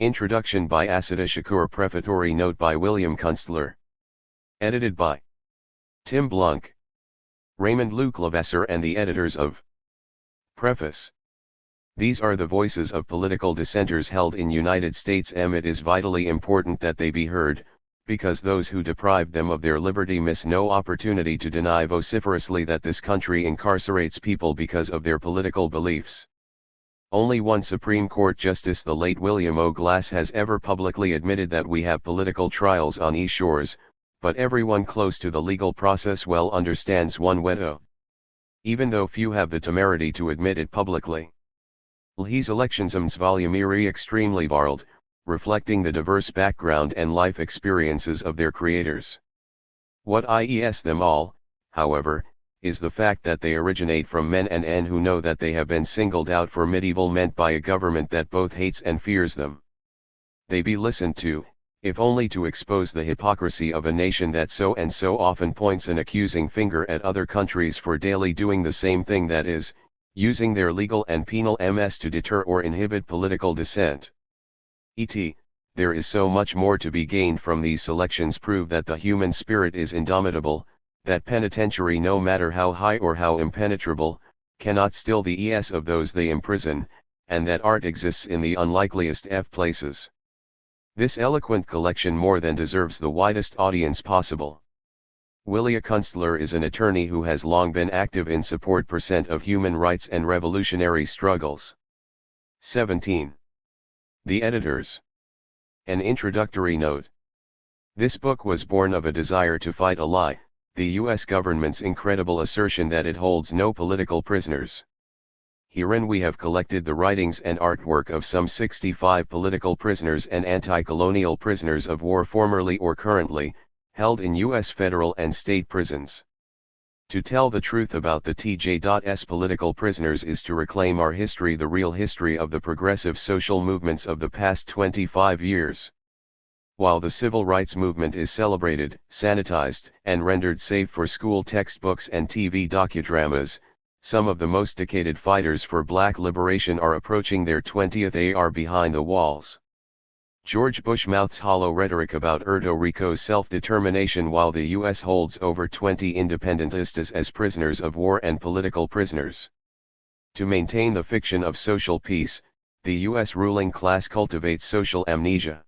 Introduction by Asada Shakur. Prefatory note by William Kunstler. Edited by Tim Blunk, Raymond Luke Levasseur and the editors of Preface. These are the voices of political dissenters held in United States. It is vitally important that they be heard, because those who deprive them of their liberty miss no opportunity to deny vociferously that this country incarcerates people because of their political beliefs. Only one Supreme Court Justice, the late William O. Glass, has ever publicly admitted that we have political trials on these shores, but everyone close to the legal process well understands one veto. Even though few have the temerity to admit it publicly. His electionsums volumiri extremely varied, reflecting the diverse background and life experiences of their creators. What is them all, however, is the fact that they originate from men and who know that they have been singled out for medieval meant by a government that both hates and fears them. They be listened to, if only to expose the hypocrisy of a nation that so and so often points an accusing finger at other countries for daily doing the same thing, that is, using their legal and penal ms to deter or inhibit political dissent. There is so much more to be gained from these selections. Prove that the human spirit is indomitable, that penitentiary, no matter how high or how impenetrable, cannot still the es of those they imprison, and that art exists in the unlikeliest places. This eloquent collection more than deserves the widest audience possible. William Kunstler is an attorney who has long been active in support of human rights and revolutionary struggles. 17. The Editors. An introductory note. This book was born of a desire to fight a lie, the U.S. government's incredible assertion that it holds no political prisoners. Herein we have collected the writings and artwork of some 65 political prisoners and anti-colonial prisoners of war formerly or currently, held in U.S. federal and state prisons. To tell the truth about the TH's political prisoners is to reclaim our history, the real history of the progressive social movements of the past 25 years. While the civil rights movement is celebrated, sanitized, and rendered safe for school textbooks and TV docudramas, some of the most decaded fighters for black liberation are approaching their 20th AR behind the walls. George Bush mouths hollow rhetoric about Puerto Rico's self-determination while the U.S. holds over 20 independentistas as prisoners of war and political prisoners. To maintain the fiction of social peace, the U.S. ruling class cultivates social amnesia.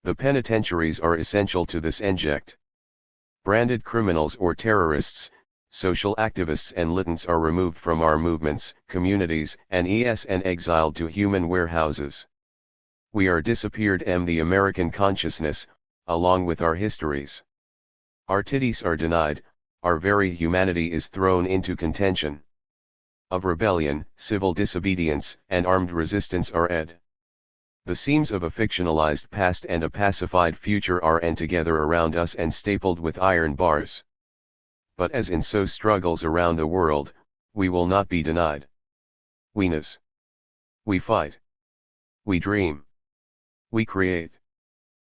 The penitentiaries are essential to this end. Branded criminals or terrorists, social activists and militants are removed from our movements, communities, and exiled to human warehouses. We are disappeared the American consciousness, along with our histories. Our titties are denied, our very humanity is thrown into contention. Of rebellion, civil disobedience, and armed resistance are the seams of a fictionalized past and a pacified future are together around us and stapled with iron bars. But as in so struggles around the world, we will not be denied. We fight. We dream. We create.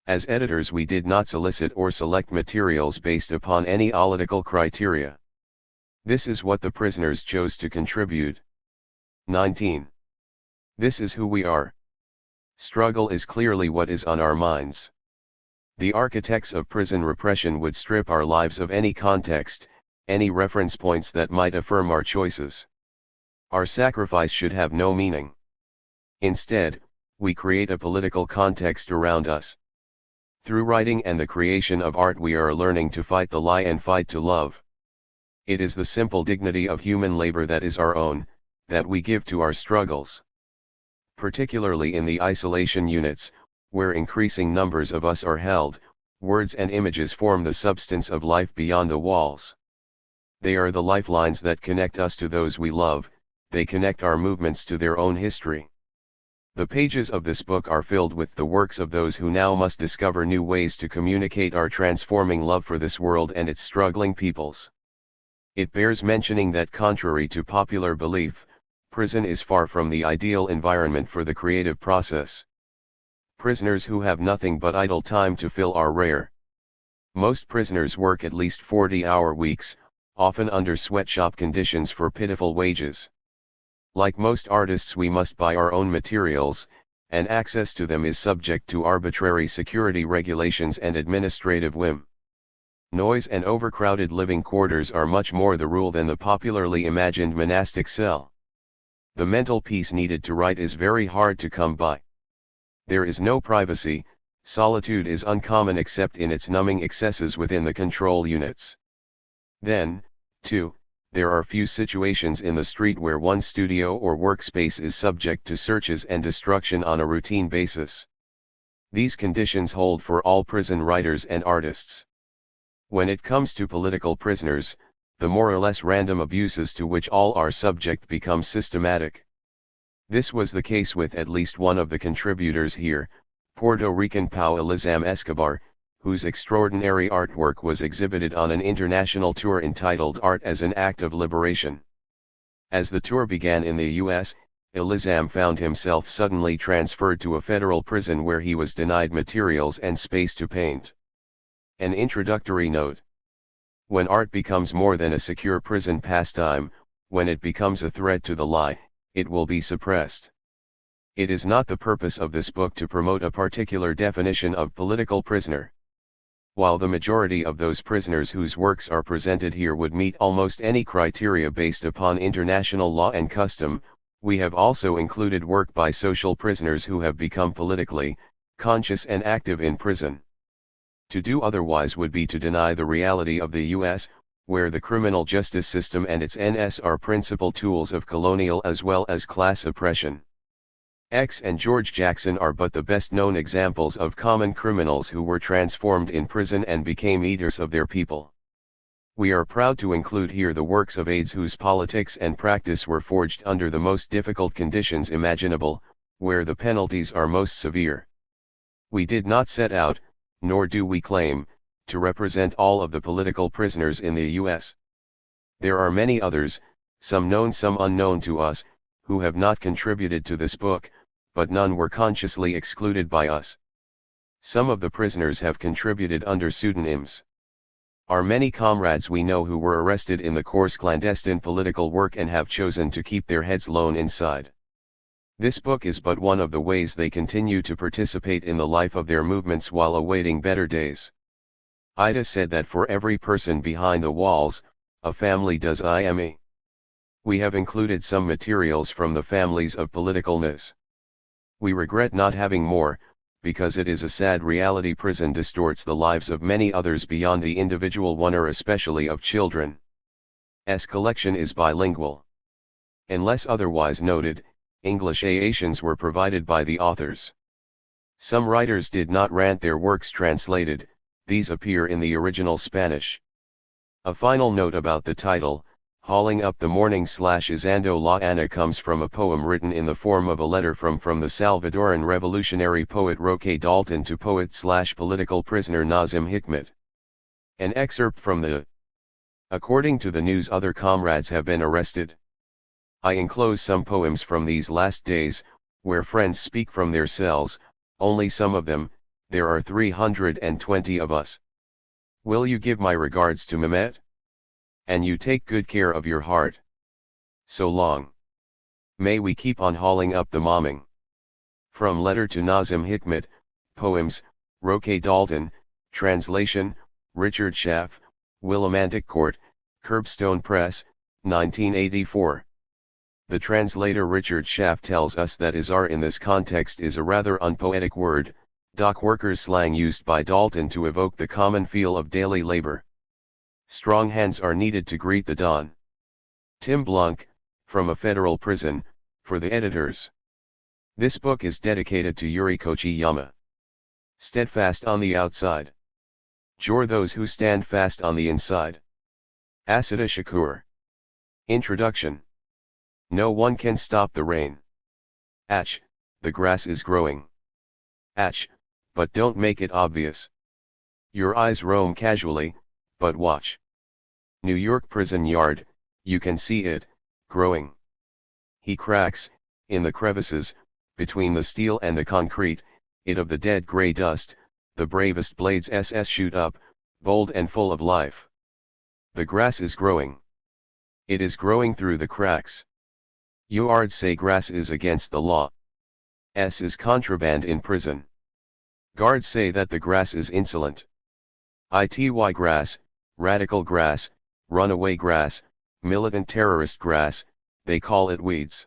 As editors we did not solicit or select materials based upon any political criteria. This is what the prisoners chose to contribute. 19. This is who we are. Struggle is clearly what is on our minds. The architects of prison repression would strip our lives of any context, any reference points that might affirm our choices. Our sacrifice should have no meaning. Instead, we create a political context around us. Through writing and the creation of art we are learning to fight the lie and fight to love. It is the simple dignity of human labor that is our own, that we give to our struggles. Particularly in the isolation units, where increasing numbers of us are held, words and images form the substance of life beyond the walls. They are the lifelines that connect us to those we love, they connect our movements to their own history. The pages of this book are filled with the works of those who now must discover new ways to communicate our transforming love for this world and its struggling peoples. It bears mentioning that contrary to popular belief, prison is far from the ideal environment for the creative process. Prisoners who have nothing but idle time to fill are rare. Most prisoners work at least 40-hour weeks, often under sweatshop conditions for pitiful wages. Like most artists we must buy our own materials, and access to them is subject to arbitrary security regulations and administrative whim. Noise and overcrowded living quarters are much more the rule than the popularly imagined monastic cell. The mental peace needed to write is very hard to come by. There is no privacy, solitude is uncommon except in its numbing excesses within the control units. Then, too, there are few situations in the street where one's studio or workspace is subject to searches and destruction on a routine basis. These conditions hold for all prison writers and artists. When it comes to political prisoners, the more or less random abuses to which all are subject become systematic. This was the case with at least one of the contributors here, Puerto Rican Pau Elizam Escobar, whose extraordinary artwork was exhibited on an international tour entitled Art as an Act of Liberation. As the tour began in the U.S., Elizam found himself suddenly transferred to a federal prison where he was denied materials and space to paint. An introductory note. When art becomes more than a secure prison pastime, when it becomes a threat to the lie, it will be suppressed. It is not the purpose of this book to promote a particular definition of political prisoner. While the majority of those prisoners whose works are presented here would meet almost any criteria based upon international law and custom, we have also included work by social prisoners who have become politically conscious and active in prison. To do otherwise would be to deny the reality of the U.S., where the criminal justice system and its NS are principal tools of colonial as well as class oppression. X and George Jackson are but the best-known examples of common criminals who were transformed in prison and became eaters of their people. We are proud to include here the works of aides whose politics and practice were forged under the most difficult conditions imaginable, where the penalties are most severe. We did not set out, nor do we claim, to represent all of the political prisoners in the U.S. There are many others, some known some unknown to us, who have not contributed to this book, but none were consciously excluded by us. Some of the prisoners have contributed under pseudonyms. Are many comrades we know who were arrested in the coarse clandestine political work and have chosen to keep their heads low inside. This book is but one of the ways they continue to participate in the life of their movements while awaiting better days. Ida said that for every person behind the walls, a family does IME. We have included some materials from the families of politicalness. We regret not having more, because it is a sad reality prison distorts the lives of many others beyond the individual one or especially of children. S collection is bilingual. Unless otherwise noted, English annotations were provided by the authors. Some writers did not want their works translated, these appear in the original Spanish. A final note about the title, Hauling Up the Morning / Izando la Ana comes from a poem written in the form of a letter from the Salvadoran revolutionary poet Roque Dalton to poet/political prisoner Nazim Hikmet. An excerpt from the According to the news, other comrades have been arrested. I enclose some poems from these last days, where friends speak from their cells, only some of them, there are 320 of us. Will you give my regards to Mehmet? And you take good care of your heart. So long. May we keep on hauling up the momming. From Letter to Nazim Hikmet, Poems, Roque Dalton, Translation, Richard Schaff, Willimantic Court, Curbstone Press, 1984. The translator Richard Schaff tells us that izar in this context is a rather unpoetic word, dock workers' slang used by Dalton to evoke the common feel of daily labor. Strong hands are needed to greet the dawn. Tim Blanc, from a federal prison, for the editors. This book is dedicated to Yuri Kochiyama. Steadfast on the outside. Jor those who stand fast on the inside. Asada Shakur. Introduction. No one can stop the rain. Ach, the grass is growing. Ach, but don't make it obvious. Your eyes roam casually, but watch. New York prison yard, you can see it, growing. He cracks, in the crevices, between the steel and the concrete, it of the dead gray dust, the bravest blades SS shoot up, bold and full of life. The grass is growing. It is growing through the cracks. You'd say grass is against the law. S is contraband in prison. Guards say that the grass is insolent. Ity grass, radical grass, runaway grass, militant terrorist grass, they call it weeds.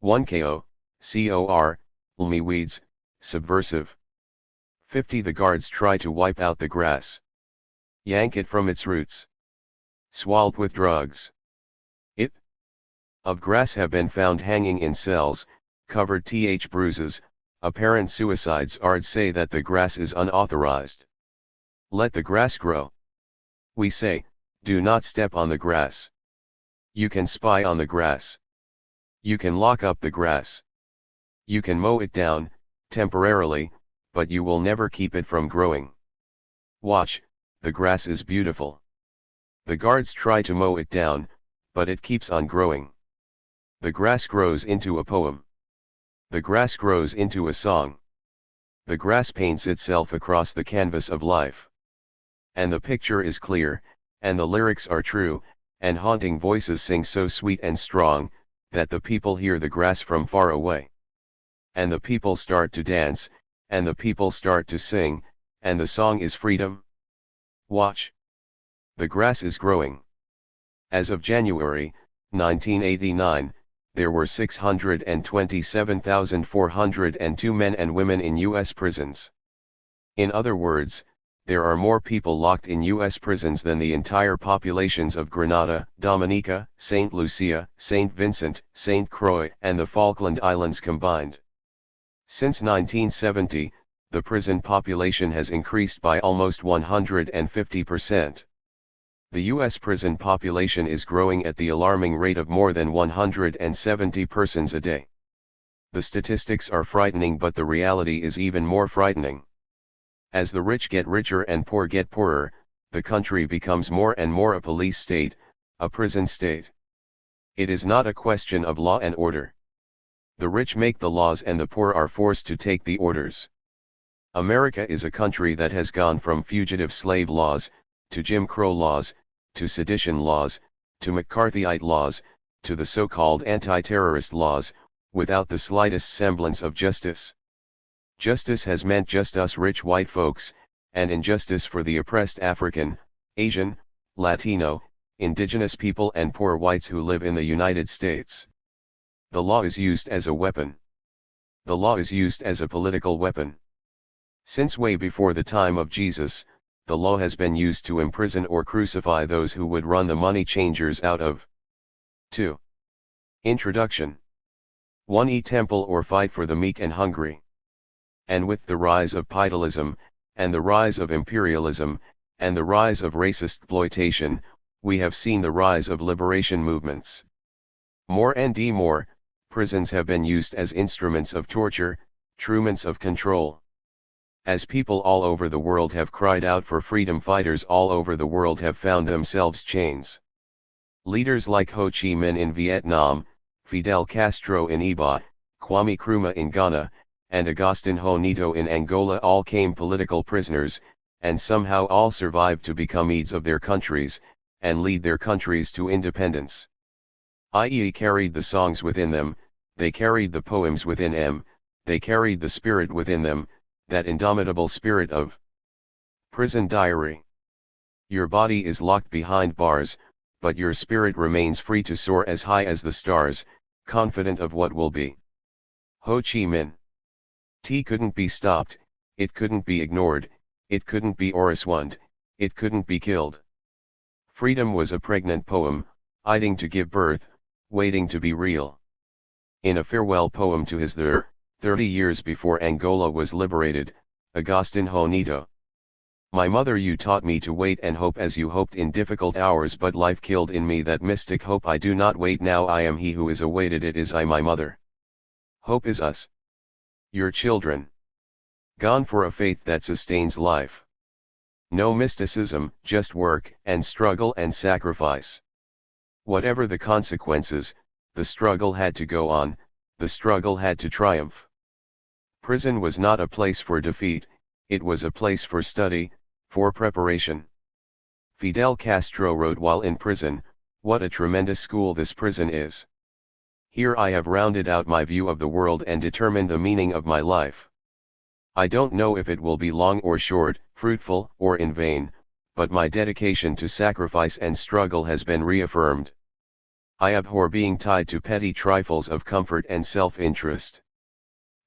1 KO, LME weeds, subversive. 50 The guards try to wipe out the grass. Yank it from its roots. Swallowed with drugs. It of grass have been found hanging in cells, covered th bruises, apparent suicides. Guards say that the grass is unauthorized. Let the grass grow. We say, do not step on the grass. You can spy on the grass. You can lock up the grass. You can mow it down, temporarily, but you will never keep it from growing. Watch, the grass is beautiful. The guards try to mow it down, but it keeps on growing. The grass grows into a poem. The grass grows into a song. The grass paints itself across the canvas of life. And the picture is clear, and the lyrics are true, and haunting voices sing so sweet and strong, that the people hear the grass from far away. And the people start to dance, and the people start to sing, and the song is freedom. Watch. The grass is growing. As of January, 1989, there were 627,402 men and women in U.S. prisons. In other words, there are more people locked in U.S. prisons than the entire populations of Grenada, Dominica, St. Lucia, St. Vincent, St. Croix, and the Falkland Islands combined. Since 1970, the prison population has increased by almost 150%. The U.S. prison population is growing at the alarming rate of more than 170 persons a day. The statistics are frightening, but the reality is even more frightening. As the rich get richer and poor get poorer, the country becomes more and more a police state, a prison state. It is not a question of law and order. The rich make the laws and the poor are forced to take the orders. America is a country that has gone from fugitive slave laws, to Jim Crow laws, to sedition laws, to McCarthyite laws, to the so-called anti-terrorist laws, without the slightest semblance of justice. Justice has meant just us rich white folks, and injustice for the oppressed African, Asian, Latino, indigenous people and poor whites who live in the United States. The law is used as a weapon. The law is used as a political weapon. Since way before the time of Jesus, the law has been used to imprison or crucify those who would run the money changers out of. 2. Introduction. 1. Temple or fight for the meek and hungry. And with the rise of pietism, and the rise of imperialism, and the rise of racist exploitation, we have seen the rise of liberation movements. More and more, prisons have been used as instruments of torture, instruments of control. As people all over the world have cried out for freedom, fighters all over the world have found themselves chains. Leaders like Ho Chi Minh in Vietnam, Fidel Castro in Cuba, Kwame Nkrumah in Ghana, and Agostinho Neto in Angola all came political prisoners, and somehow all survived to become aides of their countries, and lead their countries to independence. I.e. carried the songs within them, they carried the poems within them, they carried the spirit within them, that indomitable spirit of prison diary. Your body is locked behind bars, but your spirit remains free to soar as high as the stars, confident of what will be. Ho Chi Minh. T couldn't be stopped, it couldn't be ignored, it couldn't be oraswund, it couldn't be killed. Freedom was a pregnant poem, hiding to give birth, waiting to be real. In a farewell poem to his 30 years before Angola was liberated, Agostinho Neto. My mother, you taught me to wait and hope as you hoped in difficult hours, but life killed in me that mystic hope. I do not wait now, I am he who is awaited, it is I, my mother. Hope is us. Your children. Gone for a faith that sustains life. No mysticism, just work and struggle and sacrifice. Whatever the consequences, the struggle had to go on, the struggle had to triumph. Prison was not a place for defeat, it was a place for study, for preparation. Fidel Castro wrote while in prison, "What a tremendous school this prison is." Here I have rounded out my view of the world and determined the meaning of my life. I don't know if it will be long or short, fruitful or in vain, but my dedication to sacrifice and struggle has been reaffirmed. I abhor being tied to petty trifles of comfort and self-interest.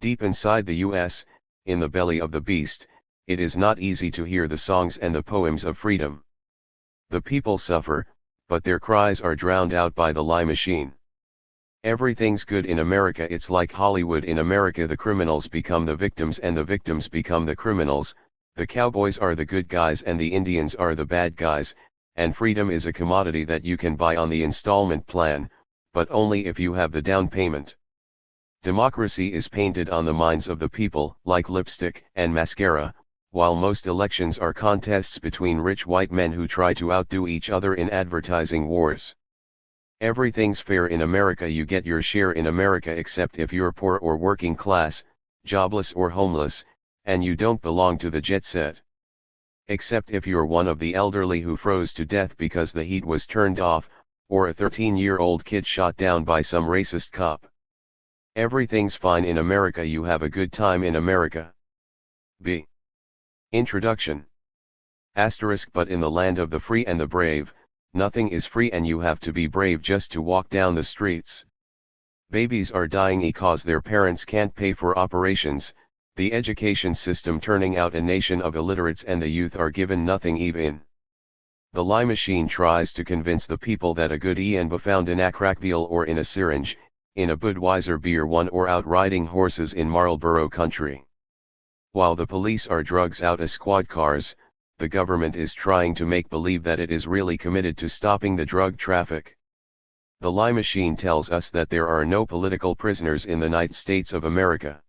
Deep inside the U.S., in the belly of the beast, it is not easy to hear the songs and the poems of freedom. The people suffer, but their cries are drowned out by the lie machine. Everything's good in America. It's like Hollywood. In America the criminals become the victims and the victims become the criminals, the cowboys are the good guys and the Indians are the bad guys, and freedom is a commodity that you can buy on the installment plan, but only if you have the down payment. Democracy is painted on the minds of the people like lipstick and mascara, while most elections are contests between rich white men who try to outdo each other in advertising wars. Everything's fair in America. You get your share in America except if you're poor or working class, jobless or homeless, and you don't belong to the jet set. Except if you're one of the elderly who froze to death because the heat was turned off, or a 13-year-old kid shot down by some racist cop. Everything's fine in America. You have a good time in America. B. Introduction. Asterisk. But in the land of the free and the brave, nothing is free and you have to be brave just to walk down the streets. Babies are dying because their parents can't pay for operations, the education system turning out a nation of illiterates, and the youth are given nothing even. The lie machine tries to convince the people that a good ENBA found in a crackpeel or in a syringe, in a Budweiser beer one, or out riding horses in Marlboro country. While the police are drugs out of squad cars, the government is trying to make believe that it is really committed to stopping the drug traffic. The lie machine tells us that there are no political prisoners in the United States of America.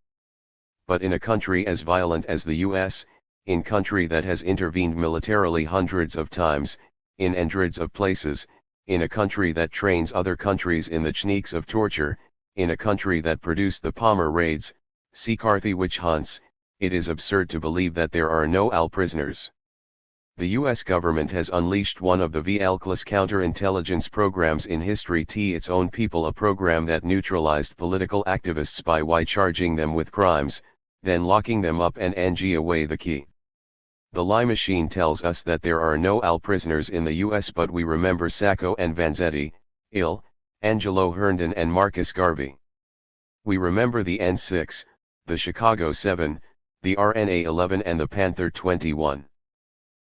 But in a country as violent as the U.S., in country that has intervened militarily hundreds of times, in hundreds of places, in a country that trains other countries in the techniques of torture, in a country that produced the Palmer raids, Seacarthy witch hunts, it is absurd to believe that there are no AL prisoners. The U.S. government has unleashed one of the VLCLAS counterintelligence programs in history to its own people, a program that neutralized political activists by charging them with crimes, then locking them up and ng away the key. The lie machine tells us that there are no AL prisoners in the U.S., but we remember Sacco and Vanzetti, Ill, Angelo Herndon and Marcus Garvey. We remember the N6, the Chicago 7, the RNA 11 and the Panther 21.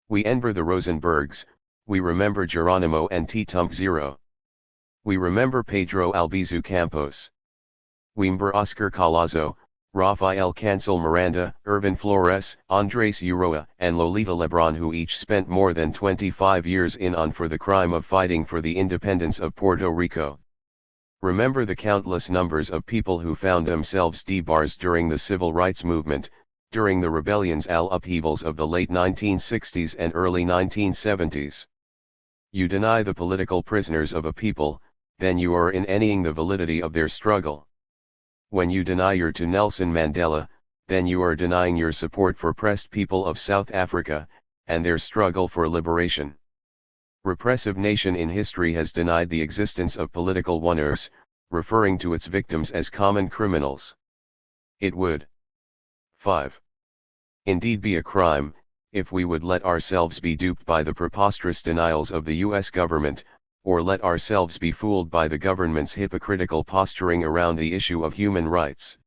We remember the Rosenbergs, we remember Geronimo and T-Tump Zero. We remember Pedro Albizu Campos. We remember Oscar Collazo, Rafael Cancel Miranda, Irvin Flores, Andres Ulloa and Lolita Lebron, who each spent more than 25 years in on for the crime of fighting for the independence of Puerto Rico. Remember the countless numbers of people who found themselves D-bars during the civil rights movement, during the rebellions and upheavals of the late 1960s and early 1970s. You deny the political prisoners of a people, then you are denying the validity of their struggle. When you deny your to Nelson Mandela, then you are denying your support for oppressed people of South Africa, and their struggle for liberation. Repressive nation in history has denied the existence of political winners, referring to its victims as common criminals. It would 5. Indeed be a crime, if we would let ourselves be duped by the preposterous denials of the U.S. government, or let ourselves be fooled by the government's hypocritical posturing around the issue of human rights.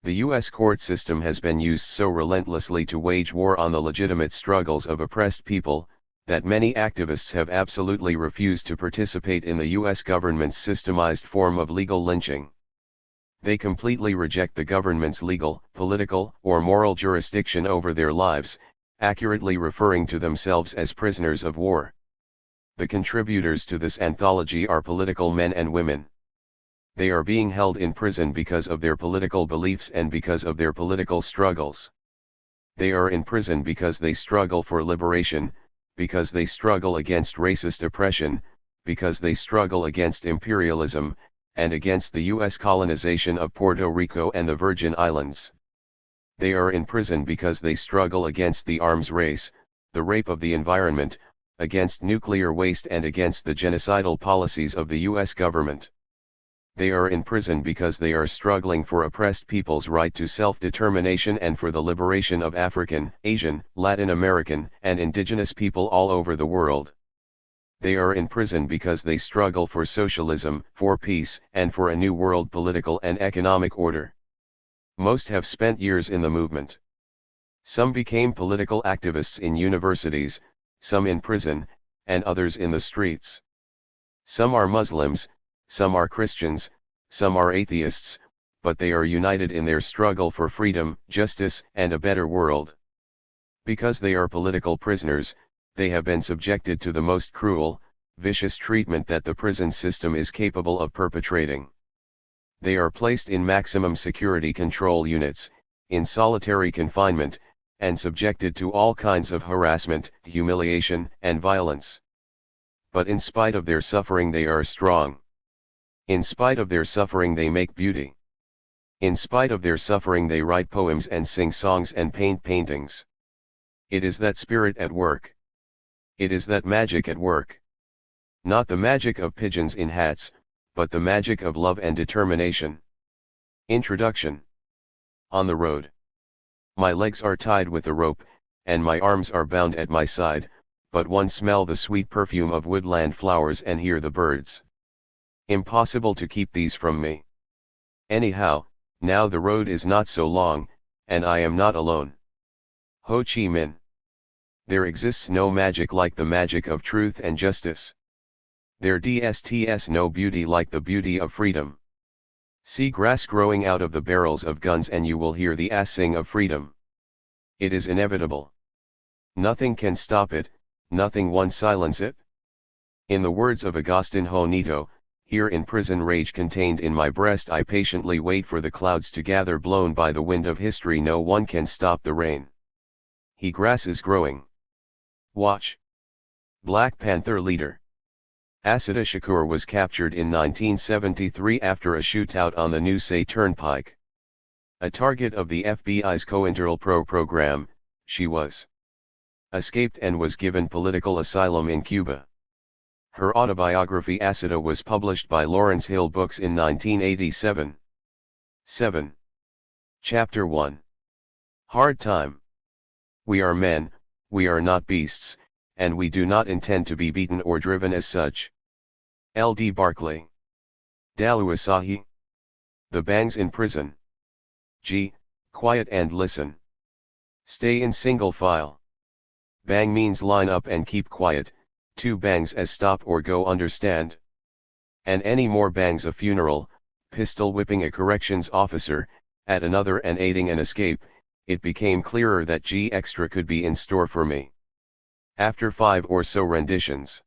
The U.S. court system has been used so relentlessly to wage war on the legitimate struggles of oppressed people, that many activists have absolutely refused to participate in the U.S. government's systemized form of legal lynching. They completely reject the government's legal, political, or moral jurisdiction over their lives, accurately referring to themselves as prisoners of war. The contributors to this anthology are political men and women. They are being held in prison because of their political beliefs and because of their political struggles. They are in prison because they struggle for liberation, because they struggle against racist oppression, because they struggle against imperialism, and against the U.S. colonization of Puerto Rico and the Virgin Islands. They are in prison because they struggle against the arms race, the rape of the environment, against nuclear waste and against the genocidal policies of the U.S. government. They are in prison because they are struggling for oppressed people's right to self-determination and for the liberation of African, Asian, Latin American, and indigenous people all over the world. They are in prison because they struggle for socialism, for peace, and for a new world political and economic order. Most have spent years in the movement. Some became political activists in universities, some in prison, and others in the streets. Some are Muslims, some are Christians, some are atheists, but they are united in their struggle for freedom, justice, and a better world. Because they are political prisoners, they have been subjected to the most cruel, vicious treatment that the prison system is capable of perpetrating. They are placed in maximum security control units, in solitary confinement, and subjected to all kinds of harassment, humiliation, and violence. But in spite of their suffering they are strong. In spite of their suffering they make beauty. In spite of their suffering they write poems and sing songs and paint paintings. It is that spirit at work. It is that magic at work. Not the magic of pigeons in hats, but the magic of love and determination. Introduction. On the road. My legs are tied with a rope, and my arms are bound at my side, but one smell the sweet perfume of woodland flowers and hear the birds. Impossible to keep these from me. Anyhow, now the road is not so long, and I am not alone. Ho Chi Minh. There exists no magic like the magic of truth and justice. There dsts no beauty like the beauty of freedom. See grass growing out of the barrels of guns and you will hear the ass sing of freedom. It is inevitable. Nothing can stop it, nothing won't silence it. In the words of Agustin Jonito, here in prison rage contained in my breast I patiently wait for the clouds to gather blown by the wind of history no one can stop the rain. He grass is growing. Watch. Black Panther leader. Assata Shakur was captured in 1973 after a shootout on the New Say Turnpike. A target of the FBI's COINTELPRO program, she was escaped and was given political asylum in Cuba. Her autobiography Assata was published by Lawrence Hill Books in 1987. 7. Chapter 1. Hard time. We are men, we are not beasts, and we do not intend to be beaten or driven as such. L. D. Barclay. Daluasahi. The Bangs in Prison. G. Quiet and listen. Stay in single file. Bang means line up and keep quiet, 2 bangs as stop or go understand. And any more bangs a funeral, pistol whipping a corrections officer, at another and aiding an escape, it became clearer that G extra could be in store for me. After 5 or so renditions.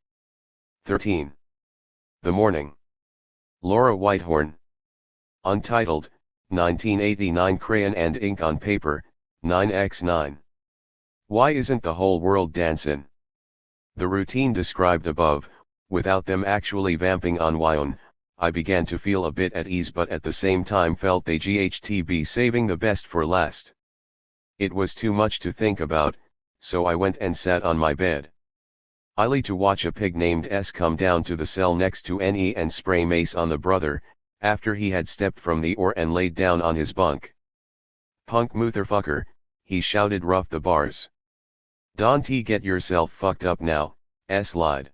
13. The Morning. Laura Whitehorn. Untitled, 1989 crayon and ink on paper, 9x9. Why isn't the whole world dancin'? The routine described above, without them actually vamping on Wyon, I began to feel a bit at ease but at the same time felt they be saving the best for last. It was too much to think about, so I went and sat on my bed. Idly to watch a pig named S come down to the cell next to NE and spray mace on the brother, after he had stepped from the oar and laid down on his bunk. Punk motherfucker, he shouted rough the bars. Don't get yourself fucked up now, S lied.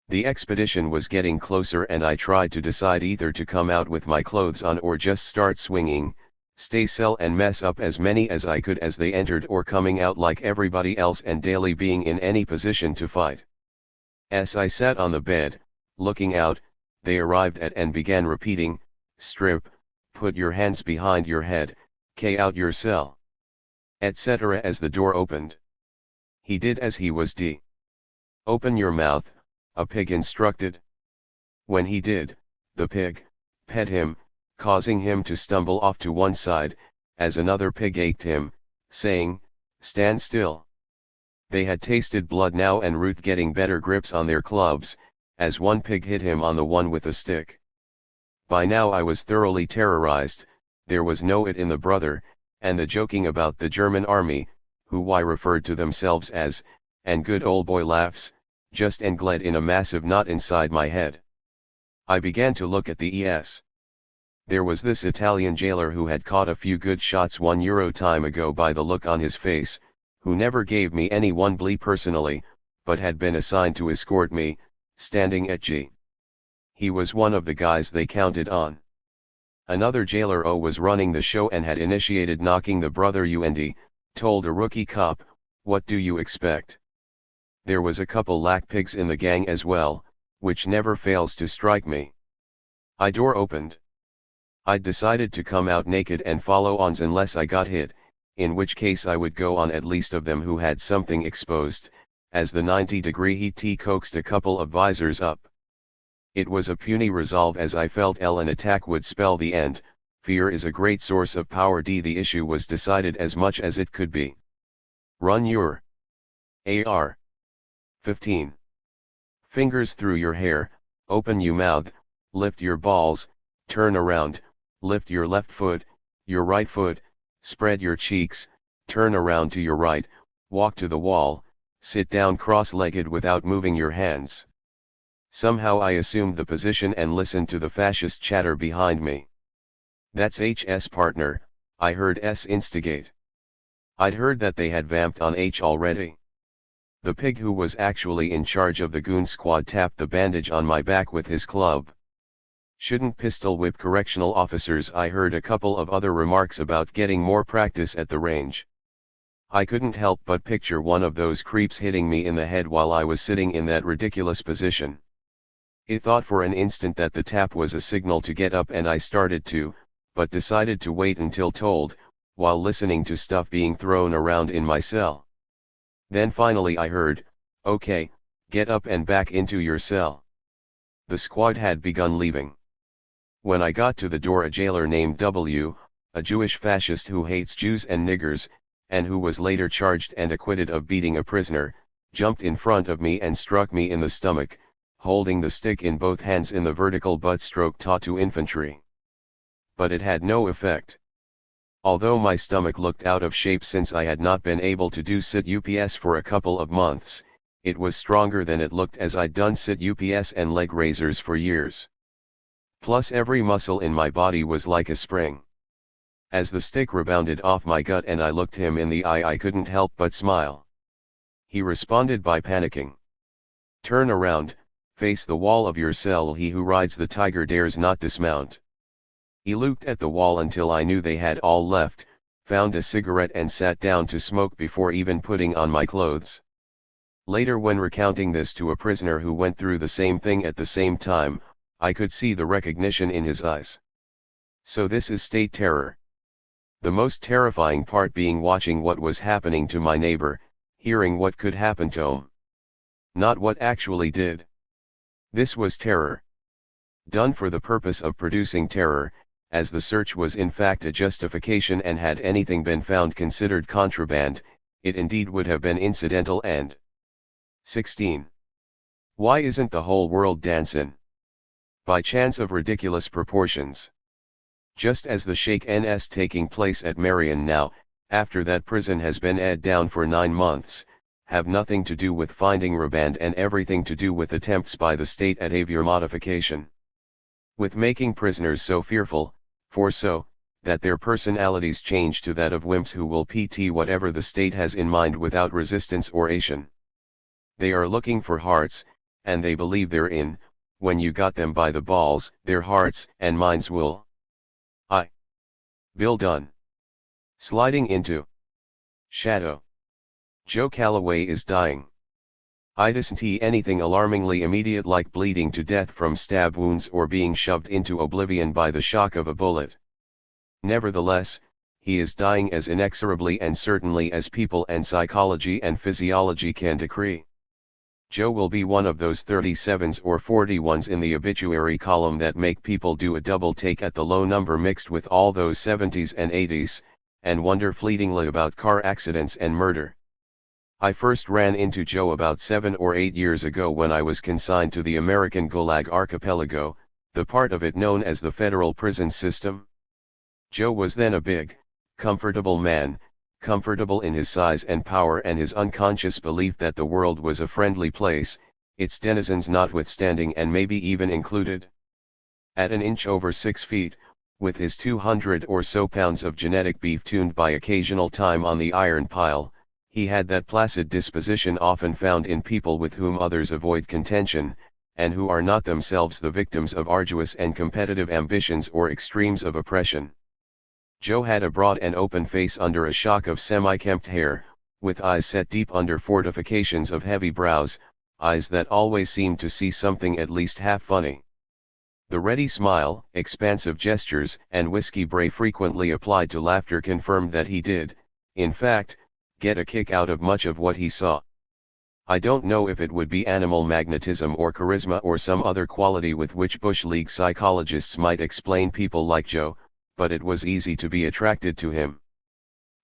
The expedition was getting closer and I tried to decide either to come out with my clothes on or just start swinging, stay cell and mess up as many as I could as they entered or coming out like everybody else and daily being in any position to fight. As I sat on the bed, looking out, they arrived at and began repeating, strip, put your hands behind your head, K out your cell, etc. as the door opened. He did as he was d. Open your mouth, a pig instructed. When he did, the pig pet him, causing him to stumble off to one side, as another pig ate him, saying, stand still. They had tasted blood now en route getting better grips on their clubs, as one pig hit him on the one with a stick. By now I was thoroughly terrorized, there was no it in the brother, and the joking about the German army, who I referred to themselves as, and good old boy laughs, just engled in a massive knot inside my head. I began to look at the ES. There was this Italian jailer who had caught a few good shots €1 time ago by the look on his face, who never gave me any one blee personally, but had been assigned to escort me, standing at G. He was one of the guys they counted on. Another jailer was running the show and had initiated knocking the brother and told a rookie cop, "What do you expect?" There was a couple lack pigs in the gang as well, which never fails to strike me. Door opened. I'd decided to come out naked and follow ons unless I got hit, in which case I would go on at least of them who had something exposed, as the 90-degree heat coaxed a couple of visors up. It was a puny resolve as I felt an attack would spell the end. Fear is a great source of power. The issue was decided as much as it could be. Run your AR. 15. Fingers through your hair, open your mouth, lift your balls, turn around, lift your left foot, your right foot, spread your cheeks, turn around to your right, walk to the wall, sit down cross-legged without moving your hands. Somehow I assumed the position and listened to the fascist chatter behind me. "That's HS partner," I heard S instigate. I'd heard that they had vamped on H already. The pig who was actually in charge of the goon squad tapped the bandage on my back with his club. "Shouldn't pistol whip correctional officers?" I heard a couple of other remarks about getting more practice at the range. I couldn't help but picture one of those creeps hitting me in the head while I was sitting in that ridiculous position. I thought for an instant that the tap was a signal to get up and I started to, but decided to wait until told, while listening to stuff being thrown around in my cell. Then finally I heard, "Okay, get up and back into your cell." The squad had begun leaving. When I got to the door, a jailer named W, a Jewish fascist who hates Jews and niggers, and who was later charged and acquitted of beating a prisoner, jumped in front of me and struck me in the stomach, holding the stick in both hands in the vertical butt stroke taught to infantry. But it had no effect. Although my stomach looked out of shape since I had not been able to do sit-ups for a couple of months, it was stronger than it looked as I'd done sit-ups and leg raisers for years. Plus every muscle in my body was like a spring. As the stick rebounded off my gut and I looked him in the eye, I couldn't help but smile. He responded by panicking. "Turn around, face the wall of your cell. He who rides the tiger dares not dismount." He looked at the wall until I knew they had all left, found a cigarette and sat down to smoke before even putting on my clothes. Later, when recounting this to a prisoner who went through the same thing at the same time, I could see the recognition in his eyes. So this is state terror. The most terrifying part being watching what was happening to my neighbor, hearing what could happen to him. Not what actually did. This was terror. Done for the purpose of producing terror, as the search was in fact a justification, and had anything been found considered contraband, it indeed would have been incidental. And 16. Why isn't the whole world dancin'? By chance of ridiculous proportions. Just as the Sheikh-NS taking place at Marion now, after that prison has been ed down for 9 months, have nothing to do with finding riband and everything to do with attempts by the state at aviar modification. With making prisoners so fearful, for so, that their personalities change to that of wimps who will PT whatever the state has in mind without resistance or ation. They are looking for hearts, and they believe they're in. When you got them by the balls, their hearts and minds will. Bill Dunn. Sliding into shadow. Joe Calloway is dying. I didn't see anything alarmingly immediate like bleeding to death from stab wounds or being shoved into oblivion by the shock of a bullet. Nevertheless, he is dying as inexorably and certainly as people and psychology and physiology can decree. Joe will be one of those 37s or 41s in the obituary column that make people do a double take at the low number mixed with all those 70s and 80s, and wonder fleetingly about car accidents and murder. I first ran into Joe about 7 or 8 years ago when I was consigned to the American Gulag Archipelago, the part of it known as the federal prison system. Joe was then a big, comfortable man, comfortable in his size and power and his unconscious belief that the world was a friendly place, its denizens notwithstanding and maybe even included. At an inch over 6 feet, With his 200 or so pounds of genetic beef tuned by occasional time on the iron pile, he had that placid disposition often found in people with whom others avoid contention, and who are not themselves the victims of arduous and competitive ambitions or extremes of oppression. Joe had a broad and open face under a shock of semi-kempt hair, with eyes set deep under fortifications of heavy brows, eyes that always seemed to see something at least half funny. The ready smile, expansive gestures, and whiskey bray frequently applied to laughter confirmed that he did, in fact, get a kick out of much of what he saw. I don't know if it would be animal magnetism or charisma or some other quality with which Bush League psychologists might explain people like Joe, but it was easy to be attracted to him.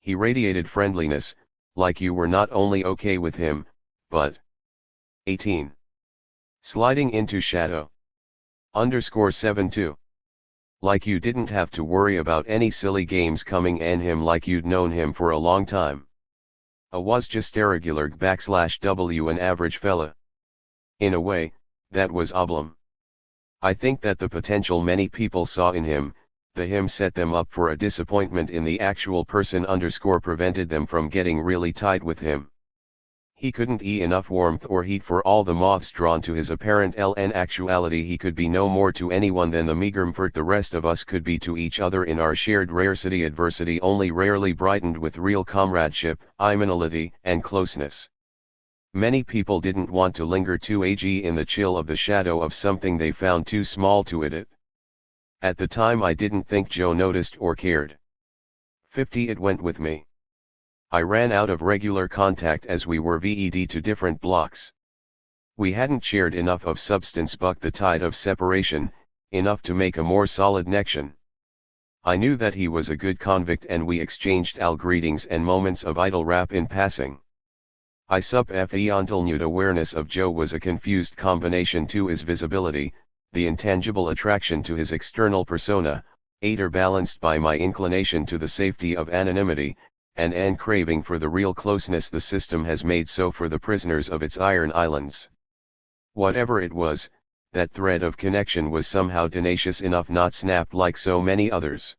He radiated friendliness, like you were not only okay with him, but 18. Sliding into shadow. _72. Like you didn't have to worry about any silly games coming in him like you'd known him for a long time. Was just a regular /W an average fella. In a way, that was oblum. I think that the potential many people saw in him, the him set them up for a disappointment in the actual person _ prevented them from getting really tight with him. He couldn't enough warmth or heat for all the moths drawn to his apparent in actuality he could be no more to anyone than the meager comfort the rest of us could be to each other in our shared rarity adversity only rarely brightened with real comradeship, amenality, and closeness. Many people didn't want to linger too in the chill of the shadow of something they found too small to it. At the time I didn't think Joe noticed or cared. 50 It went with me. I ran out of regular contact as we were VED to different blocks. We hadn't shared enough of substance buck the tide of separation, enough to make a more solid connection. I knew that he was a good convict and we exchanged greetings and moments of idle rap in passing. I until nude awareness of Joe was a confused combination to his visibility, the intangible attraction to his external persona, balanced by my inclination to the safety of anonymity, and an craving for the real closeness the system has made so for the prisoners of its iron islands. Whatever it was, that thread of connection was somehow tenacious enough not snapped like so many others.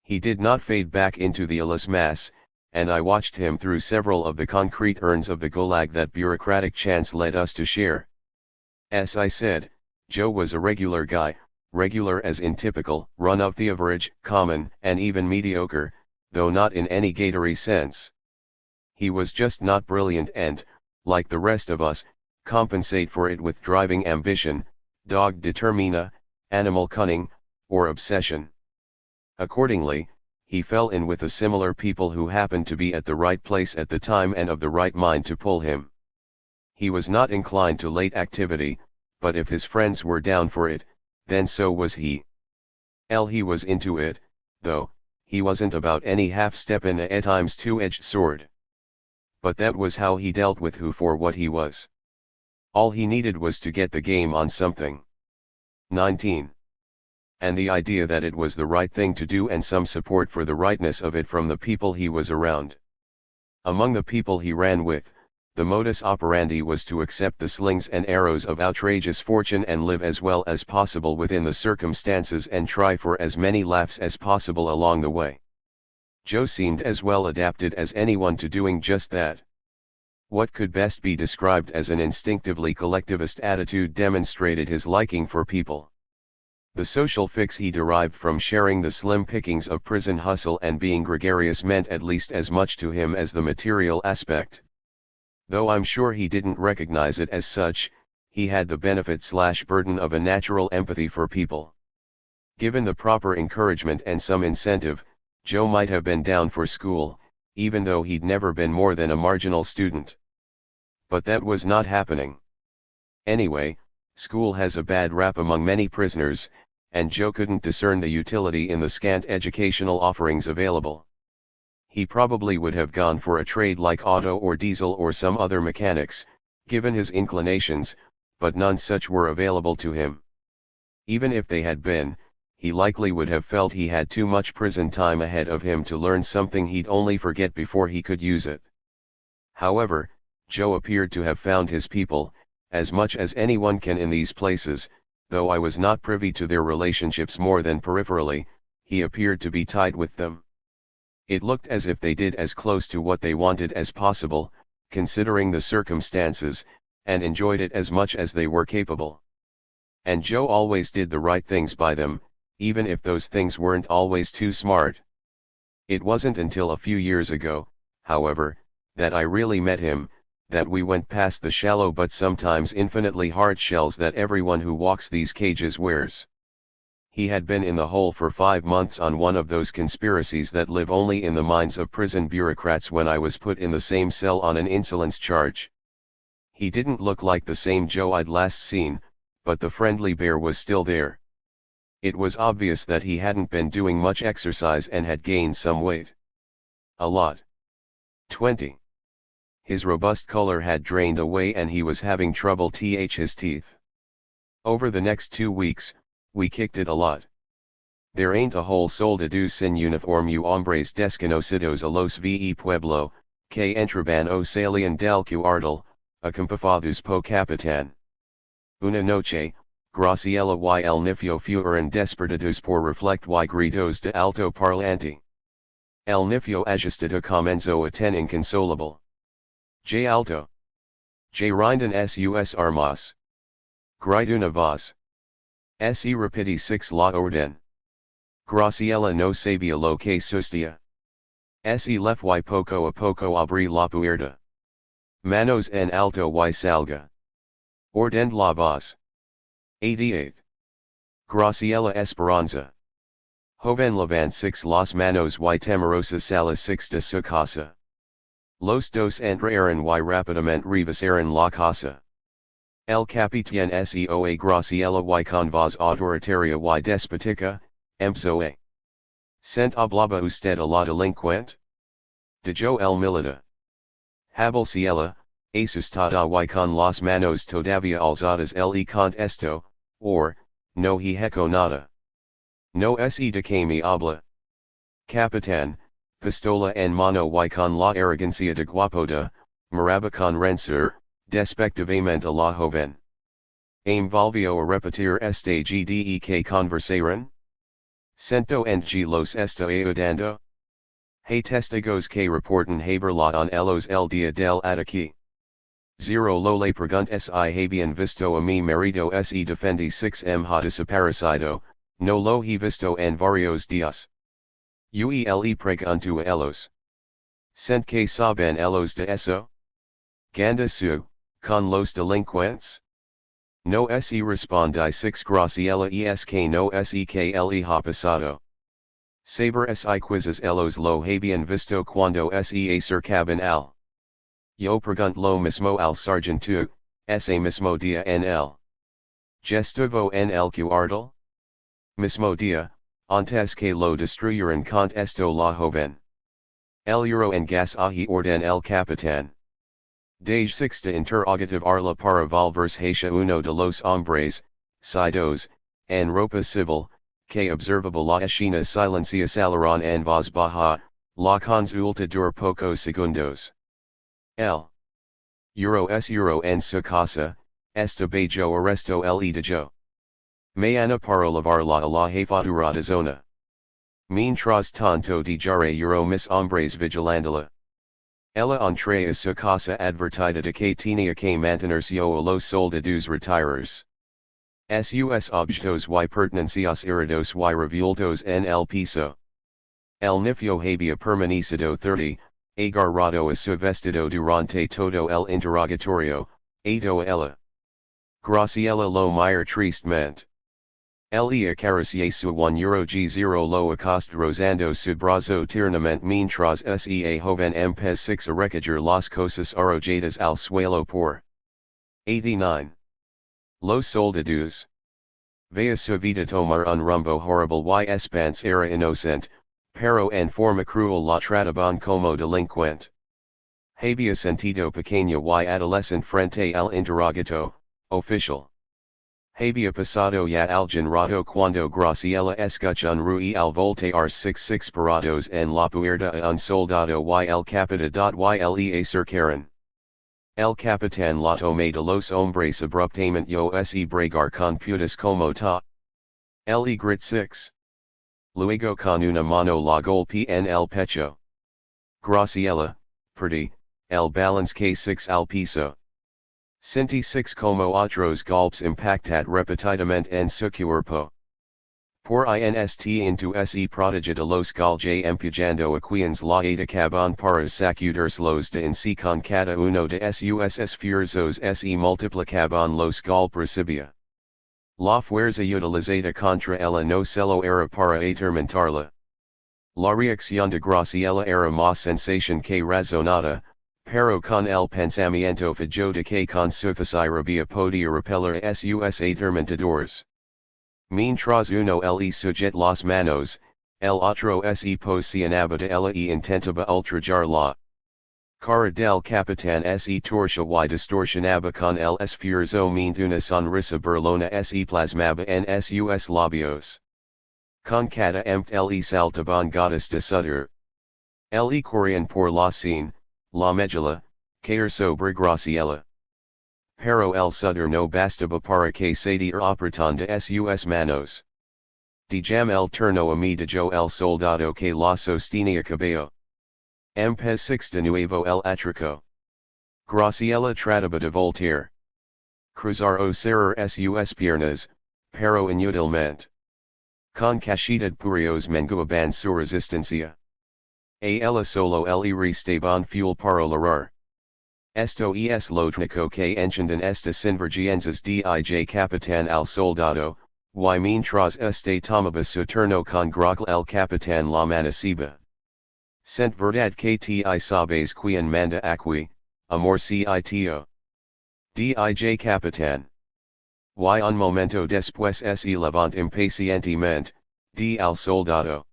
He did not fade back into the alas mass, and I watched him through several of the concrete urns of the gulag that bureaucratic chance led us to share. As I said, Joe was a regular guy, regular as in typical, run of the average, common, and even mediocre, though not in any Gatorade sense. He was just not brilliant and, like the rest of us, compensate for it with driving ambition, dogged determina, animal cunning, or obsession. Accordingly, he fell in with the similar people who happened to be at the right place at the time and of the right mind to pull him. He was not inclined to late activity, but if his friends were down for it, then so was he. He was into it, though. He wasn't about any half-step in a at times two-edged sword. But that was how he dealt with who for what he was. All he needed was to get the game on something. 19. And the idea that it was the right thing to do and some support for the rightness of it from the people he was around. Among the people he ran with, the modus operandi was to accept the slings and arrows of outrageous fortune and live as well as possible within the circumstances and try for as many laughs as possible along the way. Joe seemed as well adapted as anyone to doing just that. What could best be described as an instinctively collectivist attitude demonstrated his liking for people. The social fix he derived from sharing the slim pickings of prison hustle and being gregarious meant at least as much to him as the material aspect. Though I'm sure he didn't recognize it as such, he had the benefit/burden of a natural empathy for people. Given the proper encouragement and some incentive, Joe might have been down for school, even though he'd never been more than a marginal student. But that was not happening. Anyway, school has a bad rap among many prisoners, and Joe couldn't discern the utility in the scant educational offerings available. He probably would have gone for a trade like auto or diesel or some other mechanics, given his inclinations, but none such were available to him. Even if they had been, he likely would have felt he had too much prison time ahead of him to learn something he'd only forget before he could use it. However, Joe appeared to have found his people, as much as anyone can in these places, though I was not privy to their relationships more than peripherally, he appeared to be tied with them. It looked as if they did as close to what they wanted as possible, considering the circumstances, and enjoyed it as much as they were capable. And Joe always did the right things by them, even if those things weren't always too smart. It wasn't until a few years ago, however, that I really met him, that we went past the shallow but sometimes infinitely hard shells that everyone who walks these cages wears. He had been in the hole for 5 months on one of those conspiracies that live only in the minds of prison bureaucrats when I was put in the same cell on an insolence charge. He didn't look like the same Joe I'd last seen, but the friendly bear was still there. It was obvious that he hadn't been doing much exercise and had gained some weight. A lot. 20. His robust color had drained away and he was having trouble his teeth. Over the next 2 weeks, we kicked it a lot. There ain't a whole soldado sin uniforme u hombres desconocidos a los ve pueblo, que entraban o salían del cuartel, acompañados po capitán. Una noche, Graciela y el nifio fueron despertados por reflect y gritos de alto parlante. El nifio agitado comenzó a ten inconsolable. J alto. J rindan sus armas. Grituna voz. Se repiti 6 la orden. Graciela no sabía lo que sucedía. Se left y poco a poco abrí la puerta. Manos en alto y salga. Ordend la voz. 88. Graciela Esperanza. Joven levant 6 las manos y temerosa salas 6 de su casa. Los dos entraron y rápidamente revisaron la casa. El capitán Soa Graciela y con voz autoritaria y despótica, empezó a. ¿Sent hablaba usted a la delincuente? De Joe el milita. Ciela, asustada y con las manos todavía alzadas el contestó, or, no he hecho nada. No se de que me habla. Capitán, pistola en mano y con la arrogancia de guapoda, miraba con rancor, despectivamente a la joven. Volvió a repetir este gde que conversaron? Cento en g los está ayudando? Hay testigos que reportan haberla en elos el día del ataque. 0 lo le preguntas si habían visto a mi marido se defendi 6 ha desaparecido, no lo he visto en varios días. Uele pregunto a elos. Sent que saben elos de eso? Ganda su, con los delincuentes? No se respondi 6 Graciela que no se que le ha pasado. Saber si quizzes elos lo habían visto cuando se acercaban al. Yo pregunt lo mismo al sargento, ese mismo dia en el. Gestuvo en el cuartel? Mismo dia, antes que lo destruyeran contestó la joven. El euro en gas ahi orden el capitán. Dage 6 de interrogative arla para volverse hacia uno de los hombres, dos, en ropa civil, que observaba la escena silencia salaron en voz baja, la consulta dur pocos segundos. El euro en su casa, esta bajo arresto le de yo. Mañana para lavarla a la jefatura de zona. Mientras tanto de jare euro mis hombres vigilándola. Ella entré a su casa advertida de que tenía que mantenerse a los soldados retirados. Sus objetos y pertenencias irados y revueltos en el piso. El nifio había permanecido 30, agarrado a su vestido durante todo el interrogatorio, ato a ella. Graciela lo mira tristemente. Le acaricia su €1 lo acosta rozando su brazo tiernamente mientras esa joven empieza a recoger las cosas arrojadas al suelo por. 89. Los soldados. Vea su vida tomar un rumbo horrible y espance era inocente, pero en forma cruel la trataban como delincuente. Había sentido pequeña y adolescente frente al interrogato, oficial. Había pasado ya algún rato cuando Graciela escuchó un ruido al voltear 6 parados en la puerta a un soldado y el capitán y le acercaron. El capitán la tomó de los hombres abruptamente yo se bregar con putas como ta. Le grit 6. Luego con una mano la golpe en el pecho. Graciela, perdí, el balance que 6 al piso. Sinti 6 como otros golpes impactat repetidamente en su cuerpo. Por inst into se prodigia de los galge empujando equians la atacabon para sacudirse los de en si con cada uno de sus esfuerzos se multiplicabon los golpes recibia. La fuerza utilizada contra ella no solo era para atormentarla. La reacción de Graciela era más sensación que razonada, pero con el pensamiento fallo de que con suficiente rabia podía repeler a sus atormentadores. Mientras uno le sujet las manos, el otro se posicionaba de ella y intentaba ultrajar la cara del capitán se torcia y distorsionaba con el esfuerzo mente una sonrisa burlona se plasmaba en sus labios. Con cada empt le saltaban gotas de sudor. Le corrían por la scene, la medula, caer sobre Graciela. Pero el sudor no bastaba para que se diera apretón de sus manos. Dijam el turno a mí de yo el soldado que la sostenía cabello. Empez 6 de nuevo el atraco. Graciela trataba de voltear. Cruzar o cerrar sus piernas, pero inútilmente. Con cachidad purios menguaban su resistencia. A ella solo le restaban fuel para larar. Esto es lo único que encienden estas convergencias dij capitán al soldado, y mientras este tomaba su turno con gracia el capitán la maneciba. Sent verdad que ti sabes quien manda aquí, amor si tio. Dij capitán. Y un momento después se levanta impacientemente, di al soldado.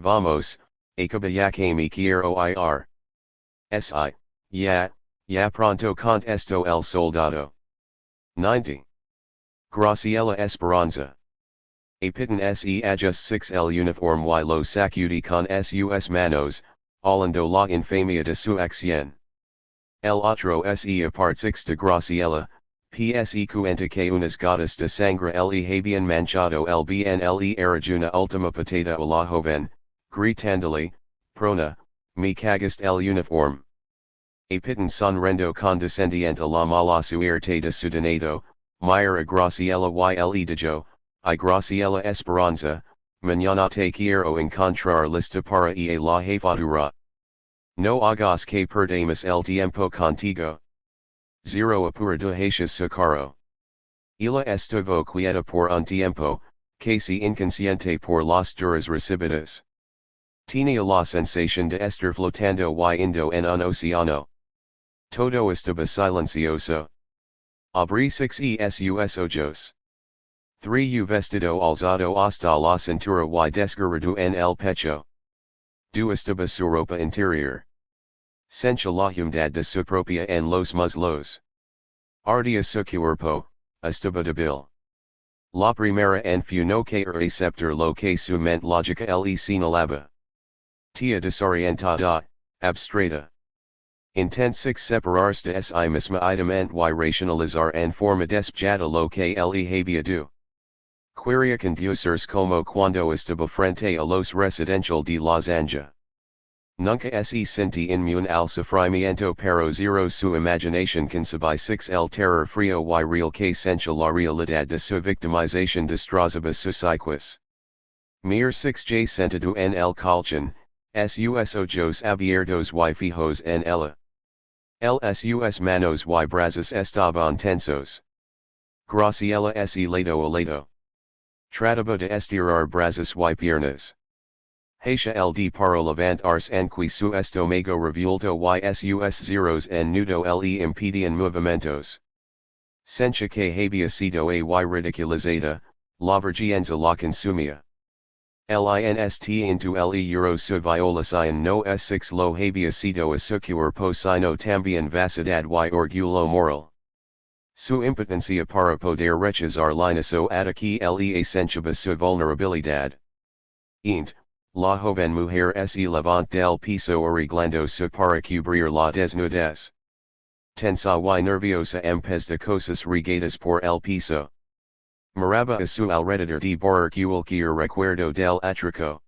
Vamos, acaba ya que me quiero ir. Si, ya pronto contestó el soldado. 90. Graciela Esperanza. Apitan se ajust 6 el uniforme y lo sacudi con sus manos, hablando la infamia de su acción. El otro se apart 6 de Graciela, pse cuenta que unas gotas de sangre le habían manchado el bien le era una última patada a la joven, gritándole, prona, me cagaste el uniforme. Apitan sonrendo condescendiente a la mala suerte de su donado, mira a Graciela y le dijo, y Graciela Esperanza, mañana te quiero encontrar lista para ir a la jefatura. No hagas que perdamos el tiempo contigo. Zero apura de haces socorro. Ella estuvo quieta por un tiempo, casi inconsciente por las duras recibidas. Tenía la sensación de estar flotando y indo en un océano. Todo estaba silencioso. Abrí 6 sus ojos. 3 vestido alzado hasta la cintura y desgarrado en el pecho. 2 estaba su ropa interior. Sencha la humedad de su propia en los muslos. Ardía su cuerpo, estaba débil. La primera en fu no que aceptar lo que su mente lógica le señalaba. Tía desorientada, abstrata. Intenta separarse de sí misma idamente y racionalizar en forma despejada lo que le había do. Quería conducirse como cuando estaba frente a los residencial de Los Angeles. Nunca se sentí inmune al sufrimiento pero zero su imaginación concebía 6 el terror frío y real que sencha la realidad de su victimización destrozaba sus psiquis. Mir 6 j sentado en el colchón, sus ojos abiertos y fijos en ella. Sus manos y brazos estaban tensos. Graciela se lado a lado. Trataba de estirar brazos y piernas. Hacia el de para levantarse aunque su estómago revuelto y sus zeros en nudo le impedían movimientos. Sencha que había sido y ridiculizada, la vergüenza la consumía. Linst into le euro su violación no es 6 lo había sido a su cuerpo sino también vacidad y orgullo moral. Su impotencia para poder rechazar l'inaso que le senchaba su vulnerabilidad. Int, la joven mujer se levanta del piso arreglando su para cubrir la desnudez. Tensa y nerviosa empez de cosas regadas por el piso. Maraba a su alrededor de Borarcualquier recuerdo del atraco.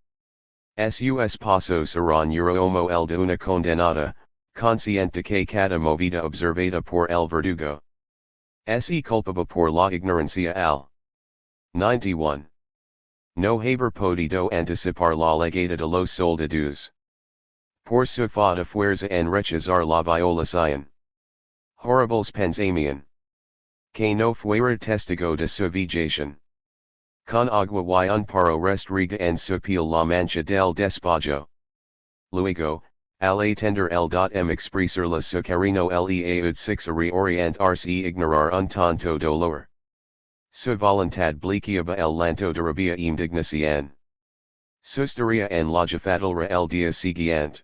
Sus pasos eran Eurohomo el de una condenada, consciente que cada movida observada por el verdugo. Se culpaba por la ignorancia al. 91. No haber podido anticipar la llegada de los soldados. Por su falta fuerza en rechazar la violación. Horribles pensamientos. Que no fuera testigo de su vejación. Con agua y un paro restriga en su piel la mancha del despojo. Luego, al atender el m expresar la su carino leaud 6 a reorientarse y ignorar un tanto dolor. Su voluntad bliqueaba el lanto de rabia e indignación. Sustaría en la fatalra el día siguiente.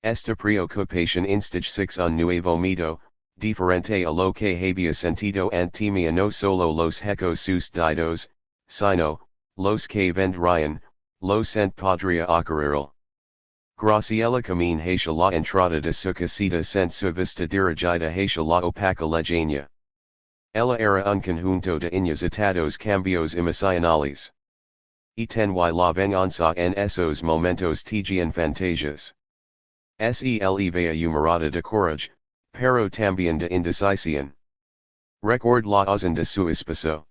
Esta preocupación instige 6 un nuevo miedo, diferente a lo que había sentido antemia no solo los hecos sucedidos, sino, los que vendrían, lo sent podría ocurrir. Graciela camina hacia la entrada de su casita sent su vista dirigida hacia la opaca lejanía. Ella era un conjunto de inusitados cambios emocionales. Y tenue la venganza en esos momentos tejian fantasias. Se veía humorada de courage, pero también de indecisión. Record la ozan de su esposo.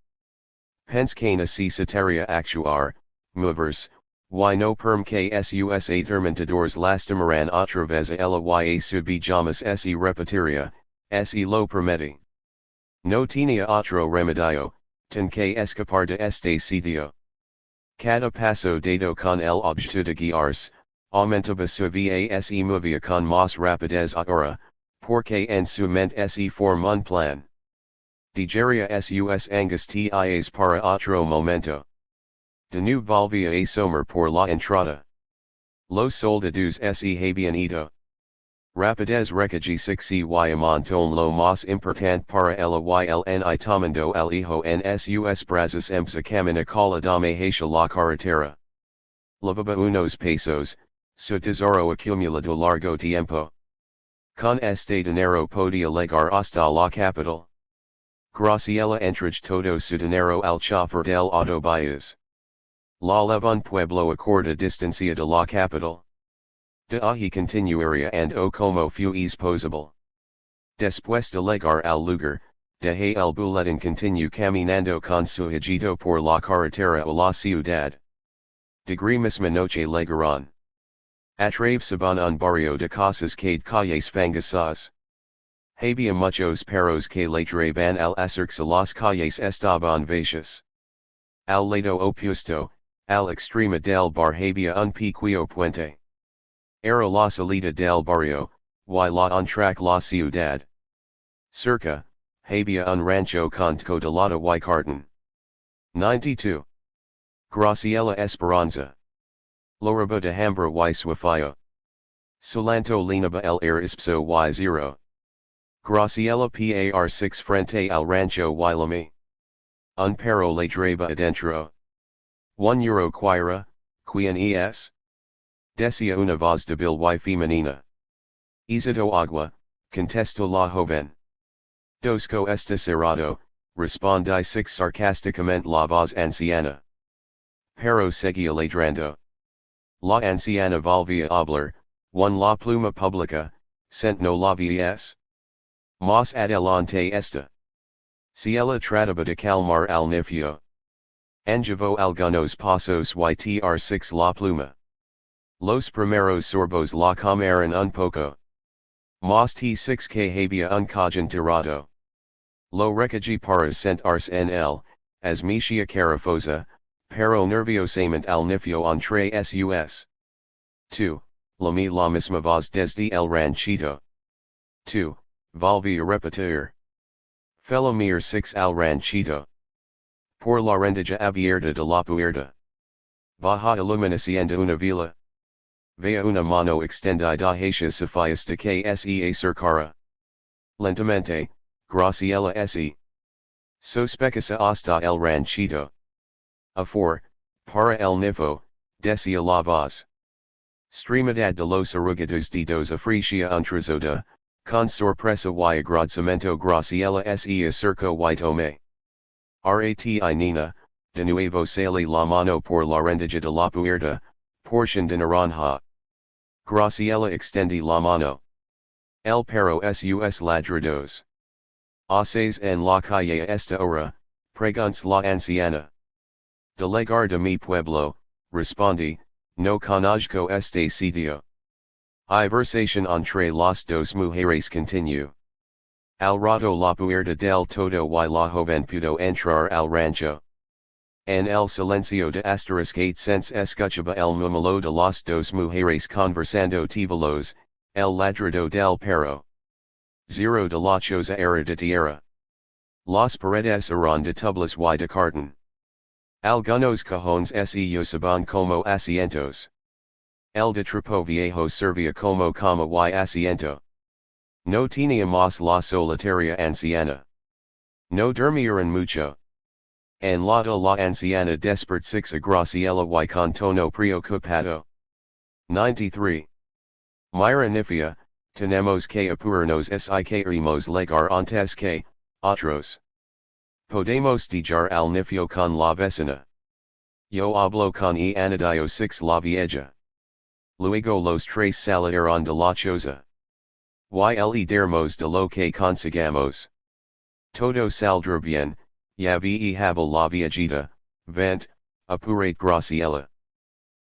Pense que necesitaría actuar, moverse, y no perm que sus atormentadores lastimaran otra vez a ella y a su pijamas se repetiría, se lo permite. No tenía otro remedio, ten que escapar de este sitio. Cada paso dado con el objeto de guiarse, aumentaba su vida se movía con más rapidez ahora, porque en su mente se forma un plan. Digeria sus angustias para otro momento. De nu volvía a asomar por la entrada. Los soldados se habían ido. Rapidez recogí 6 y amonton lo más importante para ella y el tomando el hijo en sus brazos empezó camina cola dame hacia la carretera. Levaba unos pesos, su tesoro acumulado largo tiempo. Con este dinero podía llegar hasta la capital. Graciela entregó todo su dinero al chofer del autobús. La lleva un pueblo a corta distancia de la capital. De ahí continuaría and o como fuese posible. Después de llegar al lugar, dejé el boletín continuó caminando con su hijito por la carretera a la ciudad. De misma noche llegaron. Atravesaban un barrio de casas cade calles fangosas. Había muchos perros que ladraban al acercarse las calles estaban vacías. Al lado opuesto, al extremo del bar había un pequeño puente. Era la salida del barrio, y la entrada la ciudad. Cerca, había un rancho con codelada y carton. 92. Graciela Esperanza. Loraba de hambre y suafio. Solanto linaba el ispso y 0. Graciela par 6 frente al rancho y lami. Un perro ladraba adentro. €1 quira, quien es? Decía una voz débil y femenina. Isidro agua, contestó la joven. Dosco está cerrado, respondí 6 sarcásticamente la voz anciana. Pero seguía ladrando. La anciana volvía a hablar, la pluma pública, sent no la vies. Más adelante esta. Si ella trataba de calmar al niño. Anjavo algunos pasos y tr6 la pluma. Los primeros sorbos la comeran un poco. Más t6 que había un cajón tirado. Lo recogí para sentarse en él, as mechia carafosa, pero nerviosamente al niño entre sus. 2. La misma voz desde el ranchito. 2. Volví a repetir. Felomir 6 al ranchito. Por la rendija abierta de la puerta. Baja iluminación de una vela. Vea una mano extendida hacia Sophias de que se acercara. Lentamente, Graciela se. Sospechasa hasta el ranchito. A 4, para el niño, decía la voz. Streamidad de los arrugados dedos ofrecía un trasada, con sorpresa y agradecimiento Graciela se acercó y tomé. Rati Nina, de nuevo sale la mano por la rendija de la puerta, porción de naranja. Graciela extendi la mano. El perro sus ladrados. Haces en la calle esta hora, pregunts la anciana. Delegar de mi pueblo, respondí, no conozco este sitio. Conversation entre las dos mujeres continue. Al rato la puerta del todo y la joven pudo entrar al rancho. En el silencio de *8 escuchaba el murmullo de las dos mujeres conversando tivolos, el ladrido del perro. Zero de la choza era de tierra. Las paredes eran de tublas y de cartón. Algunos cajones se usaban como asientos. El de trapo viejo servía como cama y asiento. No tenía más la solitaria anciana. No durmieron mucho. En la de la anciana despertó a Graciela y con tono preocupado. 93. Mira Nifia, tenemos que apurarnos si queremos llegar antes que otros. Podemos dejar al nifio con la vecina. Yo hablo con Anadayo 6 la vieja. Luego los tres salieron de la choza. Y dermos de lo que consigamos. Todo saldrá bien, ya vi hable la viejita, vent, apurate Graciela.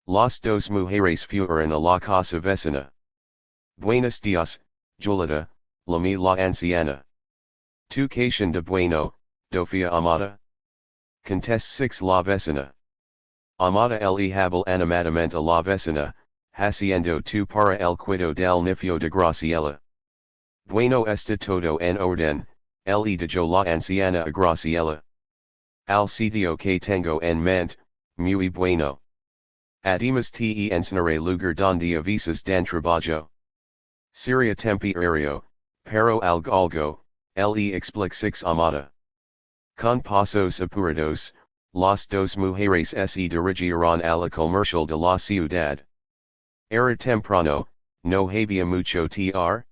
Las dos mujeres fueron a la casa vecina. Buenos días, Julieta, la anciana. Tu cation de bueno, Dofia Amada? Contest 6 la vecina. Amada el hable animadamente a la vecina, haciendo tu para el cuido del nifio de Graciela. Bueno está todo en orden, dijo la anciana a Graciela. Al sitio que tengo en mente, muy bueno. Además te enseñaré lugar donde avisas dan trabajo. Seria temporario, pero algo, explica 6 Amada. Con pasos apurados, las dos mujeres se dirigieron a la comercial de la ciudad. Era temprano, no había mucho tiar.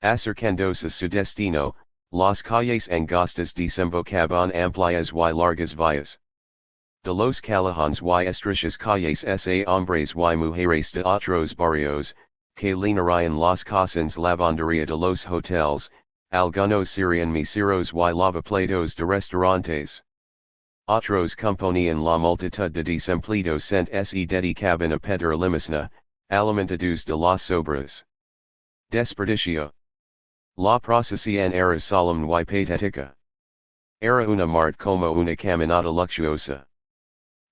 Acercándose a su destino, las calles angostas desembocaban amplias y largas vías. De los callejones y estrechas calles hombres y mujeres de otros barrios, que llenarían las casas lavandería de los hoteles, algunos serían meseros y lavaplatos de restaurantes. Otros componían la multitud de desempleados se dedicaban a pedir limosna, alimentados de las obras. Desperdicio. La procesión era solemne y patética. Era una mart como una caminata luxuosa.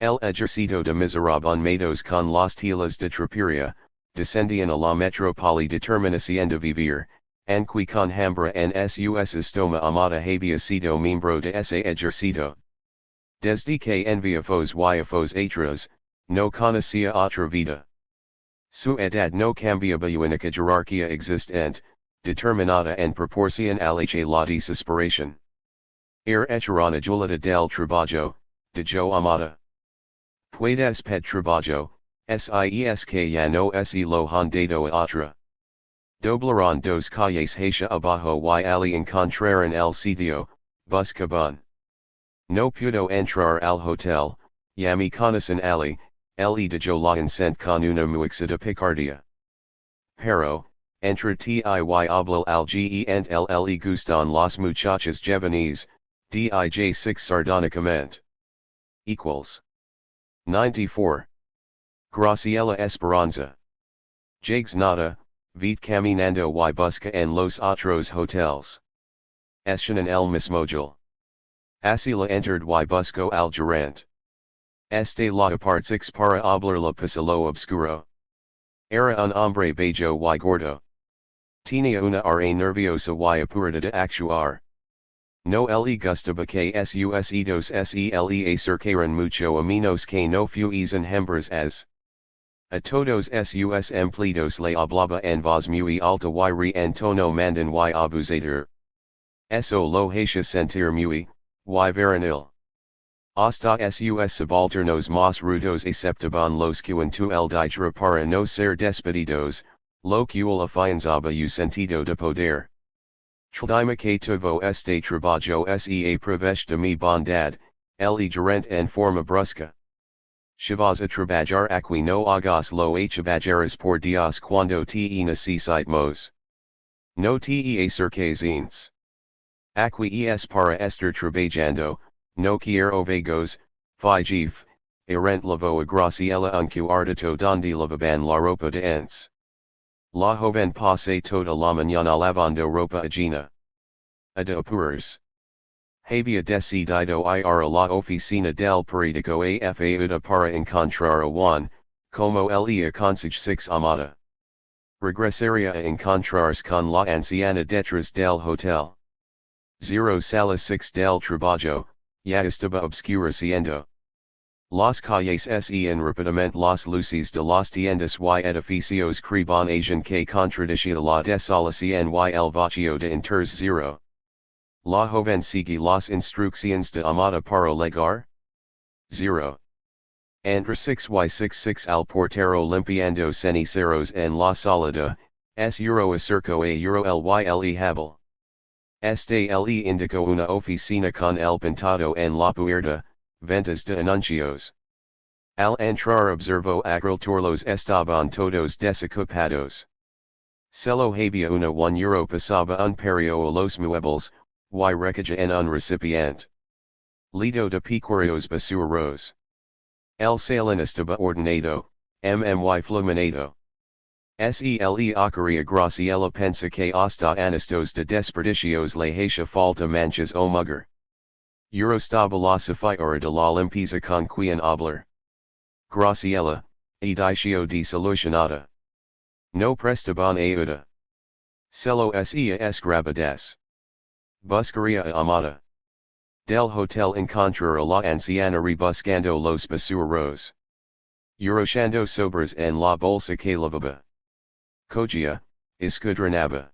El ejército de miserables mados con las telas de traperia, descendían a la metrópoli determinación de vivir, aunque con hambre en su estoma Amada había sido miembro de ese ejército. Desde que envía fos y fos atrás, no conocía otra vida. Su edad no cambiaba única jerarquía existente, determinada en proporción a la desesperación. Echaron a Julieta del trabajo, dijo Amada. Puedes ped trabajo, es que ya no se lo han dado a otra. Doblaron dos calles hacia abajo y ali encontraron el sitio, buscaban. No pudo entrar al hotel, ya me conocen ali, dijo la incent con una muexa de picardía. Pero, entre ti y habla al gent le gustan las muchachas jóvenes, dij 6 sardonicamente. Equals. 94. Graciela Esperanza. Jags nada, vite caminando y busca en los otros hotels. Están en el mismo gel. Así la entered y busco al gerente. Este la apartix para hablar la pasalo obscuro. Era un hombre bello y gordo. Tenía una ara nerviosa y apurada de actuar. No le gustaba que sus idos se le acercaran mucho a menos que no fuesen hembras as. A todos sus empleados le hablaba en voz muy alta y re en tono mandan y abusador. Eso lo hacía sentir muy, y varonil. Hasta sus subalternos más rudos aceptaban los cuentos el dijera para no ser despedidos, lo cual afianzaba su sentido de poder. Tldima que tuvo este trabajo sea prevés de mi bondad, le gerente en forma brusca. Chivas a trabajar aquí no hagas lo trabajaras por Dios cuando te necesitamos. No te acerques. Aquí es para estar trabajando, no quiero vagos, fijif, irent lavo a Graciela un cuartito donde lavaban la ropa de antes. La joven pase toda la mañana lavando ropa ajena. A de apuros. Había decidido ir a la oficina del periódico AFA para encontrar a Juan, como le aconseja 6 Amada. Regresaría a encontrarse con la anciana detrás del hotel. 0 Sala 6 del trabajo, ya estaba obscureciendo. Las calles se en rápidamente las luces de las tiendas y edificios creban que contradicia la desolación y el vacío de interiores 0. La joven sigue las instrucciones de Amada para llegar. 0. Entre 6y66 al portero limpiando ceniceros en la salida, es euro acerco a euro yle habel. Este le indicó una oficina con el pintado en la puerta, ventas de anuncios. Al entrar observó agricultores estaban todos desocupados. Solo había un euro pasaba un perio a los muebles, y recaja en un recipiente. Lido de pequeños basureros. El salón estaba ordenado, y fluminado. Sele ocurría Graciela pensa que hasta anistos de desperdicios le hace falta manchas o mugger. Euro estaba la hora de la limpieza con quien hablar. Graciela, edicio de solucionada. No prestaban ayuda. Celo se esgrabades. Buscaría a Amada. Del hotel encontrar a la anciana rebuscando los basureros. Euroshando sobres en la bolsa que lavaba. Cogia, escudronaba.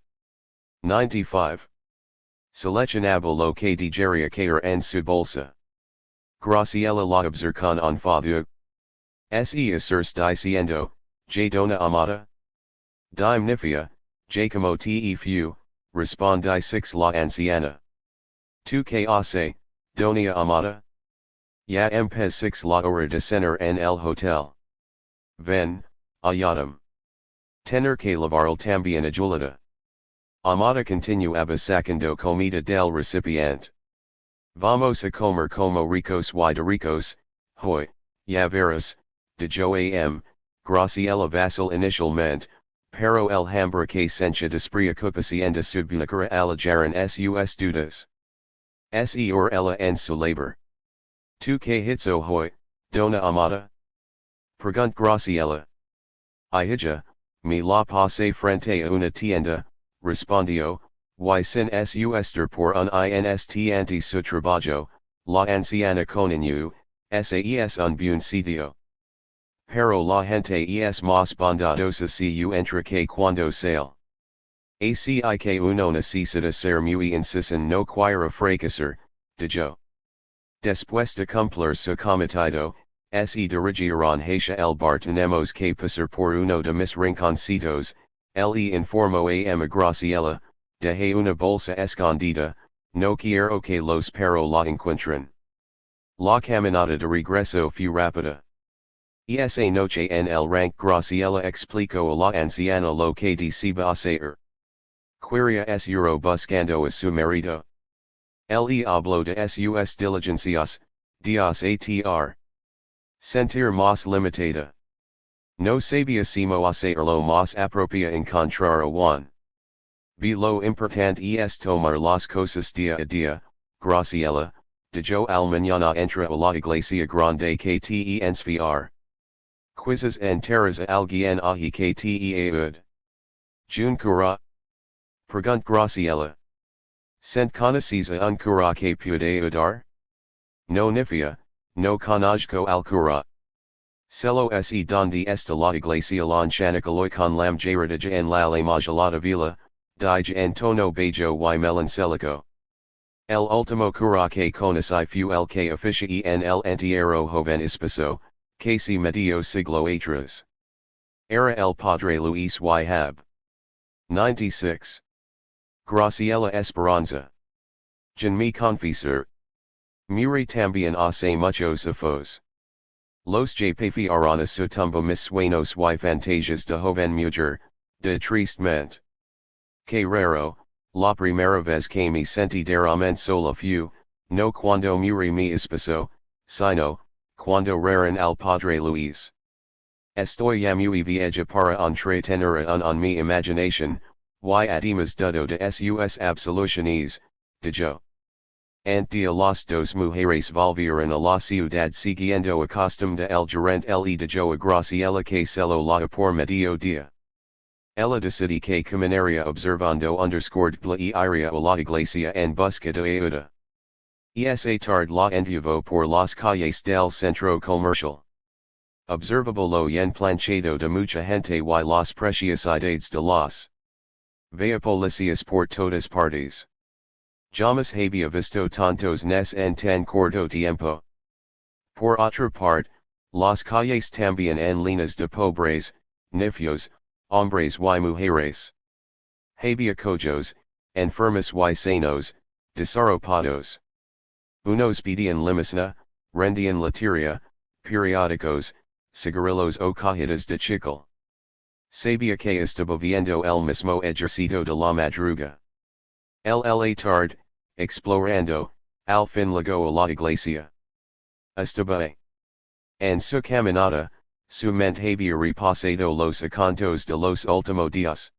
95. Seleccionaba lo que degeria caer en su bolsa. Graciela la observa con enfado. Se acerce diciendo, J dona Amada? Dime nifia, J como te fu, responde 6 la anciana. Tu que hace, doña Amada? Ya empez 6 la hora de cenar en el hotel. Ven, ayúdame. Tener que lavar también ayuda. Amada continuaba sacando comida del recipiente. Vamos a comer como ricos y de ricos, hoy, ya verás, de yo Graciela vacil inicialmente, pero el hambre que sencha despreocupación subunicara alajaran sus dudas. Se or ella en su labor. Tu que hitzo hoy, dona Amada? Pregunt Graciela. Hija, me la pasé frente a una tienda, respondió, y sin su estar por un instante su trabajo, la anciana coninú, es un buen sitio. Pero la gente es más bondadosa si entra que cuando sale. Así que uno necesita ser muy incisivo no quiera fracasar, dijo. Después de cumplir su cometido, se dirigieron hacia el bar tenemos que pasar por uno de mis rinconcitos, le informó a Graciela, dejé una bolsa escondida, no quiero que los perros la encuentren. La caminata de regreso fue rápida. Esa noche en el rank Graciela explicó a la anciana lo que decía hacer. Quería euro buscando a su marido. Le habló de sus diligencias, Dios atr. Sentir más limitada. No sabía simo hacer lo más apropia encontrar a Juan. Vi lo importante es tomar las cosas día a día, Graciela, dijo al mañana entra a la iglesia grande que te ensviar. Quizzes enteras a alguien ahi que te aud. Jun cura? Pregunt Graciela. Sent conoces a un cura que puede ayudar? No nifia, no conozco al cura. Celo se donde está la iglesia lanchanacaloy con lam jaradija en la imagelada vila, dij en tono bejo y melancelico. El último cura que conocí fu el que oficia en el entierro joven esposo, que se medio siglo atrás. Era el padre Luis y Hab. 96. Graciela Esperanza. Jan me confesar. Muri también hace muchos afos. Los prefiero su tumbo mis sueños y fantasias de joven mujer, de tristemente. Que raro, la primera vez que me sentí deramente sola fue, no cuando muri mi esposo, sino, cuando raron al padre Luis. Estoy muy vieja para entretener en mi imaginación, y además dudo de sus absoluciones, de yo. Ante a las dos mujeres volvieron a la ciudad siguiendo a costum de el gerente de yo a Graciela que se lo la por medio dia. Ella decidí que caminaría observando underscored la iria a la iglesia en busca de ayuda. Esa tarde la envió por las calles del centro comercial. Observable lo yen planchado de mucha gente y las preciosidades de las vea policías por todas partes. Jamás había visto tantos nes en tan corto tiempo. Por otra parte, las calles también en líneas de pobres, nifios, hombres y mujeres. Había cojos, enfermos y sanos, desocupados. Unos pedían limosna, rendían lateria, periódicos, cigarrillos o cajitas de chicle. Sabía que estaba viendo el mismo ejercicio de la madruga. La tarde, explorando, al fin llegó a la iglesia. Estaba en su caminata, su mente había repasado los acontos de los últimos días.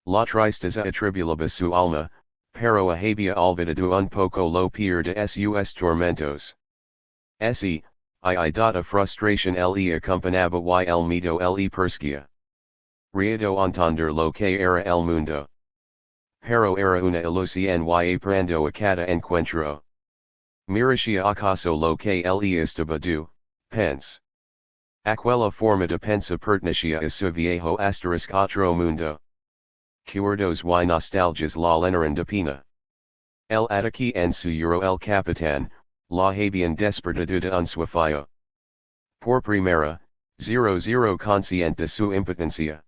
La tristeza atribulaba su alma, pero había olvidado un poco lo peor de sus tormentos. Data frustración le acompañaba y el miedo le perseguía. Riado entender lo que era el mundo. Pero era una ilusión y aprendo a cada encuentro. Merecía acaso lo que le estaba do, pense. Aquella forma de pensa pertenecía a su viejo asterisk otro mundo. Cuerdos y nostalgias la llenaron de pena. El ataque en su euro el capitán, la habían despertado de un sueño. Por primera, 00 consciente de su impotencia.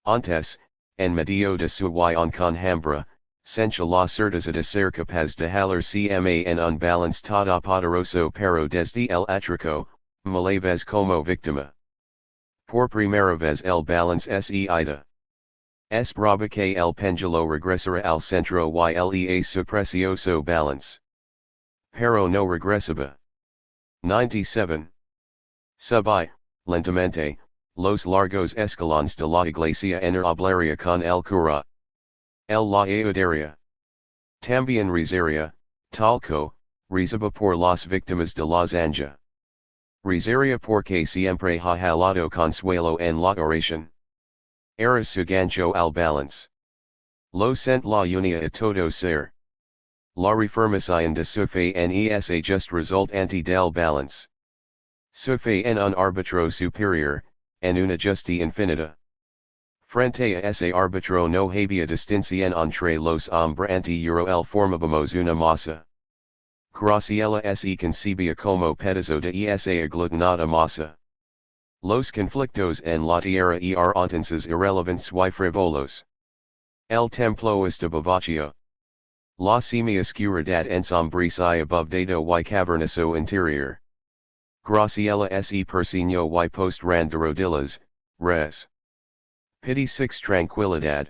Antes, en medio de su y enjambre, sencha la certeza de ser capaz de jalarse en un balance todopoderoso pero desde el atraco, mala vez como víctima. Por primera vez el balance se ida. Esperaba que el péndulo regresara al centro y lea su precioso balance. Pero no regresaba. 97. Subí, lentamente, los largos escalones de la iglesia en hablaría con el cura. El la ayudaría. También rezaría, talco, rezaba por las víctimas de la zanja. Rezaría porque siempre ha hallado consuelo en la oración. Era su gancho al balance. Lo sent la unía a todo ser. La reformación de su fe en ese just resultante del balance. Su fe en un árbitro superior, en una justicia infinita. Frente a ese árbitro no había distinción entre los hombres ante el formábamos una masa. Graciela se concebía como pedazo de esa aglutinada masa. Los conflictos en la tierra entonces irrelevantes y frivolos. El templo estaba vacío. La semi-oscuridad ensombrece abovdado y cavernoso interior. Graciela se persignó y postrán de rodillas, res. Pity 6 tranquilidad.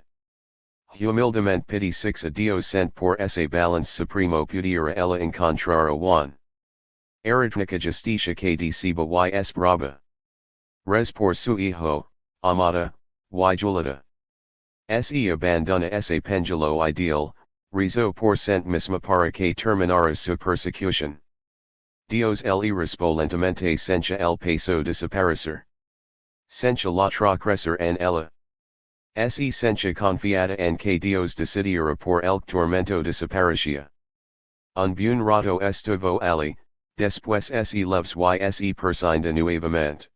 Humildemente pity 6 a Dios sent por ese balance supremo pudiera ella encontrar a Juan. Aritnica justicia que deceba y esperaba. Res por su hijo, amada, y Julita. Se abandona ese péndulo ideal, rezó por cent misma para que terminara su persecución. Dios el irresponsablemente sencha el peso desaparecer. Sencha la tra crecer en ella. Se sencha confiada en que Dios decidiera por el tormento desaparecía. Un buen rato estuvo ali, después se leves y se persigned nuevamente.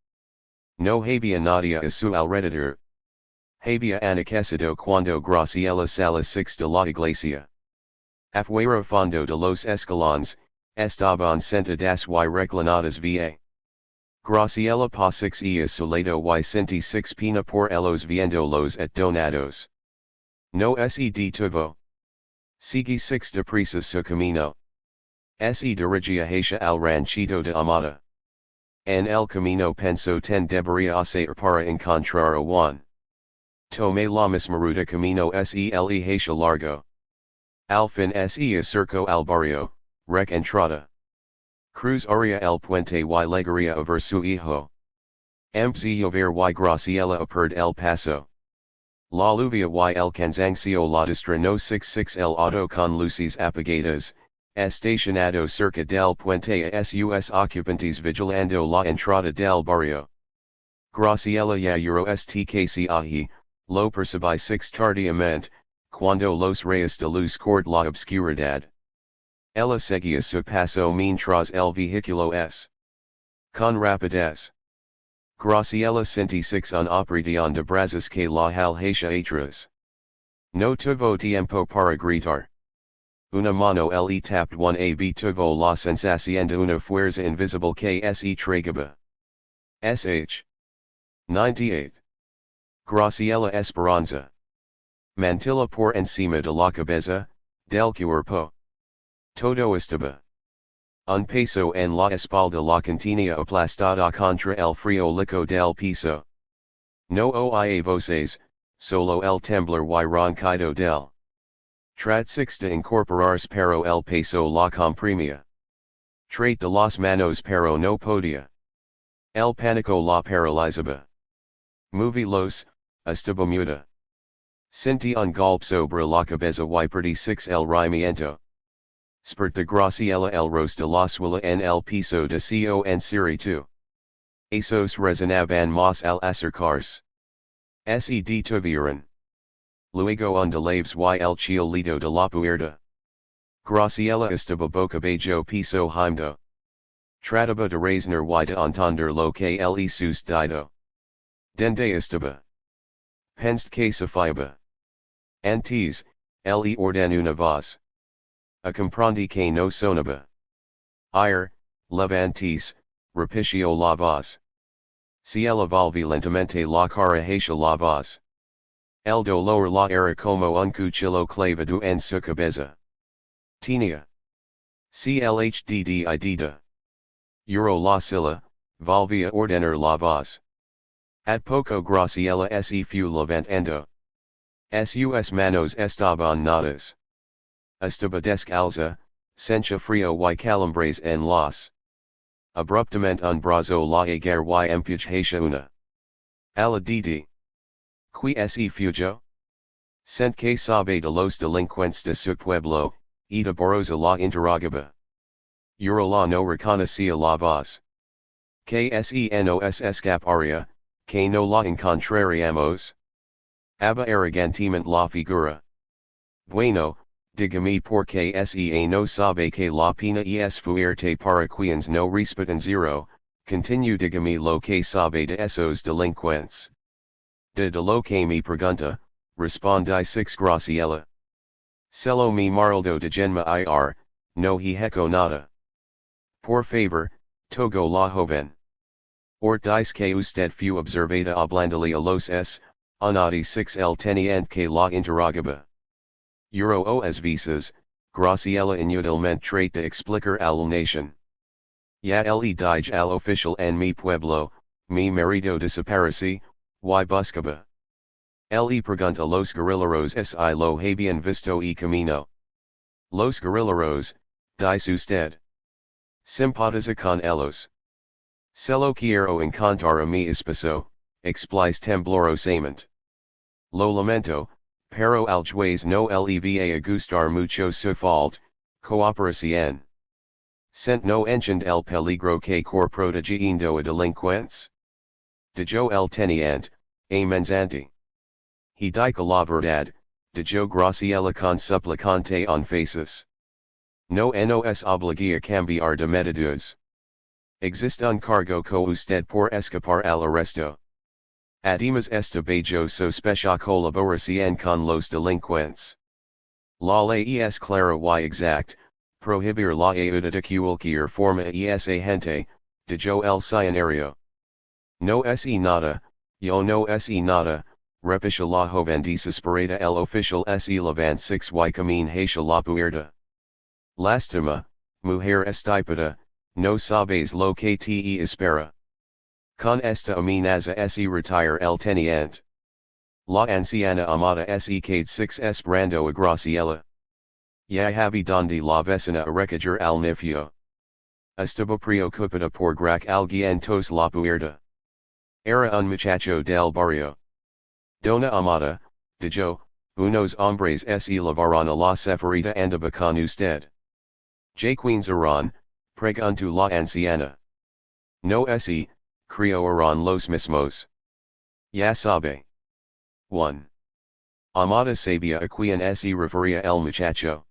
No había nadie a su alrededor. Había anaquecido cuando Graciela salió 6 de la iglesia. Afuera fondo de los escalones, estaban sentadas y reclinadas va. Graciela pa 6 a su lado y sentí 6 pena por ellos viendo los donados. No se detuvo, Sigue 6 deprisa su camino. Se dirigia hacia al ranchito de Amada. En el camino penso ten debería hacer para encontrar a Juan. Tomé la misma ruta camino sele hacia largo. Al fin se acerco al barrio, rec entrada. Cruzaría el puente y llegaría a ver su hijo. Empezó ver y Graciela a perder el paso. La lluvia y el cansancio la distraen 66 el auto con luces apagadas, estacionado cerca del puente a sus ocupantes vigilando la entrada del barrio. Graciela ya euro stcasi ahi, lo percibí 6 tardíamente, cuando los rayos de luz corred la obscuridad. Ella seguía su paso mientras el vehículo s. Con rapidez. Graciela sentí 6 un apretión de brazos que la hal hacia atrás. No tuvo tiempo para gritar. Una mano le tapped one ab tuvo la sensación de una fuerza invisible que se tragaba. Sh. 98. Graciela Esperanza. Mantilla por encima de la cabeza, del cuerpo. Todo estaba. Un peso en la espalda la contenía aplastada contra el frío lico del piso. No oía voces, solo el temblor y ronquido del. Trat 6 de incorporarse pero el peso la comprimía. Trait de las manos pero no podía. El pánico la paralizaba. Moví los, estaba muda. Sentí un golpe sobre la cabeza y perdí 6 el rimiento. Spurt de Graciela el ros de la suela en el piso de con Siri 2. Esos resonaban más al acercarse. Se detuvieron. Luego un de laves y el chiolito de la puerta. Graciela estaba boca bajo piso himdo. Trataba de razonar y de entender lo que le sucedido. Dende estaba. Pensed que se fiaba. Antes, le ordenó una voz. A comprendí que no sonaba. Ayer, levantis, repitió la voz. Cielo volví lentamente la cara hacia la voz. El dolor la era como un cuchillo clavado en su cabeza. Tenía. Clhdidida. Euro la silla, volvía ordenar la voz. At poco Graciela se fue levantando. Sus manos estaban nadas. Estaba descalza, sentía frío y calambres en las. Abruptamente un brazo la agar y empujó hacia una. Aladidi. Qui se fugió? Sent que sabe de los delincuentes de su pueblo, y de Borosa la interrogaba. Euro la no reconocía la voz. Que se nos escaparia, que no la encontraríamos. Aba arrogantemente la figura. Bueno, dígame por qué se no sabe que la pena es fuerte para quienes no respetan zero, continue dígame lo que sabe de esos delincuentes. De lo que me pregunta, respondí 6 Graciela. Celo me maraldo de genma no heco nada. Por favor, togo la joven. Dice que usted fue observada hablándole a los unadi 6 el teniente que la interrogaba. Euro os visas, Graciela inútilmente trate de explicar a la nación. Ya le dije al oficial en mi pueblo, mi marido desaparece, y buscaba. Le pregunta los guerrilleros si lo habían visto y camino. Los guerrilleros, dice usted. Simpatiza con ellos. Se lo quiero encontrar a mi esposo, explies temblorosamente. Lo lamento, pero al juez no le va a gustar mucho su falta, cooperación. Sent no entiende el peligro que protegiendo a delincuentes. Dijo el teniente, a menzante. He dijo la verdad, dijo Graciela con suplicante en faces. No nos obliga a cambiar de medidas. Existe un cargo co usted por escapar al arresto. Además esta bajo sospecha colaboración con los delincuentes. La ley es clara y exact, prohibir la ayuda de cualquier forma esa gente, dijo el cienario. No es nada, yo no es nada, Repisha la joven desesperada el oficial se levant 6 y camine hacia la puerta. Lástima, mujer estúpida, no sabes lo que te espera. Con esta amenaza se retire el teniente. La anciana amada se quede 6 esperando a Graciela. Ya habí donde la vecina a recoger al nifio. Estaba preocupada por grac alguien tos la puerta. Era un muchacho del barrio. Dona amada, dijo, unos hombres se llevaron a la seferita andaba con usted. Jaqueens eran, preguntó la anciana. No se, creo eran los mismos. Ya sabe. 1. Amada sabia a quien se refería el muchacho.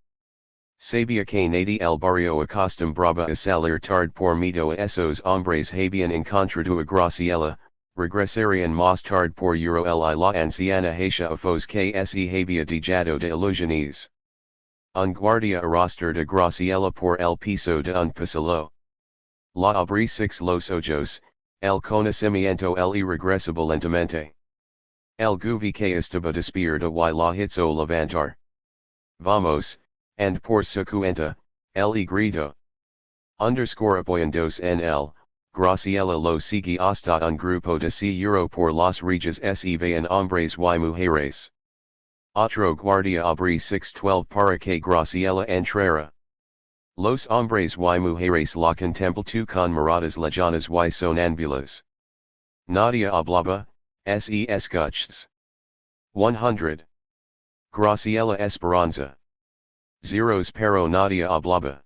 Sabia que nadie el barrio acostumbraba a salir tarde por miedo a esos hombres habían encontrado a Graciela, regresarían más tarde por Euro y la anciana hacia ojos que se había dejado de ilusiones. Un guardia arrastrar de Graciela por el piso de un pasillo. La abrí 6 los ojos, el conocimiento el irregresible lentamente. El guvi que estaba despierta y la hizo levantar. Vamos, and por su cuenta, el grito. Apoyandos en el, Graciela lo sigue hasta un grupo de euro por las rejas se vean hombres y mujeres. Otro guardia abrí 6:12 para que Graciela entrara. Los hombres y mujeres la contempló con miradas lejanas y sonambulas. Nadia hablaba, se escuchas. 100. Graciela Esperanza. Zeros pero Nadia hablaba.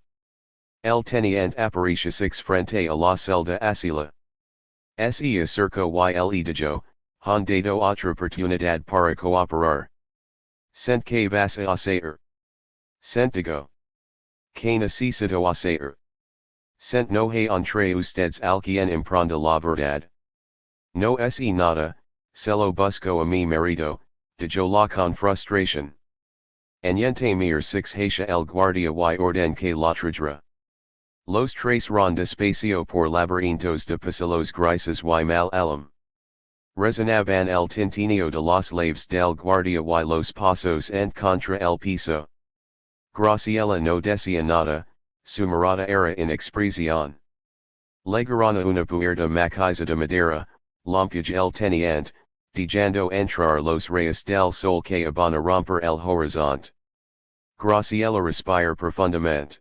El teniente apareció 6 frente a la celda asila. Se acercó y le dijo, han dado otra oportunidad para cooperar. Sent que vas a hacer. Sentigo. Que necesito hacer. Sent no hay entre ustedes alguien imprenda la verdad. No se nada, se lo busco a mi marido, dijo la con frustración. Añente mir 6 hacia el guardia y orden que la trajera. Los tres ron despacio por laberintos de pasillos grises y mal alam. Resonaban el tintinio de los labios del guardia y los pasos en contra el piso. Graciela no decía nada, su mirada era en expresión. Legarana una puerta maciza de madera, lampiage el teniente, dejando entrar los rayos del sol que iban a romper el horizonte. Graciela respira profundamente.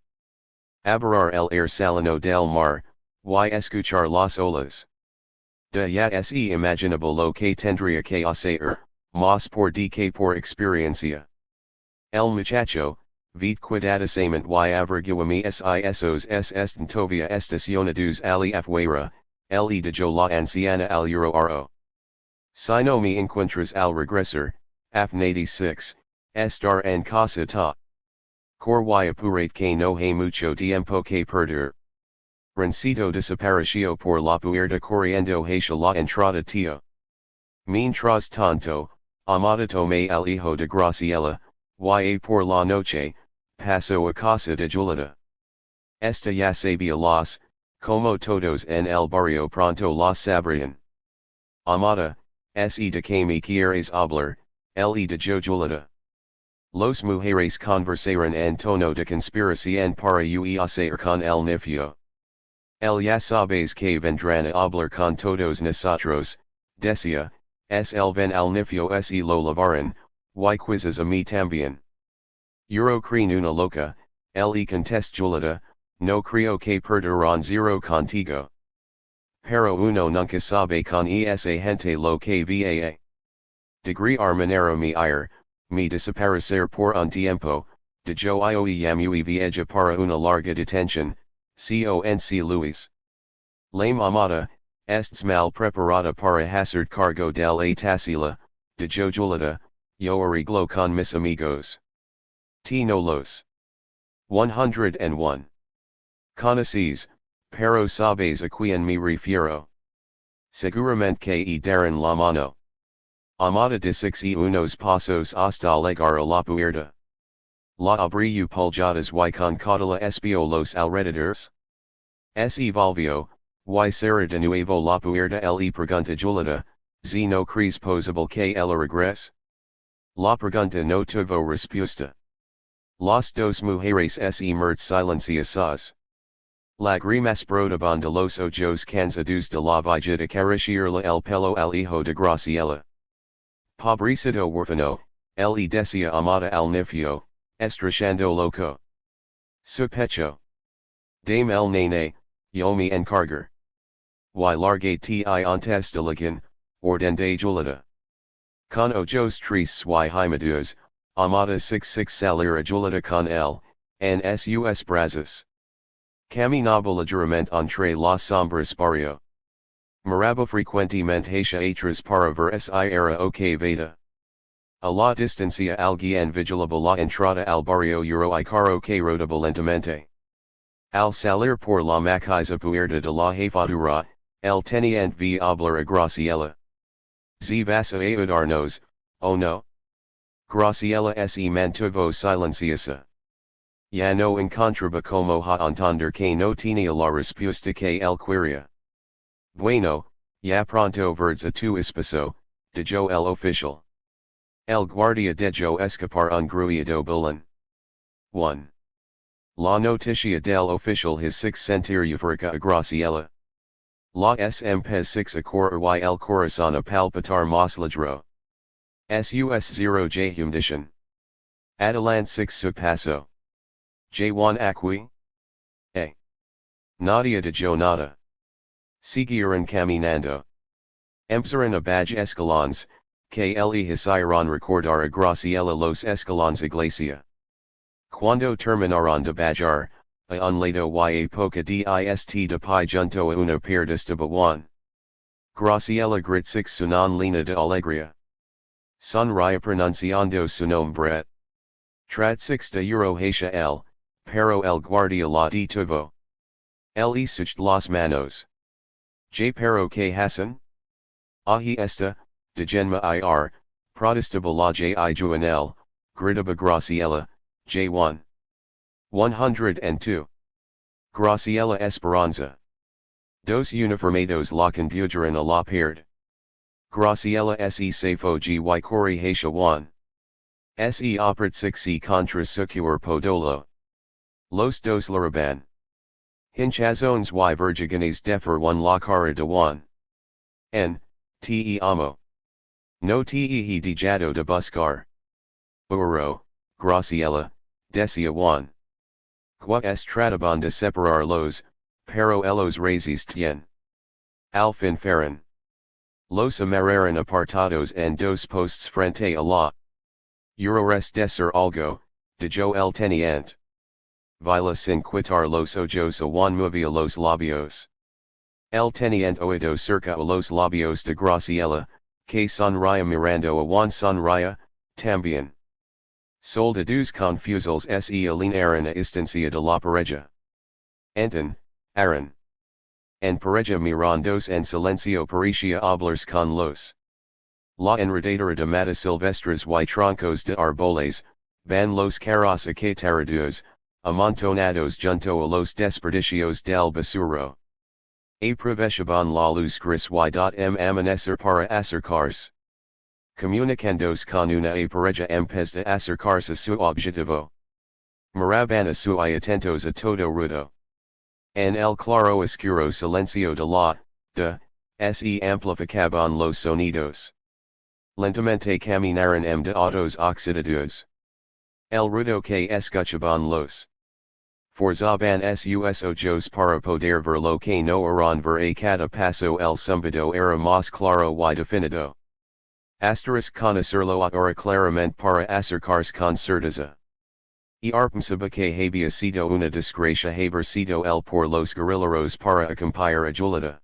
Abarar el aire salino del mar, y escuchar las olas. De ya es imaginable lo que tendría que hacer, más por de que por experiencia. El muchacho, vite cuidadosamente y averiguami esos están todavía estacionados ali afuera, le dijo la anciana al aro. Si no me encuentras al regresar, afnady 6, estar en casa ta. Cor y apurate que no hay mucho tiempo que perder. Rencito desapareció por la puerta corriendo hacia la entrada tío. Mientras tanto, Amada tomé al hijo de Graciela, y por la noche, pasó a casa de Julieta. Esta ya sabía las, como todos en el barrio pronto las sabrían. Amada, se de que me quieres hablar, le dijo Julieta. Los mujeres conversaron en tono de conspiración para hacer con el nifio. El ya sabes que vendrán a hablar con todos nosotros, decía, es el ven al nifio se lo llevaron, y quizás a mí también. Euro creen una loca, le contest Julieta, no creo que perderán zero contigo. Pero uno nunca sabe con esa gente lo que va. Degree armanero mi ir, mi desaparecer por un tiempo, dijo yo muy viaje para una larga detención, conc Luis. Lame amada, estás mal preparada para hacer cargo del atasila, dijo Julieta, yo arreglo con mis amigos. No los. 101. Conoces, pero sabes a quien me refiero. Seguramente que darán la mano. Amada de 6 y unos pasos hasta llegar a la puerta. La abrió pulgadas y con cautela espió los alrededores. Se volvió, y cerró de nuevo la puerta le pregunta Julieta, Z no cris posable que ela regrese. La pregunta no tuvo respuesta. Las dos mujeres se muertes silenciosas. Lágrimas brotaban de los ojos cansados de la vida de acariciarle el pelo al hijo de Graciela. Pobrecito huérfano, él decía amada al niño, estrechando loco su pecho. Dame el nene, yo me encargar. Y largue ti antes de lagan, orden de Julita. Con ojos tristes y gemidos, amada six salir a Julita con él, en sus brazos. Caminaba ligeramente entre las sombras barrio. Miraba frecuentemente hacia atrás para ver si era o que veda. A la distancia alguien vigilaba la entrada al barrio y caro que rodaba lentamente. Al salir por la maquiza puerta de la jefatura, el teniente vi hablar a Graciela. ¿Z vas a ayudarnos, o no? Graciela se mantuvo silenciosa. Ya no encontraba como entender que no tenía la respuesta que él quería. Bueno, ya pronto verdes a tu esposo, dijo el oficial. El guardia dejó escapar un gruido bulín. 1. La noticia del oficial his six sentir eufórica a Graciela. La empez six a correr y el corazón a palpitar más ligero. Sus 0 jahumdicion. Adelante six su paso. J1 aquí? A. Nadia dijo nada. Siguieron caminando. Empezaron a bajar escalones, que le hicieron recordar a Graciela los escalones iglesia. Cuando terminaron de bajar, a un lado y a poca dist de pie junto a una pierdista bawan. Graciela grit six sunan lina de alegría. Sonría pronunciando su nombre. Trat six de euro hacia el, pero el guardia la detuvo. El sucht las manos. J pero que Hassan? Ahi esta, de genma ir, protestaba la J I juvenel, gritaba Graciela, J1. 102. Graciela Esperanza. Dos uniformados la condujeron a la pierde. Graciela se safo y corre hacia Juan. Se opert six contra su cuerpo dolo. Los dos laraban. Hinchazones y vertiganes defer one la cara de Juan. Te amo. No te he dejado de buscar. Uro, Graciela, decía Juan. Qua es trataban de separarlos, pero ellos resistían. Al fin fueron. Los amarraron apartados en dos postes frente a la. Eurores decir algo, dijo el teniente. Vila sin quitar los ojos a Juan movía los labios. El teniente oído cerca a los labios de Graciela, que sonría mirando a Juan sonría, también. Soldados confusos se alinearon a instancia de la pareja. Anton, Aaron. En pareja mirandos en silencio parecía hablar con los. La enredadera de matas silvestres y troncos de árboles, van los carros acatarrados, amontonados junto a los desperdicios del basuro. Aprovechaban la luz gris amanecer para acercarse. Comunicandos con una pareja empez de acercarse a su objetivo. Miraban a su atentos a todo ruido. En el claro oscuro silencio de la, se amplificaban los sonidos. Lentamente caminaron de autos oxidados. El ruido que escuchaban los. Forzaban sus ojos para poder ver lo que no eran ver a cada paso el zumbido era más claro y definido. Conocerlo ahora claramente para acercarse con certeza. Pensaba que había sido una desgracia haber sido el por los guerrilleros para acompañar a Julita.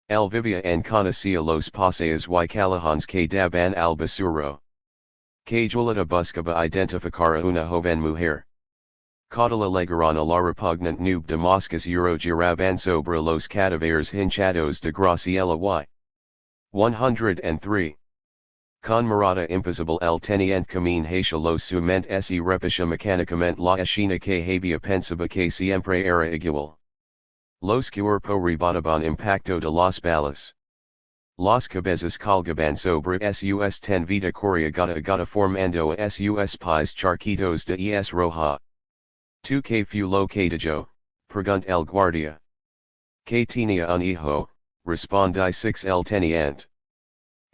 El vivía en conocía los paseos y callejones que daban al basuro. Que Julita buscaba identificar a una joven mujer. Caudal alegaron a la repugnant nube de moscas giraban sobre los cadáveres hinchados de Graciela y. 103. Con mirada imposible el teniente camine hacia los sument se repasha mecánicamente la escena que había pensaba que siempre era igual. Los cuerpo rebotaban impacto de las balas. Las cabezas colgaban sobre sus 10 vita corrugada agata formando sus pies charquitos de es roja. Tu que fu lo que dijo, pregunt el guardia. Que tenía un hijo, respondí 6 el teniente.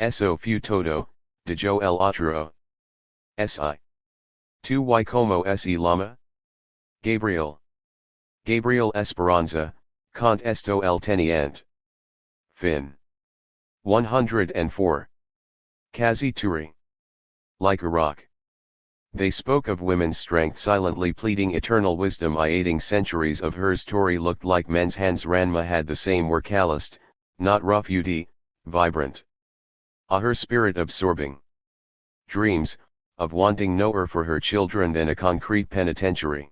Eso fu todo, dijo el otro. Si. Tu y como se llama? Gabriel. Gabriel Esperanza, contesto el teniente. Fin. 104. Kazi Turi. Like a rock. They spoke of women's strength silently pleading eternal wisdom aiding centuries of hers Tori looked like men's hands Ranma had the same were calloused, not rough vibrant. Her spirit absorbing. Dreams, of wanting nowhere for her children than a concrete penitentiary.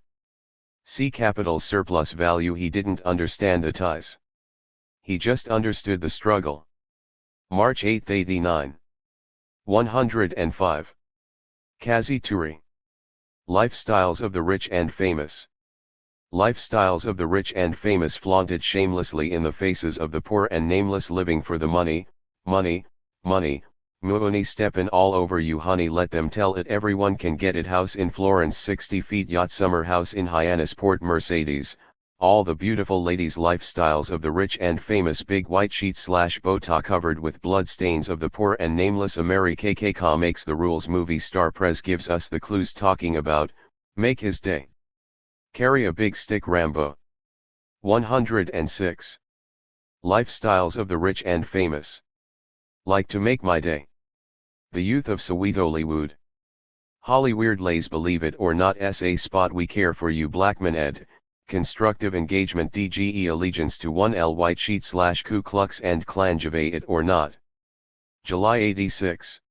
See capital surplus value he didn't understand the ties. He just understood the struggle. March 8, 89. 105. Kazi Turi. Lifestyles of the rich and famous. Lifestyles of the rich and famous flaunted shamelessly in the faces of the poor and nameless living for the money, money, money, muoni steppin' all over you honey let them tell it everyone can get it house in Florence 60 feet yacht summer house in Hyannis Port Mercedes, all the beautiful ladies lifestyles of the rich and famous big white sheet / bow covered with blood stains of the poor and nameless America makes the rules movie star Prez gives us the clues talking about, make his day. Carry a big stick Rambo. 106. Lifestyles of the rich and famous. Like to make my day. The youth of Sweetoliwood. Hollyweird lays believe it or not SA spot we care for you Blackman ed. Constructive engagement DGE allegiance to 1L white sheet / Ku Klux and Klan Jave it or not. July 86.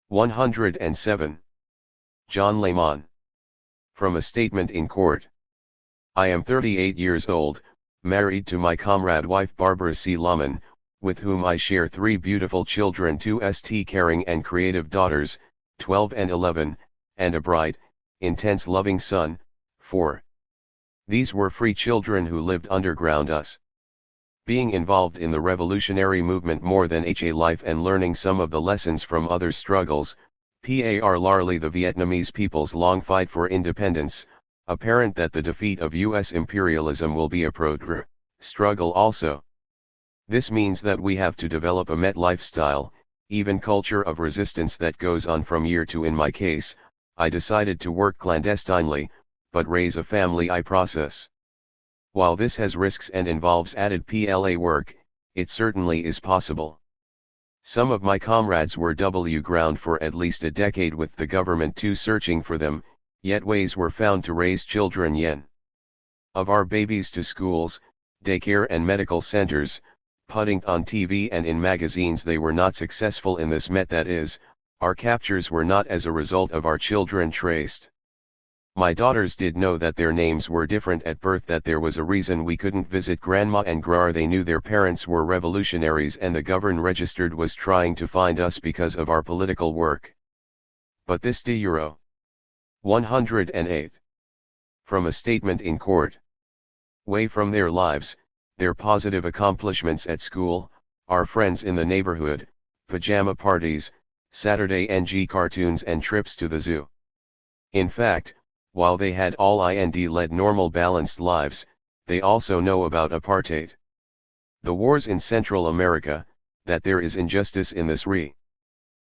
107. John Lehman. From a statement in court. I am 38 years old, married to my comrade wife Barbara C. Lehman, with whom I share 3 beautiful children 2 caring and creative daughters, 12 and 11, and a bright, intense loving son, 4. These were free children who lived underground us. Being involved in the revolutionary movement more than a life and learning some of the lessons from other struggles, largely the Vietnamese people's long fight for independence, apparent that the defeat of US imperialism will be a struggle also. This means that we have to develop a met lifestyle, even culture of resistance that goes on from year to in my case, I decided to work clandestinely, but raise a family I process. While this has risks and involves added PLA work, it certainly is possible. Some of my comrades were ground for at least a decade with the government too searching for them, yet ways were found to raise children yen. Of our babies to schools, daycare and medical centers, putting on TV and in magazines they were not successful in this met that is, our captures were not as a result of our children traced. My daughters did know that their names were different at birth that there was a reason we couldn't visit grandma and grar they knew their parents were revolutionaries and the govern registered was trying to find us because of our political work. But this de euro. 108. From a statement in court. Way from their lives, their positive accomplishments at school, our friends in the neighborhood, pajama parties, Saturday NG cartoons and trips to the zoo. In fact, while they had all led normal balanced lives, they also know about apartheid. The wars in Central America, that there is injustice in this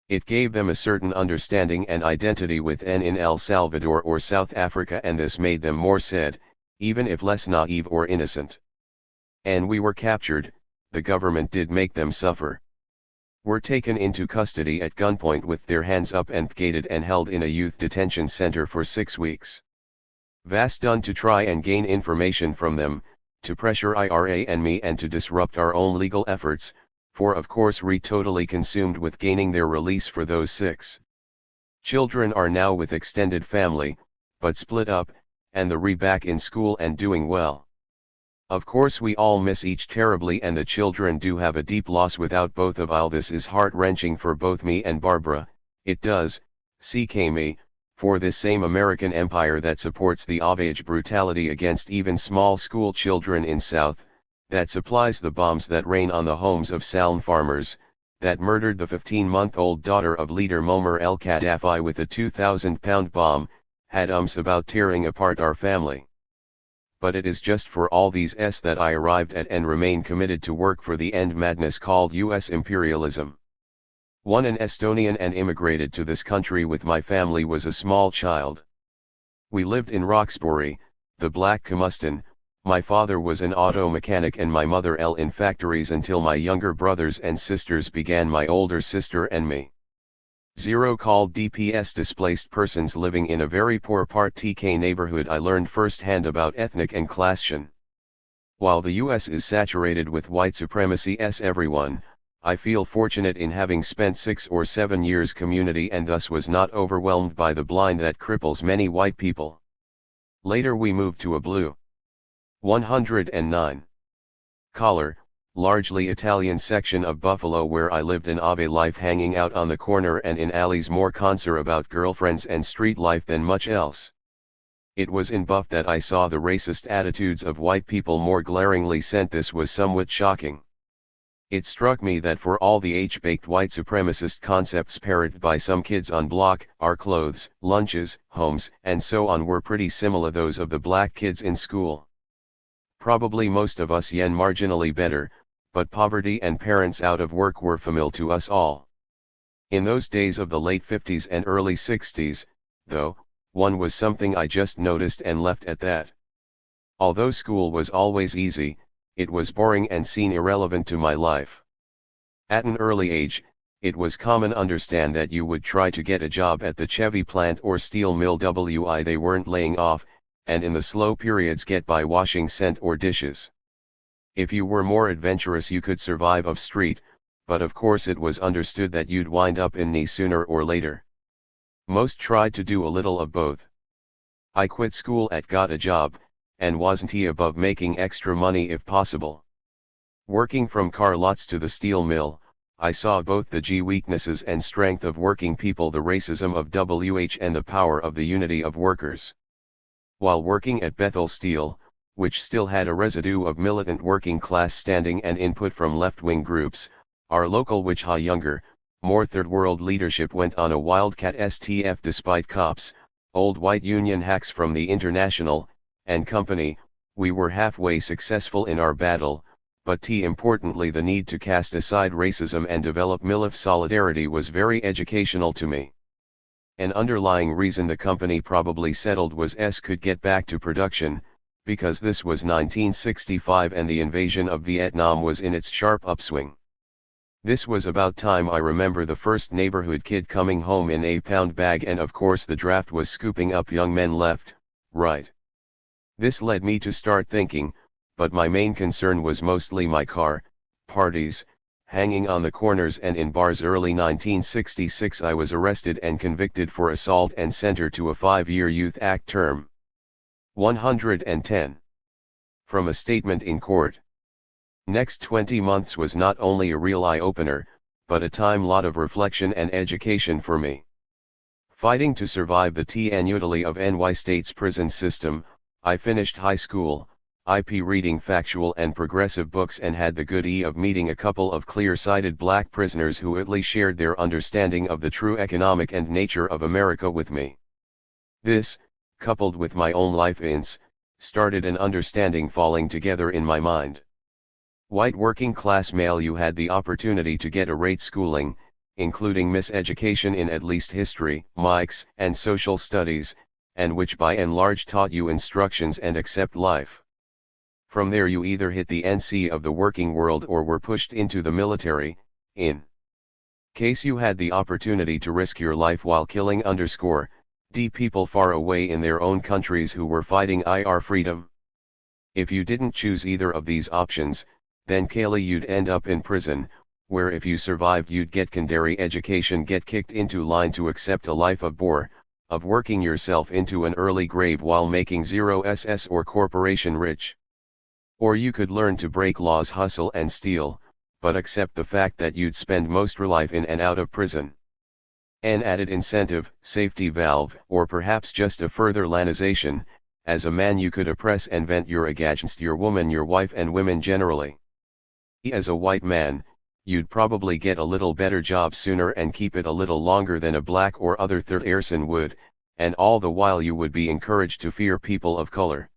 It gave them a certain understanding and identity within in El Salvador or South Africa and this made them more said, even if less naive or innocent. And we were captured, the government did make them suffer. Were taken into custody at gunpoint with their hands up and gated and held in a youth detention center for 6 weeks. Vast done to try and gain information from them, to pressure IRA and me and to disrupt our own legal efforts, for of course we totally consumed with gaining their release for those 6. Children are now with extended family, but split up, and the back in school and doing well. Of course we all miss each terribly and the children do have a deep loss without both of all this is heart-wrenching for both me and Barbara, it does, CK me, for this same American empire that supports the savage brutality against even small school children in South, that supplies the bombs that rain on the homes of Salm farmers, that murdered the 15-month-old daughter of leader Muammar el-Gaddafi with a 2,000-pound bomb, had about tearing apart our family. But it is just for all these that I arrived at and remain committed to work for the end madness called US imperialism. An Estonian and immigrated to this country with my family was a small child. We lived in Roxbury, the Black Comuston. My father was an auto mechanic and my mother in factories until my younger brothers and sisters began, my older sister and me. Called DPS displaced persons living in a very poor part TK neighborhood. I learned firsthand about ethnic and classism. While the US is saturated with white supremacy everyone, I feel fortunate in having spent 6 or 7 years community and thus was not overwhelmed by the blind that cripples many white people. Later we moved to a blue 109 collar, largely Italian section of Buffalo where I lived an Ave life, hanging out on the corner and in alleys, more concerned about girlfriends and street life than much else. It was in Buff that I saw the racist attitudes of white people more glaringly sent. This was somewhat shocking. It struck me that for all the H-baked white supremacist concepts parroted by some kids on block, our clothes, lunches, homes, and so on were pretty similar those of the black kids in school. Probably most of us yen marginally better, but poverty and parents out of work were familiar to us all. In those days of the late 50s and early 60s, though, one was something I just noticed and left at that. Although school was always easy, it was boring and seemed irrelevant to my life. At an early age, it was common understand that you would try to get a job at the Chevy plant or steel mill they weren't laying off, and in the slow periods get by washing cent or dishes. If you were more adventurous you could survive of street, but of course it was understood that you'd wind up in knee sooner or later. Most tried to do a little of both. I quit school got a job, and wasn't above making extra money if possible. Working from car lots to the steel mill, I saw both the weaknesses and strength of working people, the racism of WH and the power of the unity of workers. While working at Bethel Steel, which still had a residue of militant working class standing and input from left-wing groups, our local younger, more third world leadership went on a wildcat STF despite cops, old white union hacks from the International and Company. We were halfway successful in our battle, but importantly the need to cast aside racism and develop MILF solidarity was very educational to me. An underlying reason the company probably settled was could get back to production, because this was 1965 and the invasion of Vietnam was in its sharp upswing. This was about time I remember the first neighborhood kid coming home in a pound bag, and of course the draft was scooping up young men left, right. This led me to start thinking, but my main concern was mostly my car, parties, hanging on the corners and in bars. Early 1966 I was arrested and convicted for assault and sentenced to a 5-year Youth Act term. 110. From a statement in court. Next 20 months was not only a real eye-opener, but a lot of reflection and education for me. Fighting to survive the annuity of NY State's prison system, I finished high school, reading factual and progressive books and had the goodie of meeting a couple of clear-sighted black prisoners who at least shared their understanding of the true economic and nature of America with me. This, coupled with my own life events, started an understanding falling together in my mind. White working class male, you had the opportunity to get a great schooling, including miseducation in at least history, mics, and social studies, and which by and large taught you instructions and accept life. From there you either hit the NC of the working world or were pushed into the military, in case you had the opportunity to risk your life while killing D people far away in their own countries who were fighting our freedom. If you didn't choose either of these options, then Kaylee you'd end up in prison, where if you survived you'd get secondary education, get kicked into line to accept a life of bore, of working yourself into an early grave while making 0 SS or corporation rich. Or you could learn to break laws, hustle and steal, but accept the fact that you'd spend most your life in and out of prison. An added incentive, safety valve, or perhaps just a further lanization, as a man you could oppress and vent your against your woman, your wife and women generally. As a white man, you'd probably get a little better job sooner and keep it a little longer than a black or other third person would, and all the while you would be encouraged to fear people of color.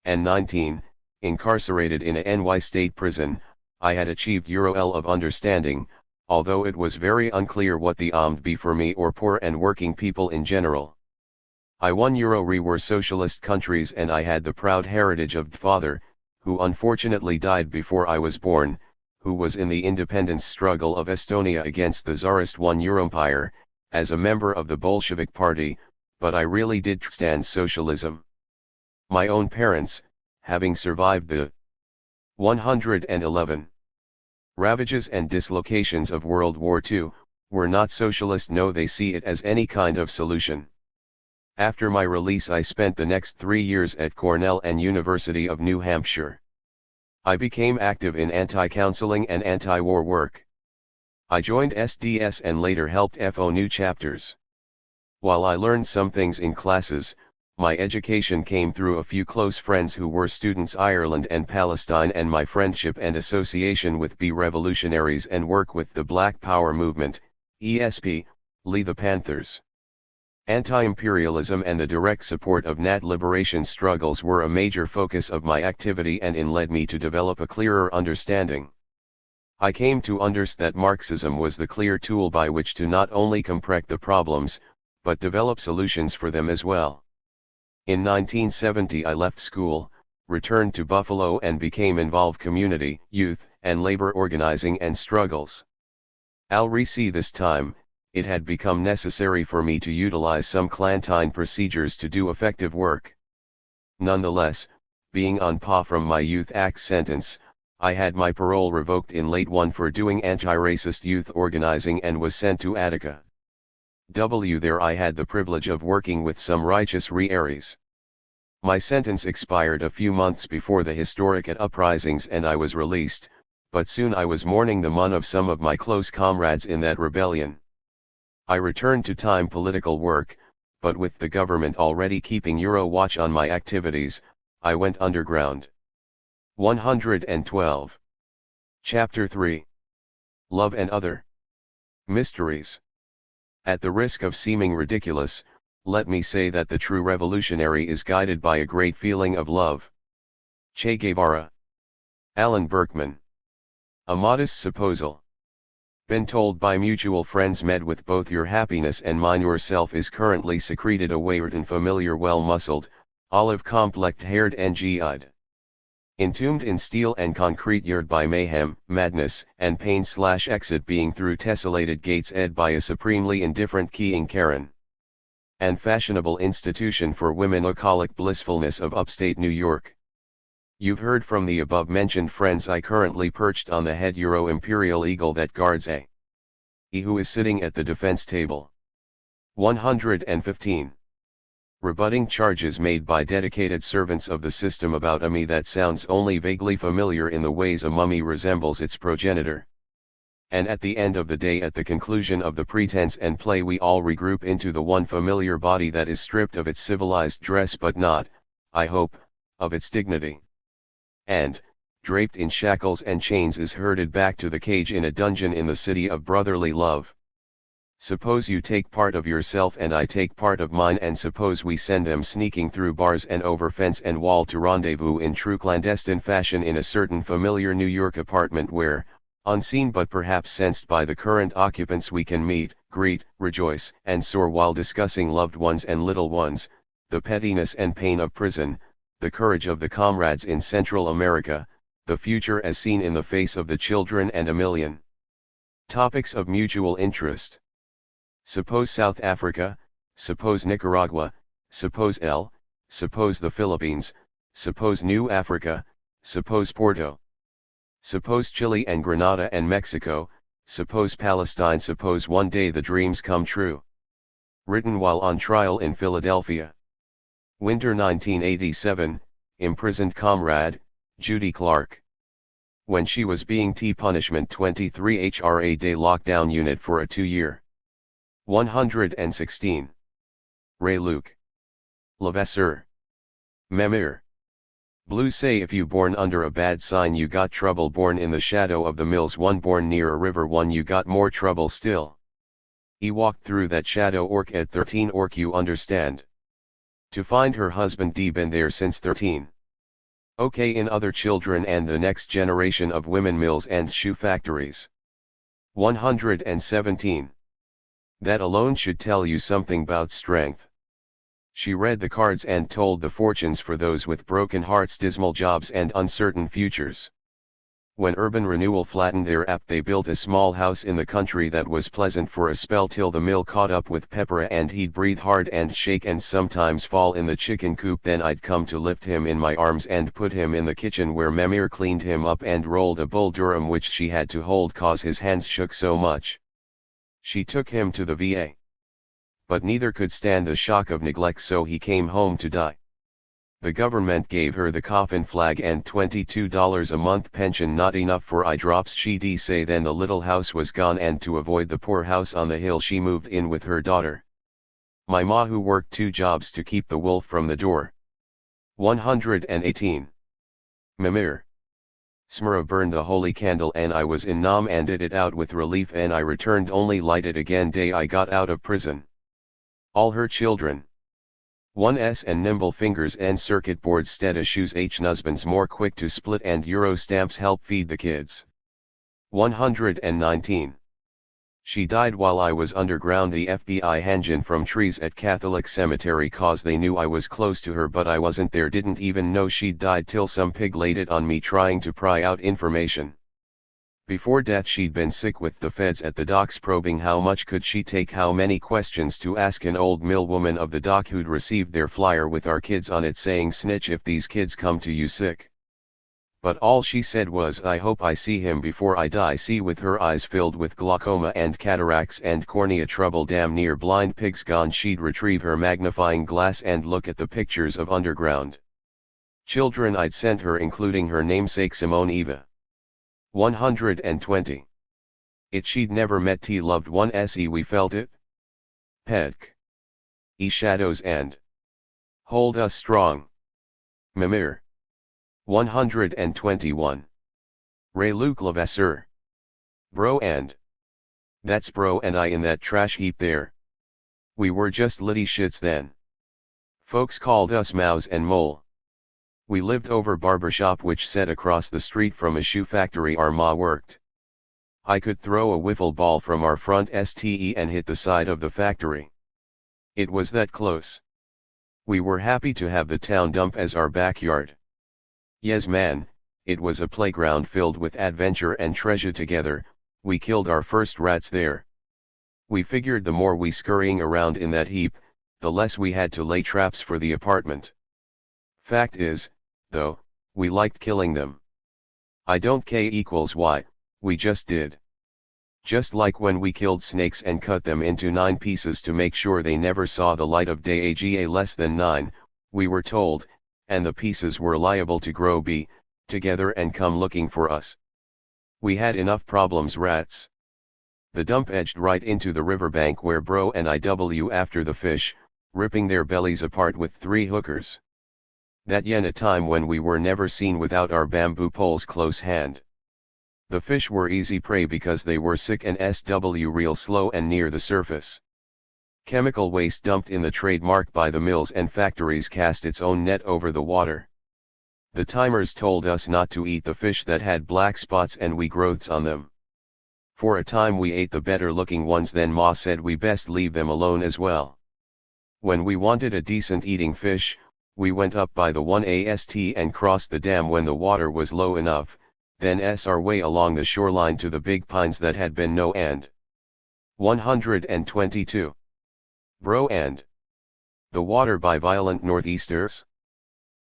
And 19, incarcerated in a NY state prison, I had achieved Euro-L of understanding, although it was very unclear what the be for me or poor and working people in general. I won Euro-Re were socialist countries and I had the proud heritage of father, who unfortunately died before I was born, who was in the independence struggle of Estonia against the Tsarist one Euroempire, as a member of the Bolshevik Party, but I really did stand socialism. My own parents, having survived the 111 ravages and dislocations of World War II, were not socialist. No, they see it as any kind of solution. After my release I spent the next 3 years at Cornell and University of New Hampshire. I became active in anti-counseling and anti-war work. I joined SDS and later helped FO new chapters. While I learned some things in classes, my education came through a few close friends who were students Ireland and Palestine, and my friendship and association with revolutionaries and work with the Black Power movement, ESP, Lee the Panthers. Anti-imperialism and the direct support of Nat liberation struggles were a major focus of my activity and led me to develop a clearer understanding. I came to understand that Marxism was the clear tool by which to not only comprehend the problems, but develop solutions for them as well. In 1970 I left school, returned to Buffalo and became involved community, youth, and labor organizing and struggles. I'll re-see this time, it had become necessary for me to utilize some clandestine procedures to do effective work. Nonetheless, being on PA from my Youth Act sentence, I had my parole revoked in late one for doing anti-racist youth organizing and was sent to Attica. There I had the privilege of working with some righteous re-aries. My sentence expired a few months before the historic uprisings and I was released, but soon I was mourning the mon of some of my close comrades in that rebellion. I returned to time political work, but with the government already keeping Euro watch on my activities, I went underground. 112. Chapter 3. Love and Other Mysteries. At the risk of seeming ridiculous, let me say that the true revolutionary is guided by a great feeling of love. Che Guevara. Alan Berkman. A modest supposal. Been told by mutual friends met with both your happiness and mine yourself is currently secreted a wayward and familiar well-muscled, olive-complex-haired NGI'd. Entombed in steel and concrete yard by mayhem, madness, and pain/exit being through tessellated gates ed by a supremely indifferent keying Karen. And fashionable institution for women alcoholic blissfulness of upstate New York. You've heard from the above-mentioned friends I currently perched on the head Euro Imperial Eagle that guards a who is sitting at the defense table. 115. Rebutting charges made by dedicated servants of the system about a me that sounds only vaguely familiar in the ways a mummy resembles its progenitor. And at the end of the day, at the conclusion of the pretense and play, we all regroup into the one familiar body that is stripped of its civilized dress but not, I hope, of its dignity. And, draped in shackles and chains, is herded back to the cage in a dungeon in the city of brotherly love. Suppose you take part of yourself and I take part of mine, and suppose we send them sneaking through bars and over fence and wall to rendezvous in true clandestine fashion in a certain familiar New York apartment where, unseen but perhaps sensed by the current occupants, we can meet, greet, rejoice, and soar while discussing loved ones and little ones, the pettiness and pain of prison, the courage of the comrades in Central America, the future as seen in the face of the children, and a million topics of mutual interest. Suppose South Africa, suppose Nicaragua, suppose suppose the Philippines, suppose New Africa, suppose Porto. Suppose Chile and Grenada and Mexico, suppose Palestine, suppose one day the dreams come true. Written while on trial in Philadelphia. Winter 1987, imprisoned comrade, Judy Clark. When she was being punishment 23 HRA day lockdown unit for a 2-year. 116. Ray Luke. Levasseur. Memir. Blues say if you born under a bad sign you got trouble, born in the shadow of the mills one, born near a river one, you got more trouble still. He walked through that shadow orc at 13 orc, you understand. To find her husband D been there since 13. Okay, in other children and the next generation of women mills and shoe factories. 117. That alone should tell you something about strength. She read the cards and told the fortunes for those with broken hearts, dismal jobs and uncertain futures. When urban renewal flattened their app, they built a small house in the country that was pleasant for a spell till the mill caught up with Pepper and he'd breathe hard and shake and sometimes fall in the chicken coop. Then I'd come to lift him in my arms and put him in the kitchen where Memir cleaned him up and rolled a bull Durham which she had to hold cause his hands shook so much. She took him to the VA. But neither could stand the shock of neglect, so he came home to die. The government gave her the coffin flag and $22 a month pension, not enough for eye drops, she'd say. Then the little house was gone, and to avoid the poor house on the hill she moved in with her daughter. My ma, who worked 2 jobs to keep the wolf from the door. 118. Mimir. Smira burned the holy candle and I was in Nam and did it out with relief, and I returned only light it again day I got out of prison. All her children. 1s and nimble fingers and circuit boards stead shoes, husbands more quick to split and euro stamps help feed the kids. 119. She died while I was underground. The FBI hangin' from trees at Catholic cemetery cause they knew I was close to her, but I wasn't there, didn't even know she'd died till some pig laid it on me trying to pry out information. Before death she'd been sick with the feds at the docks probing how much could she take, how many questions to ask an old mill woman of the dock who'd received their flyer with our kids on it saying snitch if these kids come to you sick. But all she said was, I hope I see him before I die. See, with her eyes filled with glaucoma and cataracts and cornea trouble, damn near blind, pigs gone, she'd retrieve her magnifying glass and look at the pictures of underground children I'd sent her, including her namesake Simone Eva. 120. It she'd never met T loved 1se, we felt it. Pedk. E shadows and hold us strong. Mimir. 121. Ray Luke Levasseur. Bro and. That's bro and I in that trash heap there. We were just litty shits then. Folks called us Mouse and Mole. We lived over barbershop which set across the street from a shoe factory our ma worked. I could throw a wiffle ball from our front STE and hit the side of the factory. It was that close. We were happy to have the town dump as our backyard. Yes man, it was a playground filled with adventure and treasure together. We killed our first rats there. We figured the more we scurrying around in that heap, the less we had to lay traps for the apartment. Fact is, though, we liked killing them. I don't K=Y, we just did. Just like when we killed snakes and cut them into 9 pieces to make sure they never saw the light of day, AGA less than 9, we were told, and the pieces were liable to grow together and come looking for us. We had enough problems, rats. The dump edged right into the riverbank where bro and I W after the fish, ripping their bellies apart with 3 hookers. That yen a time when we were never seen without our bamboo poles close hand. The fish were easy prey because they were sick and SW real slow and near the surface. Chemical waste dumped in the trademark by the mills and factories cast its own net over the water. The timers told us not to eat the fish that had black spots and wee growths on them. For a time we ate the better looking ones, then ma said we best leave them alone as well. When we wanted a decent eating fish, we went up by the 1ast and crossed the dam when the water was low enough, then our way along the shoreline to the big pines that had been no and. 122. Bro and. The water by violent northeasters?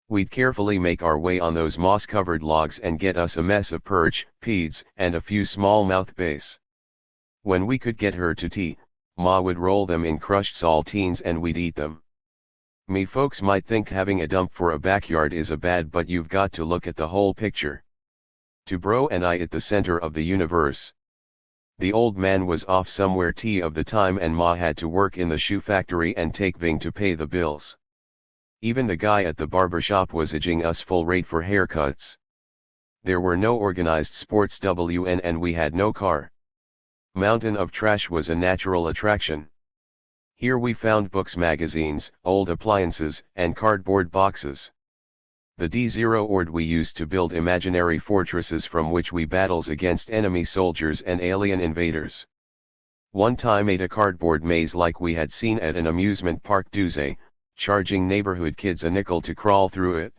We'd carefully make our way on those moss-covered logs and get us a mess of perch, peeds, and a few smallmouth bass. When we could get her to tea, ma would roll them in crushed saltines and we'd eat them. Me folks might think having a dump for a backyard is a bad, but you've got to look at the whole picture. To bro and I at the center of the universe. The old man was off somewhere of the time and ma had to work in the shoe factory and take Ving to pay the bills. Even the guy at the barber shop was edging us full rate for haircuts. There were no organized sports WN and we had no car. Mountain of trash was a natural attraction. Here we found books, magazines, old appliances, and cardboard boxes. The D0 ord we used to build imaginary fortresses from which we battles against enemy soldiers and alien invaders. One time ate a cardboard maze like we had seen at an amusement park Duze, charging neighborhood kids a nickel to crawl through it.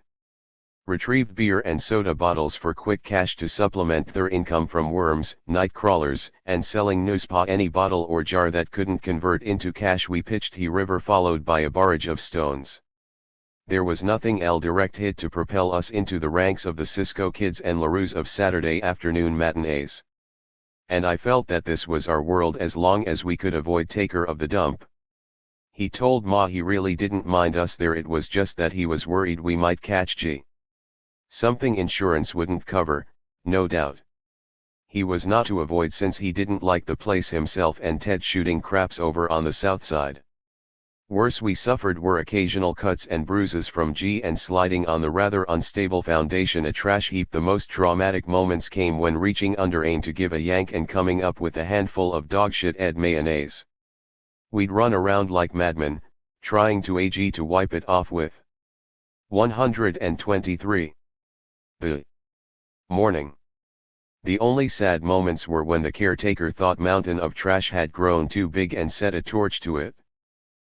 Retrieved beer and soda bottles for quick cash to supplement their income from worms, night crawlers, and selling newspaper. Any bottle or jar that couldn't convert into cash we pitched he river followed by a barrage of stones. There was nothing direct hit to propel us into the ranks of the Cisco Kids and LaRue's of Saturday afternoon matinees. And I felt that this was our world as long as we could avoid taker of the dump. He told Ma he really didn't mind us there, it was just that he was worried we might catch G. Something insurance wouldn't cover, no doubt. He was not to avoid since he didn't like the place himself and Ted shooting craps over on the south side. Worse we suffered were occasional cuts and bruises from G and sliding on the rather unstable foundation, a trash heap. The most traumatic moments came when reaching under aim to give a yank and coming up with a handful of dogshit Ed mayonnaise. We'd run around like madmen, trying to AG to wipe it off with. 123. The morning. The only sad moments were when the caretaker thought mountain of trash had grown too big and set a torch to it.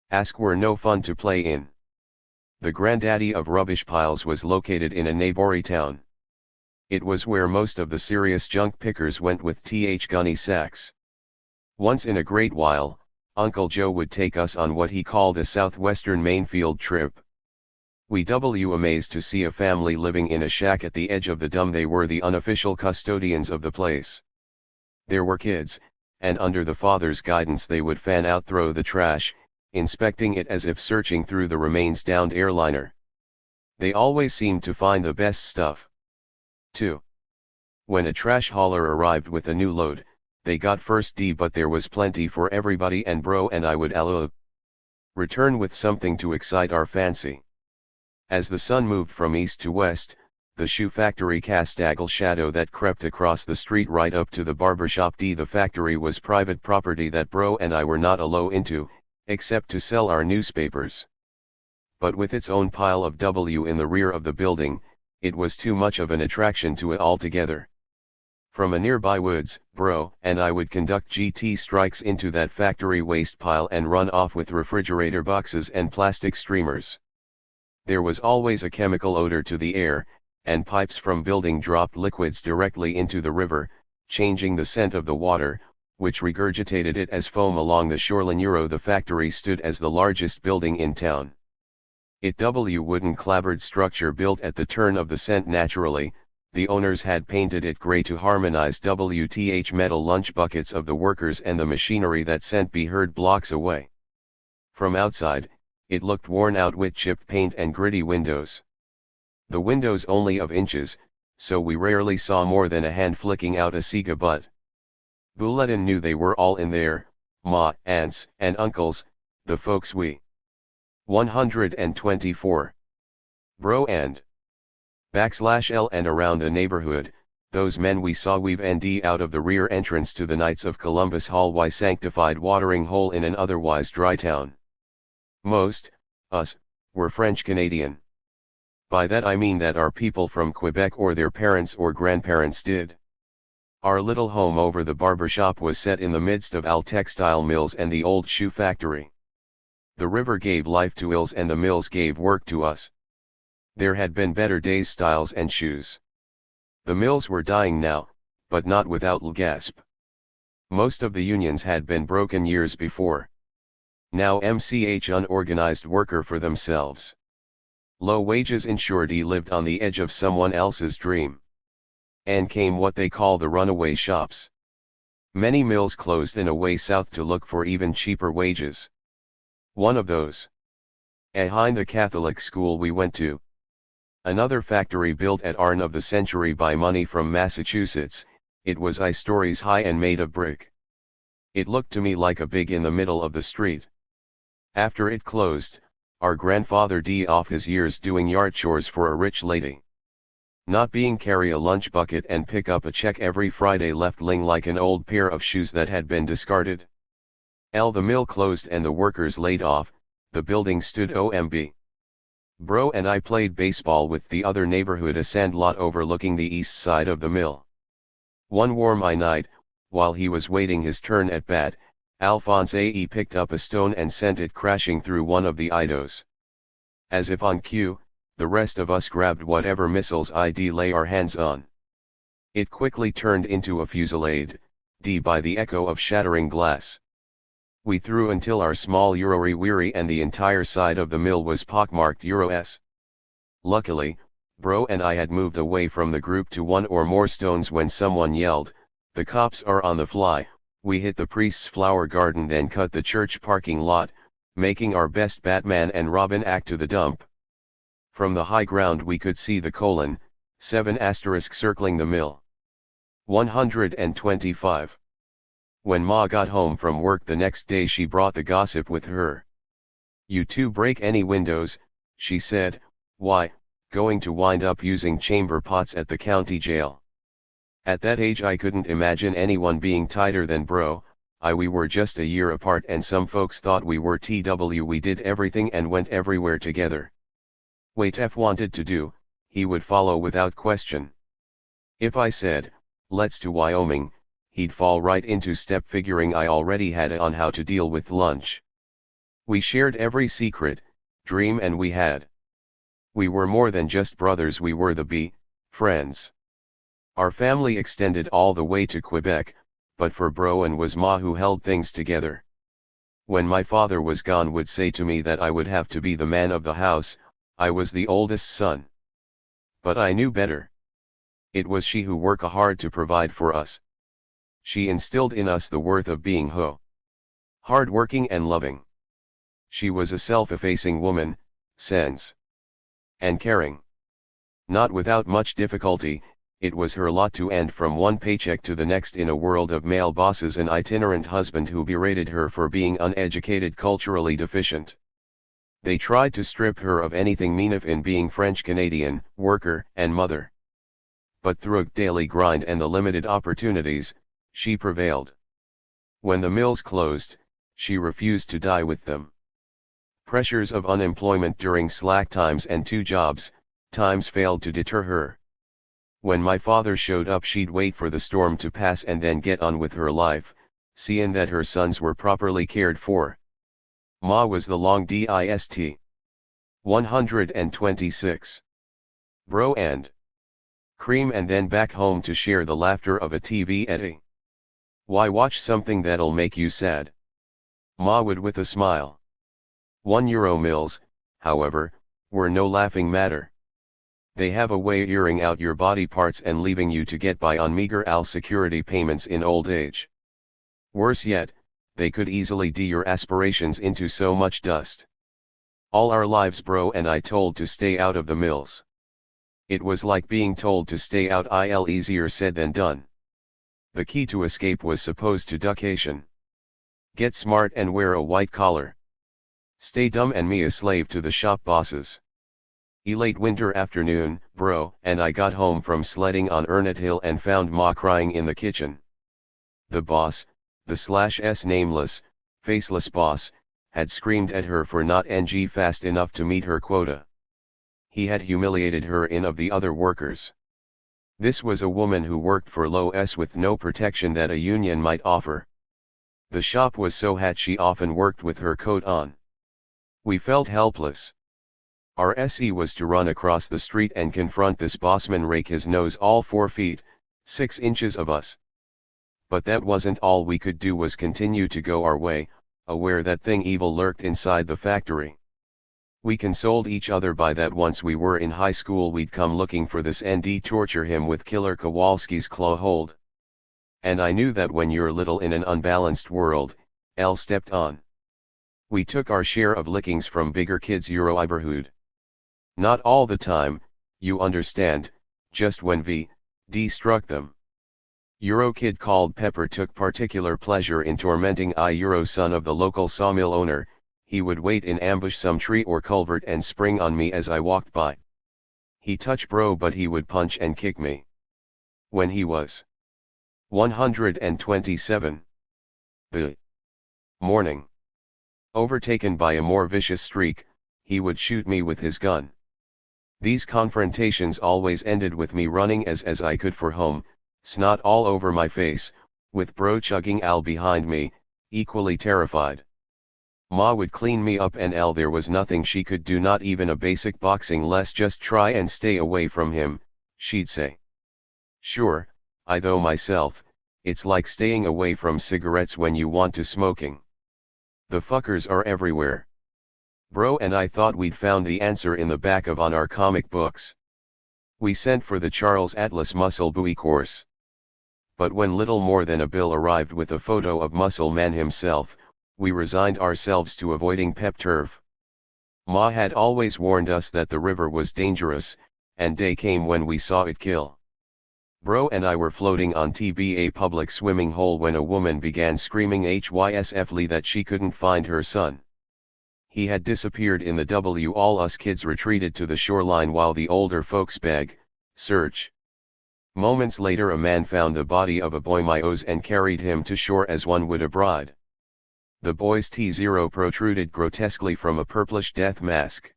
Ask were no fun to play in. The granddaddy of rubbish piles was located in a neighboring town. It was where most of the serious junk pickers went with gunny sacks. Once in a great while, Uncle Joe would take us on what he called a southwestern Maine field trip. We were amazed to see a family living in a shack at the edge of the dump. They were the unofficial custodians of the place. There were kids, and under the father's guidance they would fan out throw the trash, inspecting it as if searching through the remains downed airliner. They always seemed to find the best stuff. 2. When a trash hauler arrived with a new load, they got first D, but there was plenty for everybody, and bro and I would return with something to excite our fancy. As the sun moved from east to west, the shoe factory cast a shadow that crept across the street right up to the barbershop. The factory was private property that bro and I were not allowed into, except to sell our newspapers. But with its own pile of W in the rear of the building, it was too much of an attraction to it altogether. From a nearby woods, bro and I would conduct GT strikes into that factory waste pile and run off with refrigerator boxes and plastic streamers. There was always a chemical odor to the air, and pipes from building dropped liquids directly into the river, changing the scent of the water, which regurgitated it as foam along the shoreline. The factory stood as the largest building in town. It wooden clapboard structure built at the turn of the cent. Naturally, the owners had painted it gray to harmonize metal lunch buckets of the workers and the machinery that sent be heard blocks away. From outside, it looked worn out with chipped paint and gritty windows. The windows only of inches, so we rarely saw more than a hand flicking out a Sega butt. Bulletin knew they were all in there, ma, aunts, and uncles, the folks we. 124. Bro and /L and around the neighborhood, those men we saw weave ND out of the rear entrance to the Knights of Columbus Hall Y sanctified watering hole in an otherwise dry town. Most, us, were French Canadian. By that I mean that our people from Quebec or their parents or grandparents did. Our little home over the barbershop was set in the midst of old textile mills and the old shoe factory. The river gave life to ills and the mills gave work to us. There had been better days, styles and shoes. The mills were dying now, but not without gasp. Most of the unions had been broken years before. Now MCH unorganized worker for themselves. Low wages ensured he lived on the edge of someone else's dream. And came what they call the runaway shops. Many mills closed and away south to look for even cheaper wages. One of those. Behind the Catholic school we went to. Another factory built at Arn of the century by money from Massachusetts, it was I stories high and made of brick. It looked to me like a big in the middle of the street. After it closed, our grandfather D off his years doing yard chores for a rich lady. Not being carry a lunch bucket and pick up a check every Friday left Ling like an old pair of shoes that had been discarded. The mill closed and the workers laid off, the building stood OMB. Bro and I played baseball with the other neighborhood, a sandlot overlooking the east side of the mill. One warm night, while he was waiting his turn at bat, Alphonse A.E. picked up a stone and sent it crashing through one of the idos. As if on cue, the rest of us grabbed whatever missiles I'd lay our hands on. It quickly turned into a fusillade, by the echo of shattering glass. We threw until our small Euro weary and the entire side of the mill was pockmarked Euro-S. Luckily, Bro and I had moved away from the group to one or more stones when someone yelled, "The cops are on the fly." We hit the priest's flower garden, then cut the church parking lot, making our best Batman and Robin act to the dump. From the high ground we could see the :7 circling the mill. 125. When Ma got home from work the next day she brought the gossip with her. "You two break any windows," she said, "why, going to wind up using chamber pots at the county jail." At that age I couldn't imagine anyone being tighter than Bro. We were just a year apart and some folks thought we were TW. We did everything and went everywhere together. What F wanted to do, he would follow without question. If I said, "Let's to Wyoming," he'd fall right into step, figuring I already had on how to deal with lunch. We shared every secret, dream and we had. We were more than just brothers, we were the friends. Our family extended all the way to Quebec, but for Bro and was Ma who held things together. When my father was gone would say to me that I would have to be the man of the house. I was the oldest son. But I knew better. It was she who worked hard to provide for us. She instilled in us the worth of being hard-working and loving. She was a self-effacing woman, sense and caring. Not without much difficulty, it was her lot to end from one paycheck to the next in a world of male bosses, an itinerant husband who berated her for being uneducated, culturally deficient. They tried to strip her of anything meanif in being French-Canadian, worker, and mother. But through daily grind and the limited opportunities, she prevailed. When the mills closed, she refused to die with them. Pressures of unemployment during slack times and 2 jobs, times failed to deter her. When my father showed up she'd wait for the storm to pass and then get on with her life, seeing that her sons were properly cared for. Ma was the long dist. 126. Bro and cream and then back home to share the laughter of a TV eddy. "Why watch something that'll make you sad?" Ma would with a smile. €1 mills, however, were no laughing matter. They have a way of earing out your body parts and leaving you to get by on meager security payments in old age. Worse yet, they could easily your aspirations into so much dust. All our lives Bro and I told to stay out of the mills. It was like being told to stay out, easier said than done. The key to escape was supposed to ducation. Get smart and wear a white collar. Stay dumb and me a slave to the shop bosses. A late winter afternoon, Bro and I got home from sledding on Ernett Hill and found Ma crying in the kitchen. The boss, the nameless, faceless boss, had screamed at her for not ng fast enough to meet her quota. He had humiliated her in of the other workers. This was a woman who worked for low s with no protection that a union might offer. The shop was so hot she often worked with her coat on. We felt helpless. Our SE was to run across the street and confront this bossman, rake his nose all 4 feet, 6 inches of us. But that wasn't all we could do, was continue to go our way, aware that thing evil lurked inside the factory. We consoled each other by that once we were in high school we'd come looking for this and torture him with Killer Kowalski's claw hold. And I knew that when you're little in an unbalanced world, L stepped on. We took our share of lickings from bigger kids Iberhood. Not all the time, you understand, just when D struck them. Kid called Pepper took particular pleasure in tormenting son of the local sawmill owner. he would wait in ambush some tree or culvert and spring on me as I walked by. He touch bro but he would punch and kick me. When he was 127. The morning. Overtaken by a more vicious streak, he would shoot me with his gun. These confrontations always ended with me running as I could for home, snot all over my face, with bro chugging Al behind me, equally terrified. Ma would clean me up and there was nothing she could do, not even a basic boxing lesson, just try and stay away from him, she'd say. Sure, I though myself, it's like staying away from cigarettes when you want to smoking. The fuckers are everywhere. Bro and I thought we'd found the answer in the back of on our comic books. We sent for the Charles Atlas Muscle Buoy course. But when little more than a bill arrived with a photo of Muscle Man himself, we resigned ourselves to avoiding pep turf. Ma had always warned us that the river was dangerous, and day came when we saw it kill. Bro and I were floating on TBA public swimming hole when a woman began screaming hysfly that she couldn't find her son. He had disappeared in the W. All us kids retreated to the shoreline while the older folks beg, search. Moments later a man found the body of a boy myos and carried him to shore as one would a bride. The boy's T0 protruded grotesquely from a purplish death mask.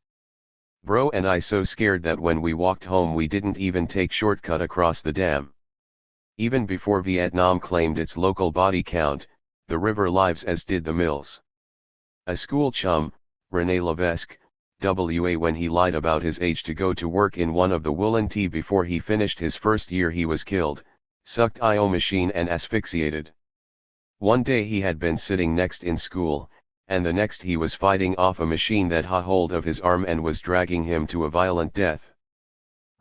Bro and I so scared that when we walked home we didn't even take shortcut across the dam. Even before Vietnam claimed its local body count, the river lives as did the mills. A school chum, René Levesque, WA, when he lied about his age to go to work in one of the woolen tea before he finished his first year he was killed, sucked IO machine and asphyxiated. One day he had been sitting next in school, and the next he was fighting off a machine that had hold of his arm and was dragging him to a violent death.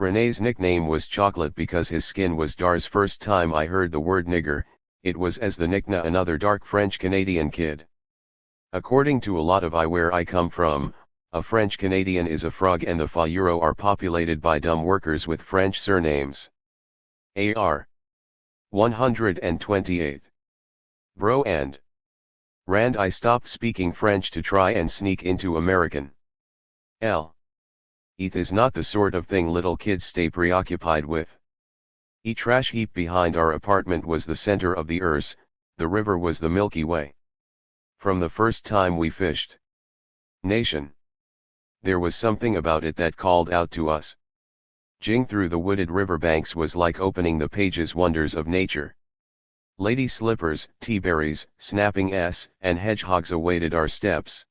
René's nickname was Chocolate because his skin was dar's. First time I heard the word nigger, it was as the nickna another dark French Canadian kid. According to a lot of where I come from, a French Canadian is a frog and the Fayuro are populated by dumb workers with French surnames. AR 128. Bro and Rand I stopped speaking French to try and sneak into American. It is not the sort of thing little kids stay preoccupied with. A trash heap behind our apartment was the center of the earth, the river was the Milky Way. From the first time we fished nation, there was something about it that called out to us. Jing through the wooded riverbanks was like opening the pages wonders of nature. Lady slippers, tea-berries, snapping and hedgehogs awaited our steps.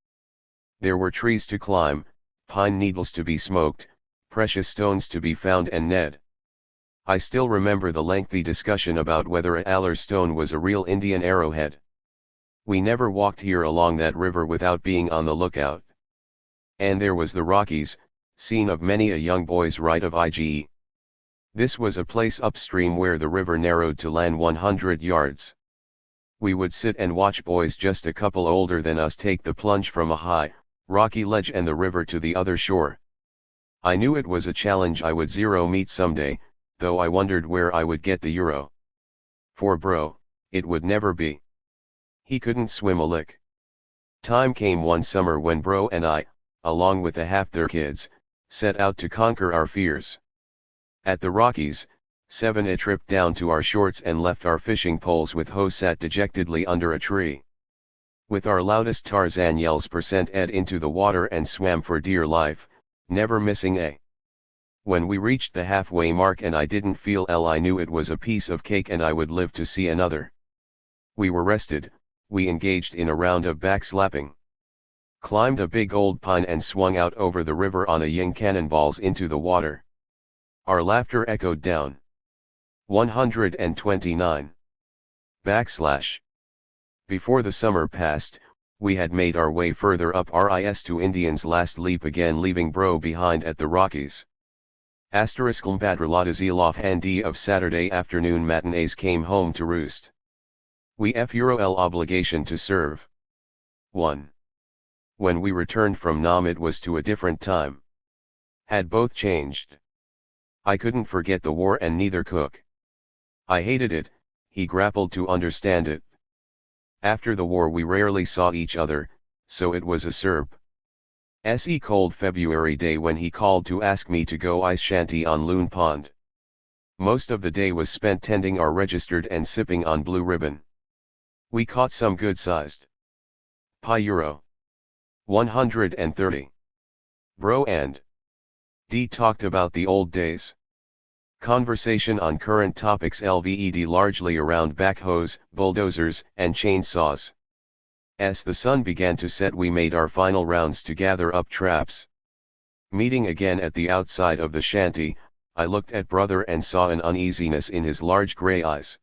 There were trees to climb, pine needles to be smoked, precious stones to be found and Ned. I still remember the lengthy discussion about whether a Aller stone was a real Indian arrowhead. We never walked here along that river without being on the lookout. And there was the Rockies, scene of many a young boy's rite of IGE. This was a place upstream where the river narrowed to land 100 yards. We would sit and watch boys just a couple older than us take the plunge from a high, rocky ledge and the river to the other shore. I knew it was a challenge I would meet someday, though I wondered where I would get the euro. For bro, it would never be. He couldn't swim a lick. Time came one summer when bro and I, along with the half their kids, set out to conquer our fears. At the Rockies, 7 tripped down to our shorts and left our fishing poles with Ho sat dejectedly under a tree. With our loudest Tarzan yells ed into the water and swam for dear life, never missing a. When we reached the halfway mark and I didn't feel I knew it was a piece of cake and I would live to see another. We were rested, we engaged in a round of backslapping. Climbed a big old pine and swung out over the river on a ying cannonballs into the water. Our laughter echoed down. 129. Before the summer passed, we had made our way further up RIS to Indian's last leap again, leaving bro behind at the Rockies. Badruladaziloff and D of Saturday afternoon matinees came home to roost. We Euro obligation to serve. 1. When we returned from Nam it was to a different time. Had both changed. I couldn't forget the war and neither Cook. I hated it, he grappled to understand it. After the war we rarely saw each other, so it was a Serb. S.E. cold February day when he called to ask me to go ice shanty on Loon Pond. Most of the day was spent tending our registered and sipping on Blue Ribbon. We caught some good-sized pi euro. 130. Bro and D talked about the old days. Conversation on current topics LVED largely around backhoes, bulldozers, and chainsaws. As the sun began to set we made our final rounds to gather up traps. Meeting again at the outside of the shanty, I looked at brother and saw an uneasiness in his large grey eyes.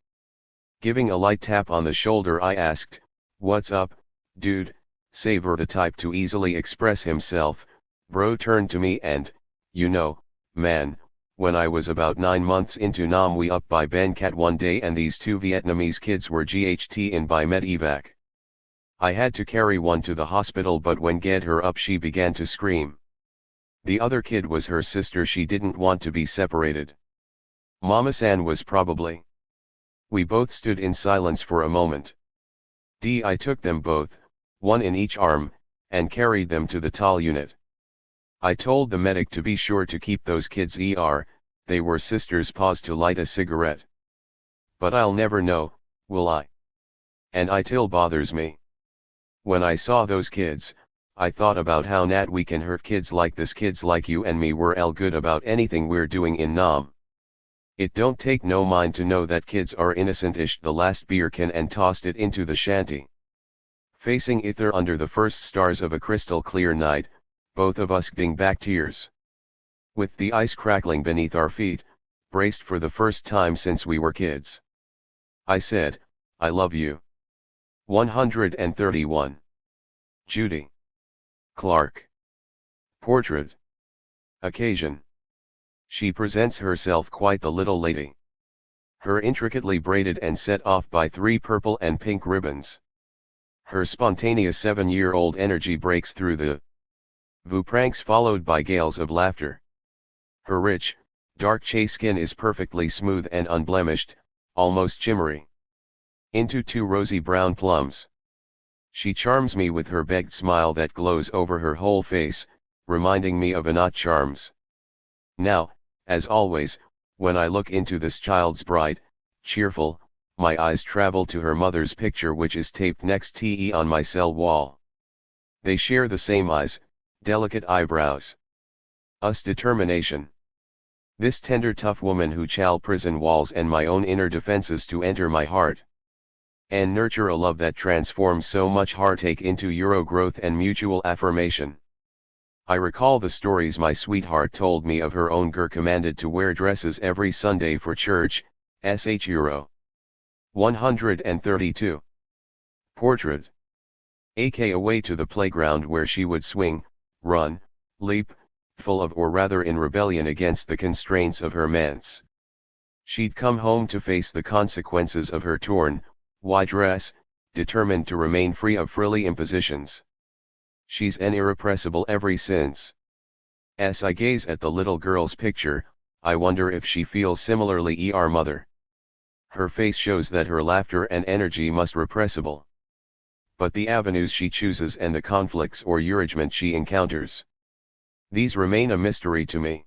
Giving a light tap on the shoulder I asked, "What's up, dude?" Savor the type to easily express himself. Bro turned to me and, "You know, man, when I was about 9 months into Nam we up by Ben Cat one day and these 2 Vietnamese kids were GHT in by medevac. I had to carry one to the hospital but when get her up she began to scream. The other kid was her sister, she didn't want to be separated. Mama San was probably." We both stood in silence for a moment. I took them both, one in each arm, and carried them to the TAL unit. I told the medic to be sure to keep those kids they were sisters. Paused to light a cigarette. "But I'll never know, will I? And it still bothers me. When I saw those kids, I thought about how nat we can hurt kids like this. Kids like you and me were all good about anything we're doing in Nam. It don't take no mind to know that kids are innocent-ish." The last beer can and tossed it into the shanty. Facing ether under the first stars of a crystal clear night, both of us getting back tears. With the ice crackling beneath our feet, braced for the first time since we were kids. I said, "I love you." 131. Judy Clark. Portrait. Occasion. She presents herself quite the little lady. Her intricately braided and set off by 3 purple and pink ribbons. Her spontaneous 7-year-old energy breaks through the VU pranks followed by gales of laughter. Her rich, dark chase skin is perfectly smooth and unblemished, almost shimmery into 2 rosy brown plums. She charms me with her begged smile that glows over her whole face, reminding me of Anat charms. Now, as always, when I look into this child's bright, cheerful, my eyes travel to her mother's picture which is taped next to on my cell wall. They share the same eyes, delicate eyebrows. Us determination. This tender tough woman who shall prison walls and my own inner defenses to enter my heart. And nurture a love that transforms so much heartache into Euro growth and mutual affirmation. I recall the stories my sweetheart told me of her own girl commanded to wear dresses every Sunday for church, sh Euro. 132. Portrait. AK away to the playground where she would swing, run, leap, full of or rather in rebellion against the constraints of her manse. She'd come home to face the consequences of her torn, white dress, determined to remain free of frilly impositions. She's an irrepressible ever since. As I gaze at the little girl's picture, I wonder if she feels similarly our mother. Her face shows that her laughter and energy must repressible. But the avenues she chooses and the conflicts or urgement she encounters, these remain a mystery to me.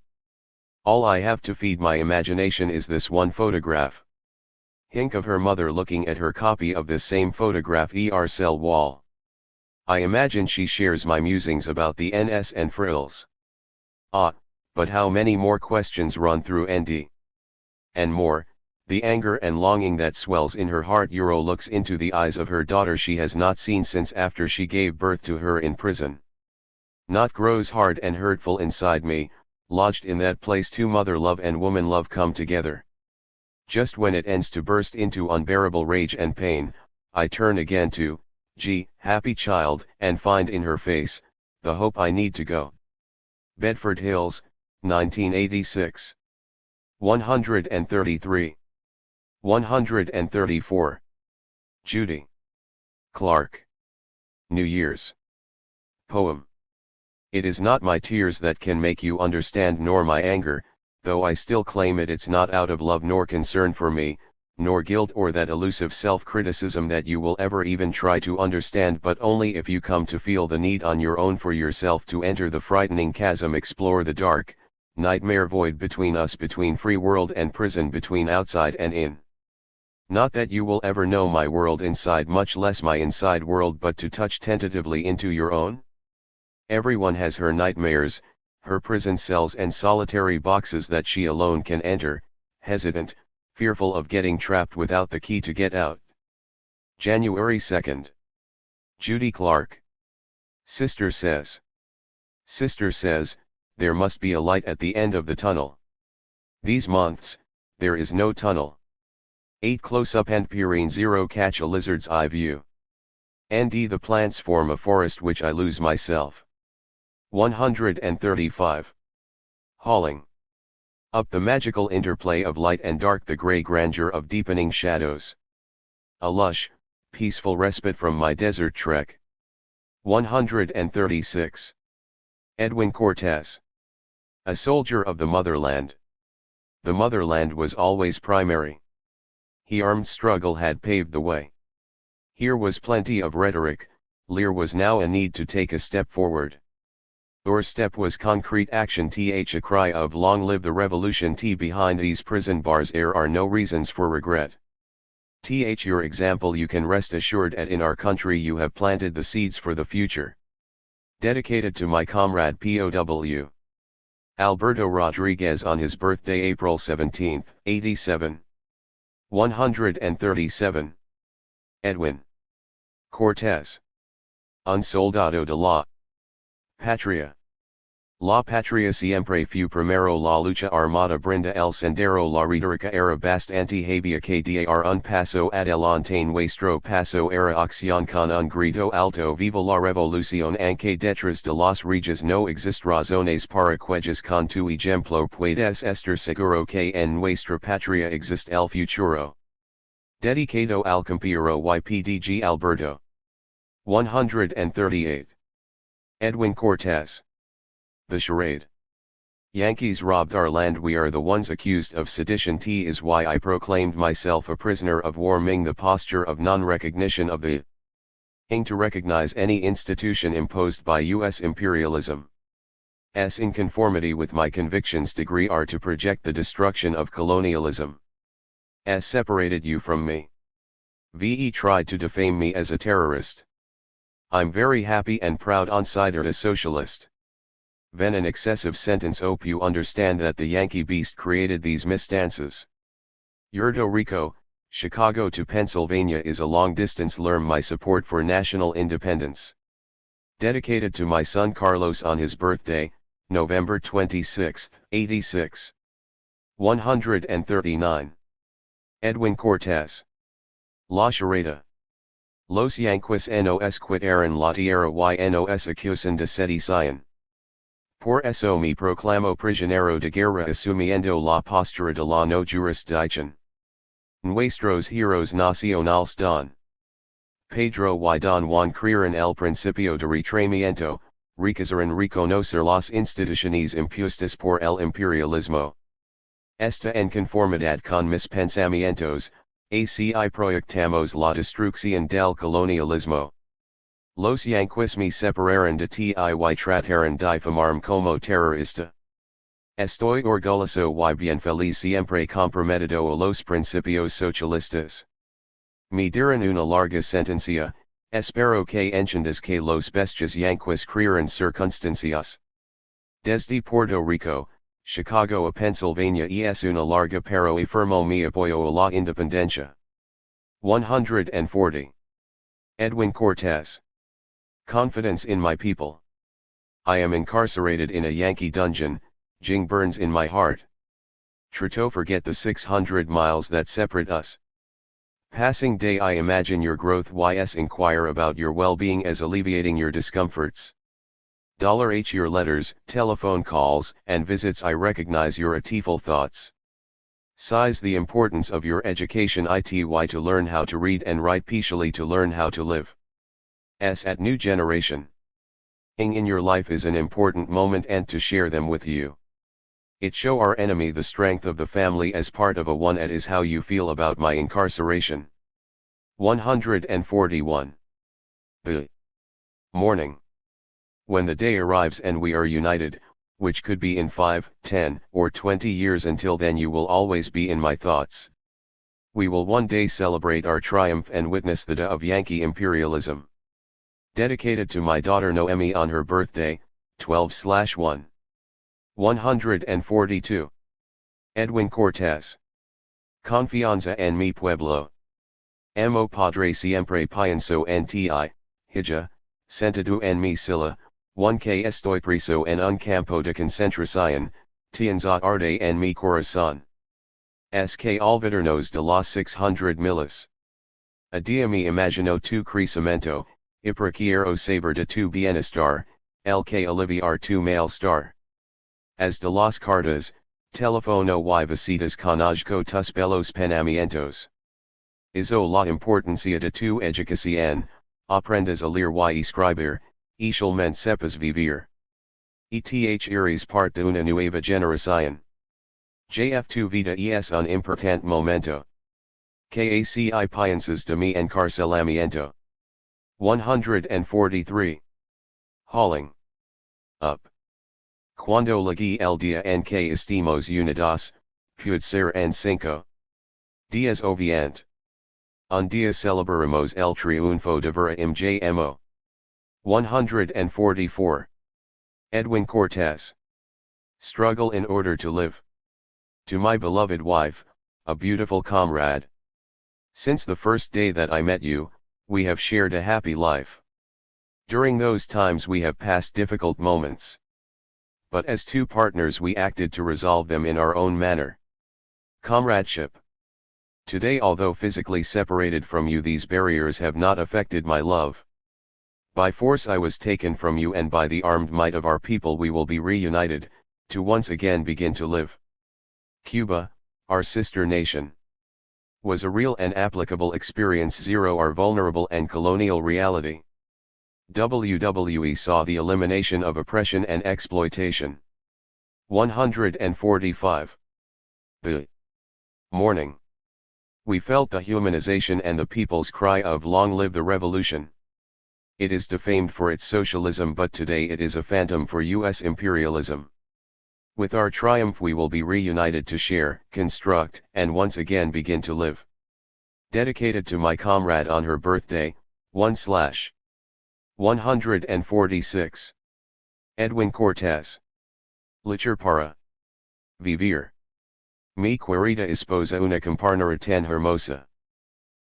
All I have to feed my imagination is this one photograph. Hink of her mother looking at her copy of this same photograph our cell wall. I imagine she shares my musings about the NS and frills. But how many more questions run through ND? And more, the anger and longing that swells in her heart. Euro looks into the eyes of her daughter she has not seen since after she gave birth to her in prison. Not grows hard and hurtful inside me, lodged in that place too mother love and woman love come together. Just when it ends to burst into unbearable rage and pain, I turn again to, happy child, and find in her face, the hope I need to go. Bedford Hills, 1986. 133. 134. Judy Clark. New Year's. Poem. It is not my tears that can make you understand nor my anger, though I still claim it's not out of love nor concern for me, nor guilt or that elusive self-criticism that you will ever even try to understand, but only if you come to feel the need on your own for yourself to enter the frightening chasm, explore the dark, nightmare void between us, between free world and prison, between outside and in. Not that you will ever know my world inside, much less my inside world, but to touch tentatively into your own. Everyone has her nightmares, her prison cells and solitary boxes that she alone can enter, hesitant, fearful of getting trapped without the key to get out. January 2nd. Judy Clark. Sister says, there must be a light at the end of the tunnel. These months, there is no tunnel. 8 close-up and peering 0 catch a lizard's eye view. ND the plants form a forest which I lose myself. 135. Hauling. Up the magical interplay of light and dark, the grey grandeur of deepening shadows. A lush, peaceful respite from my desert trek. 136. Edwin Cortez. A soldier of the motherland. The motherland was always primary. The armed struggle had paved the way. Here was plenty of rhetoric, Lear was now a need to take a step forward. Your step was concrete action, a cry of long live the revolution. Behind these prison bars there are no reasons for regret. Your example you can rest assured at. In our country you have planted the seeds for the future. Dedicated to my comrade POW. Alberto Rodriguez on his birthday April 17, 87. 137. Edwin Cortez. Un soldado de la Patria. La patria siempre fue primero la lucha armada brinda el sendero la retórica era bastante había que dar un paso adelante nuestro paso era acción con un grito alto viva la revolución aunque detrás de las rejas no exist razones para quellas con tu ejemplo puedes estar seguro que en nuestra patria existe el futuro. Dedicado al compañero YPDG Alberto. 138. Edwin Cortez. The charade. Yankees robbed our land, we are the ones accused of sedition. Is why I proclaimed myself a prisoner of war, ming the posture of non-recognition of the ing to recognize any institution imposed by U.S. imperialism. S in conformity with my convictions degree are to project the destruction of colonialism. S separated you from me. VE tried to defame me as a terrorist. I'm very happy and proud considered a socialist. Then an excessive sentence. Hope you understand that the Yankee beast created these misstances. Puerto Rico, Chicago to Pennsylvania is a long distance. Learn my support for national independence. Dedicated to my son Carlos on his birthday, November 26, 86. 139. Edwin Cortez. La Charreta. Los Yanquis nos quitaron la tierra y nos acusan de sedición. Por eso me proclamo prisionero de guerra asumiendo la postura de la no jurisdicción. Nuestros héroes nacionales don Pedro y don Juan crearon el principio de retraimiento, requisaron reconocer las instituciones impuestas por el imperialismo. Esta en conformidad con mis pensamientos, así proyectamos la destrucción del colonialismo. Los Yanquis me separaron de ti y trataron de difamarme como terrorista. Estoy orgulloso y bien feliz siempre comprometido a los principios socialistas. Me dieron una larga sentencia, espero que entiendas que los bestias Yanquis crearon circunstancias. Desde Puerto Rico, Chicago a Pennsylvania es una larga pero afirmo mi apoyo a la independencia. 140. Edwin Cortez. Confidence in my people. I am incarcerated in a Yankee dungeon, Jing burns in my heart. Try to forget the 600 miles that separate us. Passing day I imagine your growth ys inquire about your well-being as alleviating your discomforts. $H your letters, telephone calls, and visits I recognize your atiful thoughts. Size the importance of your education ity to learn how to read and write peacefully to learn how to live. S at new generation. In your life is an important moment and to share them with you. It show our enemy the strength of the family as part of a one. It is how you feel about my incarceration. 141. The morning. When the day arrives and we are united, which could be in 5, 10, or 20 years, until then you will always be in my thoughts. We will one day celebrate our triumph and witness the day of Yankee imperialism. Dedicated to my daughter Noemi on her birthday, 12/1. 142. Edwin Cortés. Confianza en mi pueblo. Amo padre siempre pienso en ti, hija, sentado en mi silla, one que estoy preso en un campo de concentración, tienza arde en mi corazón. Es que olvidarnos de los 600 miles. A día me imagino tu crecimiento, y quiero saber de tu bienestar, el que aliviar tu malestar. As de las cartas, teléfono y visitas conozco tus belos pensamientos. Iso la importancia de tu educación, aprendes a leer y escribir, igualmente sepas vivir. ETH eres parte de una nueva generación. JF tu vida es un importante momento. KACI piensas de mi encarcelamiento. 143. Hauling. Up. Cuando llegue el día en que estemos unidos, puede ser en 5 días o 20. Un día celebraremos el triunfo de vera MJMO. 144. Edwin Cortés. Struggle in order to live. To my beloved wife, a beautiful comrade. Since the first day that I met you, we have shared a happy life. During those times we have passed difficult moments. But as two partners we acted to resolve them in our own manner. Comradeship. Today, although physically separated from you, these barriers have not affected my love. By force I was taken from you, and by the armed might of our people we will be reunited, to once again begin to live. Cuba, our sister nation, was a real and applicable experience. 0 Our vulnerable and colonial reality. WWE saw the elimination of oppression and exploitation. 145. The morning. We felt the humanization and the people's cry of long live the revolution. It is defamed for its socialism, but today it is a phantom for US imperialism. With our triumph we will be reunited to share, construct, and once again begin to live. Dedicated to my comrade on her birthday, 1/146. Edwin Cortés. Luchar para vivir. Mi querida esposa, una compañera tan hermosa.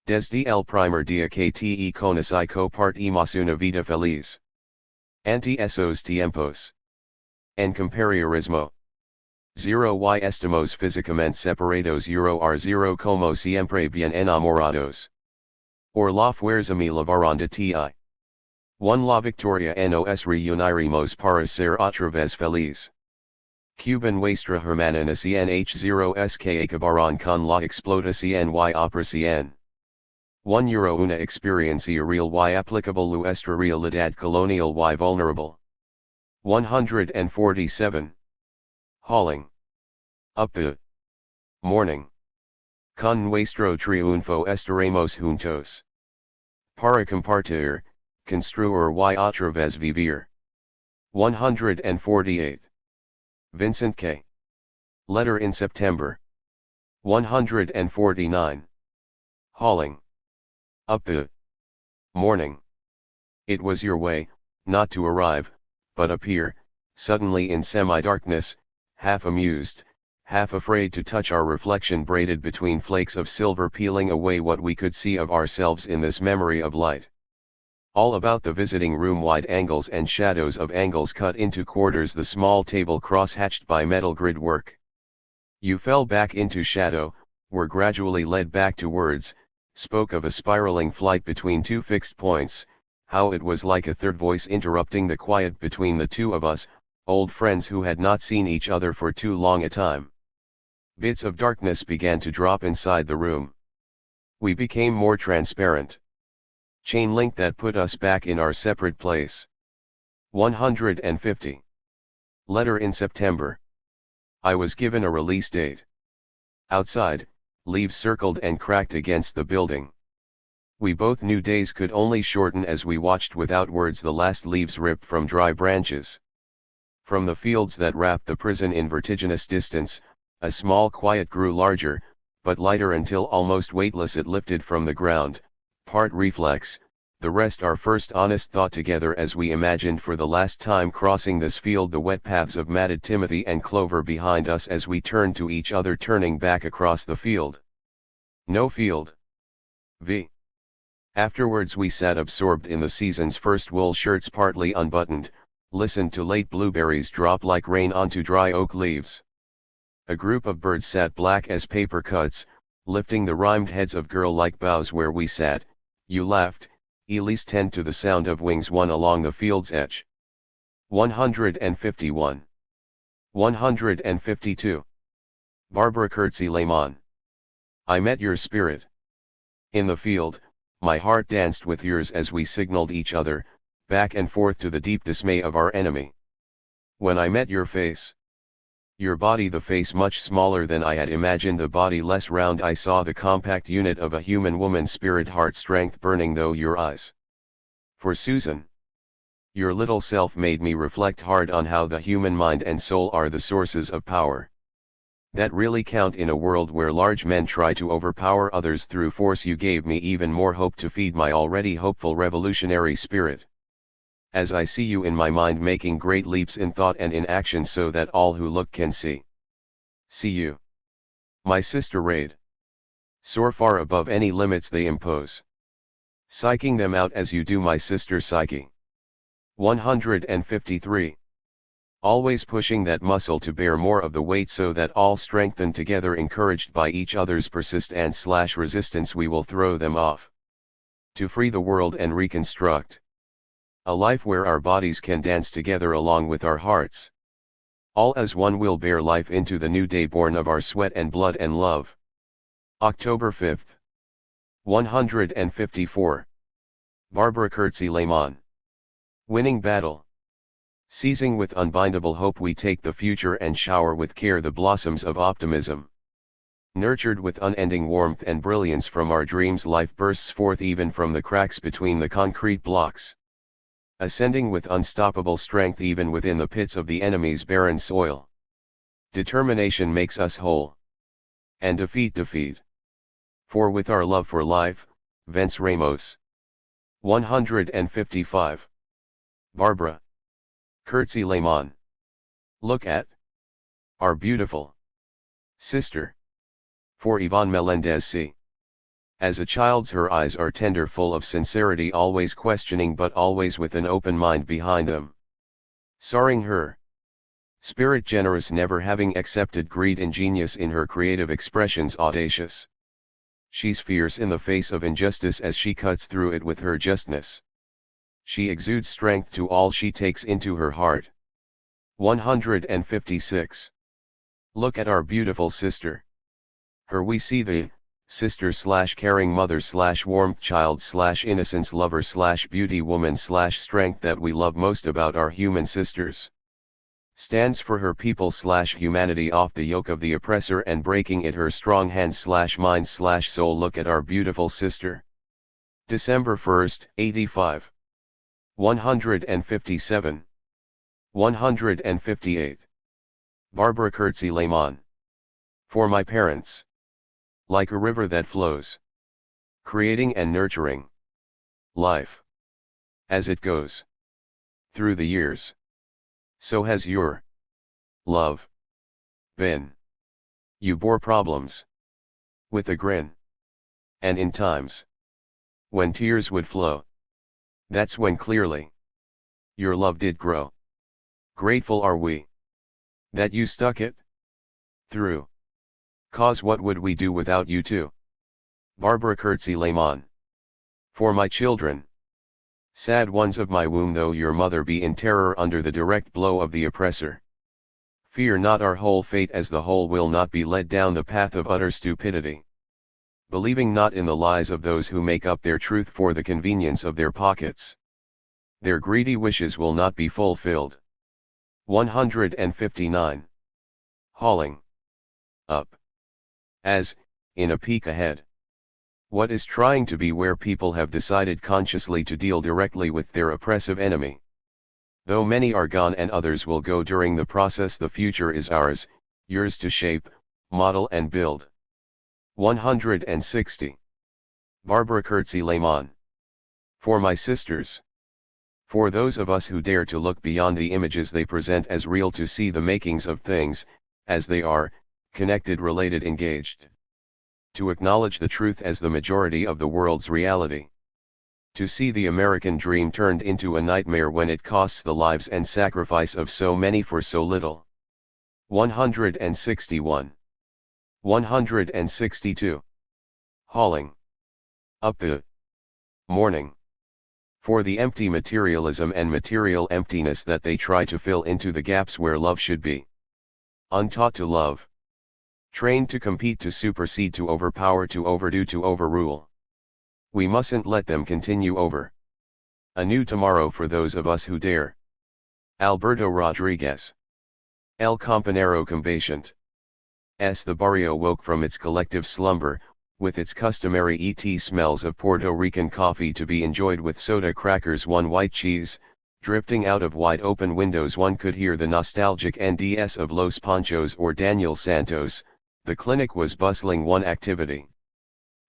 Desde el primer día que te conocí compartimos una vida feliz. Ante esos tiempos. En comparismo. 0 y estamos físicamente separados. 0 como siempre bien enamorados. Or la fuerza me llevaron de ti. 1 La victoria nos reuniremos para ser otra vez feliz. Cuban nuestra hermana nación. 0 es que acabaron con la explotación y opresión. 1 Euro una experiencia real y aplicable nuestra realidad colonial y vulnerable. 147. Hauling. Up the morning. Con nuestro triunfo estaremos juntos. Para compartir, construir y otra vez vivir. 148. Vincent K. Letter in September. 149. Hauling. Up the morning. It was your way, not to arrive, but appear, suddenly in semi-darkness, half amused, half afraid to touch our reflection braided between flakes of silver, peeling away what we could see of ourselves in this memory of light. All about the visiting room wide angles and shadows of angles cut into quarters, the small table cross-hatched by metal grid work. You fell back into shadow, were gradually led back to words, spoke of a spiraling flight between two fixed points, how it was like a third voice interrupting the quiet between the two of us, old friends who had not seen each other for too long a time. Bits of darkness began to drop inside the room. We became more transparent. Chain link that put us back in our separate place. 150. Letter in September. I was given a release date. Outside, leaves circled and cracked against the building. We both knew days could only shorten as we watched without words the last leaves ripped from dry branches. From the fields that wrapped the prison in vertiginous distance, a small quiet grew larger, but lighter until almost weightless it lifted from the ground, part reflex, the rest our first honest thought together as we imagined for the last time crossing this field the wet paths of matted timothy and clover behind us as we turned to each other turning back across the field. No field. V. Afterwards we sat absorbed in the season's first wool shirts partly unbuttoned, listened to late blueberries drop like rain onto dry oak leaves. A group of birds sat black as paper cuts, lifting the rimed heads of girl-like boughs where we sat. You laughed, Elise 10 to the sound of wings one along the field's edge. 151. 152. Barbara Curtsey Layman. I met your spirit. In the field, my heart danced with yours as we signaled each other, back and forth to the deep dismay of our enemy. When I met your face, your body, the face much smaller than I had imagined, the body less round, I saw the compact unit of a human woman's spirit, heart strength burning though your eyes. For Susan, your little self made me reflect hard on how the human mind and soul are the sources of power that really count in a world where large men try to overpower others through force. You gave me even more hope to feed my already hopeful revolutionary spirit. As I see you in my mind making great leaps in thought and in action so that all who look can see you. My sister Raid. Soar far above any limits they impose. Psyching them out as you do, my sister Psyche. 153. Always pushing that muscle to bear more of the weight so that all strengthen together, encouraged by each other's persistence/resistance, we will throw them off. To free the world and reconstruct a life where our bodies can dance together along with our hearts. All as one will bear life into the new day born of our sweat and blood and love. October 5th. 154. Barbara Curtsey Layman. Winning battle. Seizing with unbindable hope we take the future and shower with care the blossoms of optimism. Nurtured with unending warmth and brilliance from our dreams, life bursts forth even from the cracks between the concrete blocks. Ascending with unstoppable strength even within the pits of the enemy's barren soil. Determination makes us whole. And defeat. For with our love for life, Vence Ramos. 155. Barbara Curtsey Layman. Look at our beautiful sister. For Yvonne Melendez C. As a child's her eyes are tender, full of sincerity, always questioning but always with an open mind behind them. Soaring her spirit generous, never having accepted greed, ingenious in her creative expressions, audacious. She's fierce in the face of injustice as she cuts through it with her justness. She exudes strength to all she takes into her heart. 156. Look at our beautiful sister. Her we see the sister/caring mother/warmth child/innocence lover/beauty woman/strength that we love most about our human sisters. Stands for her people/humanity, off the yoke of the oppressor and breaking it her strong hand/mind/soul. Look at our beautiful sister. December 1st, 85. 157. 158. Barbara Curtsey Layman. For my parents. Like a river that flows, creating and nurturing life as it goes through the years, so has your love been. You bore problems with a grin, and in times when tears would flow, that's when clearly your love did grow. Grateful are we that you stuck it through. 'Cause what would we do without you too? Barbara Curtsey Layman. For my children, sad ones of my womb, though your mother be in terror under the direct blow of the oppressor, fear not our whole fate, as the whole will not be led down the path of utter stupidity. Believing not in the lies of those who make up their truth for the convenience of their pockets, their greedy wishes will not be fulfilled. 159. Hauling. Up. As, in a peak ahead. What is trying to be where people have decided consciously to deal directly with their oppressive enemy. Though many are gone and others will go during the process, the future is ours, yours to shape, model and build. 160. Barbara Kurtzy Lehmann. For my sisters. For those of us who dare to look beyond the images they present as real, to see the makings of things, as they are, connected, related, engaged. To acknowledge the truth as the majority of the world's reality. To see the American dream turned into a nightmare when it costs the lives and sacrifice of so many for so little. 161. 162. Hauling. Up the morning. For the empty materialism and material emptiness that they try to fill into the gaps where love should be. Untaught to love. Trained to compete, to supersede, to overpower, to overdo, to overrule. We mustn't let them continue over. A new tomorrow for those of us who dare. Alberto Rodriguez. El Compañero Combatente. The barrio woke from its collective slumber, with its customary smells of Puerto Rican coffee to be enjoyed with soda crackers, one white cheese, drifting out of wide open windows. One could hear the nostalgic NDS of Los Panchos or Daniel Santos. The clinic was bustling, one activity.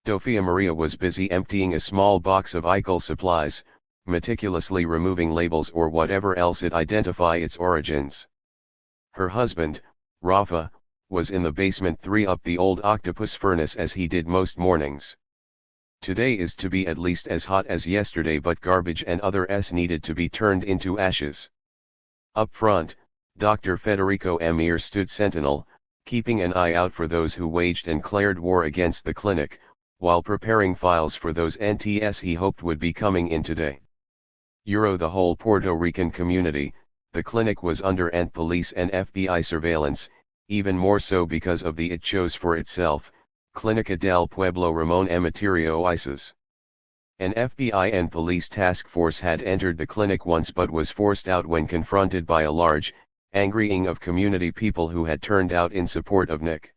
Dofia Maria was busy emptying a small box of Eichel supplies, meticulously removing labels or whatever else it identify its origins. Her husband, Rafa, was in the basement 3 up the old octopus furnace as he did most mornings. Today is to be at least as hot as yesterday, but garbage and other needed to be turned into ashes. Up front, Dr. Federico Amir stood sentinel, keeping an eye out for those who waged and declared war against the clinic, while preparing files for those NTS he hoped would be coming in today. The whole Puerto Rican community, the clinic was under police and FBI surveillance, even more so because of the it chose for itself, Clínica del Pueblo Ramón Emeterio ISIS. An FBI and police task force had entered the clinic once but was forced out when confronted by a large, angry ing of community people who had turned out in support of Nick.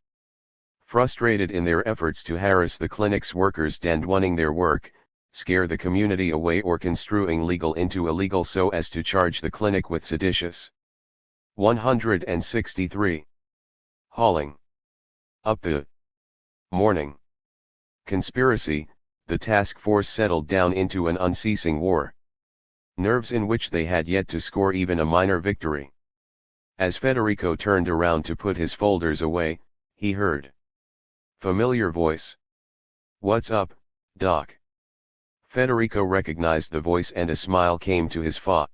Frustrated in their efforts to harass the clinic's workers and wanting their work, scare the community away, or construing legal into illegal so as to charge the clinic with seditious. 163. Hauling. Up the morning. Conspiracy, the task force settled down into an unceasing war. Nerves in which they had yet to score even a minor victory. As Federico turned around to put his folders away, he heard familiar voice. "What's up, Doc?" Federico recognized the voice and a smile came to his face.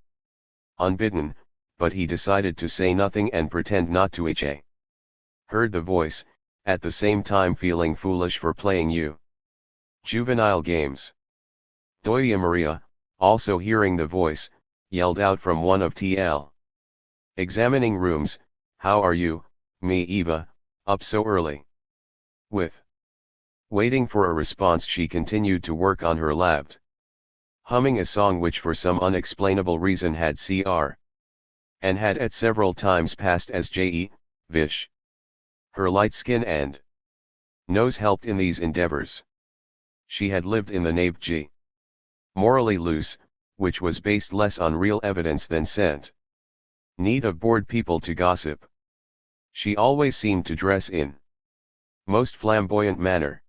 Unbidden, but he decided to say nothing and pretend not to heard the voice, at the same time feeling foolish for playing juvenile games. Doña Maria, also hearing the voice, yelled out from one of TL examining rooms, "How are you, me Eva, up so early?" Waiting for a response, she continued to work on her laptop, humming a song which for some unexplainable reason had and had at several times passed as Vish. Her light skin and nose helped in these endeavors. She had lived in the neighborhood morally loose, which was based less on real evidence than scent. Need of bored people to gossip. She always seemed to dress in most flamboyant manner.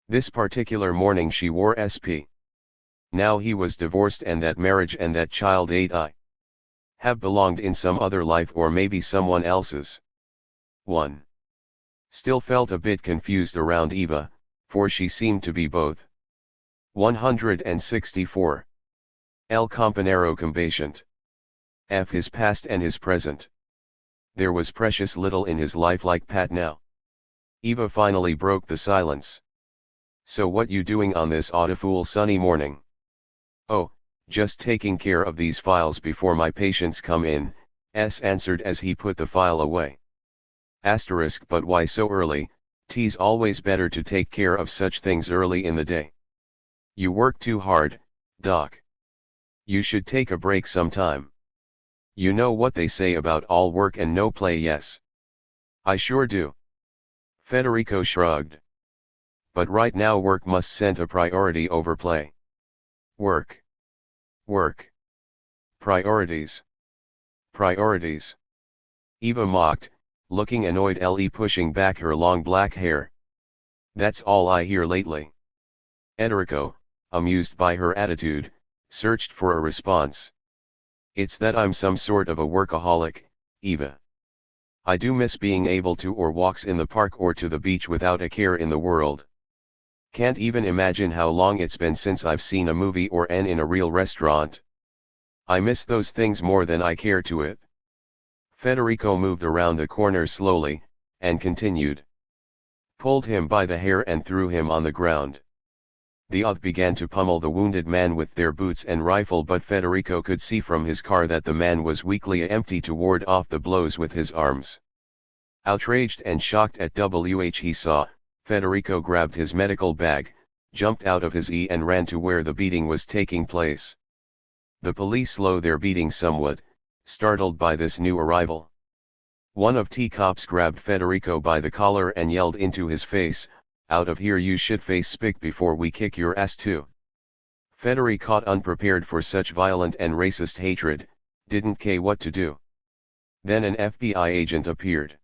This particular morning she wore SP. Now he was divorced and that marriage and that child have belonged in some other life or maybe someone else's. 1. Still felt a bit confused around Eva, for she seemed to be both. 164. El Compañero Combatente. His past and his present. There was precious little in his life like Pat now. Eva finally broke the silence. "So what you doing on this awful sunny morning?" "Oh, just taking care of these files before my patients come in," answered as he put the file away. But why so early? 'Tis always better to take care of such things early in the day. You work too hard, Doc. You should take a break sometime. You know what they say about all work and no play, yes. I sure do. Federico shrugged. But right now work must send a priority over play. Work. Work. Priorities. Priorities. Eva mocked, looking annoyed, pushing back her long black hair. That's all I hear lately. Federico, amused by her attitude, searched for a response. It's that I'm some sort of a workaholic, Eva. I do miss being able to or walks in the park or to the beach without a care in the world. Can't even imagine how long it's been since I've seen a movie or an in a real restaurant. I miss those things more than I care to it. Federico moved around the corner slowly, and continued. Pulled him by the hair and threw him on the ground. The others began to pummel the wounded man with their boots and rifle, but Federico could see from his car that the man was weakly empty to ward off the blows with his arms. Outraged and shocked at what he saw, Federico grabbed his medical bag, jumped out of his and ran to where the beating was taking place. The police slowed their beating somewhat, startled by this new arrival. One of the cops grabbed Federico by the collar and yelled into his face, "Out of here, you shit-face spick, before we kick your ass too." Federico, caught unprepared for such violent and racist hatred, didn't care what to do. Then an FBI agent appeared.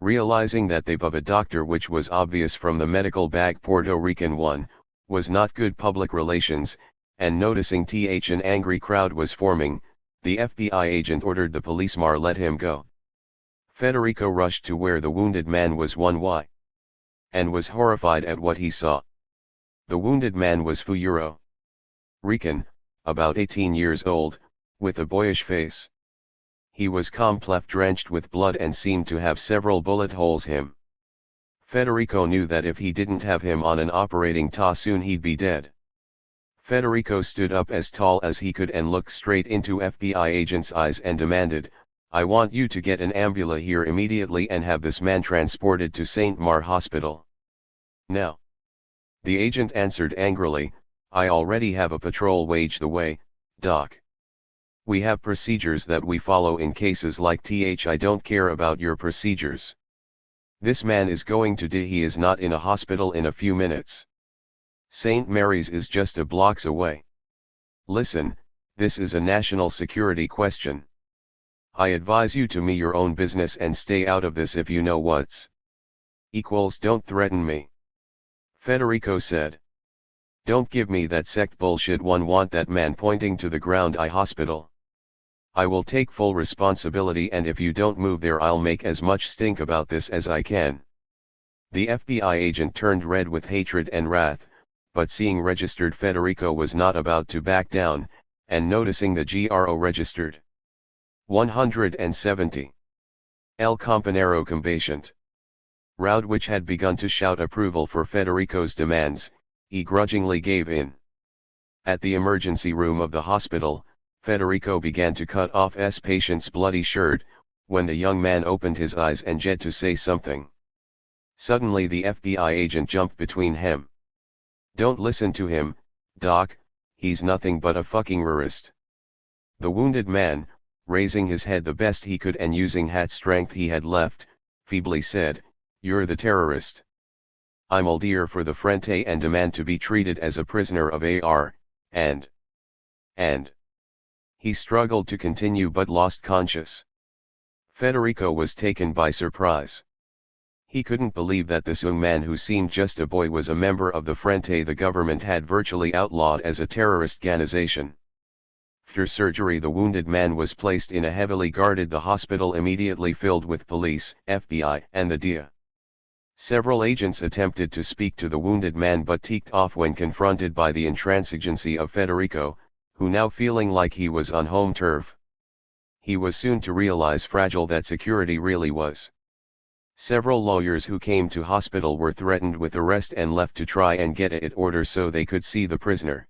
Realizing that they of a doctor, which was obvious from the medical bag, Puerto Rican one, was not good public relations, and noticing an angry crowd was forming, the FBI agent ordered the policeman let him go. Federico rushed to where the wounded man was and was horrified at what he saw. The wounded man was Puerto Rican, about 18 years old, with a boyish face. He was completely drenched with blood and seemed to have several bullet holes in him. Federico knew that if he didn't have him on an operating table soon he'd be dead. Federico stood up as tall as he could and looked straight into FBI agent's eyes and demanded, "I want you to get an ambulance here immediately and have this man transported to St. Mar Hospital. Now." The agent answered angrily, "I already have a patrol wage the way, doc. We have procedures that we follow in cases like I don't care about your procedures. This man is going to die. He is not in a hospital in a few minutes. St. Mary's is just a blocks away. Listen, this is a national security question. I advise you to me your own business and stay out of this if you know what's equals. Don't threaten me." Federico said. "Don't give me that sect bullshit. Want that man," pointing to the ground, hospital. "I will take full responsibility, and if you don't move there I'll make as much stink about this as I can." The FBI agent turned red with hatred and wrath, but seeing registered Federico was not about to back down, and noticing the GRO registered 170. El Compañero Combatente. Crowd, which had begun to shout approval for Federico's demands, he grudgingly gave in. At the emergency room of the hospital, Federico began to cut off his patient's bloody shirt, when the young man opened his eyes and tried to say something. Suddenly the FBI agent jumped between him. "Don't listen to him, doc, he's nothing but a fucking terrorist." The wounded man, raising his head the best he could and using what strength he had left, feebly said, "You're the terrorist. I'm all here for the Frente and demand to be treated as a prisoner of AR, and. He struggled to continue but lost conscious. Federico was taken by surprise. He couldn't believe that this young man, who seemed just a boy, was a member of the Frente the government had virtually outlawed as a terrorist organization. After surgery, the wounded man was placed in a heavily guarded the hospital, immediately filled with police, FBI, and the DEA. Several agents attempted to speak to the wounded man but teeked off when confronted by the intransigency of Federico, who now feeling like he was on home turf. He was soon to realize fragile that security really was. Several lawyers who came to hospital were threatened with arrest and left to try and get an order so they could see the prisoner.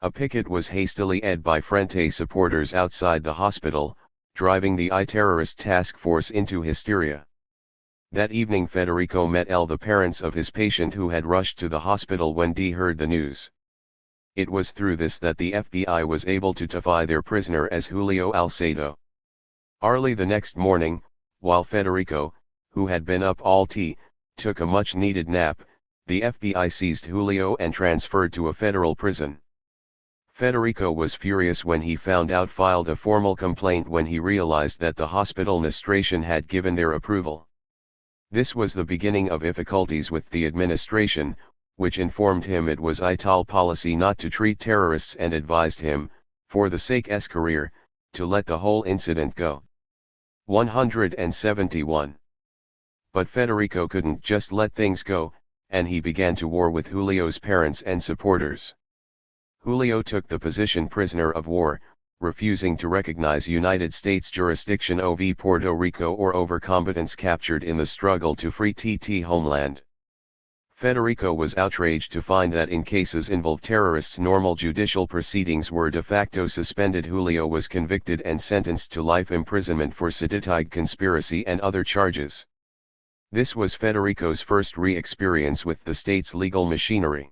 A picket was hastily led by Frente supporters outside the hospital, driving the terrorist task force into hysteria. That evening Federico met the parents of his patient, who had rushed to the hospital when they heard the news. It was through this that the FBI was able to identify their prisoner as Julio Alcedo. Early the next morning, while Federico, who had been up all tea, took a much-needed nap. The FBI seized Julio and transferred to a federal prison. Federico was furious when he found out, filed a formal complaint when he realized that the hospital administration had given their approval. This was the beginning of difficulties with the administration, which informed him it was ITAL policy not to treat terrorists and advised him, for the sake of his career, to let the whole incident go. 171. But Federico couldn't just let things go, and he began to war with Julio's parents and supporters. Julio took the position prisoner of war, refusing to recognize United States jurisdiction over Puerto Rico or over combatants captured in the struggle to free TT homeland. Federico was outraged to find that in cases involving terrorists normal judicial proceedings were de facto suspended. Julio was convicted and sentenced to life imprisonment for sedition conspiracy and other charges. This was Federico's first re-experience with the state's legal machinery.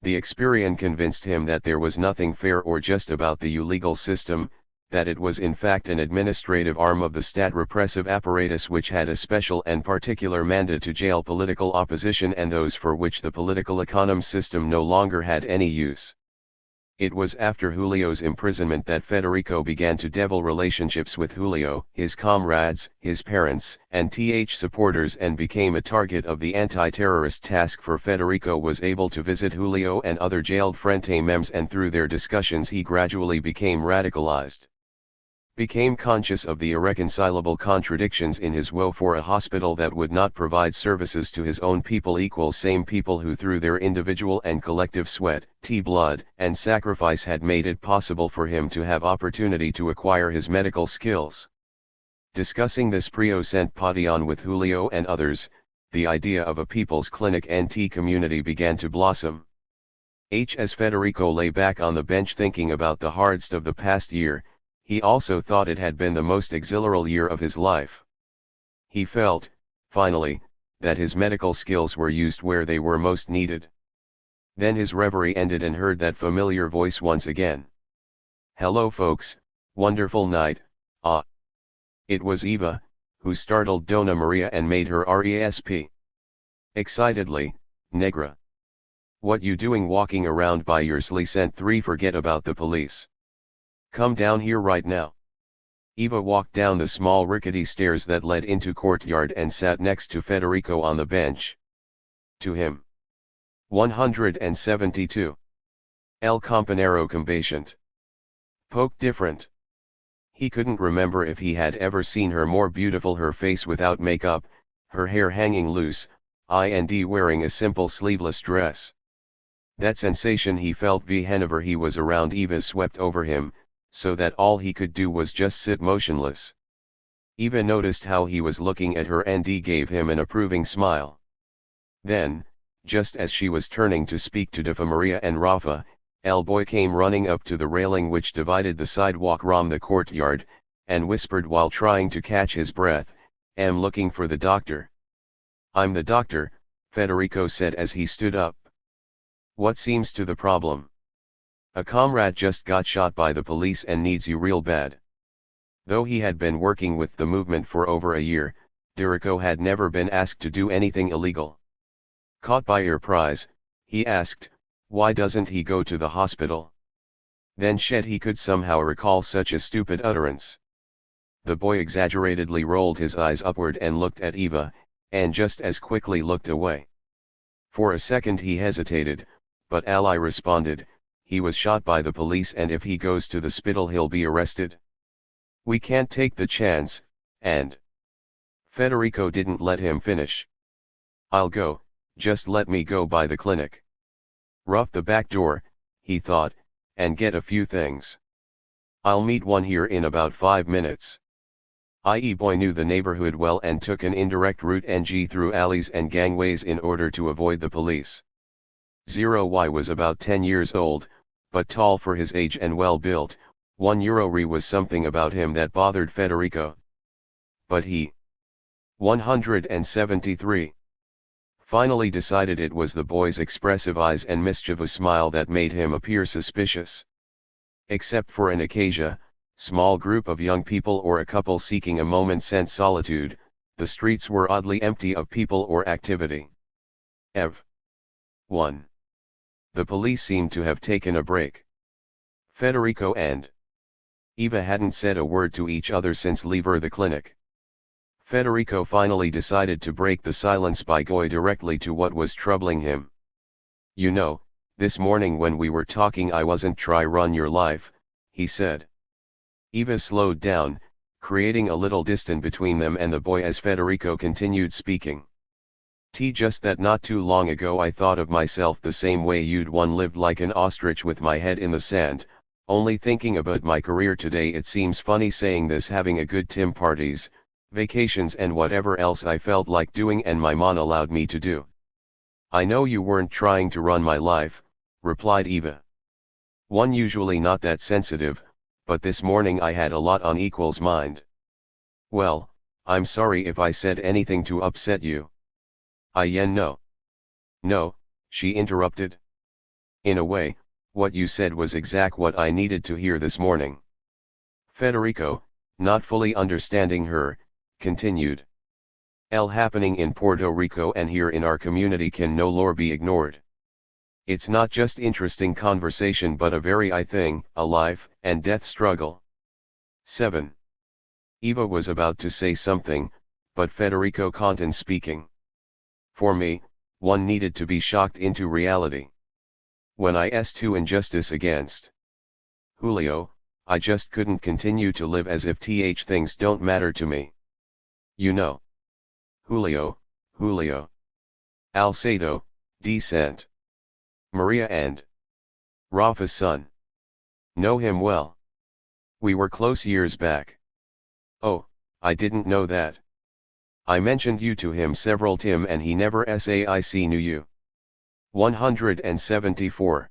The experience convinced him that there was nothing fair or just about the legal system, that it was in fact an administrative arm of the state repressive apparatus which had a special and particular mandate to jail political opposition and those for which the political economy system no longer had any use. It was after Julio's imprisonment that Federico began to develop relationships with Julio, his comrades, his parents, and supporters, and became a target of the anti-terrorist task force. Federico was able to visit Julio and other jailed Frente members, and through their discussions he gradually became radicalized. Became conscious of the irreconcilable contradictions in his woe for a hospital that would not provide services to his own people equals same people who through their individual and collective sweat, blood, and sacrifice had made it possible for him to have opportunity to acquire his medical skills. Discussing this present Padion with Julio and others, the idea of a people's clinic and tea community began to blossom. As Federico lay back on the bench thinking about the hardest of the past year, he also thought it had been the most exhilarating year of his life. He felt, finally, that his medical skills were used where they were most needed. Then his reverie ended and heard that familiar voice once again. "Hello folks, wonderful night, ah." It was Eva, who startled Dona Maria and made her resp. excitedly, "Negra. What you doing walking around by yourself? Sent 3 forget about the police. Come down here right now." Eva walked down the small rickety stairs that led into courtyard and sat next to Federico on the bench. To him. 172. El compañero compatient. Poke different. He couldn't remember if he had ever seen her more beautiful, her face without makeup, her hair hanging loose, and wearing a simple sleeveless dress. That sensation he felt whenever he was around Eva swept over him, so that all he could do was just sit motionless. Eva noticed how he was looking at her and gave him an approving smile. Then, just as she was turning to speak to Dona Maria and Rafa, El Boy came running up to the railing which divided the sidewalk from the courtyard, and whispered while trying to catch his breath, "I'm looking for the doctor." "I'm the doctor," Federico said as he stood up. "What seems to the problem?" "A comrade just got shot by the police and needs you real bad." Though he had been working with the movement for over a year, Federico had never been asked to do anything illegal. Caught by surprise, he asked, "Why doesn't he go to the hospital?" Then he could somehow recall such a stupid utterance. The boy exaggeratedly rolled his eyes upward and looked at Eva, and just as quickly looked away. For a second he hesitated, but Ally responded, "He was shot by the police, and if he goes to the hospital he'll be arrested. We can't take the chance," and Federico didn't let him finish. "I'll go, just let me go by the clinic. Rough the back door," he thought, "and get a few things. I'll meet one here in about 5 minutes." Boy knew the neighborhood well and took an indirect route through alleys and gangways in order to avoid the police. Y was about 10 years old, but tall for his age and well-built. €1 was something about him that bothered Federico. But he 173. Finally decided it was the boy's expressive eyes and mischievous smile that made him appear suspicious. Except for an occasion, small group of young people or a couple seeking a moment's solitude, The streets were oddly empty of people or activity. Ev. 1. The police seemed to have taken a break. Federico and Eva hadn't said a word to each other since leaving the clinic. Federico finally decided to break the silence by going directly to what was troubling him. You know, this morning when we were talking I wasn't try run your life, he said. Eva slowed down, creating a little distance between them and the boy as Federico continued speaking. Just that not too long ago I thought of myself the same way you'd one lived like an ostrich with my head in the sand, only thinking about my career today. It seems funny saying this, having a good time, parties, vacations and whatever else I felt like doing and my mom allowed me to do. I know you weren't trying to run my life, replied Eva. One usually not that sensitive, but this morning I had a lot on equal's mind. Well, I'm sorry if I said anything to upset you. No. No, she interrupted. In a way, what you said was exact what I needed to hear this morning. Federico, not fully understanding her, continued. Happening in Puerto Rico and here in our community can no longer be ignored. It's not just interesting conversation but a very a life and death struggle. 7. Eva was about to say something, but Federico continued speaking. For me, one needed to be shocked into reality. When I to injustice against Julio, I just couldn't continue to live as if things don't matter to me. You know. Julio. Alcedo, decent. Maria and Rafa's son. Know him well. We were close years back. Oh, I didn't know that. I mentioned you to him several times and he never knew you. 174.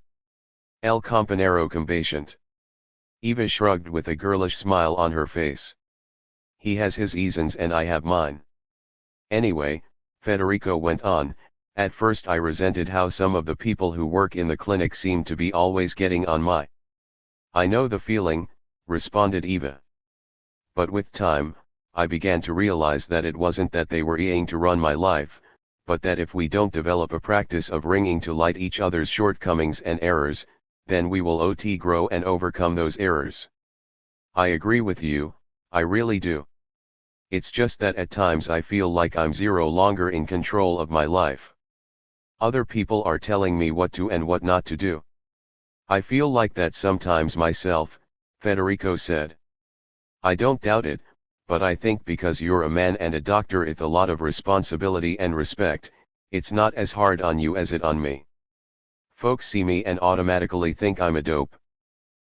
El compañero compatient. Eva shrugged with a girlish smile on her face. He has his reasons and I have mine. Anyway, Federico went on, at first I resented how some of the people who work in the clinic seemed to be always getting on my. I know the feeling, responded Eva. But with time, I began to realize that it wasn't that they were eating to run my life, but that if we don't develop a practice of bringing to light each other's shortcomings and errors, then we will grow and overcome those errors. I agree with you, I really do. It's just that at times I feel like I'm no longer in control of my life. Other people are telling me what to and what not to do. I feel like that sometimes myself, Federico said. I don't doubt it, but I think because you're a man and a doctor with a lot of responsibility and respect, it's not as hard on you as it on me. Folks see me and automatically think I'm a dope.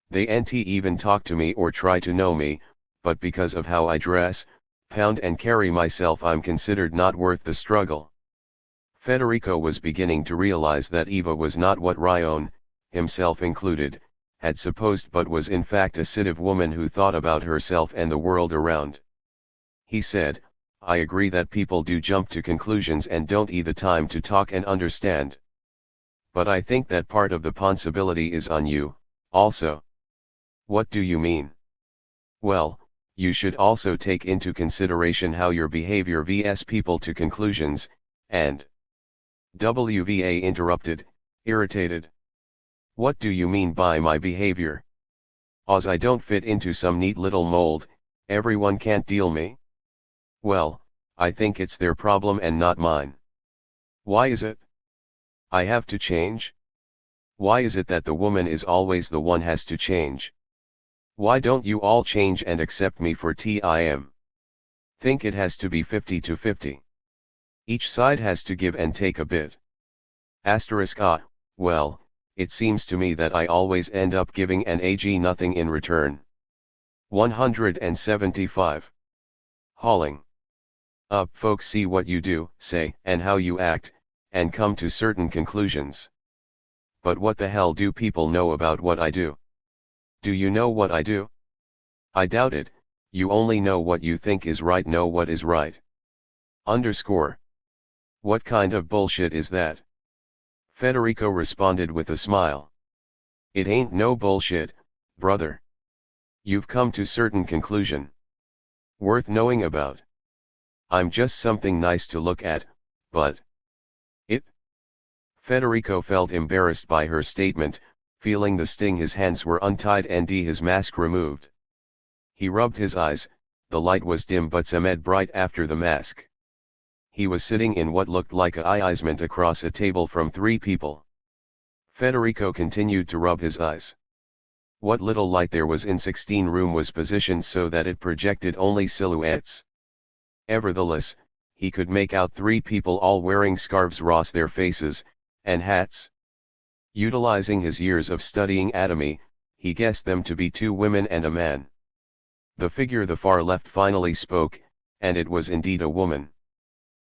They ain't even talk to me or try to know me, but because of how I dress, pound and carry myself I'm considered not worth the struggle. Federico was beginning to realize that Eva was not what Ryan, himself included, had supposed but was in fact a sensitive woman who thought about herself and the world around. He said, I agree that people do jump to conclusions and don't the time to talk and understand. But I think that part of the responsibility is on you, also. What do you mean? Well, you should also take into consideration how your behavior vs people to conclusions, and WVA interrupted, irritated. What do you mean by my behavior? As I don't fit into some neat little mold, everyone can't deal me? Well, I think it's their problem and not mine. Why is it? I have to change? Why is it that the woman is always the one has to change? Why don't you all change and accept me for TIM? Think it has to be 50-50. Each side has to give and take a bit. Well, it seems to me that I always end up giving an nothing in return. 175. Hauling up. Folks see what you do, say, and how you act, and come to certain conclusions. But what the hell do people know about what I do? Do you know what I do? I doubt it. You only know what you think is right. Know what is right. What kind of bullshit is that? Federico responded with a smile. It ain't no bullshit, brother. You've come to certain conclusion. Worth knowing about. I'm just something nice to look at, but... It? Federico felt embarrassed by her statement, feeling the sting. His hands were untied and his mask removed. He rubbed his eyes, the light was dim but somewhat bright after the mask. He was sitting in what looked like a easement across a table from 3 people. Federico continued to rub his eyes. What little light there was in 16 room was positioned so that it projected only silhouettes. Nevertheless, he could make out 3 people all wearing scarves across their faces, and hats. Utilizing his years of studying anatomy, he guessed them to be 2 women and a man. The figure the far left finally spoke, and it was indeed a woman.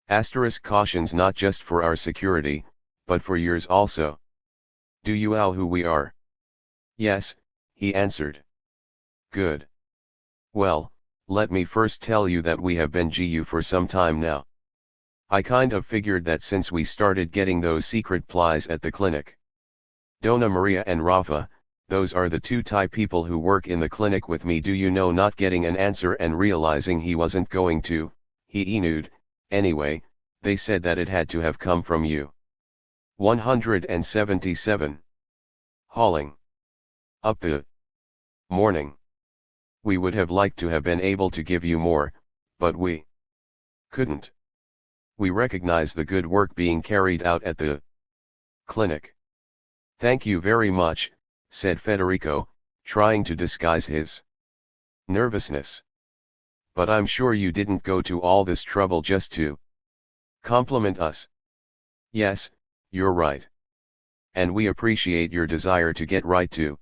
Asterisk cautions not just for our security, but for yours also. Do you know who we are? Yes, he answered. Good. Well, let me first tell you that we have been GU for some time now. I kind of figured that since we started getting those secret plies at the clinic. Donna Maria and Rafa, those are the 2 Thai people who work in the clinic with me. Do you know, not getting an answer and realizing he wasn't going to, he enewed, anyway, they said that it had to have come from you. 177. Hauling. Up the morning. We would have liked to have been able to give you more, but we couldn't. We recognize the good work being carried out at the clinic. Thank you very much, said Federico, trying to disguise his nervousness. But I'm sure you didn't go to all this trouble just to compliment us. Yes, you're right. And we appreciate your desire to get right to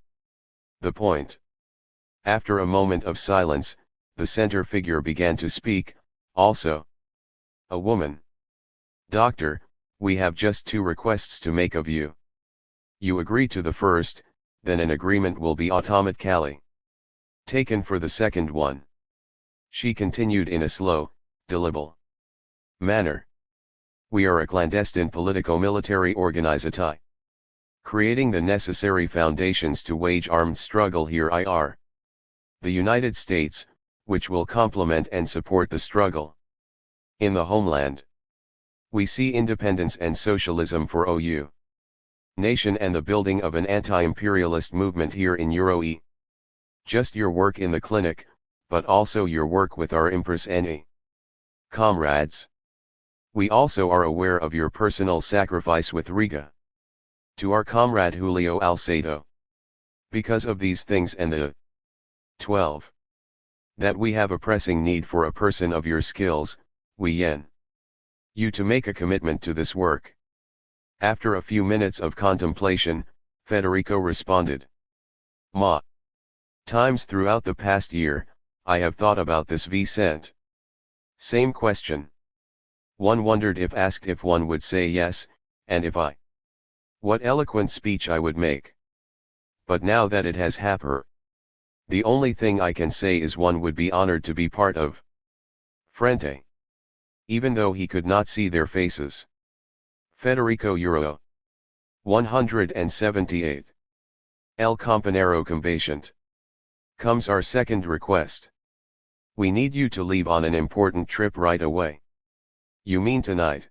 the point. After a moment of silence, the center figure began to speak, also a woman. Doctor, we have just 2 requests to make of you. You agree to the first, then an agreement will be automatically taken for the second one. She continued in a slow, deliberate manner. We are a clandestine politico-military organization, creating the necessary foundations to wage armed struggle here in the United States, which will complement and support the struggle in the homeland. We see independence and socialism for OU nation and the building of an anti-imperialist movement here in Euro-E. Just your work in the clinic, but also your work with our Empress and comrades. We also are aware of your personal sacrifice with Riga. To our comrade Julio Alcedo. Because of these things and the 12. That we have a pressing need for a person of your skills, we yen you to make a commitment to this work. After a few minutes of contemplation, Federico responded. Ma. Times throughout the past year, I have thought about this Vicente. Same question. One wondered if asked if one would say yes, and if I. What eloquent speech I would make. But now that it has happened, the only thing I can say is one would be honored to be part of Frente. Even though he could not see their faces. Federico Euro. 178. El Compañero Combatente. Comes our second request. We need you to leave on an important trip right away. You mean tonight?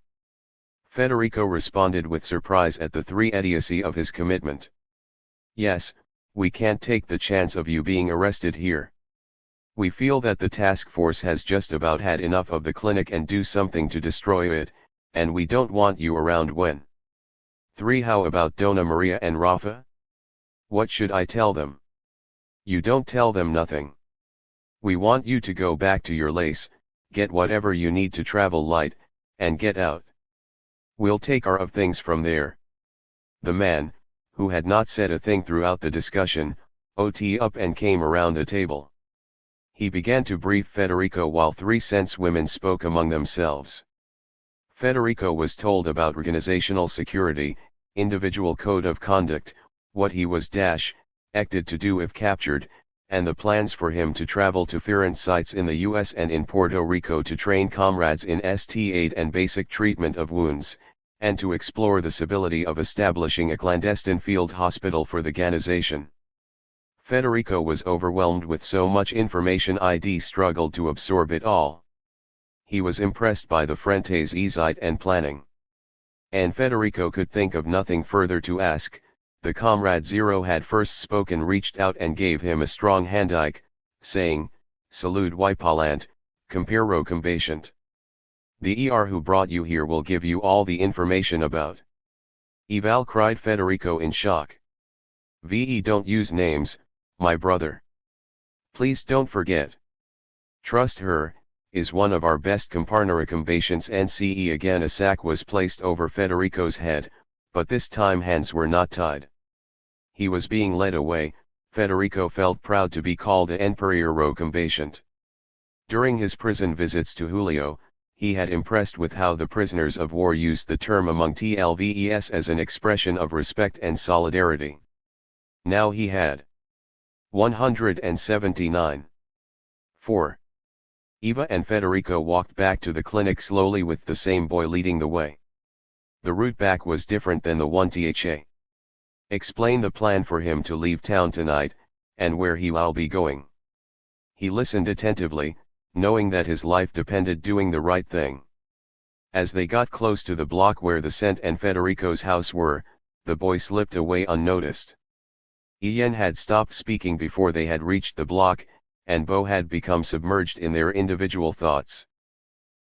Federico responded with surprise at the 3 idiocy of his commitment. Yes, we can't take the chance of you being arrested here. We feel that the task force has just about had enough of the clinic and do something to destroy it, and we don't want you around when. 3. How about Donna Maria and Rafa? What should I tell them? You don't tell them nothing. We want you to go back to your lace, get whatever you need to travel light, and get out. We'll take our of things from there. The man, who had not said a thing throughout the discussion, got up and came around the table. He began to brief Federico while 3 sense women spoke among themselves. Federico was told about organizational security, individual code of conduct, what he was acted to do if captured, and the plans for him to travel to different sites in the US and in Puerto Rico to train comrades in ST aid and basic treatment of wounds, and to explore the possibility of establishing a clandestine field hospital for the organization. Federico was overwhelmed with so much information. Struggled to absorb it all. He was impressed by the Frente's easight and planning. And Federico could think of nothing further to ask. The comrade Zero had first spoken, reached out and gave him a strong handshake, saying, "Salud Wipalant, comparo combatient. The ER who brought you here will give you all the information about." "Eval," cried Federico in shock. "VE don't use names, my brother. Please don't forget. Trust her, is one of our best comparnera combatients." NCE again a sack was placed over Federico's head, but this time hands were not tied. He was being led away. Federico felt proud to be called a Emperor combatient. During his prison visits to Julio, he had impressed with how the prisoners of war used the term among TLVES as an expression of respect and solidarity. Now he had 179. 4. Eva and Federico walked back to the clinic slowly with the same boy leading the way. The route back was different than the one THA. Explain the plan for him to leave town tonight, and where he'll be going. He listened attentively, knowing that his life depended doing the right thing. As they got close to the block where the Saint and Federico's house were, the boy slipped away unnoticed. Ian had stopped speaking before they had reached the block, and Bo had become submerged in their individual thoughts.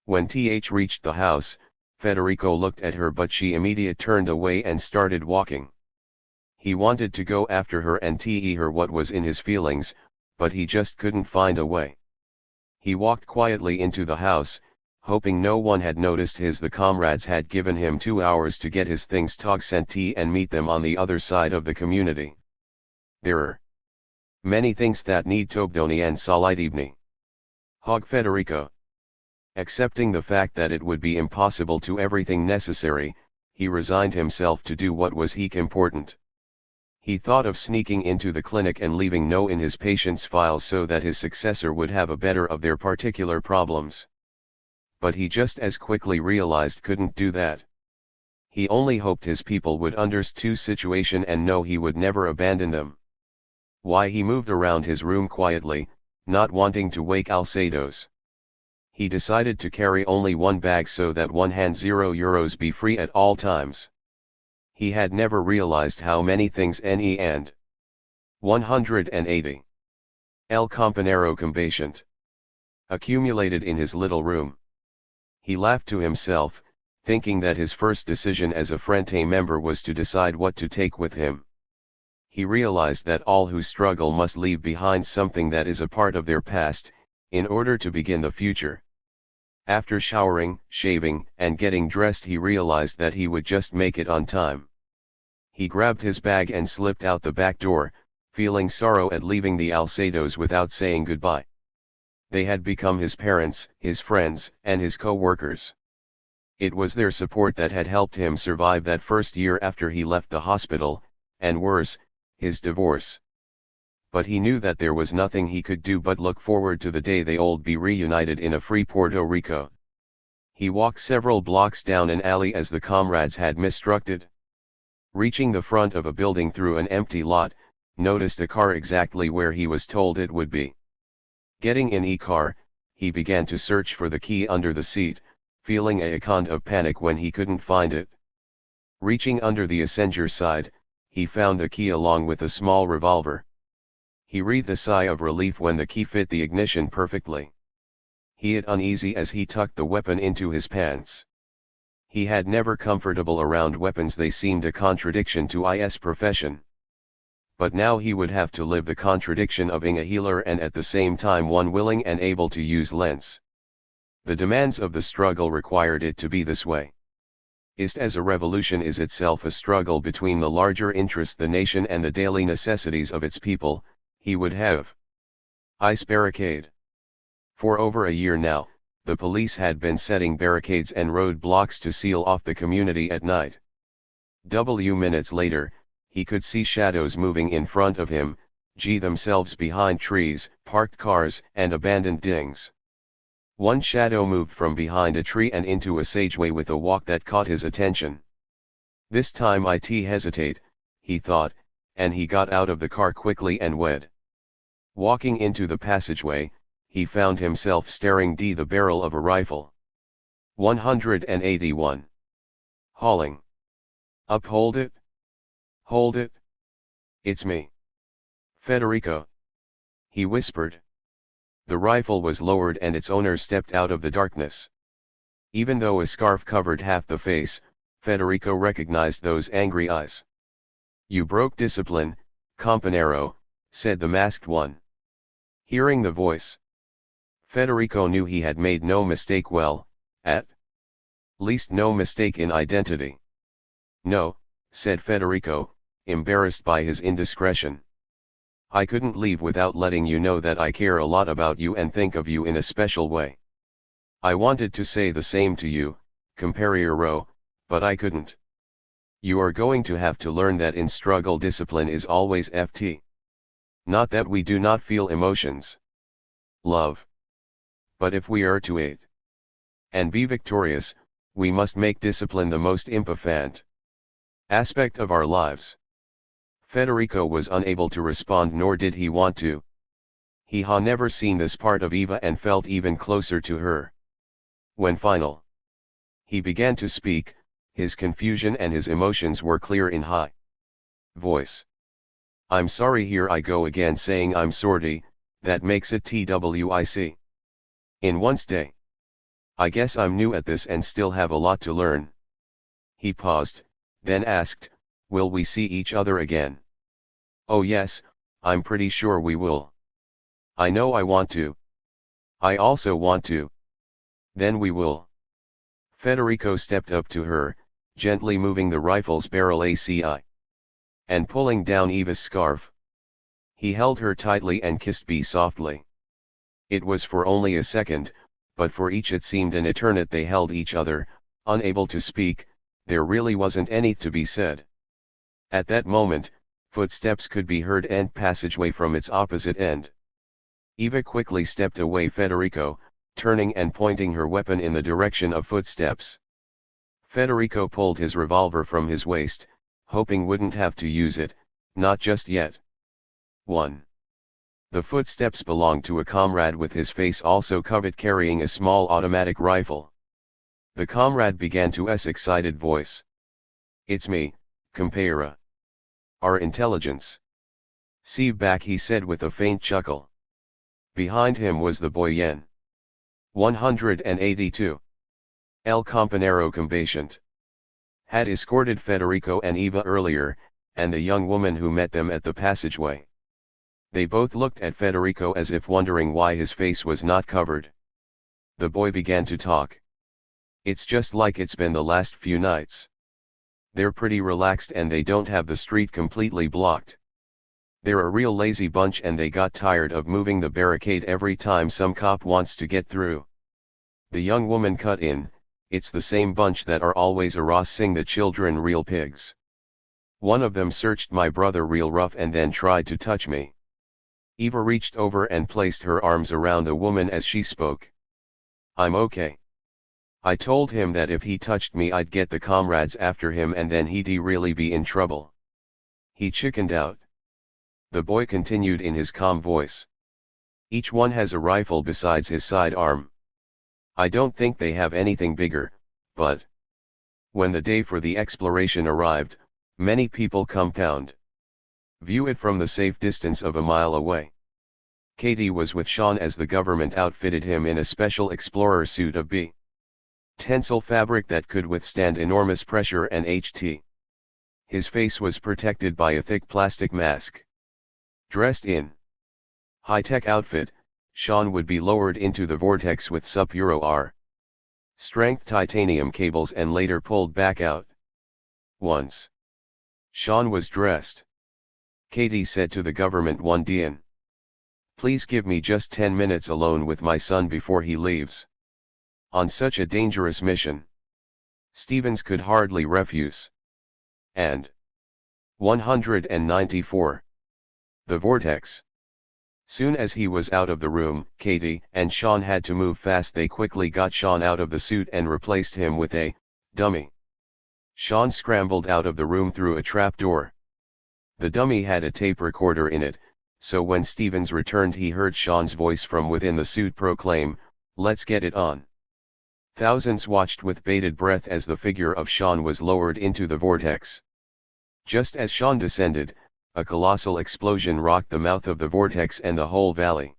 When TH reached the house, Federico looked at her, but she immediately turned away and started walking. He wanted to go after her and tell her what was in his feelings, but he just couldn't find a way. He walked quietly into the house, hoping no one had noticed the comrades had given him 2 hours to get his things sent and meet them on the other side of the community. There are many things that need Tobdoni and Salidibni. Hog Federico. Accepting the fact that it would be impossible to everything necessary, he resigned himself to do what was important. He thought of sneaking into the clinic and leaving note in his patient's files so that his successor would have a better of their particular problems. But he just as quickly realized couldn't do that. He only hoped his people would understand situation and know he would never abandon them. Why, he moved around his room quietly, not wanting to wake Alcedos. He decided to carry only one bag so that one hand €0 be free at all times. He had never realized how many things NE and 180 El Compañero Combatient accumulated in his little room. He laughed to himself, thinking that his first decision as a Frente member was to decide what to take with him. He realized that all who struggle must leave behind something that is a part of their past, in order to begin the future. After showering, shaving, and getting dressed, he realized that he would just make it on time. He grabbed his bag and slipped out the back door, feeling sorrow at leaving the Alcedos without saying goodbye. They had become his parents, his friends, and his co-workers. It was their support that had helped him survive that first year after he left the hospital, and worse, his divorce. But he knew that there was nothing he could do but look forward to the day they all be reunited in a free Puerto Rico. He walked several blocks down an alley as the comrades had instructed. Reaching the front of a building through an empty lot, noticed a car exactly where he was told it would be. Getting in a car, he began to search for the key under the seat, feeling a kind of panic when he couldn't find it. Reaching under the passenger side, he found the key along with a small revolver. He breathed a sigh of relief when the key fit the ignition perfectly. He was uneasy as he tucked the weapon into his pants. He had never comfortable around weapons, they seemed a contradiction to his profession. But now he would have to live the contradiction of being a healer and at the same time one willing and able to use lens. The demands of the struggle required it to be this way. Just as a revolution is itself a struggle between the larger interest the nation and the daily necessities of its people, he would have ice barricade. For over a year now, the police had been setting barricades and roadblocks to seal off the community at night. Minutes later, he could see shadows moving in front of him, themselves behind trees, parked cars, and abandoned dings. One shadow moved from behind a tree and into a sageway with a walk that caught his attention. This time it hesitate, he thought, and he got out of the car quickly and wed. Walking into the passageway, he found himself staring the barrel of a rifle. 181. Hauling. Up, hold it. Hold it. It's me. Federico. He whispered. The rifle was lowered and its owner stepped out of the darkness. Even though a scarf covered half the face, Federico recognized those angry eyes. You broke discipline, Campanero, said the masked one. Hearing the voice, Federico knew he had made no mistake, well, at least no mistake in identity. No, said Federico, embarrassed by his indiscretion. I couldn't leave without letting you know that I care a lot about you and think of you in a special way. I wanted to say the same to you, Campanero, but I couldn't. You are going to have to learn that in struggle discipline is always FT. Not that we do not feel emotions. Love. But if we are to aid and be victorious, we must make discipline the most important aspect of our lives. Federico was unable to respond, nor did he want to. He had never seen this part of Eva and felt even closer to her. When he began to speak, his confusion and his emotions were clear in high voice. I'm sorry, here I go again saying I'm sorry, that makes it TWIC. In one's day. I guess I'm new at this and still have a lot to learn. He paused, then asked, will we see each other again? Oh yes, I'm pretty sure we will. I know I want to. I also want to. Then we will. Federico stepped up to her, gently moving the rifle's barrel ACI. And pulling down Eva's scarf. He held her tightly and kissed B softly. It was for only a second, but for each it seemed an eternity they held each other, unable to speak. There really wasn't anything to be said. At that moment, footsteps could be heard and passageway from its opposite end. Eva quickly stepped away, Federico, turning and pointing her weapon in the direction of footsteps. Federico pulled his revolver from his waist, hoping wouldn't have to use it, not just yet. 1. The footsteps belonged to a comrade with his face also covered, carrying a small automatic rifle. The comrade began to excited voice. It's me, Campera. Our intelligence. See back, he said with a faint chuckle. Behind him was the boy Yen. 182. El Campanero combatient. Had escorted Federico and Eva earlier, and the young woman who met them at the passageway. They both looked at Federico as if wondering why his face was not covered. The boy began to talk. It's just like it's been the last few nights. They're pretty relaxed and they don't have the street completely blocked. They're a real lazy bunch and they got tired of moving the barricade every time some cop wants to get through. The young woman cut in, it's the same bunch that are always harassing the children, real pigs. One of them searched my brother real rough and then tried to touch me. Eva reached over and placed her arms around the woman as she spoke. I'm okay. I told him that if he touched me I'd get the comrades after him and then he'd really be in trouble. He chickened out. The boy continued in his calm voice. Each one has a rifle besides his sidearm. I don't think they have anything bigger, but when the day for the exploration arrived, many people compound. View it from the safe distance of a mile away. Katie was with Sean as the government outfitted him in a special explorer suit of B. Tensile fabric that could withstand enormous pressure and HT. His face was protected by a thick plastic mask. Dressed in high-tech outfit, Sean would be lowered into the vortex with sub-R strength titanium cables and later pulled back out. Once Sean was dressed, Katie said to the government one day, please give me just 10 minutes alone with my son before he leaves. On such a dangerous mission, Stevens could hardly refuse. And 194. The vortex. Soon as he was out of the room, Katie and Sean had to move fast. They quickly got Sean out of the suit and replaced him with a dummy. Sean scrambled out of the room through a trapdoor. The dummy had a tape recorder in it, so when Stevens returned he heard Sean's voice from within the suit proclaim, let's get it on. Thousands watched with bated breath as the figure of Sean was lowered into the vortex. Just as Sean descended, a colossal explosion rocked the mouth of the vortex and the whole valley.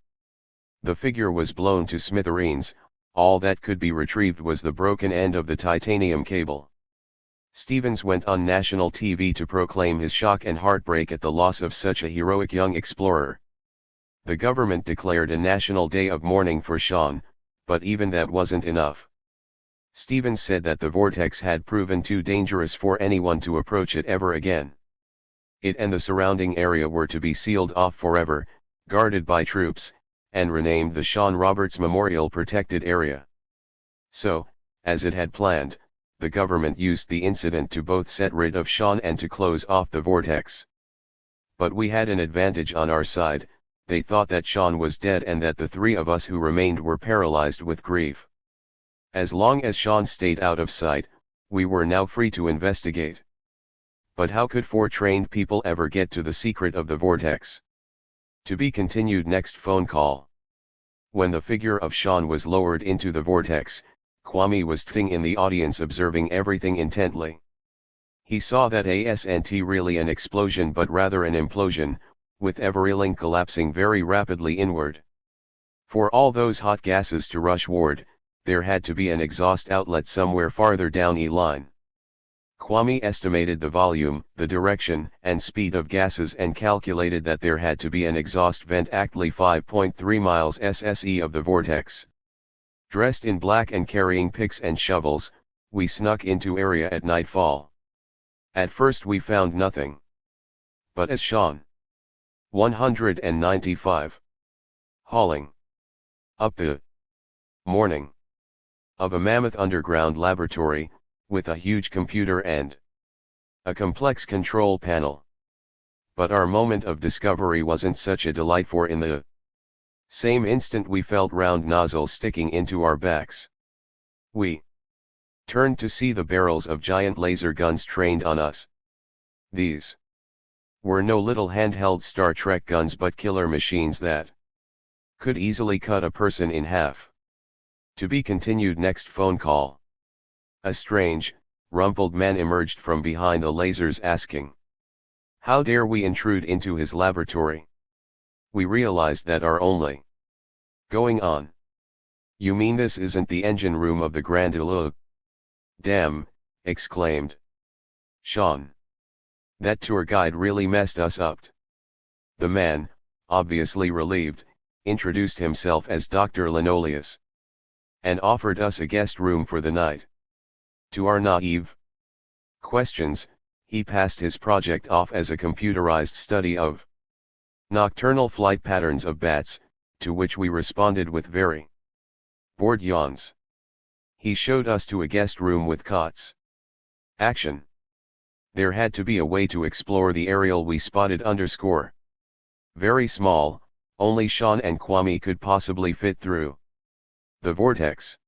The figure was blown to smithereens. All that could be retrieved was the broken end of the titanium cable. Stevens went on national TV to proclaim his shock and heartbreak at the loss of such a heroic young explorer. The government declared a national day of mourning for Sean, but even that wasn't enough. Stevens said that the vortex had proven too dangerous for anyone to approach it ever again. It and the surrounding area were to be sealed off forever, guarded by troops, and renamed the Sean Roberts Memorial Protected Area. So, as it had planned, the government used the incident to both set rid of Sean and to close off the vortex. But we had an advantage on our side. They thought that Sean was dead and that the three of us who remained were paralyzed with grief. As long as Sean stayed out of sight, we were now free to investigate. But how could four trained people ever get to the secret of the vortex? To be continued next phone call. When the figure of Sean was lowered into the vortex, Kwame was sitting in the audience observing everything intently. He saw that asn't really an explosion but rather an implosion, with everything collapsing very rapidly inward. For all those hot gases to rush ward, there had to be an exhaust outlet somewhere farther down a line. Kwame estimated the volume, the direction, and speed of gases and calculated that there had to be an exhaust vent actually 5.3 miles SSE of the vortex. Dressed in black and carrying picks and shovels, we snuck into area at nightfall. At first we found nothing. But as Sean 195 hauling up the morning of a mammoth underground laboratory, with a huge computer and a complex control panel. But our moment of discovery wasn't such a delight, for in the same instant we felt round nozzles sticking into our backs. We turned to see the barrels of giant laser guns trained on us. These were no little handheld Star Trek guns but killer machines that could easily cut a person in half. To be continued next phone call. A strange, rumpled man emerged from behind the lasers asking, "How dare we intrude into his laboratory?" We realized that our only going on. "You mean this isn't the engine room of the Grand Ole?" "Damn," exclaimed Sean. "That tour guide really messed us up." The man, obviously relieved, introduced himself as Dr. Linoleus, and offered us a guest room for the night. To our naive questions, he passed his project off as a computerized study of nocturnal flight patterns of bats, to which we responded with very bored yawns. He showed us to a guest room with cots. Action. There had to be a way to explore the aerial we spotted _ very small, only Sean and Kwame could possibly fit through the vortex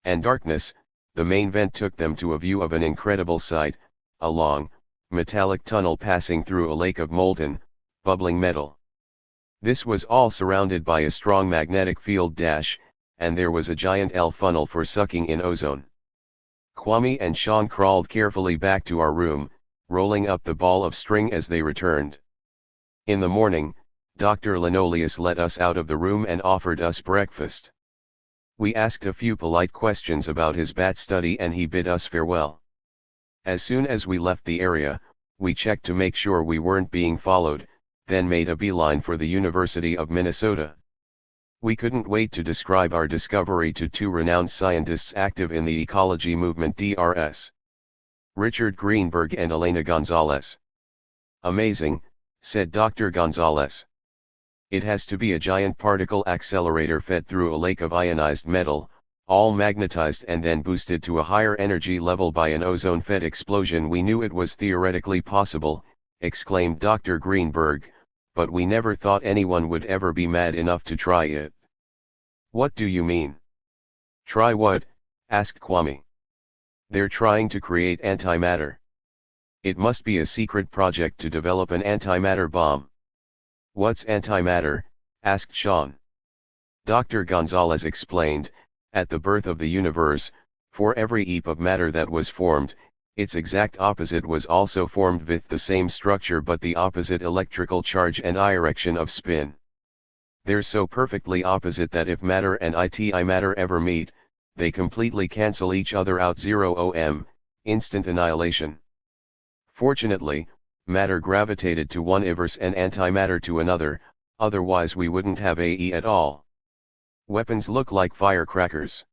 and darkness. The main vent took them to a view of an incredible sight, a long, metallic tunnel passing through a lake of molten, bubbling metal. This was all surrounded by a strong magnetic field dash, and there was a giant L funnel for sucking in ozone. Kwame and Sean crawled carefully back to our room, rolling up the ball of string as they returned. In the morning, Dr. Linoleus let us out of the room and offered us breakfast. We asked a few polite questions about his bat study and he bid us farewell. As soon as we left the area, we checked to make sure we weren't being followed, then made a beeline for the University of Minnesota. We couldn't wait to describe our discovery to two renowned scientists active in the ecology movement, Drs. Richard Greenberg and Elena Gonzalez. "Amazing," said Dr. Gonzalez. "It has to be a giant particle accelerator fed through a lake of ionized metal, all magnetized and then boosted to a higher energy level by an ozone-fed explosion. We knew it was theoretically possible," exclaimed Dr. Greenberg, "but we never thought anyone would ever be mad enough to try it." "What do you mean?" "Try what?" asked Kwame. "They're trying to create antimatter. It must be a secret project to develop an antimatter bomb." "What's antimatter?" asked Sean. Dr. Gonzalez explained, At the birth of the universe, for every heap of matter that was formed, its exact opposite was also formed with the same structure but the opposite electrical charge and direction of spin. They're so perfectly opposite that if matter and antimatter ever meet, they completely cancel each other out. 0 instant annihilation. Fortunately, matter gravitated to one universe and antimatter to another, otherwise we wouldn't have AE at all. Weapons look like firecrackers.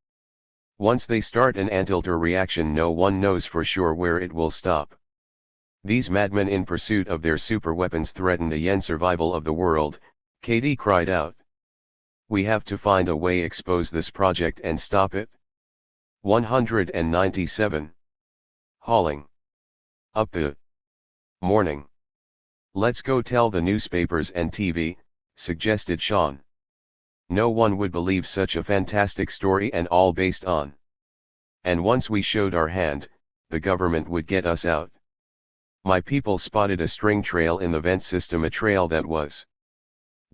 Once they start an antimatter reaction, no one knows for sure where it will stop. These madmen in pursuit of their super weapons threaten the survival of the world, KD cried out. We have to find a way expose this project and stop it. 197. Hauling up the morning. Let's go tell the newspapers and TV, suggested Sean. No one would believe such a fantastic story and all based on. And once we showed our hand, the government would get us out. My people spotted a string trail in the vent system, a trail that was.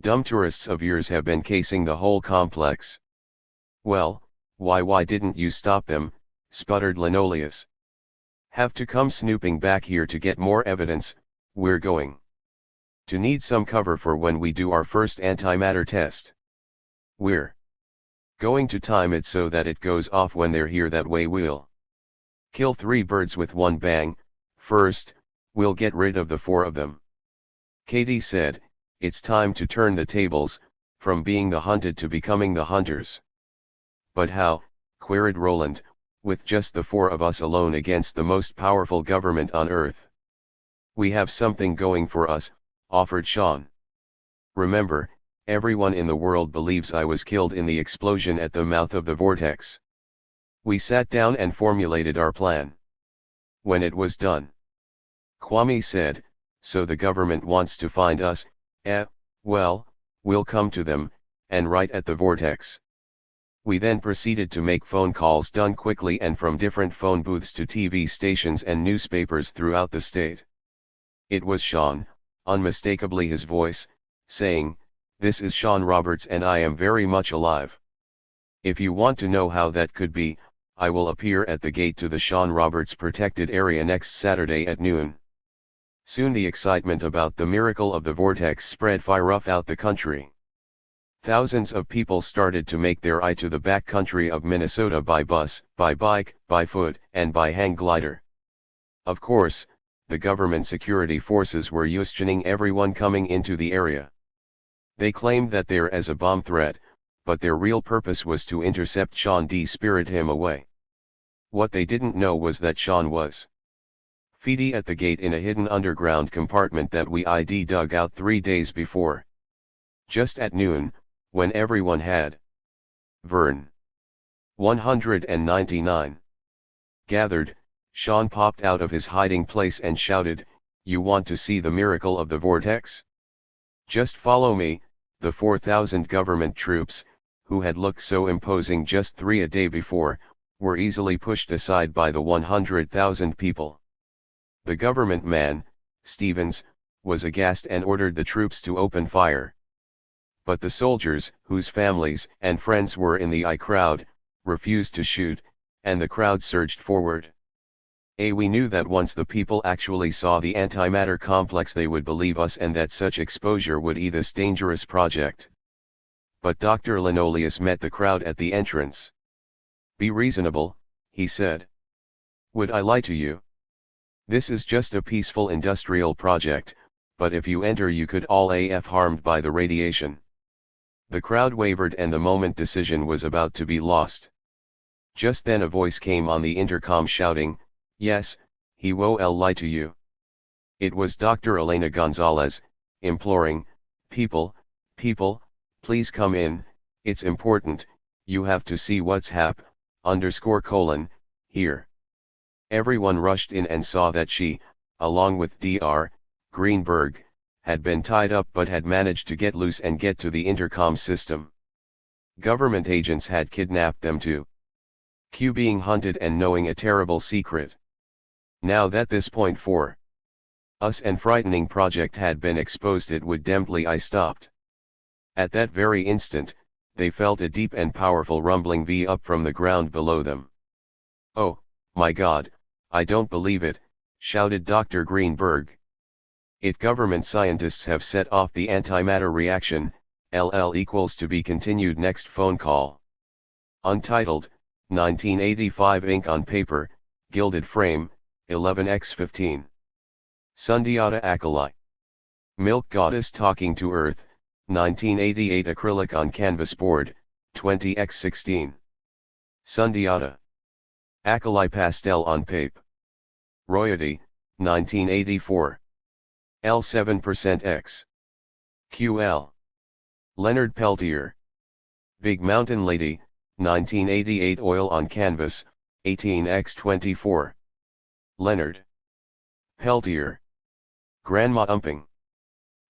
Dumb tourists of yours have been casing the whole complex. Well, why didn't you stop them, sputtered Linoleus. Have to come snooping back here to get more evidence. We're going to need some cover for when we do our first antimatter test. We're going to time it so that it goes off when they're here, that way we'll kill 3 birds with one bang. First, we'll get rid of the 4 of them. Katie said, it's time to turn the tables, from being the hunted to becoming the hunters. But how, queried Roland, with just the 4 of us alone against the most powerful government on Earth? We have something going for us, offered Sean. Remember, everyone in the world believes I was killed in the explosion at the mouth of the vortex. We sat down and formulated our plan. When it was done, Kwame said, so the government wants to find us. Well, we'll come to them, and right at the vortex. We then proceeded to make phone calls, done quickly and from different phone booths to TV stations and newspapers throughout the state. It was Sean, unmistakably his voice, saying, "This is Sean Roberts and I am very much alive. If you want to know how that could be, I will appear at the gate to the Sean Roberts protected area next Saturday at noon." Soon the excitement about the miracle of the vortex spread far out the country. Thousands of people started to make their way to the back country of Minnesota by bus, by bike, by foot, and by hang glider. Of course, the government security forces were questioning everyone coming into the area. They claimed that there as a bomb threat, but their real purpose was to intercept Sean D. spirit him away. What they didn't know was that Sean was feeding at the gate in a hidden underground compartment that we dug out 3 days before. Just at noon, when everyone had Vern 199 gathered, Sean popped out of his hiding place and shouted, "You want to see the miracle of the vortex? Just follow me." The 4,000 government troops, who had looked so imposing just 3 a day before, were easily pushed aside by the 100,000 people. The government man, Stevens, was aghast and ordered the troops to open fire. But the soldiers, whose families and friends were in the crowd, refused to shoot, and the crowd surged forward. We knew that once the people actually saw the antimatter complex they would believe us and that such exposure would end this dangerous project. But Dr. Linoleus met the crowd at the entrance. "Be reasonable," he said. "Would I lie to you? This is just a peaceful industrial project, but if you enter you could all harmed by the radiation." The crowd wavered and the moment decision was about to be lost. Just then a voice came on the intercom shouting, "Yes, he will lie to you." It was Dr. Elena Gonzalez, imploring, people, please come in, it's important, you have to see what's here." Everyone rushed in and saw that she, along with Dr. Greenberg, had been tied up but had managed to get loose and get to the intercom system. Government agents had kidnapped them too. Being hunted and knowing a terrible secret. Now that this point for us and frightening project had been exposed, it would definitely stopped. At that very instant, they felt a deep and powerful rumbling V up from the ground below them. "Oh, my God, I don't believe it," shouted Dr. Greenberg. Government scientists have set off the antimatter reaction, LL equals to be continued next phone call. Untitled, 1985 ink on paper, gilded frame, 11x15. Sundiata Akali. Milk Goddess Talking to Earth, 1988 acrylic on canvas board, 20x16. Sundiata. Akali pastel on pape. Royalty, 1984. L 7% X. QL. Leonard Peltier. Big Mountain Lady, 1988 oil on canvas, 18x24. Leonard Peltier. Grandma Umping.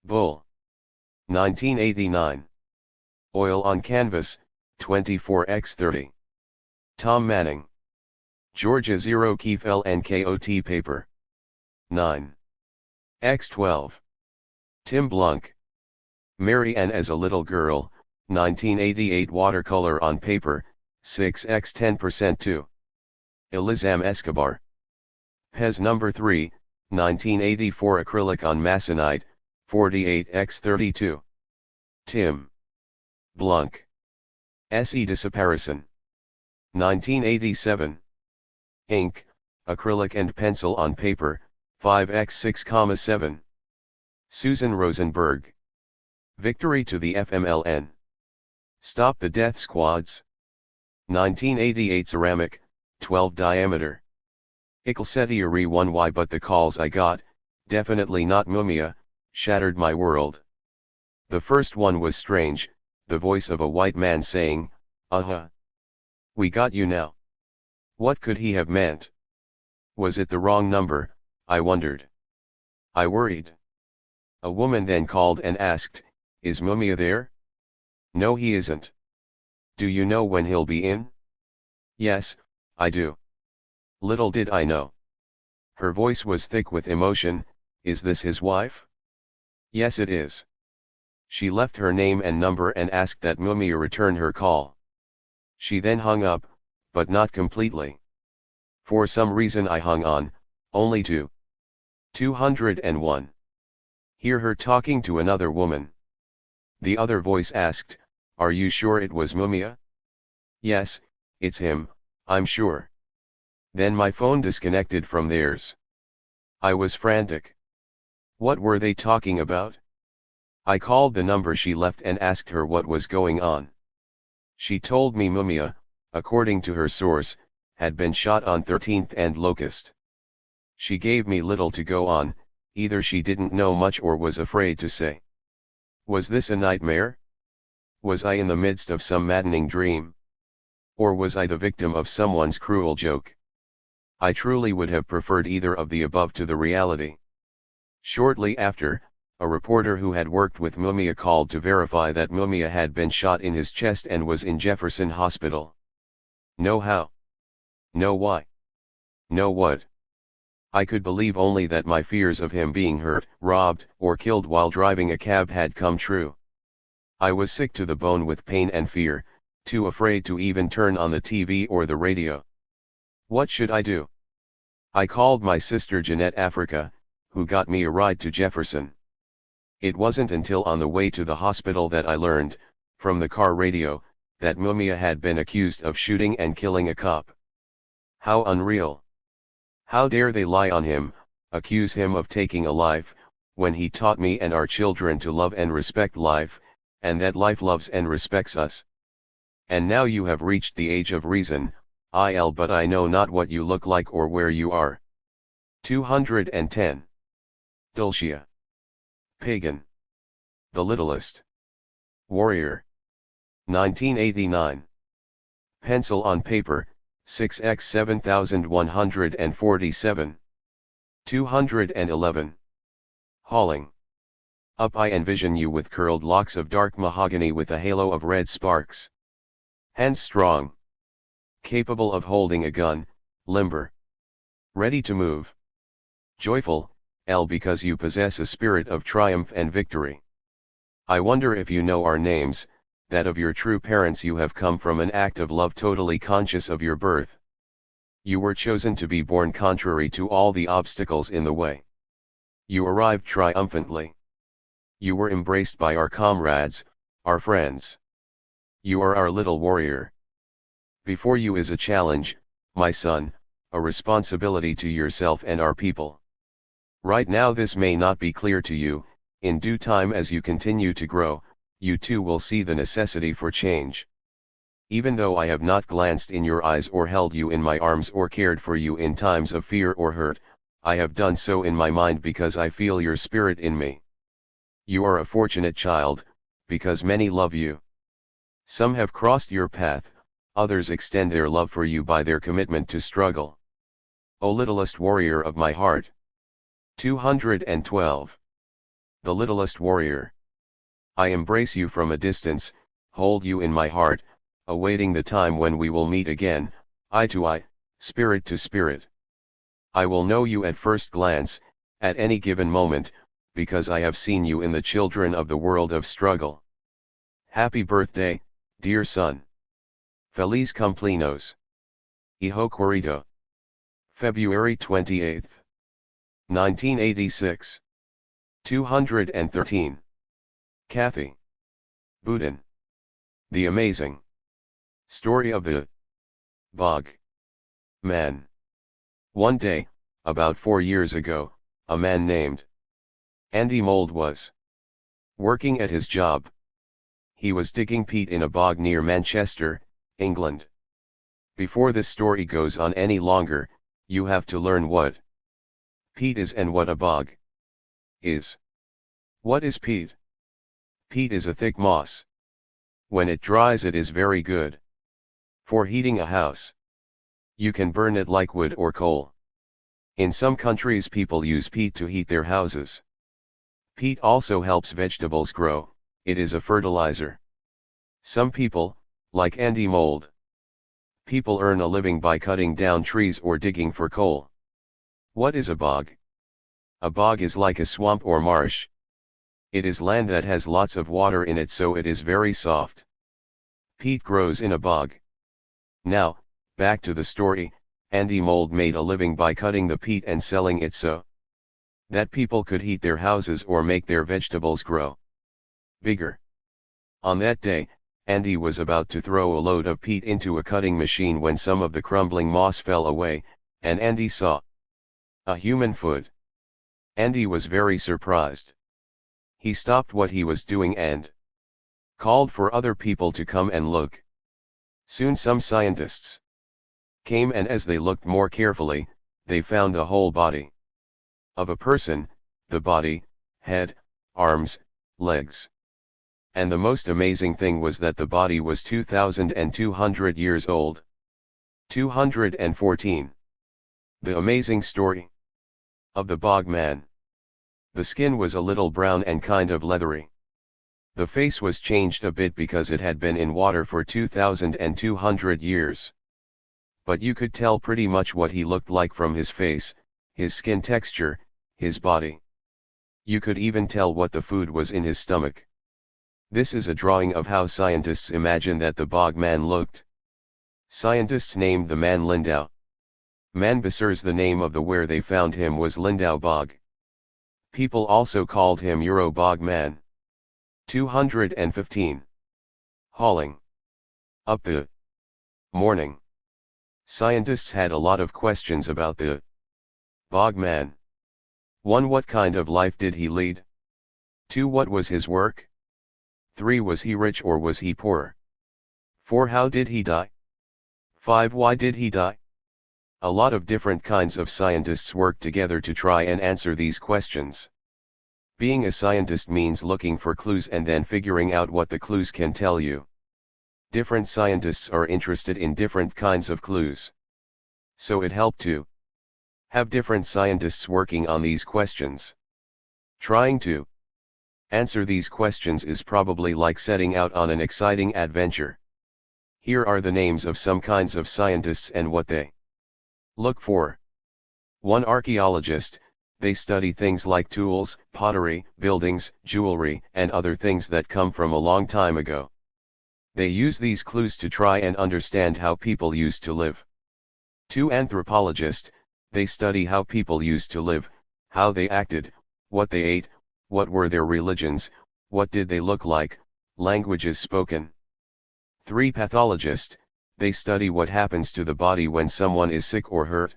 Bull. 1989. Oil on canvas, 24x30. Tom Manning. Georgia 0 Keef LNKOT paper. 9. x12. Tim Blunk. Mary Ann as a little girl, 1988 watercolor on paper, 6x10% 2. Elizam Escobar. Pez number 3, 1984 acrylic on masonite, 48x32. Tim Blunk. S.E. Disaparison. 1987. Ink, acrylic and pencil on paper, 5x6,7. Susan Rosenberg. Victory to the FMLN. Stop the Death Squads. 1988 ceramic, 12 diameter. Ickelsetieri 1Y but the calls I got, definitely not Mumia, shattered my world. The first one was strange, the voice of a white man saying, we got you now. What could he have meant? Was it the wrong number, I wondered. I worried. A woman then called and asked, is Mumia there? No, he isn't. Do you know when he'll be in? Yes, I do. Little did I know. Her voice was thick with emotion. Is this his wife? Yes, it is. She left her name and number and asked that Mumia return her call. She then hung up, but not completely. For some reason I hung on, only to 201. Hear her talking to another woman. The other voice asked, are you sure it was Mumia? Yes, it's him, I'm sure. Then my phone disconnected from theirs. I was frantic. What were they talking about? I called the number she left and asked her what was going on. She told me Mumia, according to her source, had been shot on 13th and Locust. She gave me little to go on, either she didn't know much or was afraid to say. Was this a nightmare? Was I in the midst of some maddening dream? Or was I the victim of someone's cruel joke? I truly would have preferred either of the above to the reality. Shortly after, a reporter who had worked with Mumia called to verify that Mumia had been shot in his chest and was in Jefferson Hospital. No how. No why. No what. I could believe only that my fears of him being hurt, robbed, or killed while driving a cab had come true. I was sick to the bone with pain and fear, too afraid to even turn on the TV or the radio. What should I do? I called my sister Jeanette Africa, who got me a ride to Jefferson. It wasn't until on the way to the hospital that I learned, from the car radio, that Mumia had been accused of shooting and killing a cop. How unreal. How dare they lie on him, accuse him of taking a life, when he taught me and our children to love and respect life, and that life loves and respects us. And now you have reached the age of reason, but I know not what you look like or where you are. 210. Dulcia. Pagan. The Littlest. Warrior. 1989. Pencil on paper, 6x 7147. 211. Hauling. Up I envision you with curled locks of dark mahogany with a halo of red sparks. Hands strong. Capable of holding a gun, limber. Ready to move. Joyful, because you possess a spirit of triumph and victory. I wonder if you know our names, that of your true parents you have come from an act of love totally conscious of your birth. You were chosen to be born contrary to all the obstacles in the way. You arrived triumphantly. You were embraced by our comrades, our friends. You are our little warrior. Before you is a challenge, my son, a responsibility to yourself and our people. Right now this may not be clear to you. In due time as you continue to grow, you too will see the necessity for change. Even though I have not glanced in your eyes or held you in my arms or cared for you in times of fear or hurt, I have done so in my mind because I feel your spirit in me. You are a fortunate child, because many love you. Some have crossed your path, others extend their love for you by their commitment to struggle. O littlest warrior of my heart. 212. The littlest warrior. I embrace you from a distance, hold you in my heart, awaiting the time when we will meet again, eye to eye, spirit to spirit. I will know you at first glance, at any given moment, because I have seen you in the children of the world of struggle. Happy birthday, dear son. Feliz cumpleaños. Hijo querido. February 28, 1986. 213. Kathy Boudin. The Amazing Story of the Bog Man. One day, about 4 years ago, a man named Andy Mould was working at his job. He was digging peat in a bog near Manchester, England. Before this story goes on any longer, you have to learn what peat is and what a bog is. What is peat? Peat is a thick moss. When it dries it is very good for heating a house. You can burn it like wood or coal. In some countries people use peat to heat their houses. Peat also helps vegetables grow, it is a fertilizer. Some people, like Andy Mould. People earn a living by cutting down trees or digging for coal. What is a bog? A bog is like a swamp or marsh. It is land that has lots of water in it, so it is very soft. Peat grows in a bog. Now, back to the story. Andy Mould made a living by cutting the peat and selling it so that people could heat their houses or make their vegetables grow bigger. On that day, Andy was about to throw a load of peat into a cutting machine when some of the crumbling moss fell away, and Andy saw a human foot. Andy was very surprised. He stopped what he was doing and called for other people to come and look. Soon some scientists came, and as they looked more carefully, they found the whole body of a person, the body, head, arms, legs. And the most amazing thing was that the body was 2,200 years old. 214. The amazing story of the bog man. The skin was a little brown and kind of leathery. The face was changed a bit because it had been in water for 2,200 years. But you could tell pretty much what he looked like from his face, his skin texture, his body. You could even tell what the food was in his stomach. This is a drawing of how scientists imagine that the bog man looked. Scientists named the man Lindau. Manbusser's the name of the where they found him was Lindau Bog. People also called him Euro Bog Man. 215. Hauling up the morning. Scientists had a lot of questions about the bog man. 1. What kind of life did he lead? 2. What was his work? 3. Was he rich or was he poor? 4. How did he die? 5. Why did he die? A lot of different kinds of scientists work together to try and answer these questions. Being a scientist means looking for clues and then figuring out what the clues can tell you. Different scientists are interested in different kinds of clues. So it helped to have different scientists working on these questions. Trying to answer these questions is probably like setting out on an exciting adventure. Here are the names of some kinds of scientists and what they look for. 1. Archaeologist. They study things like tools, pottery, buildings, jewelry, and other things that come from a long time ago. They use these clues to try and understand how people used to live. 2. Anthropologist, they study how people used to live, how they acted, what they ate, what were their religions, what did they look like, languages spoken. 3. Pathologist, they study what happens to the body when someone is sick or hurt.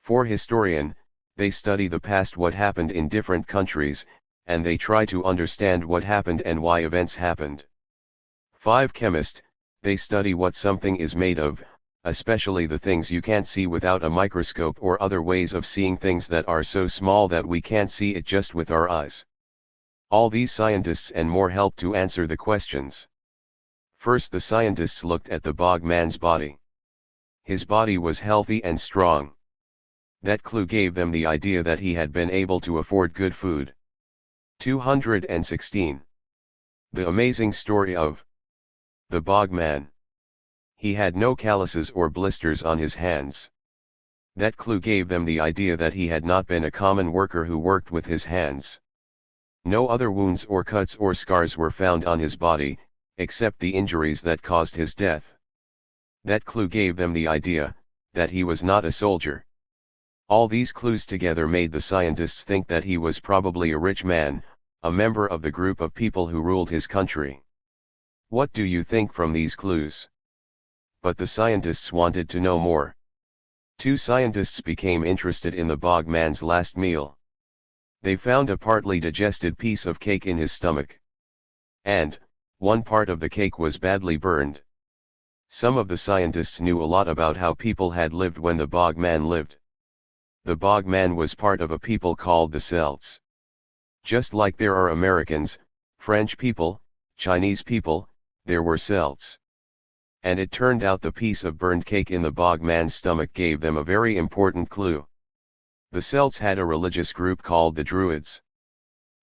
4. Historian, they study the past, what happened in different countries, and they try to understand what happened and why events happened. 5. Chemist, they study what something is made of, especially the things you can't see without a microscope or other ways of seeing things that are so small that we can't see it just with our eyes. All these scientists and more help to answer the questions. First, the scientists looked at the bog man's body. His body was healthy and strong. That clue gave them the idea that he had been able to afford good food. 216. The amazing story of the bog man. He had no calluses or blisters on his hands. That clue gave them the idea that he had not been a common worker who worked with his hands. No other wounds or cuts or scars were found on his body, except the injuries that caused his death. That clue gave them the idea that he was not a soldier. All these clues together made the scientists think that he was probably a rich man, a member of the group of people who ruled his country. What do you think from these clues? But the scientists wanted to know more. 2 scientists became interested in the bog man's last meal. They found a partly digested piece of cake in his stomach. And one part of the cake was badly burned. Some of the scientists knew a lot about how people had lived when the bog man lived. The bog man was part of a people called the Celts. Just like there are Americans, French people, Chinese people, there were Celts. And it turned out the piece of burned cake in the bog man's stomach gave them a very important clue. The Celts had a religious group called the Druids.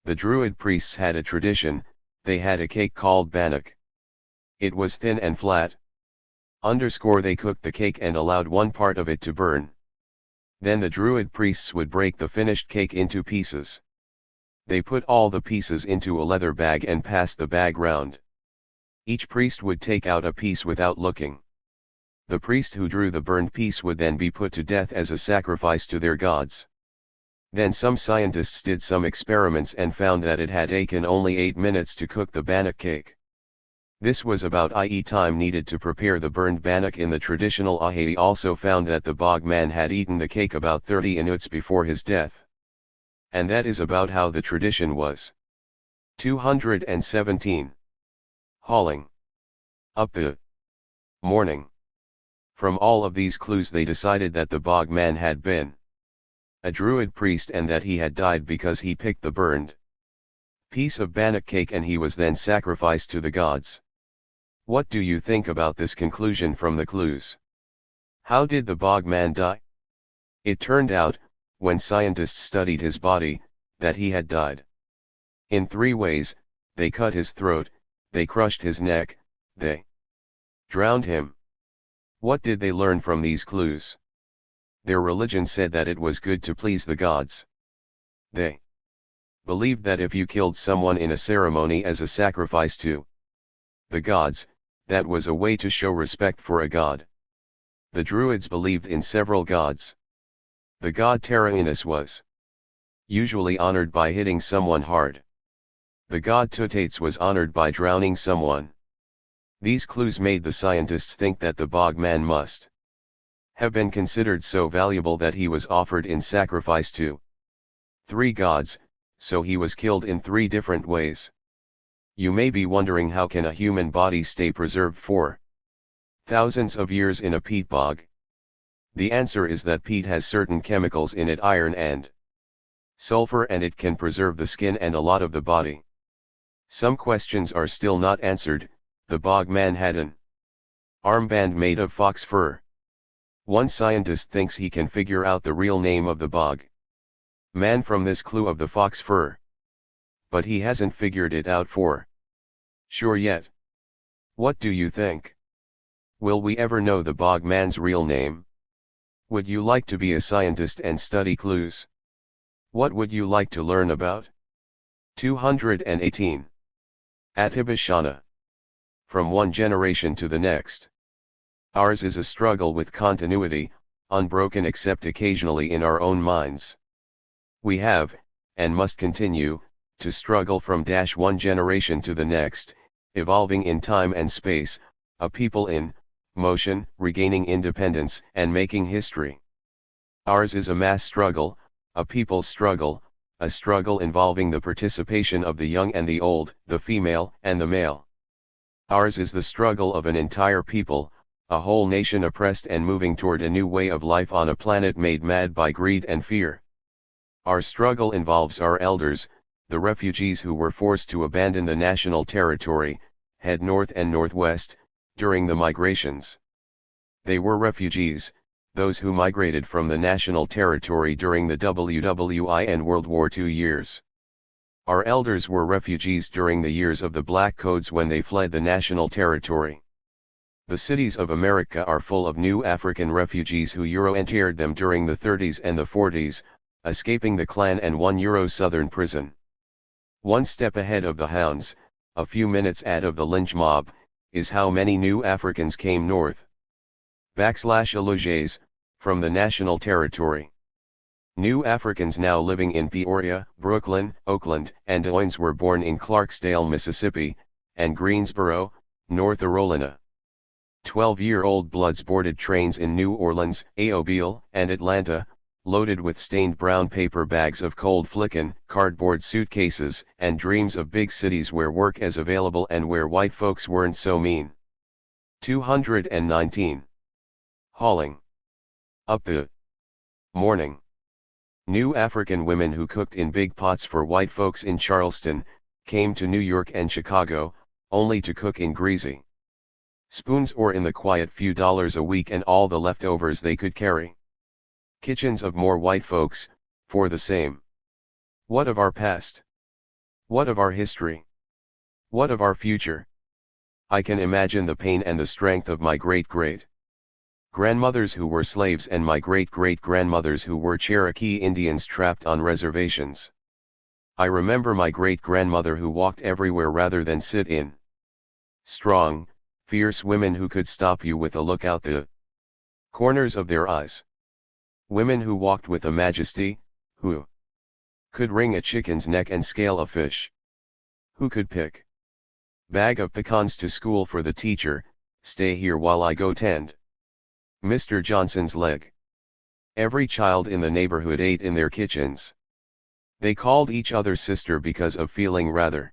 The Druid priests had a tradition, they had a cake called bannock. It was thin and flat. They cooked the cake and allowed one part of it to burn. Then the Druid priests would break the finished cake into pieces. They put all the pieces into a leather bag and passed the bag round. Each priest would take out a piece without looking. The priest who drew the burned piece would then be put to death as a sacrifice to their gods. Then some scientists did some experiments and found that it had taken only 8 minutes to cook the bannock cake. This was about i.e. time needed to prepare the burned bannock in the traditional He also found that the bog man had eaten the cake about 30 minutes before his death. And that is about how the tradition was. 217. Hauling up the morning. From all of these clues they decided that the bog man had been a Druid priest and that he had died because he picked the burned piece of bannock cake and he was then sacrificed to the gods. What do you think about this conclusion from the clues? How did the bog man die? It turned out, when scientists studied his body, that he had died in 3 ways. They cut his throat, they crushed his neck, they drowned him. What did they learn from these clues? Their religion said that it was good to please the gods. They believed that if you killed someone in a ceremony as a sacrifice to the gods, that was a way to show respect for a god. The Druids believed in several gods. The god Terrainus was usually honored by hitting someone hard. The god Tutates was honored by drowning someone. These clues made the scientists think that the bog man must have been considered so valuable that he was offered in sacrifice to 3 gods, so he was killed in 3 different ways. You may be wondering, how can a human body stay preserved for thousands of years in a peat bog? The answer is that peat has certain chemicals in it, iron and sulfur, and it can preserve the skin and a lot of the body. Some questions are still not answered. The bog man had an armband made of fox fur. One scientist thinks he can figure out the real name of the bog man from this clue of the fox fur. But he hasn't figured it out for sure yet. What do you think? Will we ever know the bog man's real name? Would you like to be a scientist and study clues? What would you like to learn about? 218. Atibashana. from one generation to the next. Ours is a struggle with continuity, unbroken except occasionally in our own minds. We have, and must continue, to struggle from one generation to the next, evolving in time and space, a people in motion, regaining independence and making history. Ours is a mass struggle, a people's struggle, a struggle involving the participation of the young and the old, the female and the male. Ours is the struggle of an entire people, a whole nation oppressed and moving toward a new way of life on a planet made mad by greed and fear. Our struggle involves our elders, the refugees who were forced to abandon the national territory, head north and northwest, during the migrations. They were refugees, those who migrated from the national territory during the WWI and World War II years. Our elders were refugees during the years of the Black Codes when they fled the national territory. The cities of America are full of new African refugees who Euro-entered them during the 30s and the 40s, escaping the Klan and one Euro southern prison. One step ahead of the hounds, a few minutes ahead of the lynch mob, is how many new Africans came north. /Alloges, from the national territory. New Africans now living in Peoria, Brooklyn, Oakland, and Des Moines were born in Clarksdale, Mississippi, and Greensboro, North Carolina. 12-year-old bloods boarded trains in New Orleans, Mobile, and Atlanta, loaded with stained brown paper bags of cold flickin', cardboard suitcases, and dreams of big cities where work is available and where white folks weren't so mean. 219. Hauling. Up the morning. New African women who cooked in big pots for white folks in Charleston, came to New York and Chicago, only to cook in greasy spoons or in the quiet few dollars a week and all the leftovers they could carry. Kitchens of more white folks, for the same. What of our past? What of our history? What of our future? I can imagine the pain and the strength of my great-great-grandmothers who were slaves and my great-great-grandmothers who were Cherokee Indians trapped on reservations. I remember my great-grandmother who walked everywhere rather than sit in. Strong, fierce women who could stop you with a look out the corners of their eyes. Women who walked with a majesty, who could wring a chicken's neck and scale a fish. Who could pick bag of pecans to school for the teacher, stay here while I go tend Mr. Johnson's leg. Every child in the neighborhood ate in their kitchens. They called each other sister because of feeling rather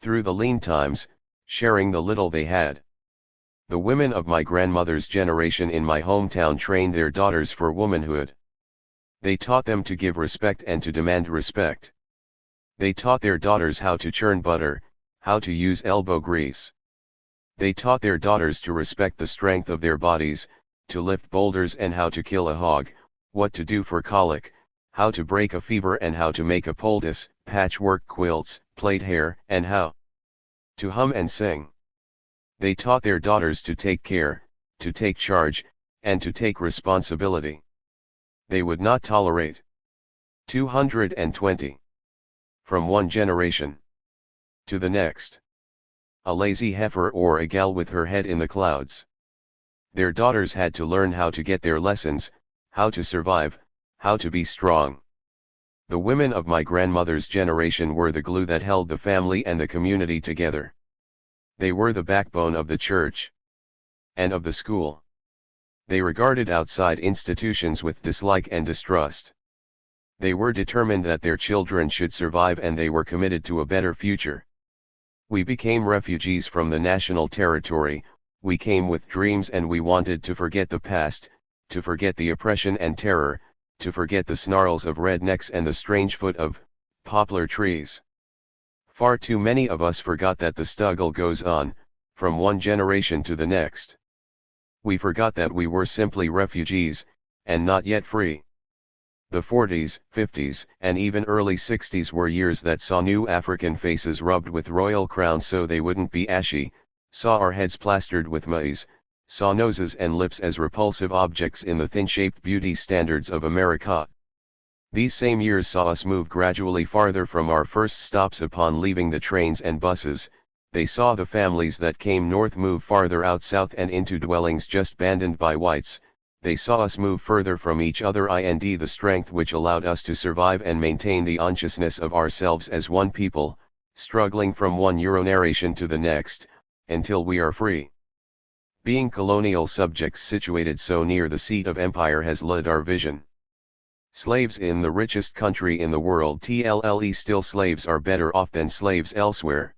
through the lean times, sharing the little they had. The women of my grandmother's generation in my hometown trained their daughters for womanhood. They taught them to give respect and to demand respect. They taught their daughters how to churn butter, how to use elbow grease. They taught their daughters to respect the strength of their bodies, to lift boulders and how to kill a hog, what to do for colic, how to break a fever and how to make a poultice, patchwork quilts, plait hair, and how to hum and sing. They taught their daughters to take care, to take charge, and to take responsibility. They would not tolerate 220. From one generation to the next. A lazy heifer or a gal with her head in the clouds. Their daughters had to learn how to get their lessons, how to survive, how to be strong. The women of my grandmother's generation were the glue that held the family and the community together. They were the backbone of the church and of the school. They regarded outside institutions with dislike and distrust. They were determined that their children should survive and they were committed to a better future. We became refugees from the national territory, we came with dreams and we wanted to forget the past, to forget the oppression and terror, to forget the snarls of rednecks and the strange foot of poplar trees. Far too many of us forgot that the struggle goes on, from one generation to the next. We forgot that we were simply refugees, and not yet free. The 40s, 50s, and even early 60s were years that saw new African faces rubbed with royal crowns so they wouldn't be ashy, saw our heads plastered with maize, saw noses and lips as repulsive objects in the thin-shaped beauty standards of America. These same years saw us move gradually farther from our first stops upon leaving the trains and buses, they saw the families that came north move farther out south and into dwellings just abandoned by whites. They saw us move further from each other, and the strength which allowed us to survive and maintain the consciousness of ourselves as one people, struggling from one Euro narration to the next, until we are free. Being colonial subjects situated so near the seat of empire has led our vision. Slaves in the richest country in the world, still slaves are better off than slaves elsewhere.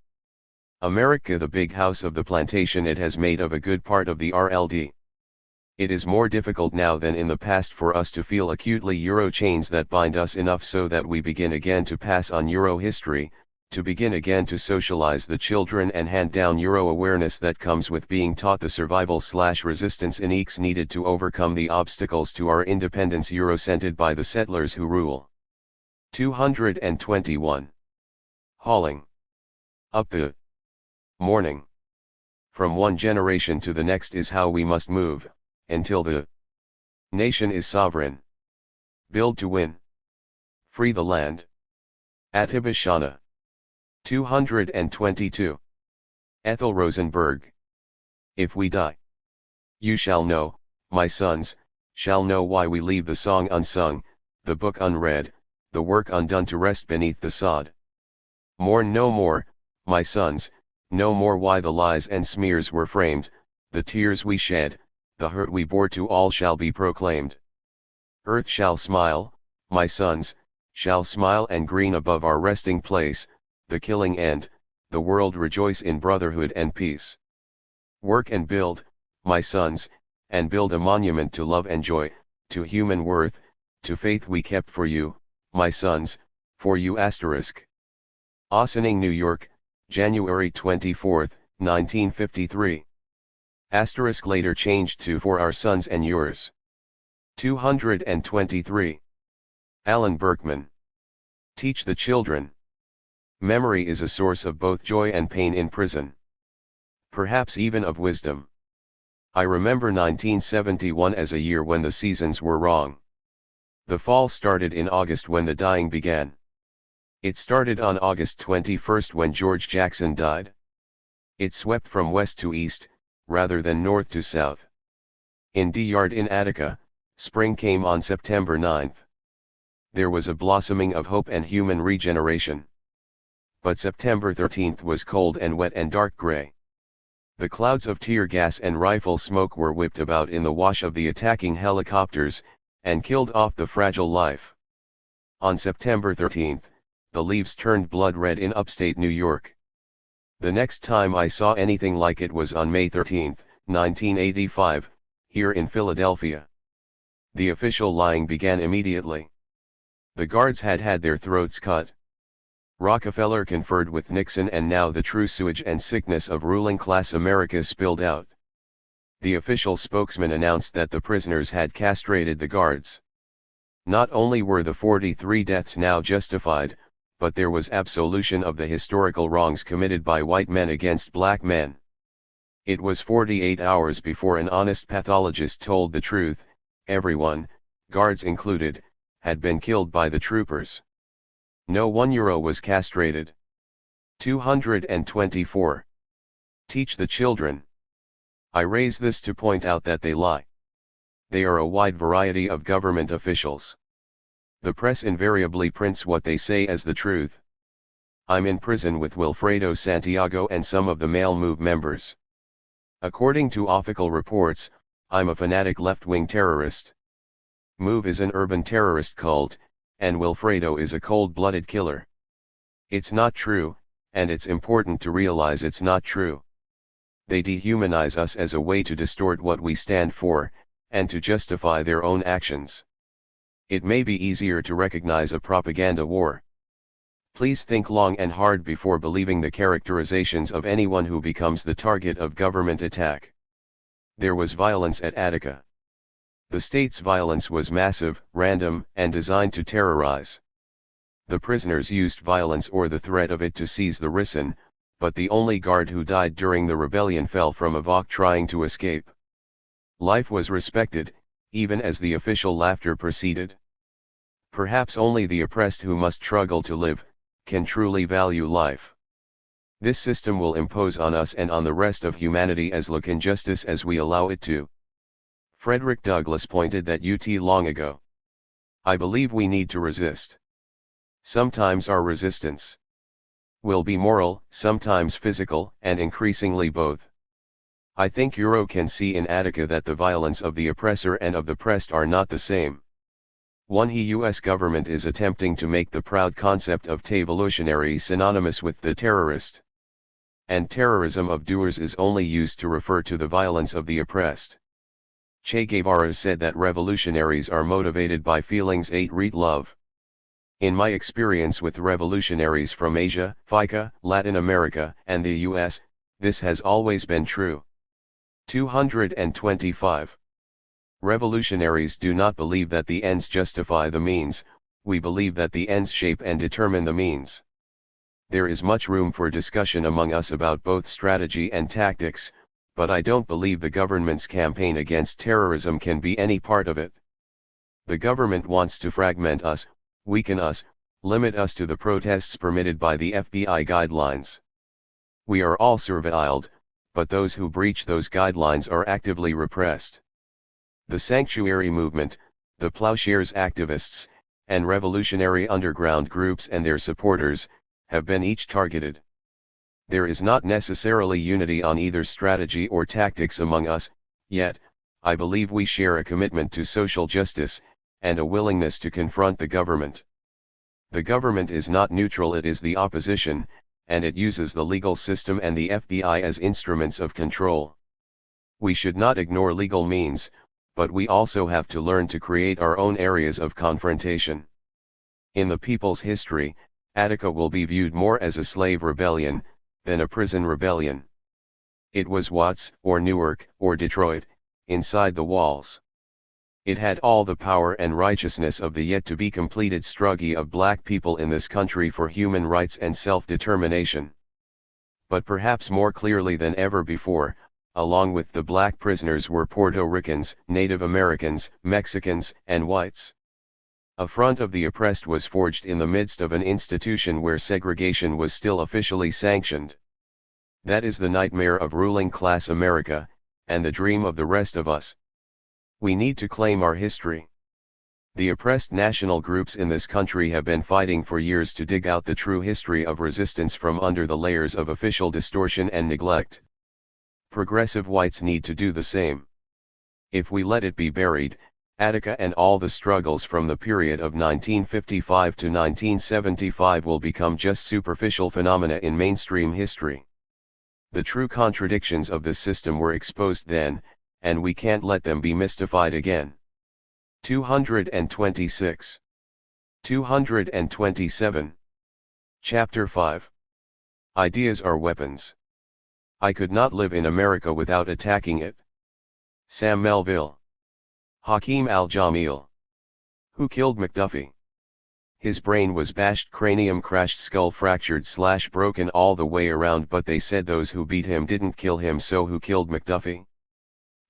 America, the big house of the plantation, it has made of a good part of the RLD. It is more difficult now than in the past for us to feel acutely Euro chains that bind us enough so that we begin again to pass on Euro history, to begin again to socialize the children and hand down Euro awareness that comes with being taught the survival/resistance techniques needed to overcome the obstacles to our independence Euro-scented by the settlers who rule. 221. Hauling up the morning. From one generation to the next is how we must move, until the nation is sovereign. Build to win. Free the land. Atibashana. 222. Ethel Rosenberg. If we die, you shall know, my sons, shall know why we leave the song unsung, the book unread, the work undone to rest beneath the sod. Mourn no more, my sons, no more why the lies and smears were framed, the tears we shed, the hurt we bore to all shall be proclaimed. Earth shall smile, my sons, shall smile and green above our resting place, the killing end, the world rejoice in brotherhood and peace. Work and build, my sons, and build a monument to love and joy, to human worth, to faith we kept for you, my sons, for you asterisk. Ossining, New York, January 24, 1953. Asterisk later changed to for our sons and yours. 223. Alan Berkman. Teach the children. Memory is a source of both joy and pain in prison. Perhaps even of wisdom. I remember 1971 as a year when the seasons were wrong. The fall started in August when the dying began. It started on August 21 when George Jackson died. It swept from west to east, rather than north to south. In D-Yard in Attica, spring came on September 9. There was a blossoming of hope and human regeneration. But September 13 was cold and wet and dark gray. The clouds of tear gas and rifle smoke were whipped about in the wash of the attacking helicopters, and killed off the fragile life. On September 13, the leaves turned blood red in upstate New York. The next time I saw anything like it was on May 13, 1985, here in Philadelphia. The official lying began immediately. The guards had had their throats cut. Rockefeller conferred with Nixon, and now the true sewage and sickness of ruling class America spilled out. The official spokesman announced that the prisoners had castrated the guards. Not only were the 43 deaths now justified, but there was absolution of the historical wrongs committed by white men against black men. It was 48 hours before an honest pathologist told the truth: everyone, guards included, had been killed by the troopers. No €1 was castrated. 224. Teach the children. I raise this to point out that they lie. They are a wide variety of government officials. The press invariably prints what they say as the truth. I'm in prison with Wilfredo Santiago and some of the Male Move members. According to official reports, I'm a fanatic left-wing terrorist. Move is an urban terrorist cult, and Wilfredo is a cold-blooded killer. It's not true, and it's important to realize it's not true. They dehumanize us as a way to distort what we stand for, and to justify their own actions. It may be easier to recognize a propaganda war. Please think long and hard before believing the characterizations of anyone who becomes the target of government attack. There was violence at Attica. The state's violence was massive, random, and designed to terrorize. The prisoners used violence or the threat of it to seize the ricin, but the only guard who died during the rebellion fell from a VOC trying to escape. Life was respected, even as the official laughter proceeded. Perhaps only the oppressed who must struggle to live, can truly value life. This system will impose on us and on the rest of humanity as look injustice as we allow it to. Frederick Douglass pointed that out long ago. I believe we need to resist. Sometimes our resistance will be moral, sometimes physical, and increasingly both. I think Euro can see in Attica that the violence of the oppressor and of the oppressed are not the same. The US government is attempting to make the proud concept of revolutionary synonymous with the terrorist. And terrorism of doers is only used to refer to the violence of the oppressed. Che Guevara said that revolutionaries are motivated by feelings hate love. In my experience with revolutionaries from Asia, Africa, Latin America, and the US, this has always been true. 225. Revolutionaries do not believe that the ends justify the means, we believe that the ends shape and determine the means. There is much room for discussion among us about both strategy and tactics, but I don't believe the government's campaign against terrorism can be any part of it. The government wants to fragment us, weaken us, limit us to the protests permitted by the FBI guidelines. We are all surveilled, but those who breach those guidelines are actively repressed. The sanctuary movement, the plowshares activists, and revolutionary underground groups and their supporters, have been each targeted. There is not necessarily unity on either strategy or tactics among us, yet, I believe we share a commitment to social justice, and a willingness to confront the government. The government is not neutral, it is the opposition, and it uses the legal system and the FBI as instruments of control. We should not ignore legal means, but we also have to learn to create our own areas of confrontation. In the people's history, Attica will be viewed more as a slave rebellion, than a prison rebellion. It was Watts, or Newark, or Detroit, inside the walls. It had all the power and righteousness of the yet-to-be-completed struggle of black people in this country for human rights and self-determination. But perhaps more clearly than ever before, along with the black prisoners were Puerto Ricans, Native Americans, Mexicans, and whites. A front of the oppressed was forged in the midst of an institution where segregation was still officially sanctioned. That is the nightmare of ruling class America, and the dream of the rest of us. We need to claim our history. The oppressed national groups in this country have been fighting for years to dig out the true history of resistance from under the layers of official distortion and neglect. Progressive whites need to do the same. If we let it be buried, Attica and all the struggles from the period of 1955 to 1975 will become just superficial phenomena in mainstream history. The true contradictions of this system were exposed then, and we can't let them be mystified again. 226. 227. Chapter 5. Ideas are weapons. I could not live in America without attacking it. Sam Melville. Hakeem Al-Jamil. Who killed McDuffie? His brain was bashed, cranium crashed, skull fractured / broken all the way around, but they said those who beat him didn't kill him, so who killed McDuffie?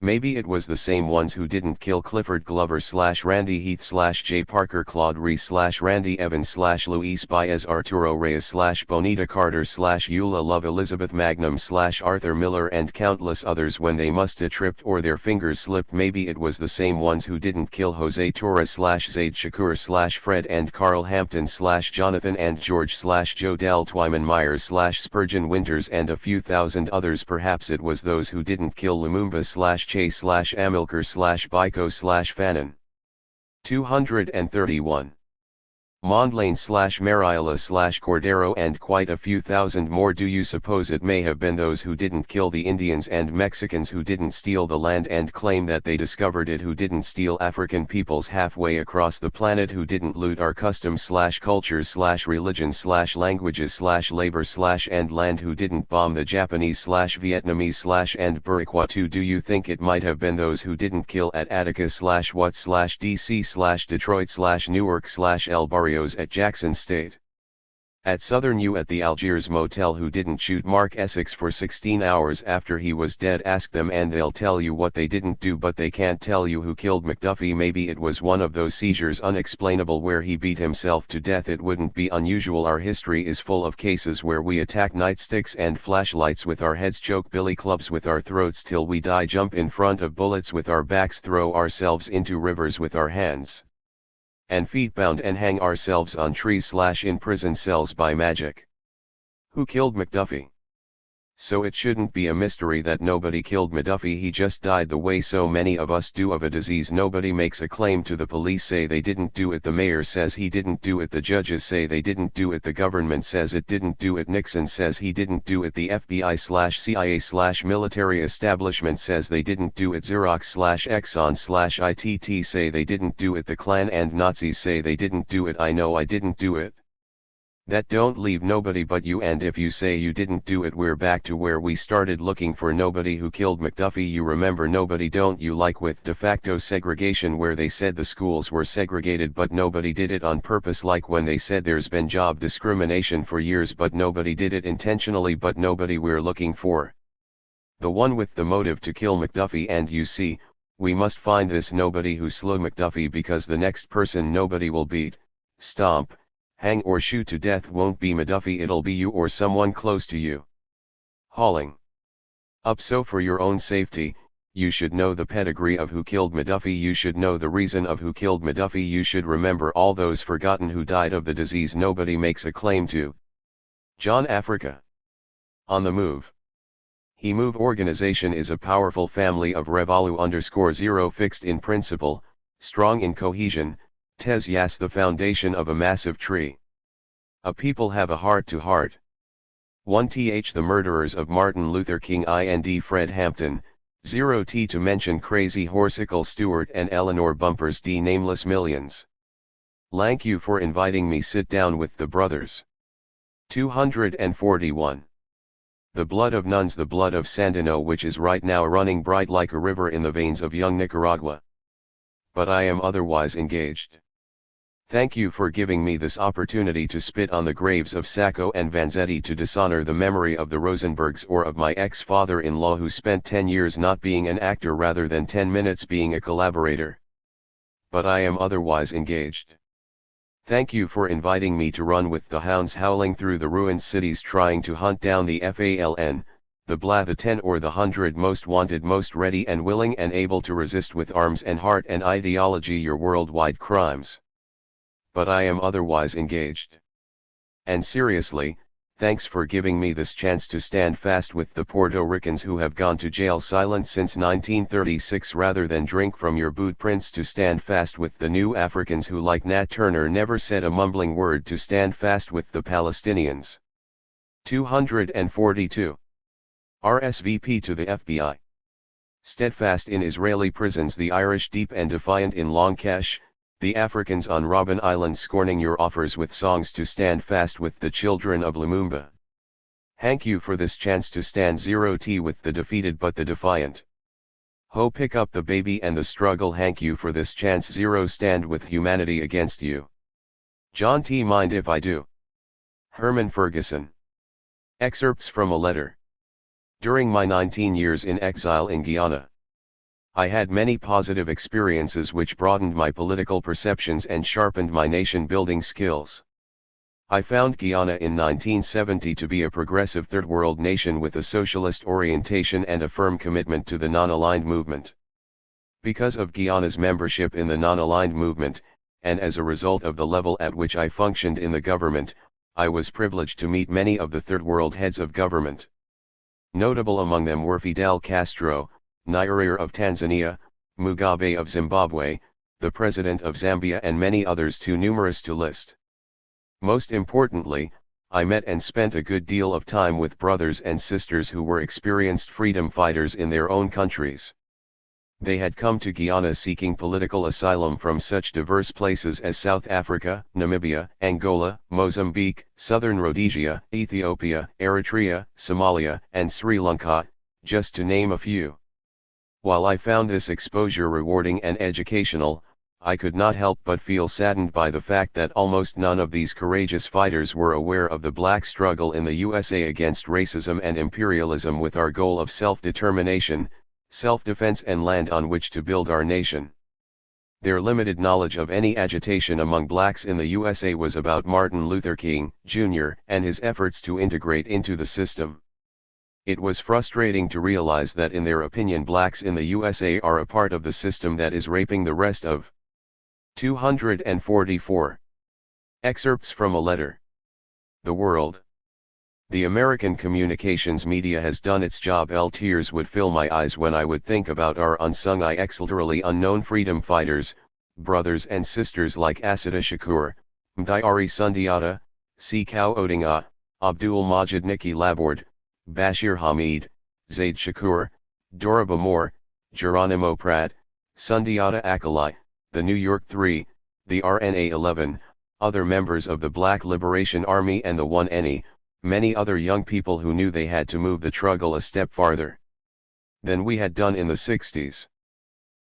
Maybe it was the same ones who didn't kill Clifford Glover / Randy Heath / Jay Parker, Claude Reese / Randy Evans / Luis Baez, Arturo Reyes / Bonita Carter / Eula Love, Elizabeth Magnum / Arthur Miller, and countless others when they must have tripped or their fingers slipped. Maybe it was the same ones who didn't kill Jose Torres / Zaid Shakur / Fred and Carl Hampton / Jonathan and George / Joe Del Twyman Myers / Spurgeon Winters and a few thousand others. Perhaps it was those who didn't kill Lumumba / Che / Amilcar / Biko / Fanon. 231. Mondlane / Mariela / Cordero and quite a few thousand more. Do you suppose it may have been those who didn't kill the Indians and Mexicans, who didn't steal the land and claim that they discovered it, who didn't steal African peoples halfway across the planet, who didn't loot our customs / cultures / religions / languages / labor / and land, who didn't bomb the Japanese / Vietnamese / and Burikwa? Do you think it might have been those who didn't kill at Attica / what / DC / Detroit / Newark / El Barrios at Jackson State? At Southern U at the Algiers motel, who didn't shoot Mark Essex for 16 hours after he was dead? Ask them and they'll tell you what they didn't do, but they can't tell you who killed McDuffie. Maybe it was one of those seizures unexplainable where he beat himself to death. It wouldn't be unusual. Our history is full of cases where we attack nightsticks and flashlights with our heads, choke billy clubs with our throats till we die, jump in front of bullets with our backs, throw ourselves into rivers with our hands and feet bound, and hang ourselves on trees / in prison cells by magic. Who killed McDuffie? So it shouldn't be a mystery that nobody killed McDuffie. He just died the way so many of us do, of a disease. Nobody makes a claim to. The police say they didn't do it. The mayor says he didn't do it. The judges say they didn't do it. The government says it didn't do it. Nixon says he didn't do it. The FBI/CIA/ military establishment says they didn't do it. Xerox/Exxon/ITT say they didn't do it. The Klan and Nazis say they didn't do it. I know I didn't do it. That don't leave nobody but you, and if you say you didn't do it, we're back to where we started, looking for nobody who killed McDuffie. You remember nobody, don't you, like with de facto segregation, where they said the schools were segregated but nobody did it on purpose, like when they said there's been job discrimination for years but nobody did it intentionally. But nobody we're looking for, the one with the motive to kill McDuffie. And you see, we must find this nobody who slew McDuffie, because the next person nobody will beat, stomp, hang or shoot to death won't be McDuffie. It'll be you or someone close to you. Hauling up. So for your own safety, you should know the pedigree of who killed McDuffie. You should know the reason of who killed McDuffie. You should remember all those forgotten who died of the disease nobody makes a claim to. John Africa. On the Move. He Move organization is a powerful family of Revolu_0, fixed in principle, strong in cohesion. Tes Yas, the foundation of a massive tree. A people have a heart-to-heart. 1th the murderers of Martin Luther King and Fred Hampton, 0t to mention Crazy Horsicle Stewart and Eleanor Bumpers d nameless millions. Thank you for inviting me. Sit down with the brothers. 241. The blood of nuns, the blood of Sandino, which is right now running bright like a river in the veins of young Nicaragua. But I am otherwise engaged. Thank you for giving me this opportunity to spit on the graves of Sacco and Vanzetti, to dishonor the memory of the Rosenbergs, or of my ex-father-in-law who spent 10 years not being an actor rather than 10 minutes being a collaborator. But I am otherwise engaged. Thank you for inviting me to run with the hounds howling through the ruined cities, trying to hunt down the FALN, the blah, the 10 or the 100 most wanted, most ready and willing and able to resist with arms and heart and ideology your worldwide crimes. But I am otherwise engaged. And seriously, thanks for giving me this chance to stand fast with the Puerto Ricans who have gone to jail silent since 1936 rather than drink from your boot prints, to stand fast with the new Africans who, like Nat Turner, never said a mumbling word, to stand fast with the Palestinians. 242. RSVP to the FBI. Steadfast in Israeli prisons, the Irish deep and defiant in Long Kesh, the Africans on Robben Island scorning your offers with songs, to stand fast with the children of Lumumba. Thank you for this chance to stand 0t with the defeated but the defiant. Ho, pick up the baby and the struggle. Thank you for this chance 0, stand with humanity against you. John T. Mind if I do. Herman Ferguson. Excerpts from a letter. During my 19 years in exile in Guyana, I had many positive experiences which broadened my political perceptions and sharpened my nation-building skills. I found Guyana in 1970 to be a progressive third world nation with a socialist orientation and a firm commitment to the non-aligned movement. Because of Guyana's membership in the non-aligned movement, and as a result of the level at which I functioned in the government, I was privileged to meet many of the third world heads of government. Notable among them were Fidel Castro, Nyerere of Tanzania, Mugabe of Zimbabwe, the President of Zambia, and many others too numerous to list. Most importantly, I met and spent a good deal of time with brothers and sisters who were experienced freedom fighters in their own countries. They had come to Guyana seeking political asylum from such diverse places as South Africa, Namibia, Angola, Mozambique, Southern Rhodesia, Ethiopia, Eritrea, Somalia, and Sri Lanka, just to name a few. While I found this exposure rewarding and educational, I could not help but feel saddened by the fact that almost none of these courageous fighters were aware of the black struggle in the USA against racism and imperialism with our goal of self-determination, self-defense and land on which to build our nation. Their limited knowledge of any agitation among blacks in the USA was about Martin Luther King, Jr., and his efforts to integrate into the system. It was frustrating to realize that in their opinion blacks in the USA are a part of the system that is raping the rest of. 244. Excerpts from a letter. The World. The American communications media has done its job. Tears would fill my eyes when I would think about our unsung literally unknown freedom fighters, brothers and sisters like Assata Shakur, Mdiari Sundiata, Sekou Odinga, Abdul Majid Nikki Laborde, Bashir Hamid, Zaid Shakur, Doriba Moore, Geronimo Pratt, Sundiata Akalai, the New York Three, the RNA 11, other members of the Black Liberation Army and the 1NE, many other young people who knew they had to move the struggle a step farther than we had done in the 60s.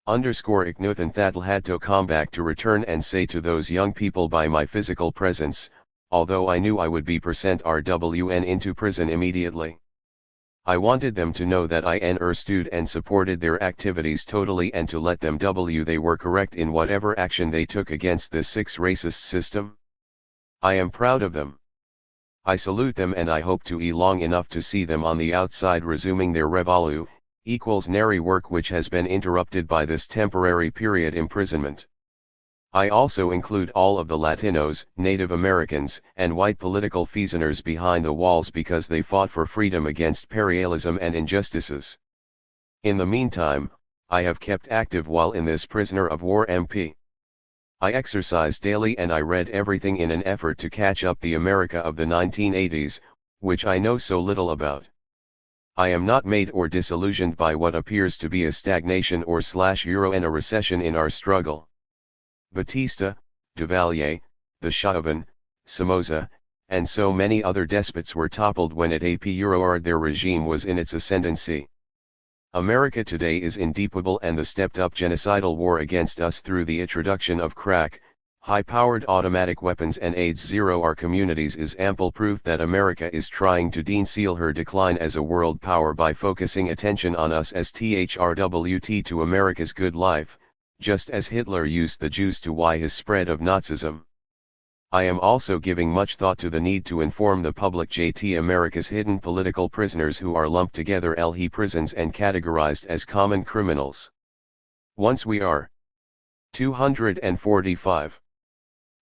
Ignuthan That'll had to come back to return and say to those young people by my physical presence, although I knew I would be RWN into prison immediately. I wanted them to know that I understood and supported their activities totally and to let them they were correct in whatever action they took against this six racist system. I am proud of them. I salute them and I hope to long enough to see them on the outside resuming their revolutionary work which has been interrupted by this temporary period imprisonment. I also include all of the Latinos, Native Americans, and white political prisoners behind the walls because they fought for freedom against imperialism and injustices. In the meantime, I have kept active while in this prisoner of war MP. I exercised daily and I read everything in an effort to catch up the America of the 1980s, which I know so little about. I am not made or disillusioned by what appears to be a stagnation or / and a recession in our struggle. Batista, Duvalier, the Chauvin, Somoza, and so many other despots were toppled when at their regime was in its ascendancy. America today is in deep trouble and the stepped-up genocidal war against us through the introduction of crack, high-powered automatic weapons and AIDS zero our communities is ample proof that America is trying to seal her decline as a world power by focusing attention on us as THRWT to America's good life, just as Hitler used the Jews to his spread of Nazism. I am also giving much thought to the need to inform the public America's hidden political prisoners who are lumped together he prisons and categorized as common criminals. Once we are 245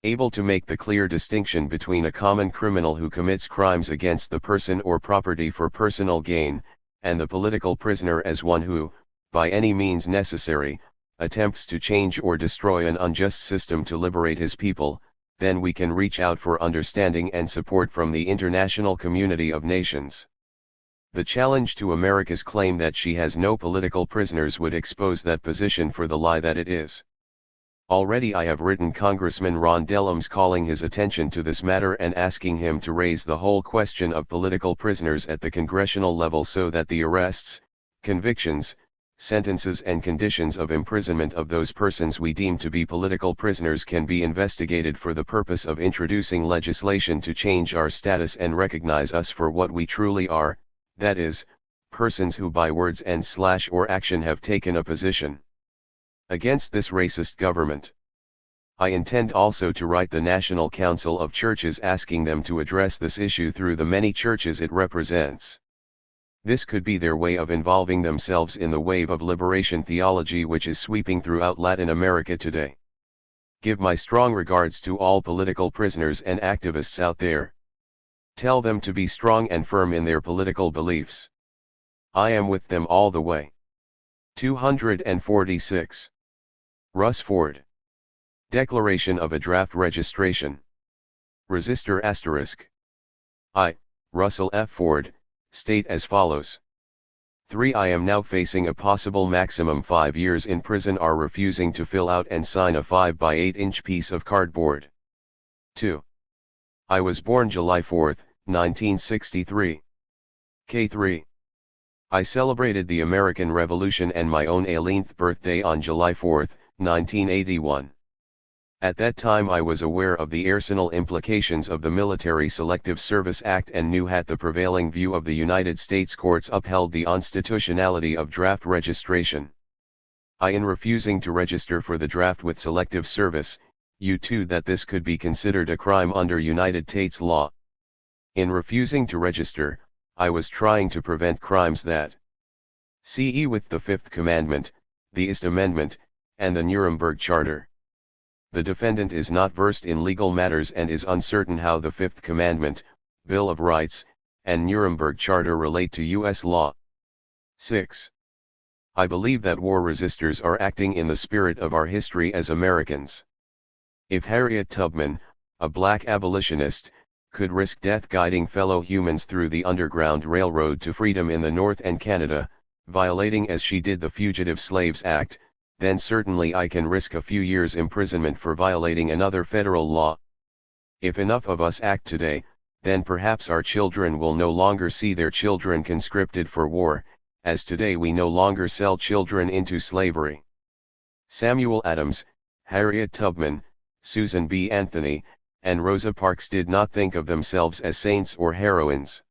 able to make the clear distinction between a common criminal who commits crimes against the person or property for personal gain, and the political prisoner as one who, by any means necessary, attempts to change or destroy an unjust system to liberate his people, then we can reach out for understanding and support from the international community of nations. The challenge to America's claim that she has no political prisoners would expose that position for the lie that it is. Already I have written Congressman Ron Dellums calling his attention to this matter and asking him to raise the whole question of political prisoners at the congressional level so that the arrests, convictions, sentences and conditions of imprisonment of those persons we deem to be political prisoners can be investigated for the purpose of introducing legislation to change our status and recognize us for what we truly are, that is, persons who by words and / or action have taken a position against this racist government. I intend also to write the National Council of Churches asking them to address this issue through the many churches it represents. This could be their way of involving themselves in the wave of liberation theology which is sweeping throughout Latin America today. Give my strong regards to all political prisoners and activists out there. Tell them to be strong and firm in their political beliefs. I am with them all the way. 246. Russ Ford. Declaration of a draft registration. Resistor *. I, Russell F. Ford, state as follows. 3. I am now facing a possible maximum 5 years in prison are refusing to fill out and sign a 5 by 8-inch piece of cardboard. 2. I was born July 4, 1963. K3. I celebrated the American Revolution and my own 11th birthday on July 4, 1981. At that time I was aware of the arsenal implications of the Military Selective Service Act and knew that the prevailing view of the United States courts upheld the constitutionality of draft registration. In refusing to register for the draft with selective service, you too that this could be considered a crime under United States law. In refusing to register, I was trying to prevent crimes that CE with the Fifth Commandment, the Ist Amendment, and the Nuremberg Charter. The defendant is not versed in legal matters and is uncertain how the Fifth Commandment, Bill of Rights, and Nuremberg Charter relate to U.S. law. 6. I believe that war resisters are acting in the spirit of our history as Americans. If Harriet Tubman, a black abolitionist, could risk death guiding fellow humans through the Underground Railroad to freedom in the North and Canada, violating as she did the Fugitive Slaves Act, then certainly I can risk a few years' imprisonment for violating another federal law. If enough of us act today, then perhaps our children will no longer see their children conscripted for war, as today we no longer sell children into slavery. Samuel Adams, Harriet Tubman, Susan B. Anthony, and Rosa Parks did not think of themselves as saints or heroines.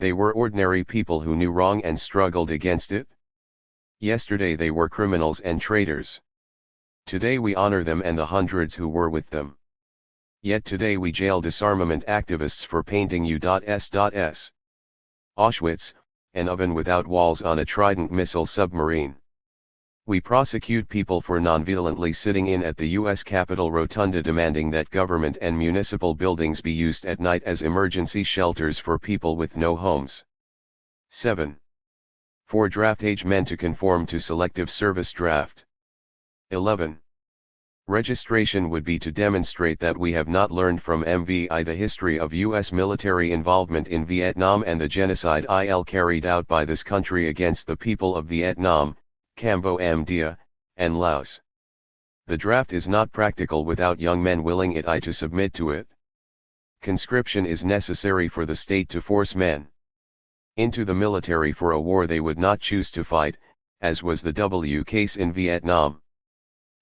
They were ordinary people who knew wrong and struggled against it. Yesterday they were criminals and traitors. Today we honor them and the hundreds who were with them. Yet today we jail disarmament activists for painting U.S. Auschwitz, an oven without walls on a Trident missile submarine. We prosecute people for nonviolently sitting in at the U.S. Capitol Rotunda demanding that government and municipal buildings be used at night as emergency shelters for people with no homes. 7. For draft-age men to conform to selective service draft. 11. Registration would be to demonstrate that we have not learned from MVI the history of U.S. military involvement in Vietnam and the genocide carried out by this country against the people of Vietnam, Cambodia, and Laos. The draft is not practical without young men willing to submit to it. Conscription is necessary for the state to force men into the military for a war they would not choose to fight, as was the case in Vietnam.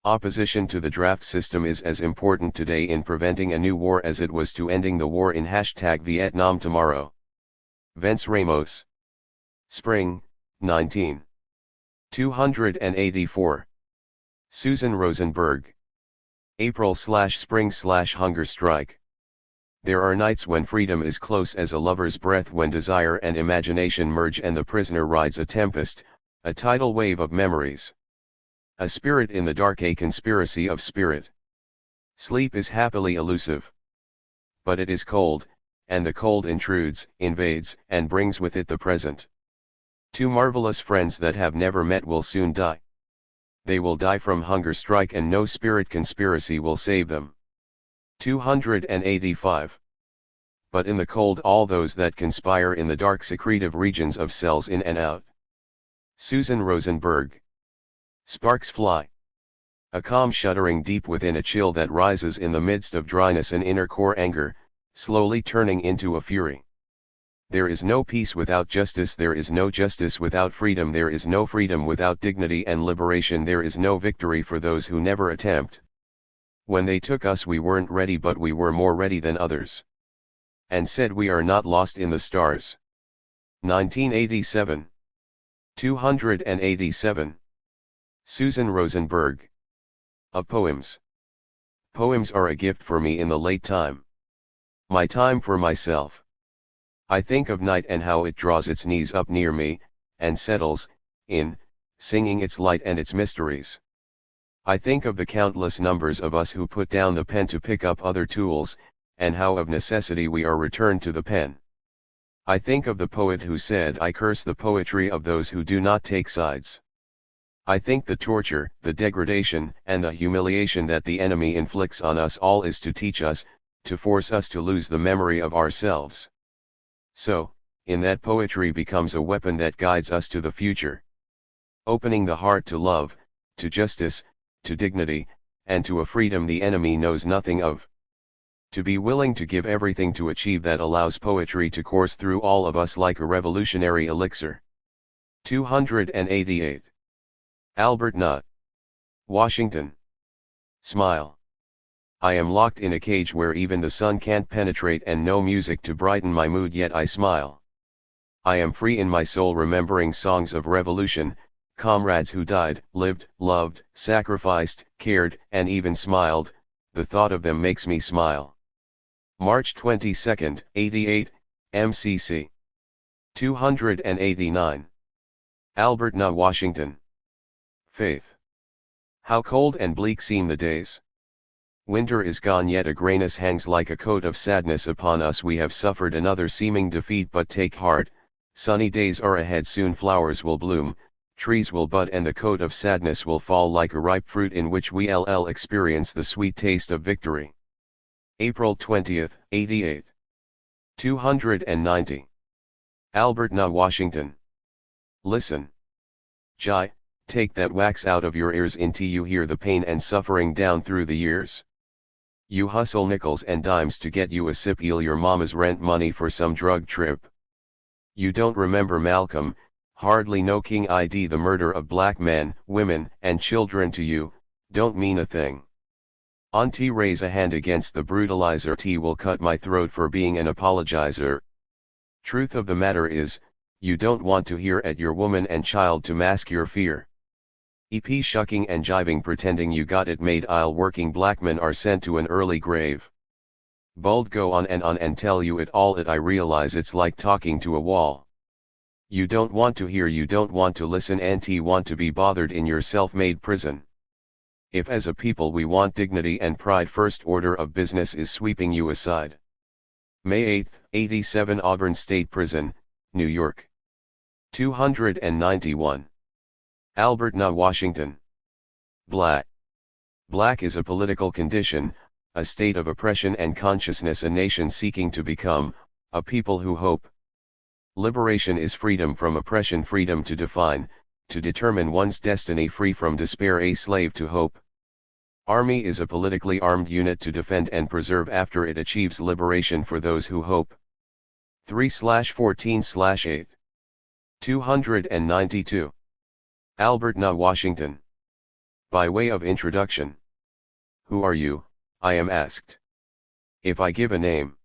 Opposition to the draft system is as important today in preventing a new war as it was to ending the war in #Vietnam tomorrow. Vence Ramos. Spring, 19. 284. Susan Rosenberg. April/spring/hunger strike. There are nights when freedom is close as a lover's breath, when desire and imagination merge and the prisoner rides a tempest, a tidal wave of memories. A spirit in the dark, a conspiracy of spirit. Sleep is happily elusive. But it is cold, and the cold intrudes, invades, and brings with it the present. Two marvelous friends that have never met will soon die. They will die from hunger strike and no spirit conspiracy will save them. 285. But in the cold all those that conspire in the dark secretive regions of cells in and out. Susan Rosenberg. Sparks fly. A calm shuddering deep within, a chill that rises in the midst of dryness, an inner core anger, slowly turning into a fury. There is no peace without justice, there is no justice without freedom, there is no freedom without dignity and liberation, there is no victory for those who never attempt. When they took us we weren't ready, but we were more ready than others. And said we are not lost in the stars. 1987. 287. Susan Rosenberg. Of poems. Poems are a gift for me in the late time. My time for myself. I think of night and how it draws its knees up near me, and settles, singing its light and its mysteries. I think of the countless numbers of us who put down the pen to pick up other tools, and how of necessity we are returned to the pen. I think of the poet who said, I curse the poetry of those who do not take sides. I think the torture, the degradation, and the humiliation that the enemy inflicts on us all is to teach us, to force us to lose the memory of ourselves. So, in that poetry becomes a weapon that guides us to the future. Opening the heart to love, to justice, to dignity, and to a freedom the enemy knows nothing of. To be willing to give everything to achieve that allows poetry to course through all of us like a revolutionary elixir. 288. Albert Nutt. Washington. Smile. I am locked in a cage where even the sun can't penetrate and no music to brighten my mood, yet I smile. I am free in my soul, remembering songs of revolution, comrades who died, lived, loved, sacrificed, cared, and even smiled. The thought of them makes me smile. March 22, 88, MCC 289. Albert Na, Washington. Faith. How cold and bleak seem the days. Winter is gone, yet a grayness hangs like a coat of sadness upon us. We have suffered another seeming defeat, but take heart, sunny days are ahead. Soon flowers will bloom, trees will bud, and the coat of sadness will fall like a ripe fruit in which we'll experience the sweet taste of victory. April 20, 88. 290. Albert Na, Washington. Listen. Jai, take that wax out of your ears until you hear the pain and suffering down through the years. You hustle nickels and dimes to get you a sip, your mama's rent money for some drug trip. You don't remember Malcolm, hardly know King ID. The murder of black men, women, and children to you, don't mean a thing. Auntie, raise a hand against the brutalizer. T will cut my throat for being an apologizer. Truth of the matter is, you don't want to hear at your woman and child to mask your fear. EP shucking and jiving, pretending you got it made. Working black men are sent to an early grave. Bold go on and tell you it all. I realize it's like talking to a wall. You don't want to hear, you don't want to listen, and want to be bothered in your self-made prison. If as a people we want dignity and pride, first order of business is sweeping you aside. May 8, 87. Auburn State Prison, New York. 291. Albert Na, Washington. Black. Black is a political condition, a state of oppression and consciousness, a nation seeking to become, a people who hope. Liberation is freedom from oppression, freedom to define, to determine one's destiny, free from despair, a slave to hope. Army is a politically armed unit to defend and preserve after it achieves liberation for those who hope. 3/14/8. 292. Albert Na, Washington. By way of introduction. Who are you, I am asked. If I give a name,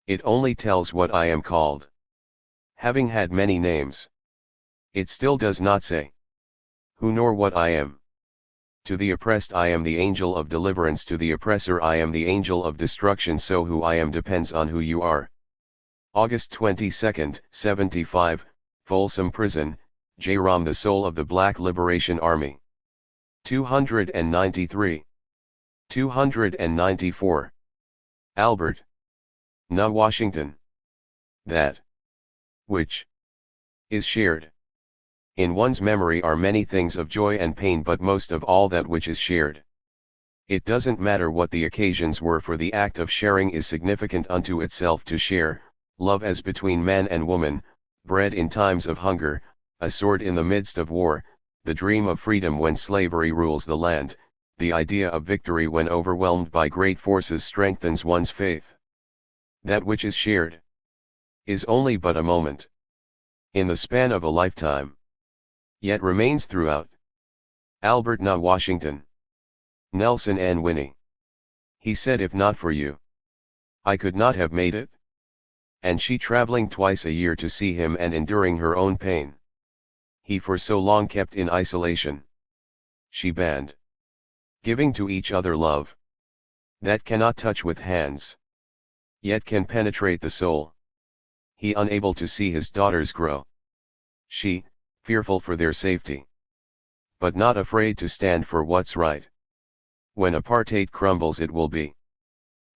it only tells what I am called. Having had many names, it still does not say who nor what I am. To the oppressed I am the angel of deliverance, to the oppressor I am the angel of destruction. So who I am depends on who you are. August 22, 75, Folsom Prison, J-Ram, the soul of the Black Liberation Army. 293. 294. Albert Na, Washington. That which is shared in one's memory are many things of joy and pain, but most of all that which is shared. It doesn't matter what the occasions were, for the act of sharing is significant unto itself. To share, love as between man and woman, bread in times of hunger, a sword in the midst of war, the dream of freedom when slavery rules the land, the idea of victory when overwhelmed by great forces strengthens one's faith. That which is shared is only but a moment in the span of a lifetime, yet remains throughout. Albert Na, Washington. Nelson and Winnie. He said, if not for you, I could not have made it. And she traveling twice a year to see him and enduring her own pain. He for so long kept in isolation. She banned giving to each other love that cannot touch with hands, yet can penetrate the soul. He unable to see his daughters grow. She, fearful for their safety, but not afraid to stand for what's right. When apartheid crumbles it will be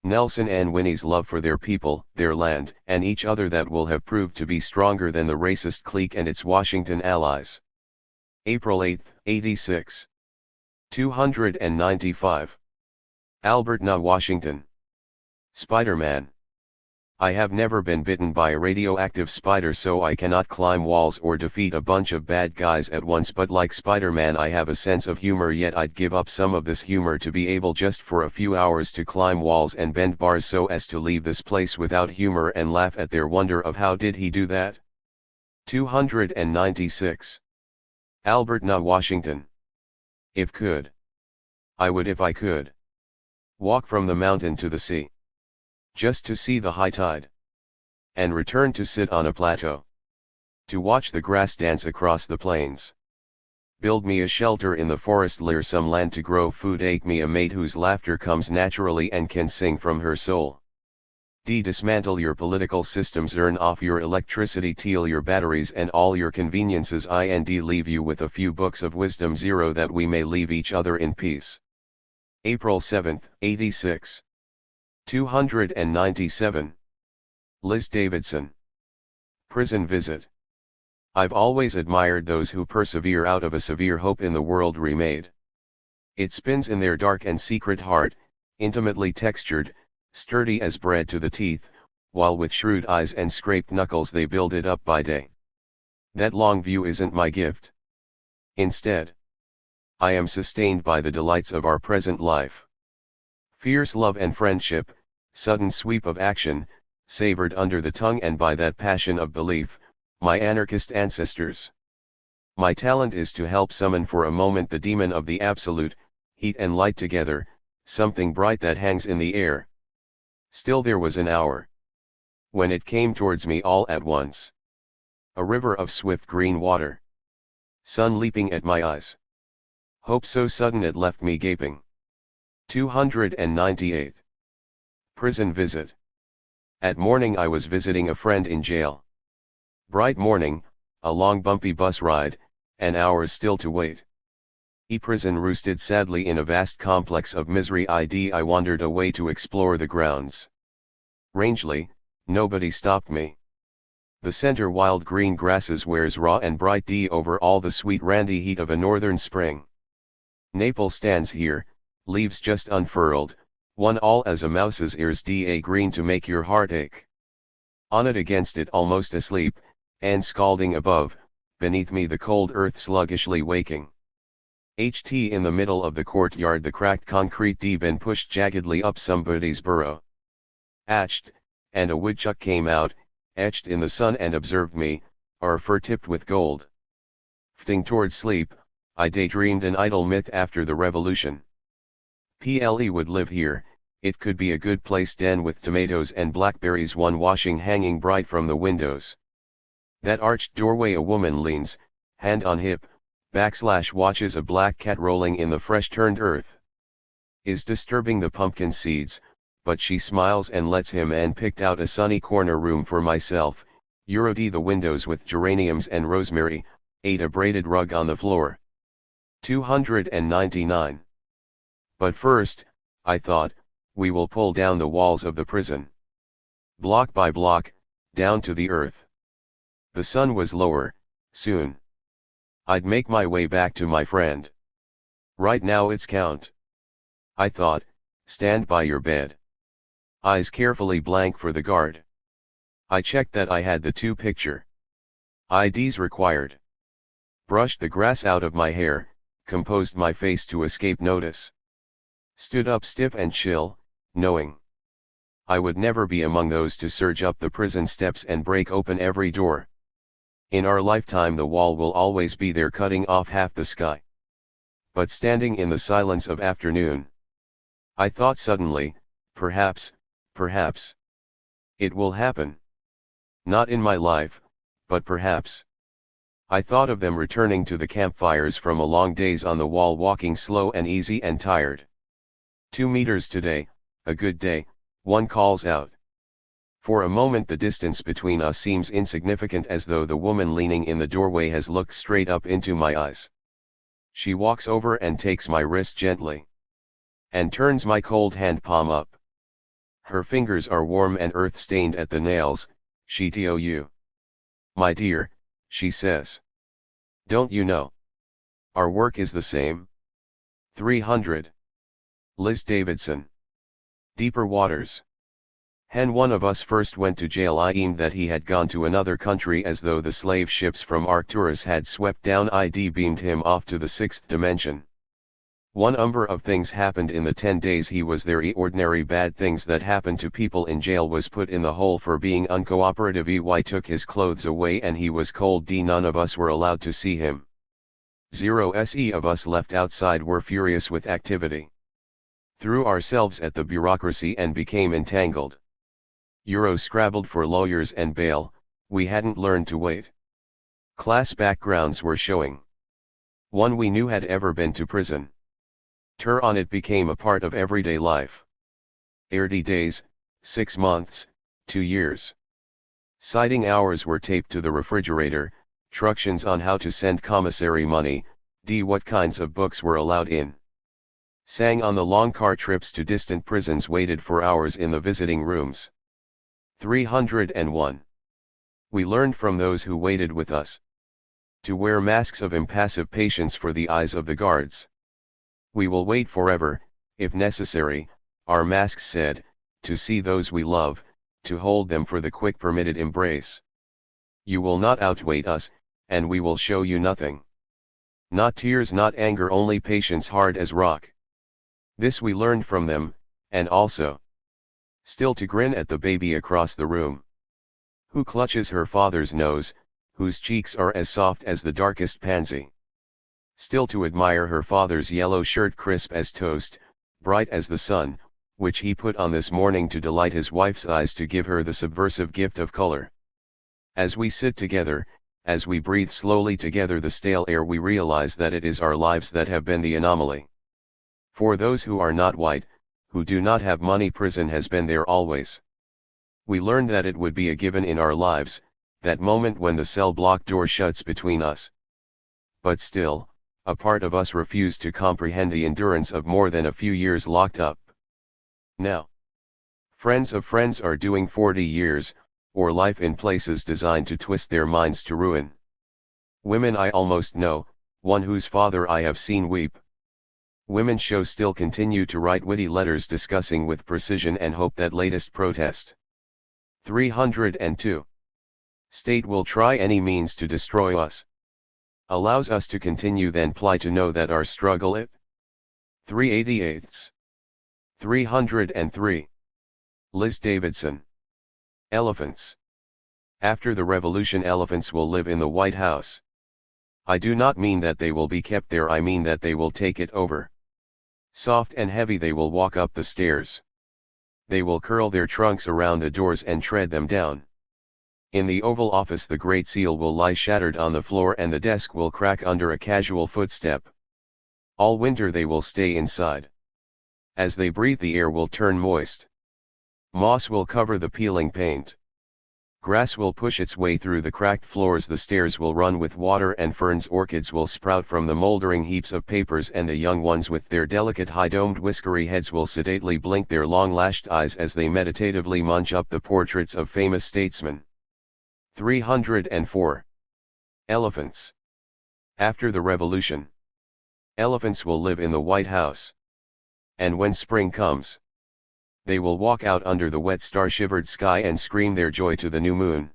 Nelson and Winnie's love for their people, their land, and each other that will have proved to be stronger than the racist clique and its Washington allies. April 8, 86. 295. Albert Na, Washington. Spider-Man. I have never been bitten by a radioactive spider, so I cannot climb walls or defeat a bunch of bad guys at once, but like Spider-Man I have a sense of humor, yet I'd give up some of this humor to be able just for a few hours to climb walls and bend bars so as to leave this place without humor and laugh at their wonder of how did he do that? 296. Albert Na, Washington. If could, I would if I could. Walk from the mountain to the sea. Just to see the high tide. And return to sit on a plateau. To watch the grass dance across the plains. Build me a shelter in the forest, lear some land to grow food, ache me a mate whose laughter comes naturally and can sing from her soul. Dismantle your political systems, turn off your electricity, teal your batteries and all your conveniences, and leave you with a few books of wisdom, 0 that we may leave each other in peace. April 7, 86. 297. Liz Davidson. Prison visit. I've always admired those who persevere out of a severe hope in the world remade. It spins in their dark and secret heart, intimately textured, sturdy as bread to the teeth, while with shrewd eyes and scraped knuckles they build it up by day. That long view isn't my gift. Instead, I am sustained by the delights of our present life. Fierce love and friendship, sudden sweep of action, savored under the tongue, and by that passion of belief, my anarchist ancestors. My talent is to help summon for a moment the demon of the absolute, heat and light together, something bright that hangs in the air. Still there was an hour when it came towards me all at once. A river of swift green water. Sun leaping at my eyes. Hope so sudden it left me gaping. 298. Prison visit. At morning I was visiting a friend in jail. Bright morning, a long bumpy bus ride, and hours still to wait. Prison roosted sadly in a vast complex of misery. I wandered away to explore the grounds. Rangely, nobody stopped me. The center wild green grasses wears raw and bright over all the sweet randy heat of a northern spring. Naples stands here, leaves just unfurled, one all as a mouse's ears, green to make your heart ache. On it against it almost asleep, and scalding above, beneath me the cold earth sluggishly waking. In the middle of the courtyard the cracked concrete been pushed jaggedly up somebody's burrow. Atched, and a woodchuck came out, etched in the sun, and observed me, our fur tipped with gold. Fting toward sleep, I daydreamed an idle myth after the revolution. Ple would live here, it could be a good place, den with tomatoes and blackberries, one washing hanging bright from the windows. That arched doorway a woman leans, hand on hip, watches a black cat rolling in the fresh turned earth. Is disturbing the pumpkin seeds, but she smiles and lets him, and picked out a sunny corner room for myself, the windows with geraniums and rosemary, a braided rug on the floor. 299. But first, I thought, we will pull down the walls of the prison. Block by block, down to the earth. The sun was lower, soon. I'd make my way back to my friend. Right now it's count. I thought, stand by your bed. Eyes carefully blank for the guard. I checked that I had the 2 picture IDs required. Brushed the grass out of my hair, composed my face to escape notice. Stood up stiff and chill, knowing I would never be among those to surge up the prison steps and break open every door. In our lifetime the wall will always be there, cutting off half the sky. But standing in the silence of afternoon, I thought suddenly, perhaps, it will happen. Not in my life, but perhaps. I thought of them returning to the campfires from a long days on the wall, walking slow and easy and tired. 2 meters today, a good day, one calls out. For a moment the distance between us seems insignificant, as though the woman leaning in the doorway has looked straight up into my eyes. She walks over and takes my wrist gently. And turns my cold hand palm up. Her fingers are warm and earth-stained at the nails. She tou. My dear, she says. Don't you know? Our work is the same. 300. Liz Davidson. Deeper waters. When one of us first went to jail I aimed that he had gone to another country, as though the slave ships from Arcturus had swept down. Beamed him off to the 6th dimension. One number of things happened in the 10 days he was there. Ordinary bad things that happen to people in jail. Was put in the hole for being uncooperative. Took his clothes away and he was cold. None of us were allowed to see him. 0 of us left outside were furious with activity. Threw ourselves at the bureaucracy and became entangled. Euro scrabbled for lawyers and bail, we hadn't learned to wait. Class backgrounds were showing. One we knew had ever been to prison. On it became a part of everyday life. 30 days, 6 months, 2 years. Citing hours were taped to the refrigerator, instructions on how to send commissary money, what kinds of books were allowed in. Sang on the long car trips to distant prisons, waited for hours in the visiting rooms. 301. We learned from those who waited with us. To wear masks of impassive patience for the eyes of the guards. We will wait forever, if necessary, our masks said, to see those we love, to hold them for the quick permitted embrace. You will not outwait us, and we will show you nothing. Not tears, not anger, only patience hard as rock. This we learned from them, and also still to grin at the baby across the room, who clutches her father's nose, whose cheeks are as soft as the darkest pansy. Still to admire her father's yellow shirt, crisp as toast, bright as the sun, which he put on this morning to delight his wife's eyes, to give her the subversive gift of color. As we sit together, as we breathe slowly together the stale air, we realize that it is our lives that have been the anomaly. For those who are not white, who do not have money, prison has been there always. We learned that it would be a given in our lives, that moment when the cell block door shuts between us. But still, a part of us refused to comprehend the endurance of more than a few years locked up. Now, friends of friends are doing 40 years, or life in places designed to twist their minds to ruin. Women I almost know, one whose father I have seen weep. Women show still continue to write witty letters discussing with precision and hope that latest protest. 302. State will try any means to destroy us. Allows us to continue, then ply to know that our struggle it. 388. 303. Liz Davidson. Elephants. After the revolution, elephants will live in the White House. I do not mean that they will be kept there, I mean that they will take it over. Soft and heavy they will walk up the stairs. They will curl their trunks around the doors and tread them down. In the Oval Office the Great Seal will lie shattered on the floor and the desk will crack under a casual footstep. All winter they will stay inside. As they breathe the air will turn moist. Moss will cover the peeling paint. Grass will push its way through the cracked floors, the stairs will run with water and ferns, orchids will sprout from the moldering heaps of papers, and the young ones with their delicate high-domed whiskery heads will sedately blink their long-lashed eyes as they meditatively munch up the portraits of famous statesmen. 304. Elephants. After the revolution, elephants will live in the White House. And when spring comes, they will walk out under the wet star-shivered sky and scream their joy to the new moon.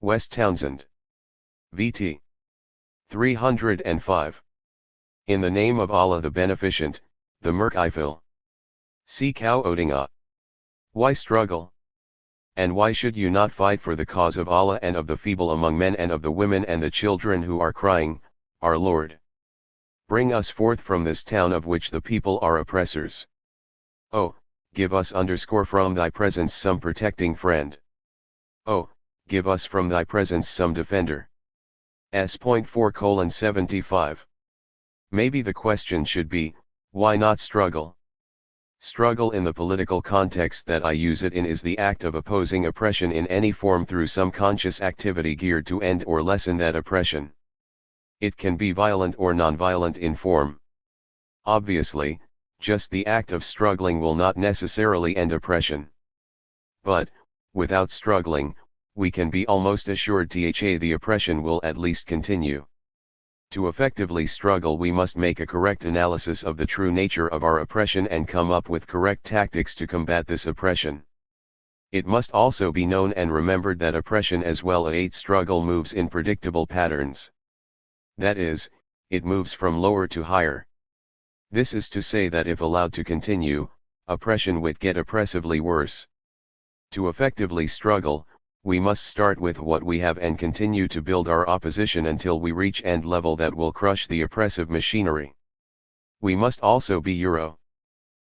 West Townsend. VT. 305. In the name of Allah the Beneficent, the Merciful. See cow oating. Why struggle? And why should you not fight for the cause of Allah and of the feeble among men and of the women and the children who are crying, Our Lord, bring us forth from this town of which the people are oppressors. Oh, give us from thy presence some protecting friend. Oh, give us from thy presence some defender. S.4:75. Maybe the question should be, why not struggle? Struggle in the political context that I use it in is the act of opposing oppression in any form through some conscious activity geared to end or lessen that oppression. It can be violent or non-violent in form. Obviously, just the act of struggling will not necessarily end oppression. But, without struggling, we can be almost assured the oppression will at least continue. To effectively struggle we must make a correct analysis of the true nature of our oppression and come up with correct tactics to combat this oppression. It must also be known and remembered that oppression as well as struggle moves in predictable patterns. That is, it moves from lower to higher. This is to say that if allowed to continue, oppression would get oppressively worse. To effectively struggle, we must start with what we have and continue to build our opposition until we reach end level that will crush the oppressive machinery. We must also be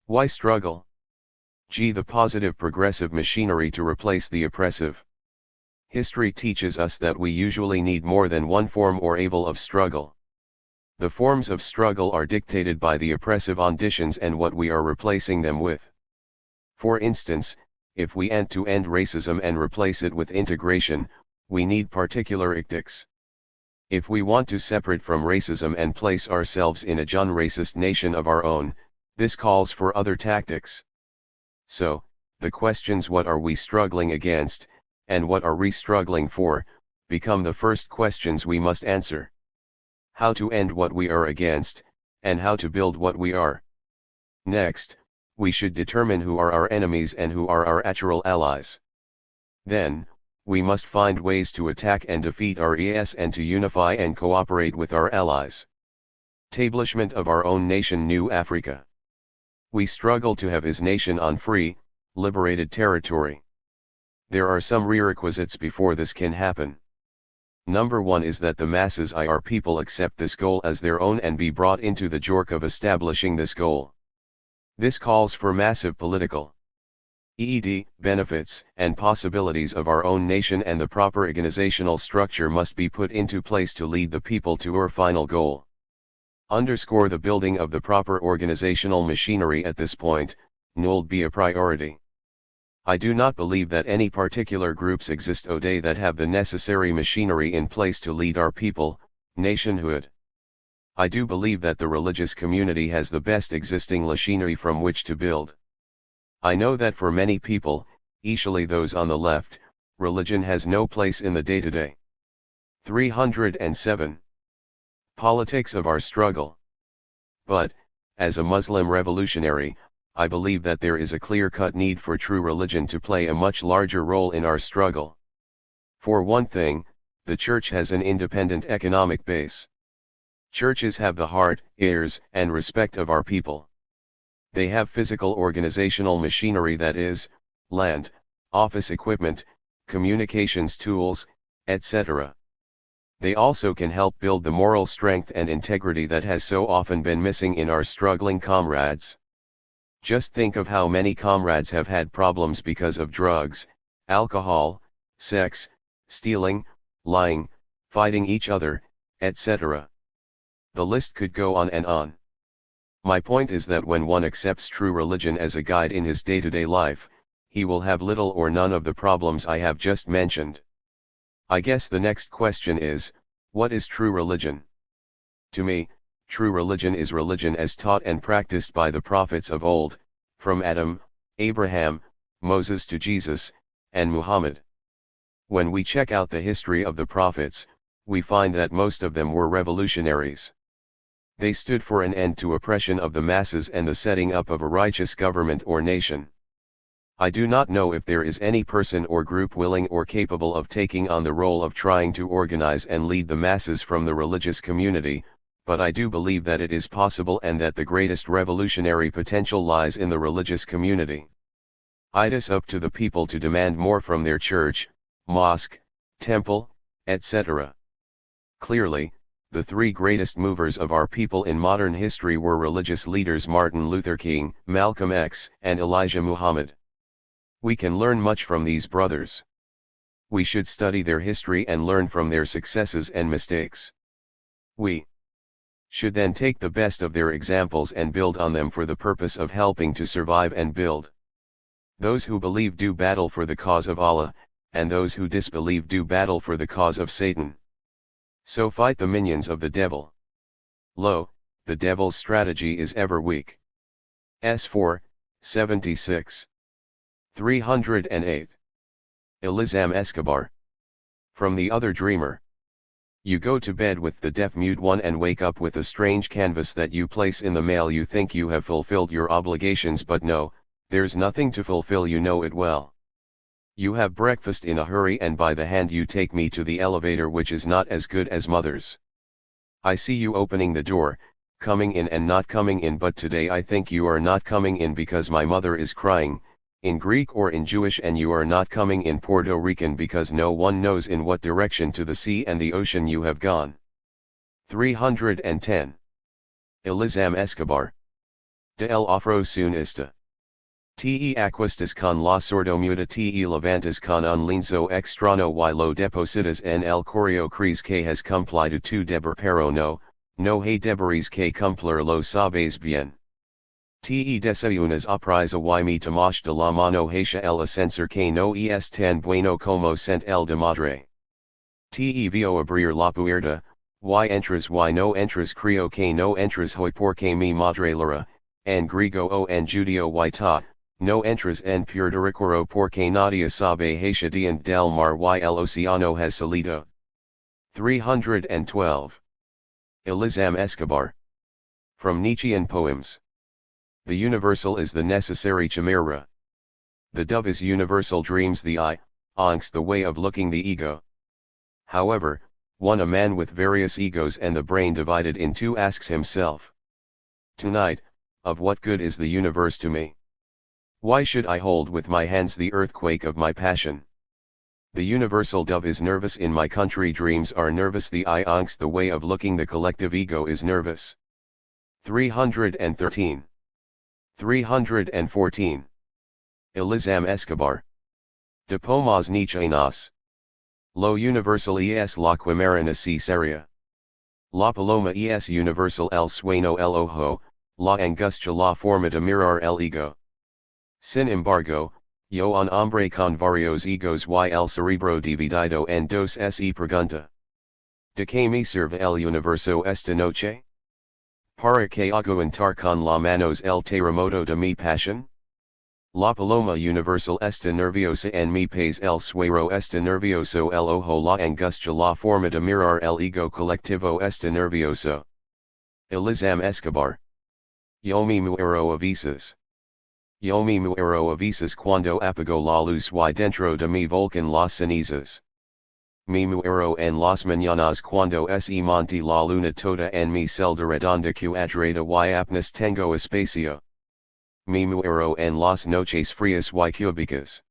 Why struggle? G. The positive progressive machinery to replace the oppressive. History teaches us that we usually need more than one form or able of struggle. The forms of struggle are dictated by the oppressive conditions and what we are replacing them with. For instance, if we want to end racism and replace it with integration, we need particular tactics. If we want to separate from racism and place ourselves in a non-racist nation of our own, this calls for other tactics. So, the questions what are we struggling against, and what are we struggling for, become the first questions we must answer. How to end what we are against, and how to build what we are. Next, we should determine who are our enemies and who are our natural allies. Then, we must find ways to attack and defeat our enemies and to unify and cooperate with our allies. Establishment of our own nation, New Africa. We struggle to have his nation on free, liberated territory. There are some prerequisites before this can happen. Number 1 is that the masses of our people accept this goal as their own and be brought into the journey of establishing this goal. This calls for massive political benefits and possibilities of our own nation, and the proper organizational structure must be put into place to lead the people to our final goal. Underscore the building of the proper organizational machinery at this point, would be a priority. I do not believe that any particular groups exist today that have the necessary machinery in place to lead our people, nationhood. I do believe that the religious community has the best existing machinery from which to build. I know that for many people, especially those on the left, religion has no place in the day-to-day. 307. Politics of our struggle. But, as a Muslim revolutionary, I believe that there is a clear-cut need for true religion to play a much larger role in our struggle. For one thing, the church has an independent economic base. Churches have the heart, ears, and respect of our people. They have physical organizational machinery, that is, land, office equipment, communications tools, etc. They also can help build the moral strength and integrity that has so often been missing in our struggling comrades. Just think of how many comrades have had problems because of drugs, alcohol, sex, stealing, lying, fighting each other, etc. The list could go on and on. My point is that when one accepts true religion as a guide in his day-to-day life, he will have little or none of the problems I have just mentioned. I guess the next question is, what is true religion? To me, true religion is religion as taught and practiced by the prophets of old, from Adam, Abraham, Moses to Jesus, and Muhammad. When we check out the history of the prophets, we find that most of them were revolutionaries. They stood for an end to oppression of the masses and the setting up of a righteous government or nation. I do not know if there is any person or group willing or capable of taking on the role of trying to organize and lead the masses from the religious community, but I do believe that it is possible and that the greatest revolutionary potential lies in the religious community. It is up to the people to demand more from their church, mosque, temple, etc. Clearly, the three greatest movers of our people in modern history were religious leaders Martin Luther King, Malcolm X, and Elijah Muhammad. We can learn much from these brothers. We should study their history and learn from their successes and mistakes. We should then take the best of their examples and build on them for the purpose of helping to survive and build. Those who believe do battle for the cause of Allah, and those who disbelieve do battle for the cause of Satan. So fight the minions of the devil. Lo, the devil's strategy is ever weak. S4, 76. 308. Elizam Escobar. From the other dreamer. You go to bed with the deaf-mute one and wake up with a strange canvas that you place in the mail. You think you have fulfilled your obligations, but no, there's nothing to fulfill, you know it well. You have breakfast in a hurry and by the hand you take me to the elevator, which is not as good as mother's. I see you opening the door, coming in and not coming in, but today I think you are not coming in because my mother is crying, in Greek or in Jewish, and you are not coming in Puerto Rican because no one knows in what direction to the sea and the ocean you have gone. 310. Elizam Escobar. De el afro sunista. Te aquistas con la sordomuda te levantas con un lienzo extraño y lo depositas en el correo crees que has cumplido tu deber pero no hay deberes que cumplir lo sabes bien. Te desayunas aprisa y me tomas de la mano hacia el ascensor que no es tan bueno como sent el de madre. Te veo abrir la puerta, y no entras creo que no entras hoy porque mi madre lara, en griego o en judeo y ta. No entras en purgatorio porque nadie sabe hacia dient del mar y el océano has salido. 312. Elizam Escobar. From Nietzschean Poems. The universal is the necessary chimera. The dove is universal dreams the eye, angst the way of looking the ego. However, a man with various egos and the brain divided in two asks himself. Tonight, of what good is the universe to me? Why should I hold with my hands the earthquake of my passion? The universal dove is nervous in my country dreams are nervous the eye angst the way of looking the collective ego is nervous. 313. 314. Elizam Escobar. De pomas Nietzscheanas. Lo universal es la quimera necesaria. La paloma es universal el sueño el ojo, la angustia la forma de mirar el ego. Sin embargo, yo un hombre con varios egos y el cerebro dividido en dos se pregunta. ¿De qué me sirve el universo esta noche? ¿Para que aguantar con la manos el terremoto de mi pasión? La paloma universal está nerviosa en mi país el suero está nervioso el ojo la angustia la forma de mirar el ego colectivo está nervioso. Elizam Escobar. Yo me muero a veces. Yo me muero a veces cuando apago la luz y dentro de mi volcan las cenizas. Me muero en las mañanas cuando se monte la luna toda en mi celda redonda cuadrada y apenas tengo espacio. Me muero en las noches frías y cúbicas.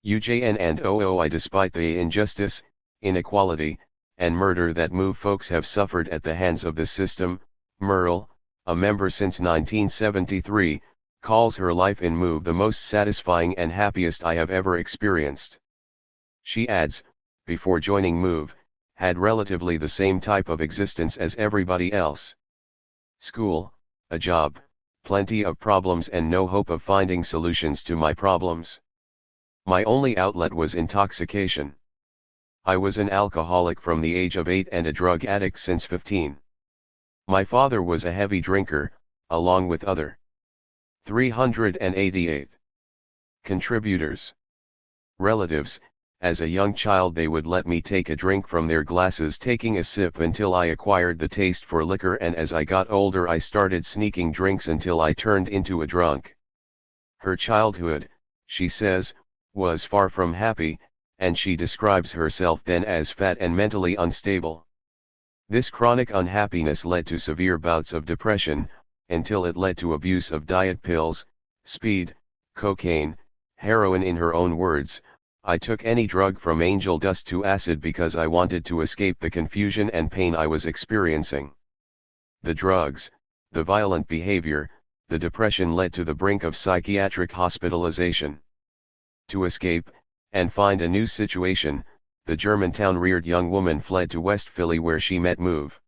Ujn and ooi despite the injustice, inequality, and murder that move folks have suffered at the hands of the system, Merle, a member since 1973, calls her life in Move the most satisfying and happiest I have ever experienced. She adds, before joining Move, had relatively the same type of existence as everybody else. School, a job, plenty of problems and no hope of finding solutions to my problems. My only outlet was intoxication. I was an alcoholic from the age of 8 and a drug addict since 15. My father was a heavy drinker, along with other 388 contributors. Relatives. As a young child they would let me take a drink from their glasses, taking a sip until I acquired the taste for liquor, and as I got older I started sneaking drinks until I turned into a drunk. Her childhood, she says, was far from happy, and she describes herself then as fat and mentally unstable. This chronic unhappiness led to severe bouts of depression, until it led to abuse of diet pills, speed, cocaine, heroin. In her own words, I took any drug from angel dust to acid because I wanted to escape the confusion and pain I was experiencing. The drugs, the violent behavior, the depression led to the brink of psychiatric hospitalization. To escape, and find a new situation, the Germantown-reared young woman fled to West Philly where she met Move.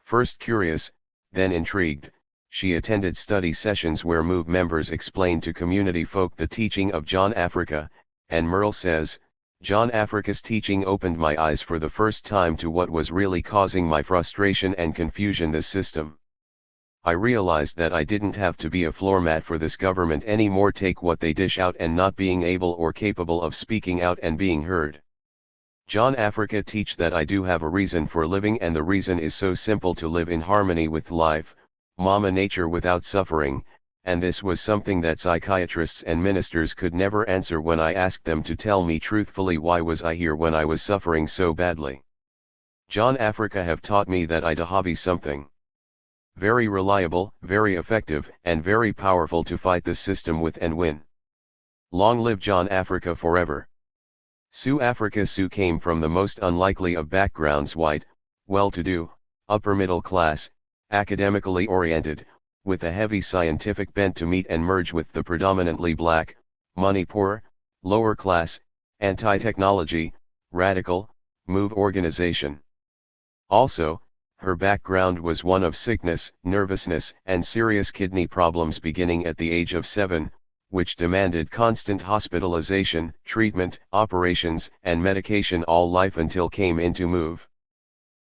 First curious, then intrigued, she attended study sessions where Move members explained to community folk the teaching of John Africa, and Merle says, John Africa's teaching opened my eyes for the first time to what was really causing my frustration and confusion: the system. I realized that I didn't have to be a floor mat for this government anymore, take what they dish out and not being able or capable of speaking out and being heard. John Africa teach that I do have a reason for living, and the reason is so simple: to live in harmony with life, Mama Nature, without suffering, and this was something that psychiatrists and ministers could never answer when I asked them to tell me truthfully why was I here when I was suffering so badly. John Africa have taught me that I do have something very reliable, very effective, and very powerful to fight the system with and win. Long live John Africa forever. Sue Africa. Sue came from the most unlikely of backgrounds: white, well-to-do, upper middle class, academically oriented, with a heavy scientific bent to meet and merge with the predominantly black, money-poor, lower-class, anti-technology, radical, MOVE organization. Also, her background was one of sickness, nervousness, and serious kidney problems beginning at the age of 7, which demanded constant hospitalization, treatment, operations, and medication all life until came into MOVE.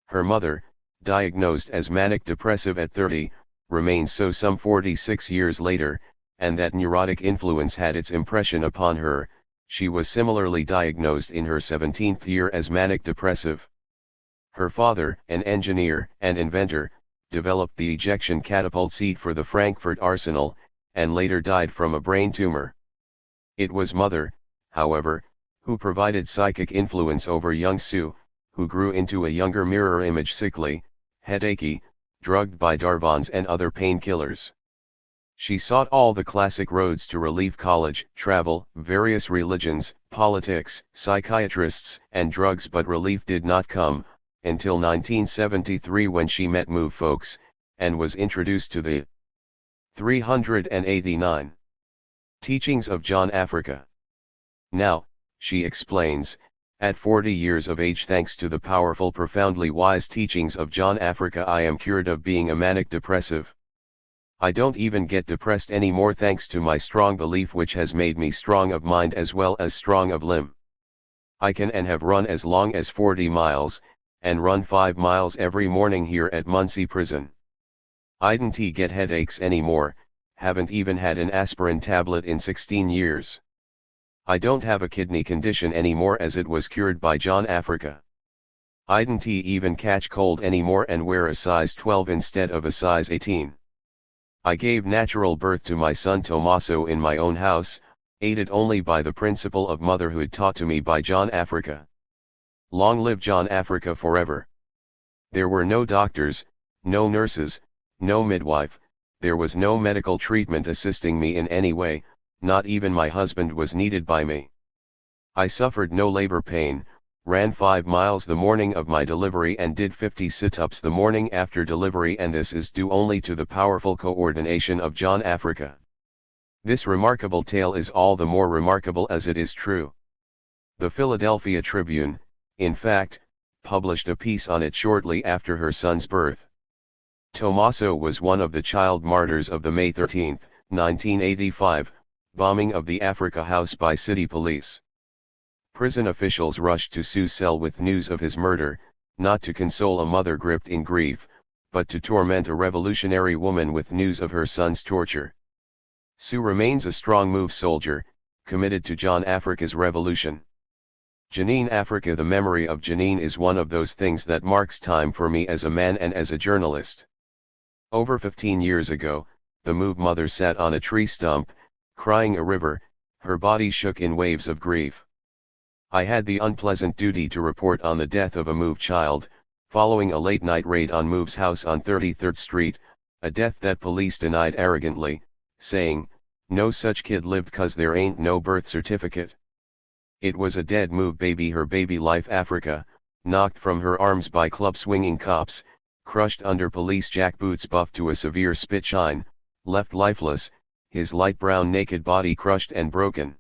Her mother, diagnosed as manic-depressive at 30, remains so some 46 years later, and that neurotic influence had its impression upon her. She was similarly diagnosed in her 17th year as manic-depressive. Her father, an engineer and inventor, developed the ejection catapult seat for the Frankfurt Arsenal, and later died from a brain tumor. It was mother, however, who provided psychic influence over young Sue, who grew into a younger mirror image, sickly, headachy, drugged by Darvons and other painkillers. She sought all the classic roads to relief: college, travel, various religions, politics, psychiatrists, and drugs, but relief did not come, until 1973 when she met MOVE folks, and was introduced to the 389 Teachings of John Africa. Now, she explains, at 40 years of age, thanks to the powerful, profoundly wise teachings of John Africa, I am cured of being a manic depressive. I don't even get depressed anymore thanks to my strong belief, which has made me strong of mind as well as strong of limb. I can and have run as long as 40 miles, and run 5 miles every morning here at Muncie Prison. I don't get headaches anymore, haven't even had an aspirin tablet in 16 years. I don't have a kidney condition anymore as it was cured by John Africa. I don't even catch cold anymore and wear a size 12 instead of a size 18. I gave natural birth to my son Tommaso in my own house, aided only by the principle of motherhood taught to me by John Africa. Long live John Africa forever. There were no doctors, no nurses, no midwife, there was no medical treatment assisting me in any way, not even my husband was needed by me. I suffered no labor pain, ran 5 miles the morning of my delivery and did 50 sit-ups the morning after delivery, and this is due only to the powerful coordination of John Africa. This remarkable tale is all the more remarkable as it is true. The Philadelphia Tribune, in fact, published a piece on it shortly after her son's birth. Tommaso was one of the child martyrs of the May 13, 1985, bombing of the Africa House by city police. Prison officials rushed to Sue's cell with news of his murder, not to console a mother gripped in grief, but to torment a revolutionary woman with news of her son's torture. Sue remains a strong MOVE soldier, committed to John Africa's revolution. Janine Africa. The memory of Janine is one of those things that marks time for me as a man and as a journalist. Over 15 years ago, the MOVE mother sat on a tree stump, crying a river, her body shook in waves of grief. I had the unpleasant duty to report on the death of a MOVE child, following a late-night raid on MOVE's house on 33rd Street, a death that police denied arrogantly, saying, "No such kid lived 'cause there ain't no birth certificate." It was a dead MOVE baby, her baby life Africa, knocked from her arms by club-swinging cops, crushed under police jackboots, buffed to a severe spit shine, left lifeless, his light brown naked body crushed and broken.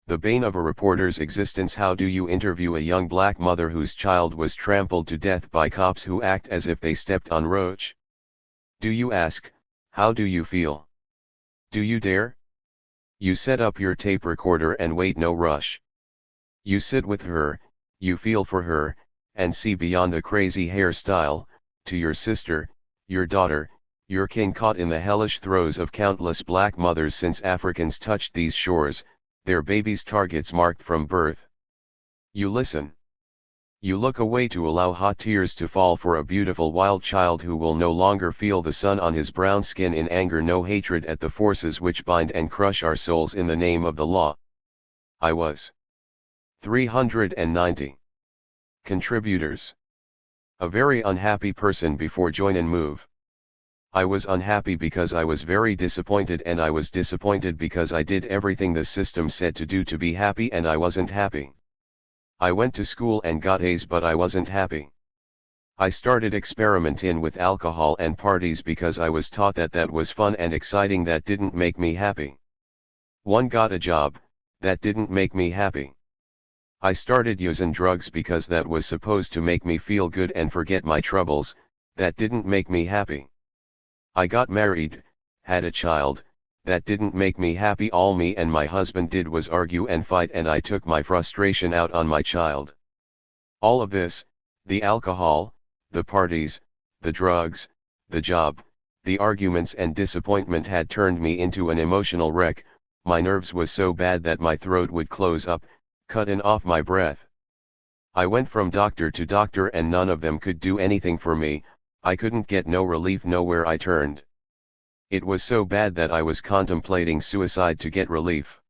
The bane of a reporter's existence. How do you interview a young black mother whose child was trampled to death by cops who act as if they stepped on roach? Do you ask, how do you feel? Do you dare? You set up your tape recorder and wait, no rush. You sit with her, you feel for her, and see beyond the crazy hairstyle, to your sister, your daughter, your kin caught in the hellish throes of countless black mothers since Africans touched these shores, their babies targets marked from birth. You listen. You look away to allow hot tears to fall for a beautiful wild child who will no longer feel the sun on his brown skin in anger, no hatred at the forces which bind and crush our souls in the name of the law. I was 390 contributors. A very unhappy person before joining MOVE. I was unhappy because I was very disappointed, and I was disappointed because I did everything the system said to do to be happy, and I wasn't happy. I went to school and got A's, but I wasn't happy. I started experimenting with alcohol and parties because I was taught that that was fun and exciting. That didn't make me happy. One got a job, that didn't make me happy. I started using drugs because that was supposed to make me feel good and forget my troubles, that didn't make me happy. I got married, had a child, that didn't make me happy. All me and my husband did was argue and fight, and I took my frustration out on my child. All of this, the alcohol, the parties, the drugs, the job, the arguments and disappointment had turned me into an emotional wreck. My nerves was so bad that my throat would close up, cutting off my breath. I went from doctor to doctor and none of them could do anything for me. I couldn't get no relief nowhere I turned. It was so bad that I was contemplating suicide to get relief.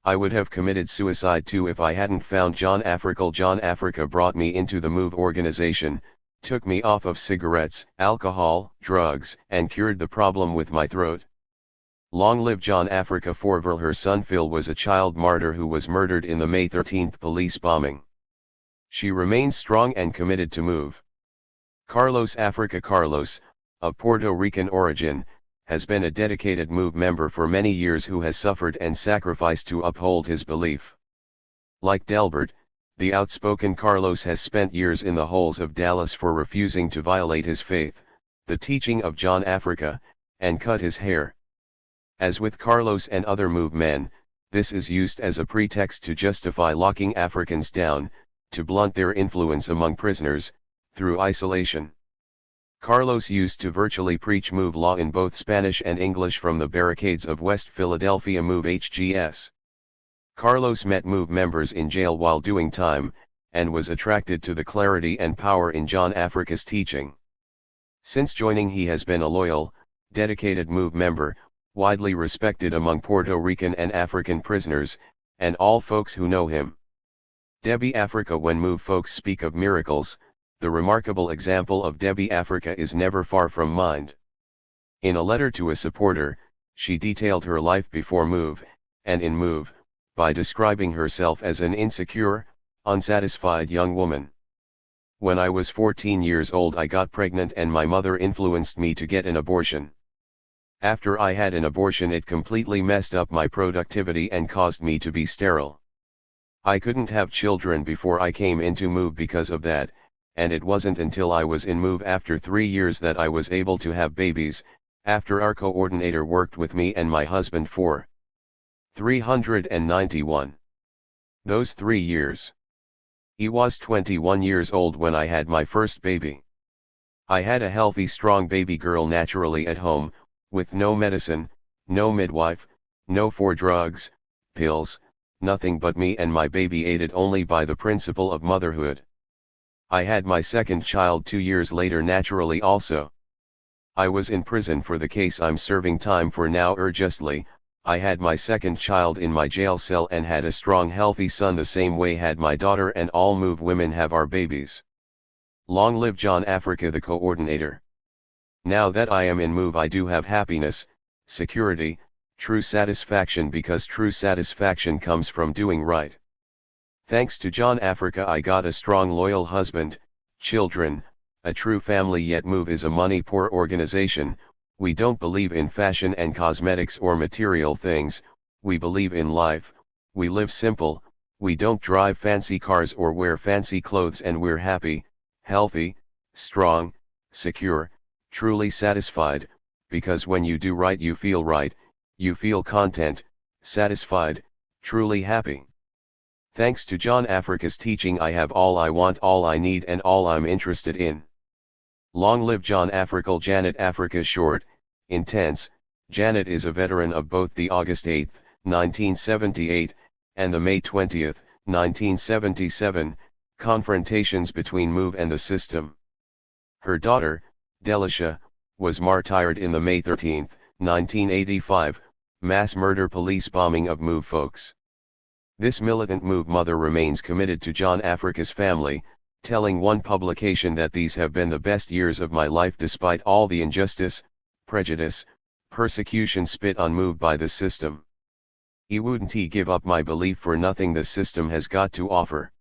I would have committed suicide too if I hadn't found John Africa. John Africa brought me into the MOVE organization, took me off of cigarettes, alcohol, drugs, and cured the problem with my throat. Long live John Africa. For her son Phil was a child martyr who was murdered in the May 13th police bombing. She remains strong and committed to MOVE. Carlos Africa. Carlos, of Puerto Rican origin, has been a dedicated MOVE member for many years who has suffered and sacrificed to uphold his belief. Like Delbert, the outspoken Carlos has spent years in the holes of Dallas for refusing to violate his faith, the teaching of John Africa, and cut his hair. As with Carlos and other MOVE men, this is used as a pretext to justify locking Africans down, to blunt their influence among prisoners, through isolation. Carlos used to virtually preach MOVE law in both Spanish and English from the barricades of West Philadelphia MOVE HGS. Carlos met MOVE members in jail while doing time, and was attracted to the clarity and power in John Africa's teaching. Since joining he has been a loyal, dedicated MOVE member, widely respected among Puerto Rican and African prisoners, and all folks who know him. Debbie Africa. When MOVE folks speak of miracles, the remarkable example of Debbie Africa is never far from mind. In a letter to a supporter, she detailed her life before MOVE, and in MOVE, by describing herself as an insecure, unsatisfied young woman. When I was 14 years old I got pregnant and my mother influenced me to get an abortion. After I had an abortion it completely messed up my productivity and caused me to be sterile. I couldn't have children before I came into MOVE because of that, and it wasn't until I was in MOVE after 3 years that I was able to have babies, after our coordinator worked with me and my husband for 391. Those 3 years. He was 21 years old when I had my first baby. I had a healthy strong baby girl naturally at home, with no medicine, no midwife, no for drugs, pills, nothing but me and my baby, aided only by the principle of motherhood. I had my second child 2 years later naturally also. I was in prison for the case I'm serving time for now. Justly, I had my second child in my jail cell and had a strong healthy son the same way had my daughter, and all MOVE women have our babies. Long live John Africa the coordinator. Now that I am in MOVE I do have happiness, security, true satisfaction, because true satisfaction comes from doing right. Thanks to John Africa I got a strong loyal husband, children, a true family. Yet MOVE is a money-poor organization. We don't believe in fashion and cosmetics or material things, we believe in life. We live simple, we don't drive fancy cars or wear fancy clothes, and we're happy, healthy, strong, secure, truly satisfied, because when you do right you feel content, satisfied, truly happy. Thanks to John Africa's teaching I have all I want, all I need, and all I'm interested in. Long live John Africa. Janet Africa. Short, intense. Janet is a veteran of both the August 8, 1978, and the May 20, 1977, confrontations between MOVE and the system. Her daughter, Delicia, was martyred in the May 13, 1985, mass murder police bombing of MOVE folks. This militant MOVE mother remains committed to John Africa's family, telling one publication that these have been the best years of my life despite all the injustice, prejudice, persecution spit on MOVE by the system. I wouldn't give up my belief for nothing the system has got to offer.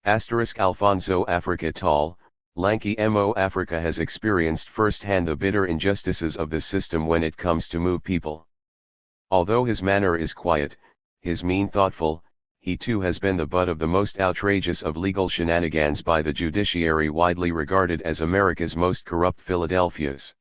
Alfonso Africa Tall, Lanky Mo Africa has experienced firsthand the bitter injustices of this system when it comes to move people. Although his manner is quiet, his mien thoughtful, he too has been the butt of the most outrageous of legal shenanigans by the judiciary, widely regarded as America's most corrupt Philadelphia's.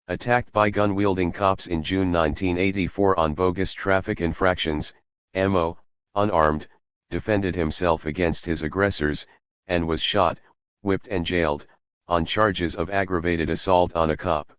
Attacked by gun-wielding cops in June 1984 on bogus traffic infractions, Mo, unarmed, defended himself against his aggressors, and was shot, whipped and jailed, on charges of aggravated assault on a cop.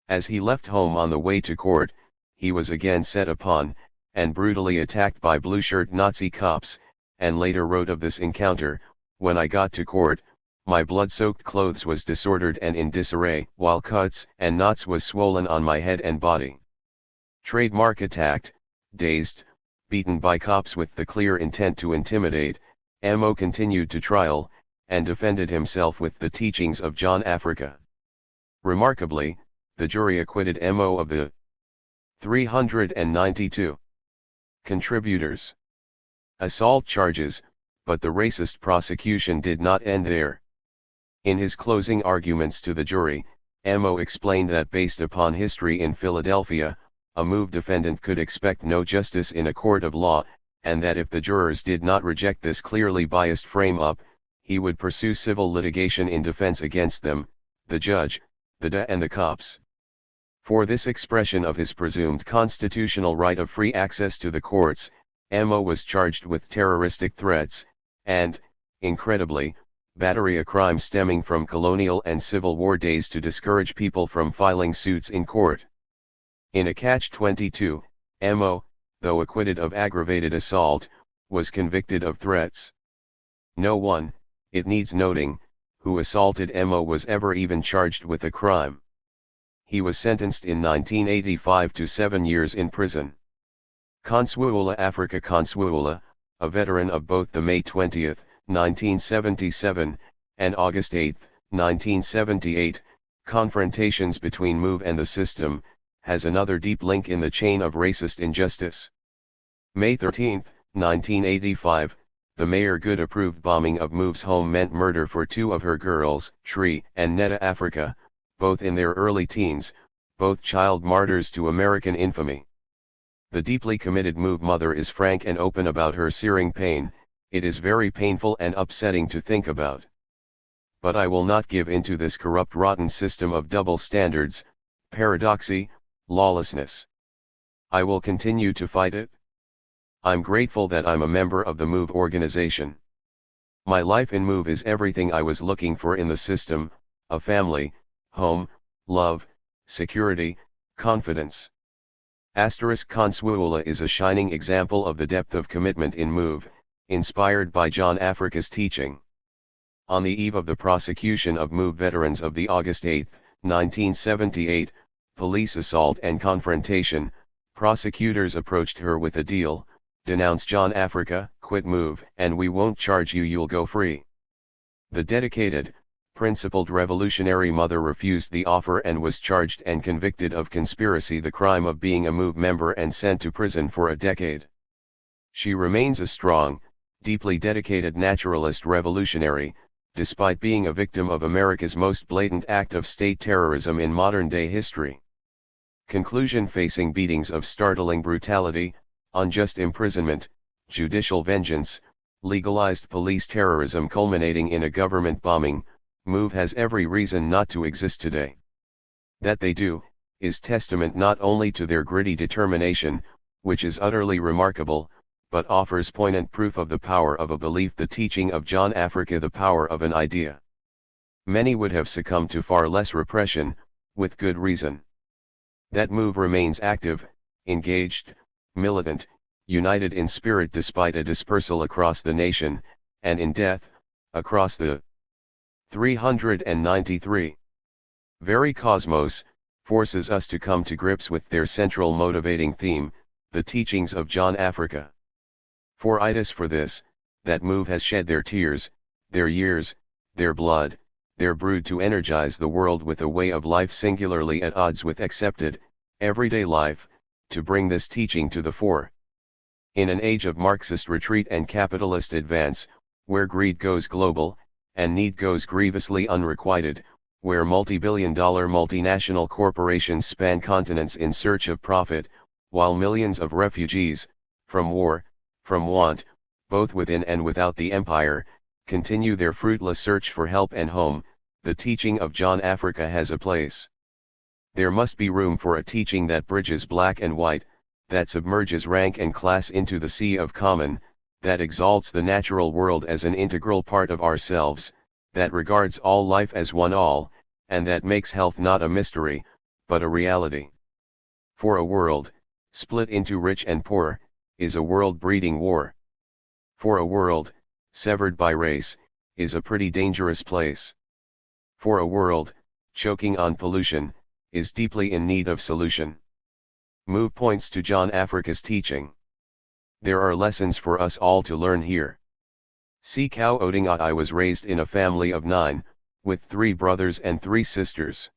As he left home on the way to court, he was again set upon, and brutally attacked by blue-shirt Nazi cops, and later wrote of this encounter, "When I got to court, my blood-soaked clothes was disordered and in disarray, while cuts and knots was swollen on my head and body." Trademark attacked, dazed, beaten by cops with the clear intent to intimidate, Mo continued to trial, and defended himself with the teachings of John Africa. Remarkably, the jury acquitted Mo of the 392 contributors' assault charges, but the racist prosecution did not end there. In his closing arguments to the jury, Mo explained that based upon history in Philadelphia, a MOVE defendant could expect no justice in a court of law, and that if the jurors did not reject this clearly biased frame-up, he would pursue civil litigation in defense against them, the judge, the DA and the cops. For this expression of his presumed constitutional right of free access to the courts, Mo was charged with terroristic threats, and, incredibly, battery, a crime stemming from colonial and Civil War days to discourage people from filing suits in court. In a catch-22, Mo, though acquitted of aggravated assault, was convicted of threats. No one, it needs noting, who assaulted Mo was ever even charged with a crime. He was sentenced in 1985 to 7 years in prison. Consuela Africa Consuela, a veteran of both the May 20, 1977, and August 8, 1978, confrontations between MOVE and the system, has another deep link in the chain of racist injustice. May 13, 1985, the Mayor Good-approved bombing of MOVE's home meant murder for 2 of her girls, Tree and Netta Africa, both in their early teens, both child martyrs to American infamy. The deeply committed MOVE mother is frank and open about her searing pain. It is very painful and upsetting to think about. But I will not give in to this corrupt, rotten system of double standards, paradoxy, lawlessness. I will continue to fight it. I'm grateful that I'm a member of the MOVE organization. My life in MOVE is everything I was looking for in the system: a family, home, love, security, confidence. Consuela is a shining example of the depth of commitment in MOVE, inspired by John Africa's teaching. On the eve of the prosecution of MOVE veterans of the August 8, 1978, police assault and confrontation, prosecutors approached her with a deal: denounce John Africa, quit MOVE, and we won't charge you, you'll go free. The dedicated, principled revolutionary mother refused the offer and was charged and convicted of conspiracy, the crime of being a MOVE member, and sent to prison for a decade. She remains a strong, deeply dedicated naturalist revolutionary, despite being a victim of America's most blatant act of state terrorism in modern-day history. Conclusion: facing beatings of startling brutality, unjust imprisonment, judicial vengeance, legalized police terrorism culminating in a government bombing, MOVE has every reason not to exist today. That they do, is testament not only to their gritty determination, which is utterly remarkable, but offers poignant proof of the power of a belief, the teaching of John Africa, the power of an idea. Many would have succumbed to far less repression, with good reason. That MOVE remains active, engaged, militant, united in spirit despite a dispersal across the nation, and in death, across the 393 very cosmos, forces us to come to grips with their central motivating theme, the teachings of John Africa. For it is for this, that MOVE has shed their tears, their years, their blood, their brood, to energize the world with a way of life singularly at odds with accepted, everyday life, to bring this teaching to the fore. In an age of Marxist retreat and capitalist advance, where greed goes global, and need goes grievously unrequited, where multi-billion-dollar multinational corporations span continents in search of profit, while millions of refugees, from war, from want, both within and without the empire, continue their fruitless search for help and home. The teaching of John Africa has a place. There must be room for a teaching that bridges black and white, that submerges rank and class into the sea of common, that exalts the natural world as an integral part of ourselves, that regards all life as one all, and that makes health not a mystery, but a reality. For a world, split into rich and poor, is a world breeding war. For a world, severed by race, is a pretty dangerous place. For a world, choking on pollution, is deeply in need of solution. Move points to John Africa's teaching. There are lessons for us all to learn here. See Cow Odinga. I was raised in a family of 9, with 3 brothers and 3 sisters.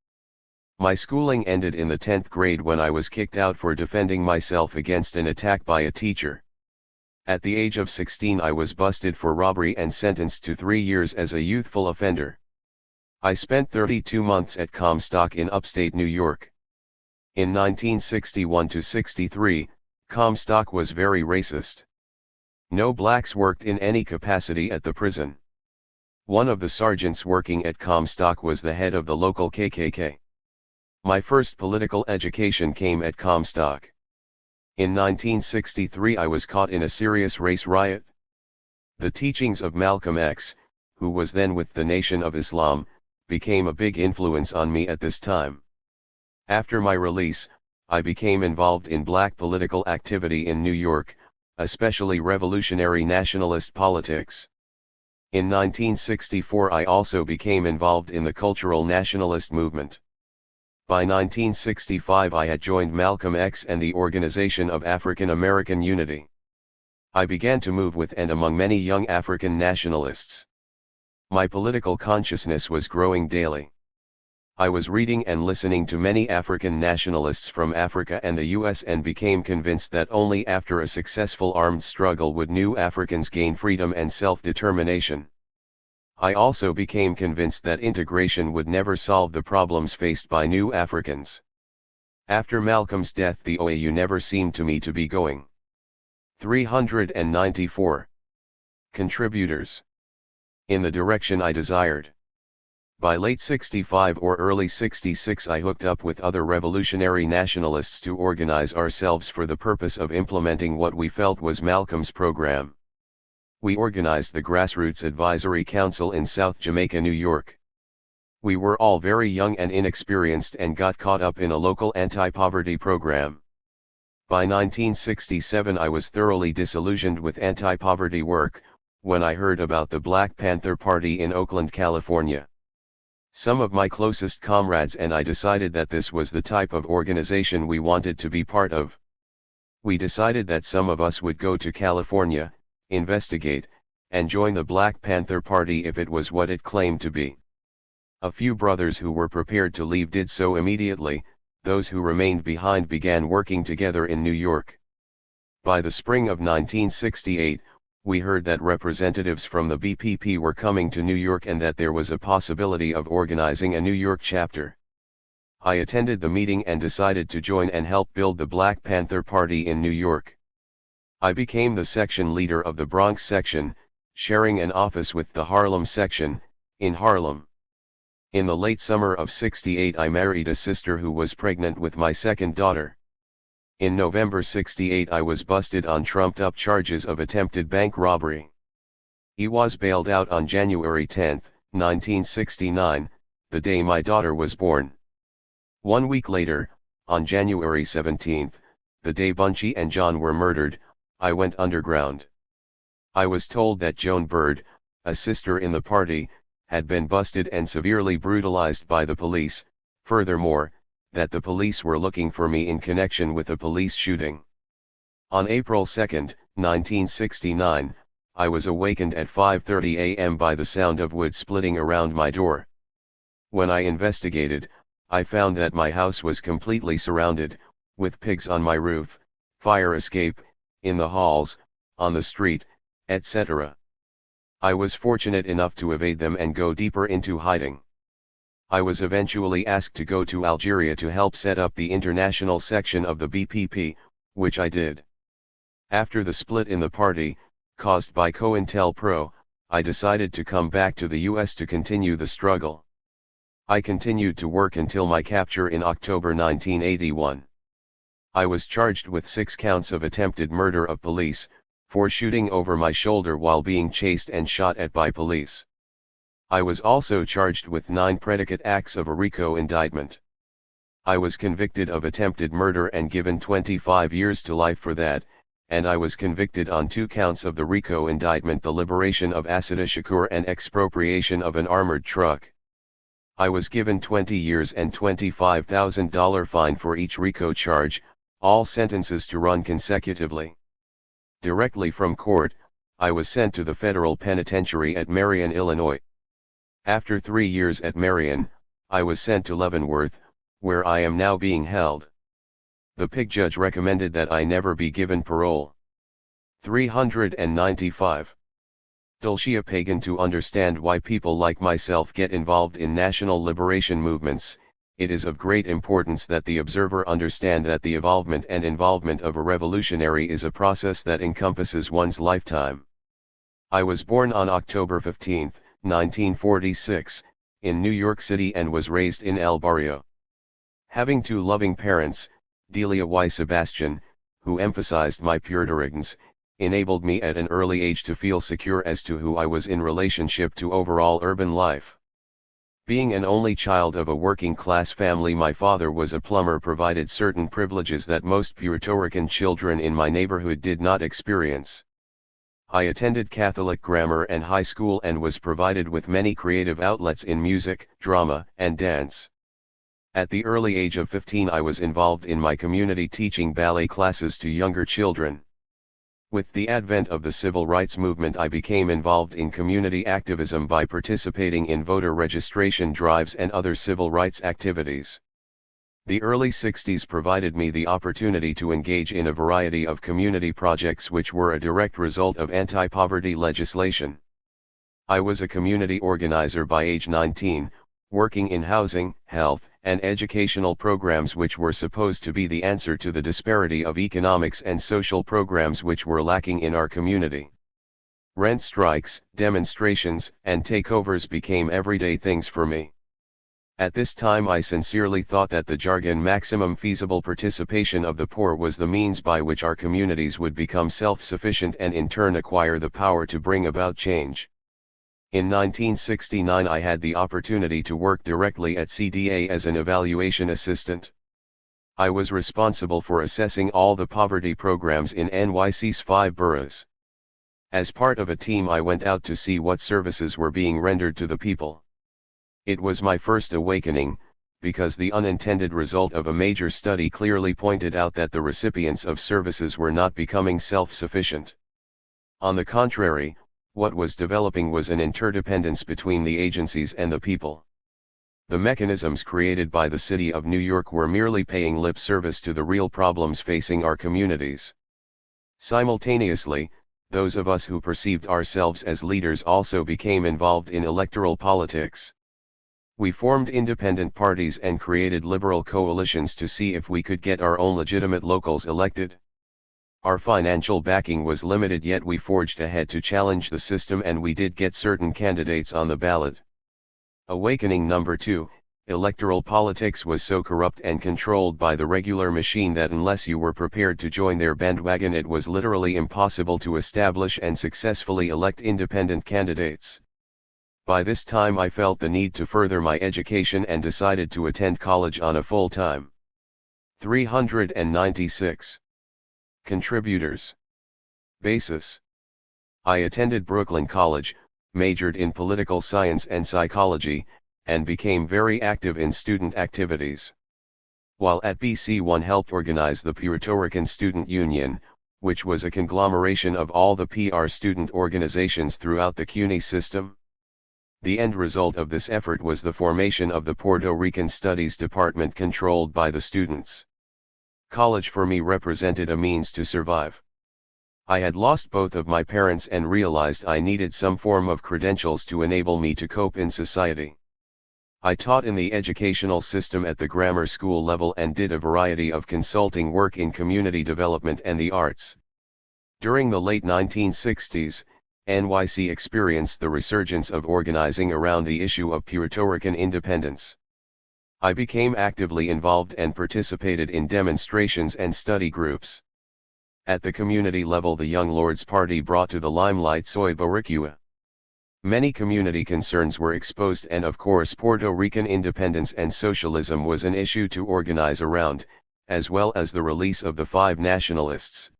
My schooling ended in the 10th grade when I was kicked out for defending myself against an attack by a teacher. At the age of 16 I was busted for robbery and sentenced to 3 years as a youthful offender. I spent 32 months at Comstock in upstate New York. In 1961-63, Comstock was very racist. No blacks worked in any capacity at the prison. One of the sergeants working at Comstock was the head of the local KKK. My first political education came at Comstock. In 1963 I was caught in a serious race riot. The teachings of Malcolm X, who was then with the Nation of Islam, became a big influence on me at this time. After my release, I became involved in black political activity in New York, especially revolutionary nationalist politics. In 1964 I also became involved in the cultural nationalist movement. By 1965 I had joined Malcolm X and the Organization of African American Unity. I began to move with and among many young African nationalists. My political consciousness was growing daily. I was reading and listening to many African nationalists from Africa and the US and became convinced that only after a successful armed struggle would new Africans gain freedom and self-determination. I also became convinced that integration would never solve the problems faced by new Africans. After Malcolm's death the OAU never seemed to me to be going. 394 contributors in the direction I desired. By late 65 or early 66 I hooked up with other revolutionary nationalists to organize ourselves for the purpose of implementing what we felt was Malcolm's program. We organized the Grassroots Advisory Council in South Jamaica, New York. We were all very young and inexperienced and got caught up in a local anti-poverty program. By 1967 I was thoroughly disillusioned with anti-poverty work, when I heard about the Black Panther Party in Oakland, California. Some of my closest comrades and I decided that this was the type of organization we wanted to be part of. We decided that some of us would go to California, investigate, and join the Black Panther Party if it was what it claimed to be. A few brothers who were prepared to leave did so immediately. Those who remained behind began working together in New York. By the spring of 1968, we heard that representatives from the BPP were coming to New York and that there was a possibility of organizing a New York chapter. I attended the meeting and decided to join and help build the Black Panther Party in New York. I became the section leader of the Bronx section, sharing an office with the Harlem section, in Harlem. In the late summer of '68 I married a sister who was pregnant with my second daughter. In November '68 I was busted on trumped-up charges of attempted bank robbery. I was bailed out on January 10, 1969, the day my daughter was born. 1 week later, on January 17, the day Bunchy and John were murdered, I went underground. I was told that Joan Bird, a sister in the party, had been busted and severely brutalized by the police, furthermore, that the police were looking for me in connection with a police shooting. On April 2, 1969, I was awakened at 5:30 a.m. by the sound of wood splitting around my door. When I investigated, I found that my house was completely surrounded, with pigs on my roof, fire escape, in the halls, on the street, etc. I was fortunate enough to evade them and go deeper into hiding. I was eventually asked to go to Algeria to help set up the international section of the BPP, which I did. After the split in the party, caused by COINTELPRO, I decided to come back to the US to continue the struggle. I continued to work until my capture in October 1981. I was charged with 6 counts of attempted murder of police, for shooting over my shoulder while being chased and shot at by police. I was also charged with 9 predicate acts of a RICO indictment. I was convicted of attempted murder and given 25 years to life for that, and I was convicted on 2 counts of the RICO indictment: the liberation of Assata Shakur and expropriation of an armored truck. I was given 20 years and $25,000 fine for each RICO charge, all sentences to run consecutively. Directly from court, I was sent to the federal penitentiary at Marion, Illinois. After 3 years at Marion, I was sent to Leavenworth, where I am now being held. The pig judge recommended that I never be given parole. 395. Dulcia Pagan. To understand why people like myself get involved in national liberation movements, it is of great importance that the observer understand that the evolvement and involvement of a revolutionary is a process that encompasses one's lifetime. I was born on October 15, 1946, in New York City and was raised in El Barrio. Having 2 loving parents, Delia y Sebastian, who emphasized my puritanism, enabled me at an early age to feel secure as to who I was in relationship to overall urban life. Being an only child of a working-class family, my father was a plumber, provided certain privileges that most Puerto Rican children in my neighborhood did not experience. I attended Catholic grammar and high school and was provided with many creative outlets in music, drama, and dance. At the early age of 15, I was involved in my community teaching ballet classes to younger children. With the advent of the civil rights movement, I became involved in community activism by participating in voter registration drives and other civil rights activities. The early 60s provided me the opportunity to engage in a variety of community projects which were a direct result of anti-poverty legislation. I was a community organizer by age 19, working in housing, health, and educational programs which were supposed to be the answer to the disparity of economics and social programs which were lacking in our community. Rent strikes, demonstrations, and takeovers became everyday things for me. At this time I sincerely thought that the jargon maximum feasible participation of the poor was the means by which our communities would become self-sufficient and in turn acquire the power to bring about change. In 1969 I had the opportunity to work directly at CDA as an evaluation assistant. I was responsible for assessing all the poverty programs in NYC's 5 boroughs. As part of a team, I went out to see what services were being rendered to the people. It was my first awakening, because the unintended result of a major study clearly pointed out that the recipients of services were not becoming self-sufficient. On the contrary, what was developing was an interdependence between the agencies and the people. The mechanisms created by the City of New York were merely paying lip service to the real problems facing our communities. Simultaneously, those of us who perceived ourselves as leaders also became involved in electoral politics. We formed independent parties and created liberal coalitions to see if we could get our own legitimate locals elected. Our financial backing was limited, yet we forged ahead to challenge the system, and we did get certain candidates on the ballot. Awakening number 2, electoral politics was so corrupt and controlled by the regular machine that unless you were prepared to join their bandwagon, it was literally impossible to establish and successfully elect independent candidates. By this time I felt the need to further my education and decided to attend college on a full-time. 396. Contributors. Basis. I attended Brooklyn College, majored in political science and psychology, and became very active in student activities. While at BC1 helped organize the Puerto Rican Student Union, which was a conglomeration of all the PR student organizations throughout the CUNY system. The end result of this effort was the formation of the Puerto Rican Studies Department controlled by the students. College for me represented a means to survive. I had lost both of my parents and realized I needed some form of credentials to enable me to cope in society. I taught in the educational system at the grammar school level and did a variety of consulting work in community development and the arts. During the late 1960s, NYC experienced the resurgence of organizing around the issue of Puerto Rican independence. I became actively involved and participated in demonstrations and study groups. At the community level, the Young Lords Party brought to the limelight Soy Boricua. Many community concerns were exposed, and of course Puerto Rican independence and socialism was an issue to organize around, as well as the release of the Five Nationalists.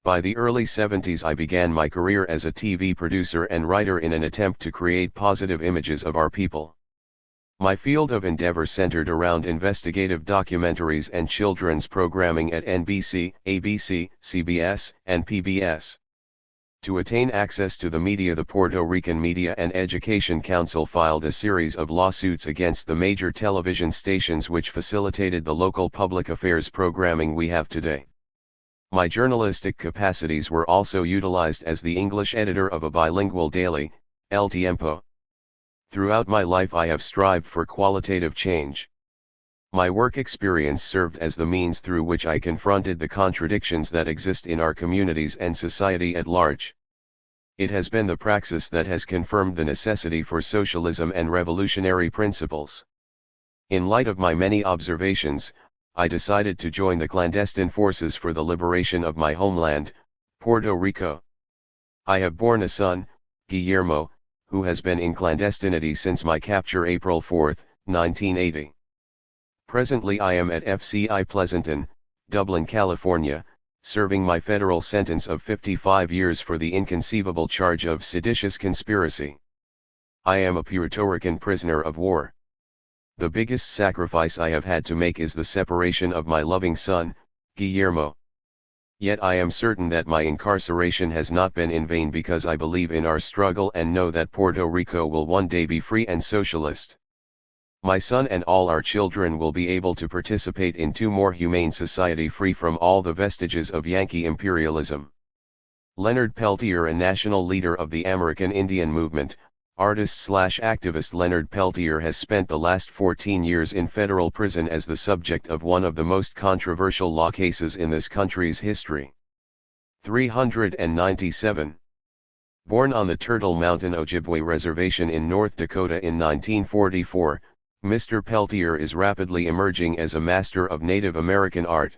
By the early 70s I began my career as a TV producer and writer in an attempt to create positive images of our people. My field of endeavor centered around investigative documentaries and children's programming at NBC, ABC, CBS, and PBS. To attain access to the media, the Puerto Rican Media and Education Council filed a series of lawsuits against the major television stations which facilitated the local public affairs programming we have today. My journalistic capacities were also utilized as the English editor of a bilingual daily, El Tiempo. Throughout my life I have strived for qualitative change. My work experience served as the means through which I confronted the contradictions that exist in our communities and society at large. It has been the praxis that has confirmed the necessity for socialism and revolutionary principles. In light of my many observations, I decided to join the clandestine forces for the liberation of my homeland, Puerto Rico. I have borne a son, Guillermo, who has been in clandestinity since my capture April 4, 1980. Presently I am at FCI Pleasanton, Dublin, California, serving my federal sentence of 55 years for the inconceivable charge of seditious conspiracy. I am a Puerto Rican prisoner of war. The biggest sacrifice I have had to make is the separation of my loving son, Guillermo. Yet I am certain that my incarceration has not been in vain, because I believe in our struggle and know that Puerto Rico will one day be free and socialist. My son and all our children will be able to participate in a more humane society free from all the vestiges of Yankee imperialism. Leonard Peltier, a national leader of the American Indian movement, artist/activist Leonard Peltier has spent the last 14 years in federal prison as the subject of one of the most controversial law cases in this country's history. 397. Born on the Turtle Mountain Ojibwe Reservation in North Dakota in 1944, Mr. Peltier is rapidly emerging as a master of Native American art.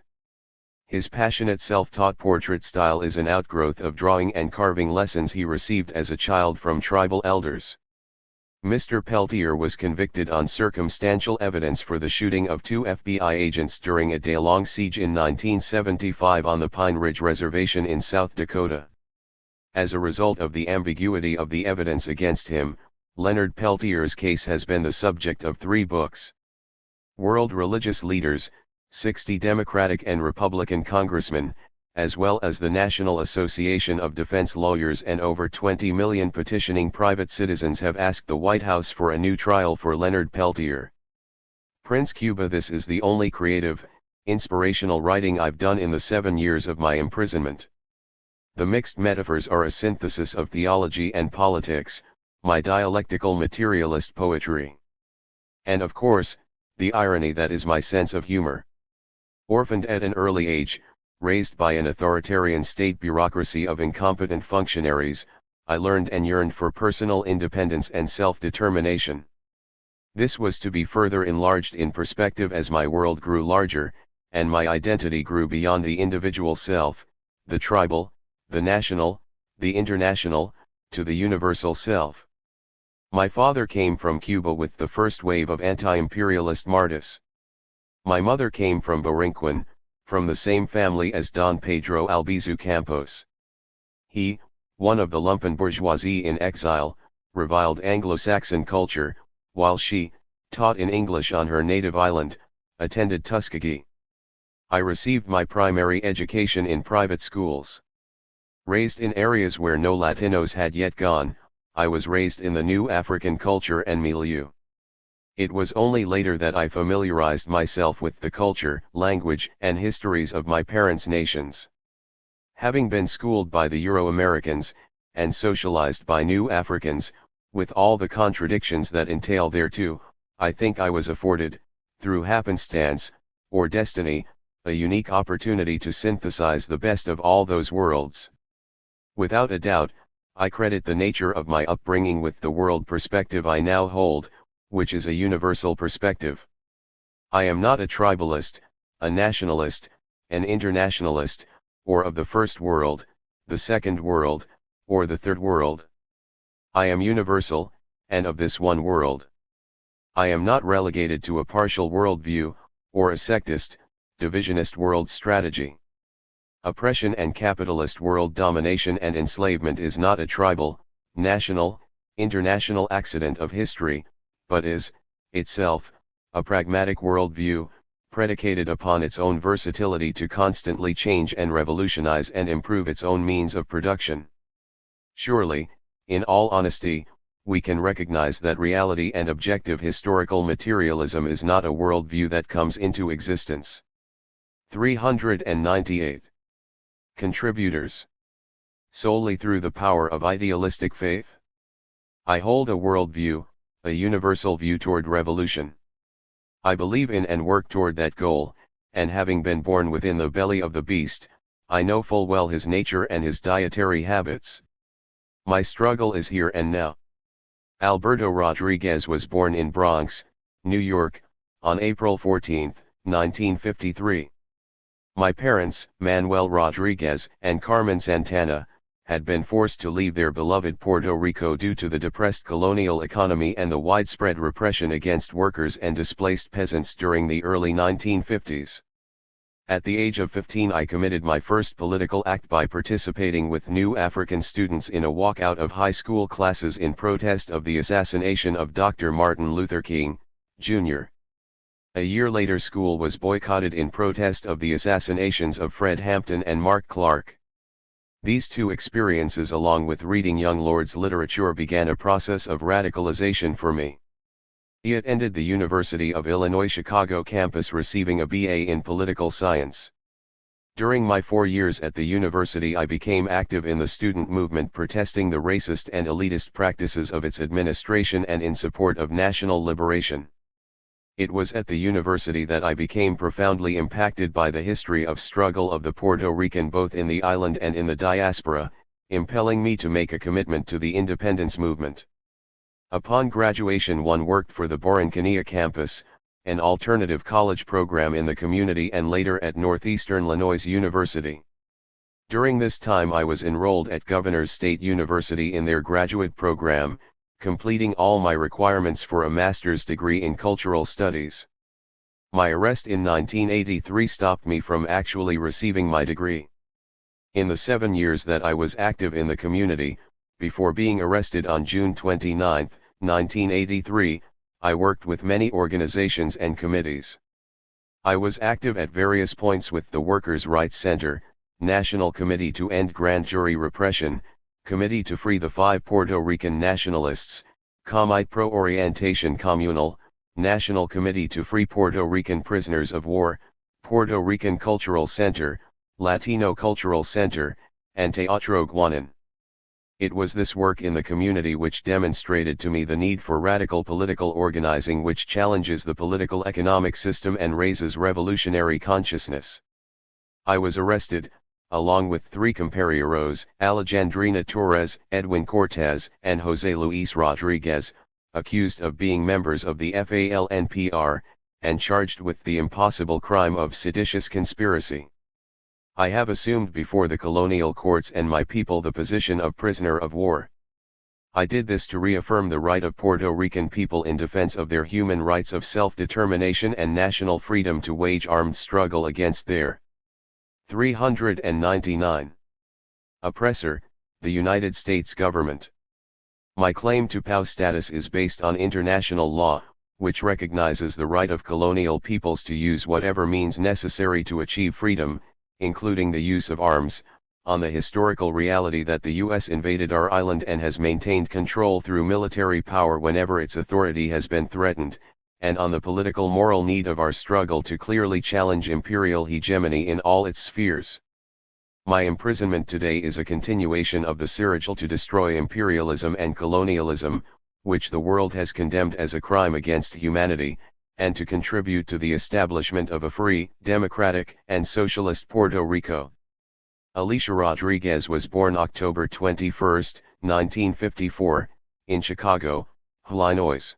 His passionate self-taught portrait style is an outgrowth of drawing and carving lessons he received as a child from tribal elders. Mr. Peltier was convicted on circumstantial evidence for the shooting of 2 FBI agents during a day-long siege in 1975 on the Pine Ridge Reservation in South Dakota. As a result of the ambiguity of the evidence against him, Leonard Peltier's case has been the subject of 3 books. World religious leaders, 60 Democratic and Republican congressmen, as well as the National Association of Defense Lawyers and over 20 million petitioning private citizens have asked the White House for a new trial for Leonard Peltier. Prince Cuba. This is the only creative, inspirational writing I've done in the 7 years of my imprisonment. The mixed metaphors are a synthesis of theology and politics, my dialectical materialist poetry. And of course, the irony that is my sense of humor. Orphaned at an early age, raised by an authoritarian state bureaucracy of incompetent functionaries, I learned and yearned for personal independence and self-determination. This was to be further enlarged in perspective as my world grew larger, and my identity grew beyond the individual self, the tribal, the national, the international, to the universal self. My father came from Cuba with the first wave of anti-imperialist Martis. My mother came from Borinquen, from the same family as Don Pedro Albizu Campos. He, one of the lumpen bourgeoisie in exile, reviled Anglo-Saxon culture, while she, taught in English on her native island, attended Tuskegee. I received my primary education in private schools. Raised in areas where no Latinos had yet gone, I was raised in the new African culture and milieu. It was only later that I familiarized myself with the culture, language, and histories of my parents' nations. Having been schooled by the Euro-Americans, and socialized by New Africans, with all the contradictions that entail thereto, I think I was afforded, through happenstance, or destiny, a unique opportunity to synthesize the best of all those worlds. Without a doubt, I credit the nature of my upbringing with the world perspective I now hold, which is a universal perspective. I am not a tribalist, a nationalist, an internationalist, or of the first world, the second world, or the third world. I am universal, and of this one world. I am not relegated to a partial worldview, or a sectist, divisionist world strategy. Oppression and capitalist world domination and enslavement is not a tribal, national, international accident of history, but is, itself, a pragmatic worldview, predicated upon its own versatility to constantly change and revolutionize and improve its own means of production. Surely, in all honesty, we can recognize that reality and objective historical materialism is not a worldview that comes into existence. 398. Contributors. Solely through the power of idealistic faith? I hold a worldview, a universal view toward revolution. I believe in and work toward that goal, and having been born within the belly of the beast, I know full well his nature and his dietary habits. My struggle is here and now. Alberto Rodriguez was born in Bronx, New York, on April 14, 1953. My parents, Manuel Rodriguez and Carmen Santana, had been forced to leave their beloved Puerto Rico due to the depressed colonial economy and the widespread repression against workers and displaced peasants during the early 1950s. At the age of 15 I committed my first political act by participating with New African students in a walkout of high school classes in protest of the assassination of Dr. Martin Luther King, Jr. A year later school was boycotted in protest of the assassinations of Fred Hampton and Mark Clark. These two experiences along with reading Young Lord's literature began a process of radicalization for me. He attended the University of Illinois Chicago campus receiving a BA in political science. During my 4 years at the university I became active in the student movement protesting the racist and elitist practices of its administration and in support of national liberation. It was at the university that I became profoundly impacted by the history of struggle of the Puerto Rican both in the island and in the diaspora, impelling me to make a commitment to the independence movement. Upon graduation one worked for the Barranquilla campus, an alternative college program in the community and later at Northeastern Illinois University. During this time I was enrolled at Governors State University in their graduate program, completing all my requirements for a master's degree in cultural studies. My arrest in 1983 stopped me from actually receiving my degree. In the 7 years that I was active in the community, before being arrested on June 29, 1983, I worked with many organizations and committees. I was active at various points with the Workers' Rights Center, National Committee to End Grand Jury Repression, Committee to Free the 5 Puerto Rican Nationalists, Comite Pro Orientation Comunal, National Committee to Free Puerto Rican Prisoners of War, Puerto Rican Cultural Center, Latino Cultural Center, and Teatro Guanan. It was this work in the community which demonstrated to me the need for radical political organizing which challenges the political economic system and raises revolutionary consciousness. I was arrested, along with 3 compañeros, Alejandrina Torres, Edwin Cortez, and José Luis Rodriguez, accused of being members of the FALNPR, and charged with the impossible crime of seditious conspiracy. I have assumed before the colonial courts and my people the position of prisoner of war. I did this to reaffirm the right of Puerto Rican people in defense of their human rights of self-determination and national freedom to wage armed struggle against their 399 oppressor, the United States government. My claim to POW status is based on international law, which recognizes the right of colonial peoples to use whatever means necessary to achieve freedom, including the use of arms, on the historical reality that the U.S. invaded our island and has maintained control through military power whenever its authority has been threatened, and on the political moral need of our struggle to clearly challenge imperial hegemony in all its spheres. My imprisonment today is a continuation of the Cyril to destroy imperialism and colonialism, which the world has condemned as a crime against humanity, and to contribute to the establishment of a free, democratic, and socialist Puerto Rico. Alicia Rodriguez was born October 21, 1954, in Chicago, Illinois.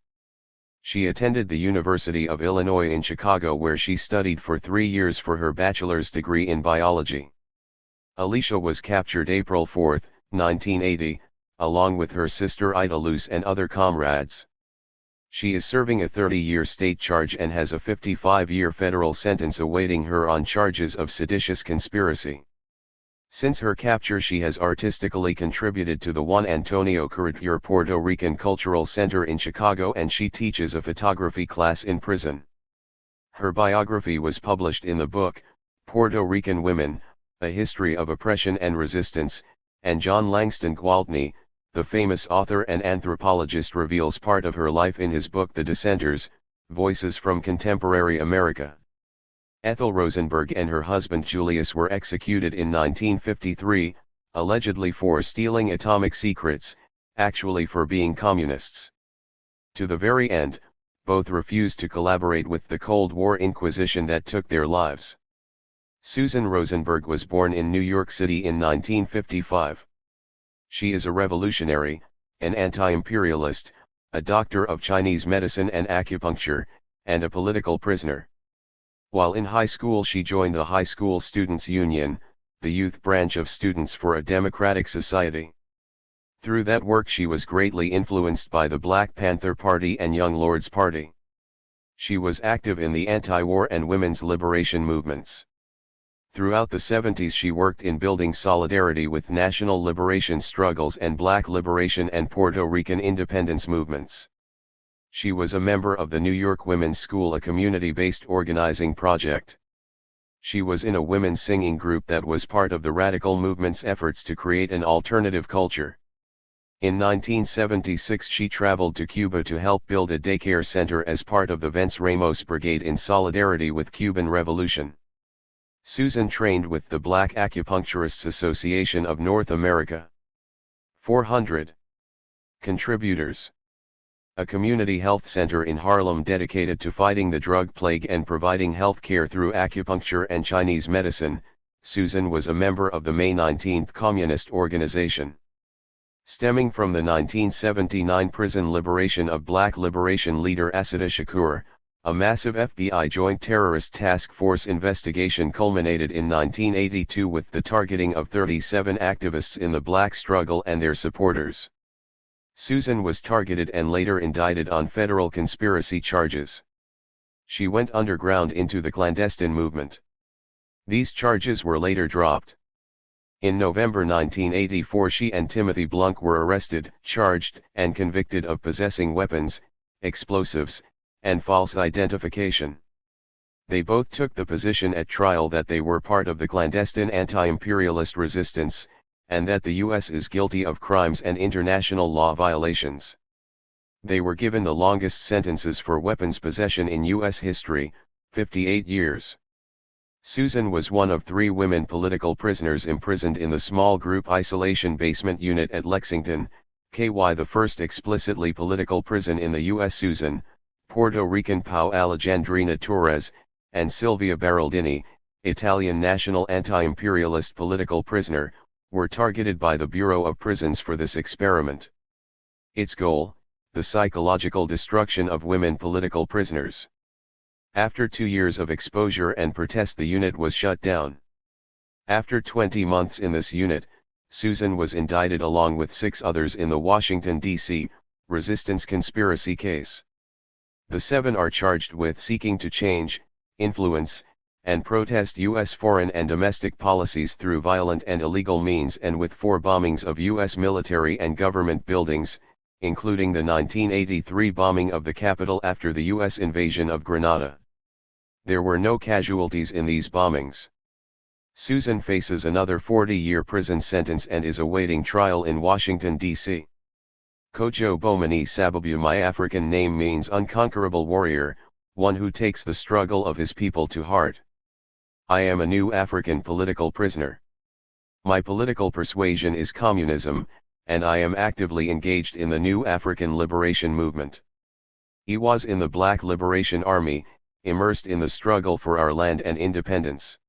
She attended the University of Illinois in Chicago where she studied for 3 years for her bachelor's degree in biology. Alicia was captured April 4, 1980, along with her sister Ida Luce and other comrades. She is serving a 30-year state charge and has a 55-year federal sentence awaiting her on charges of seditious conspiracy. Since her capture she has artistically contributed to the Juan Antonio Carretero Puerto Rican Cultural Center in Chicago and she teaches a photography class in prison. Her biography was published in the book, Puerto Rican Women, A History of Oppression and Resistance, and John Langston Gwaltney, the famous author and anthropologist, reveals part of her life in his book The Dissenters, Voices from Contemporary America. Ethel Rosenberg and her husband Julius were executed in 1953, allegedly for stealing atomic secrets, actually for being communists. To the very end, both refused to collaborate with the Cold War Inquisition that took their lives. Susan Rosenberg was born in New York City in 1955. She is a revolutionary, an anti-imperialist, a doctor of Chinese medicine and acupuncture, and a political prisoner. While in high school she joined the High School Students' Union, the youth branch of Students for a Democratic Society. Through that work she was greatly influenced by the Black Panther Party and Young Lords Party. She was active in the anti-war and women's liberation movements. Throughout the 70s she worked in building solidarity with national liberation struggles and Black liberation and Puerto Rican independence movements. She was a member of the New York Women's School, a community-based organizing project. She was in a women's singing group that was part of the radical movement's efforts to create an alternative culture. In 1976 she traveled to Cuba to help build a daycare center as part of the Vence Ramos Brigade in solidarity with Cuban Revolution. Susan trained with the Black Acupuncturists Association of North America. 400 contributors. A community health center in Harlem dedicated to fighting the drug plague and providing health care through acupuncture and Chinese medicine. Susan was a member of the May 19 Communist Organization. Stemming from the 1979 prison liberation of Black liberation leader Assata Shakur, a massive FBI Joint Terrorist Task Force investigation culminated in 1982 with the targeting of 37 activists in the Black struggle and their supporters. Susan was targeted and later indicted on federal conspiracy charges. She went underground into the clandestine movement. These charges were later dropped. In November 1984 she and Timothy Blunk were arrested, charged, and convicted of possessing weapons, explosives, and false identification. They both took the position at trial that they were part of the clandestine anti-imperialist resistance, and that the U.S. is guilty of crimes and international law violations. They were given the longest sentences for weapons possession in U.S. history, 58 years. Susan was one of 3 women political prisoners imprisoned in the small group isolation basement unit at Lexington, KY, the first explicitly political prison in the U.S. Susan, Puerto Rican Pau Alejandrina Torres, and Silvia Beraldini, Italian national anti-imperialist political prisoner, were targeted by the Bureau of Prisons for this experiment. Its goal, the psychological destruction of women political prisoners. After 2 years of exposure and protest the unit was shut down. After 20 months in this unit, Susan was indicted along with 6 others in the Washington, D.C., resistance conspiracy case. The 7 are charged with seeking to change, influence, and protest U.S. foreign and domestic policies through violent and illegal means and with 4 bombings of U.S. military and government buildings, including the 1983 bombing of the Capitol after the U.S. invasion of Grenada. There were no casualties in these bombings. Susan faces another 40-year prison sentence and is awaiting trial in Washington, D.C. Kojo Bomani Sababu. My African name means unconquerable warrior, one who takes the struggle of his people to heart. I am a new African political prisoner. My political persuasion is communism, and I am actively engaged in the new African liberation movement. He was in the Black Liberation Army, immersed in the struggle for our land and independence.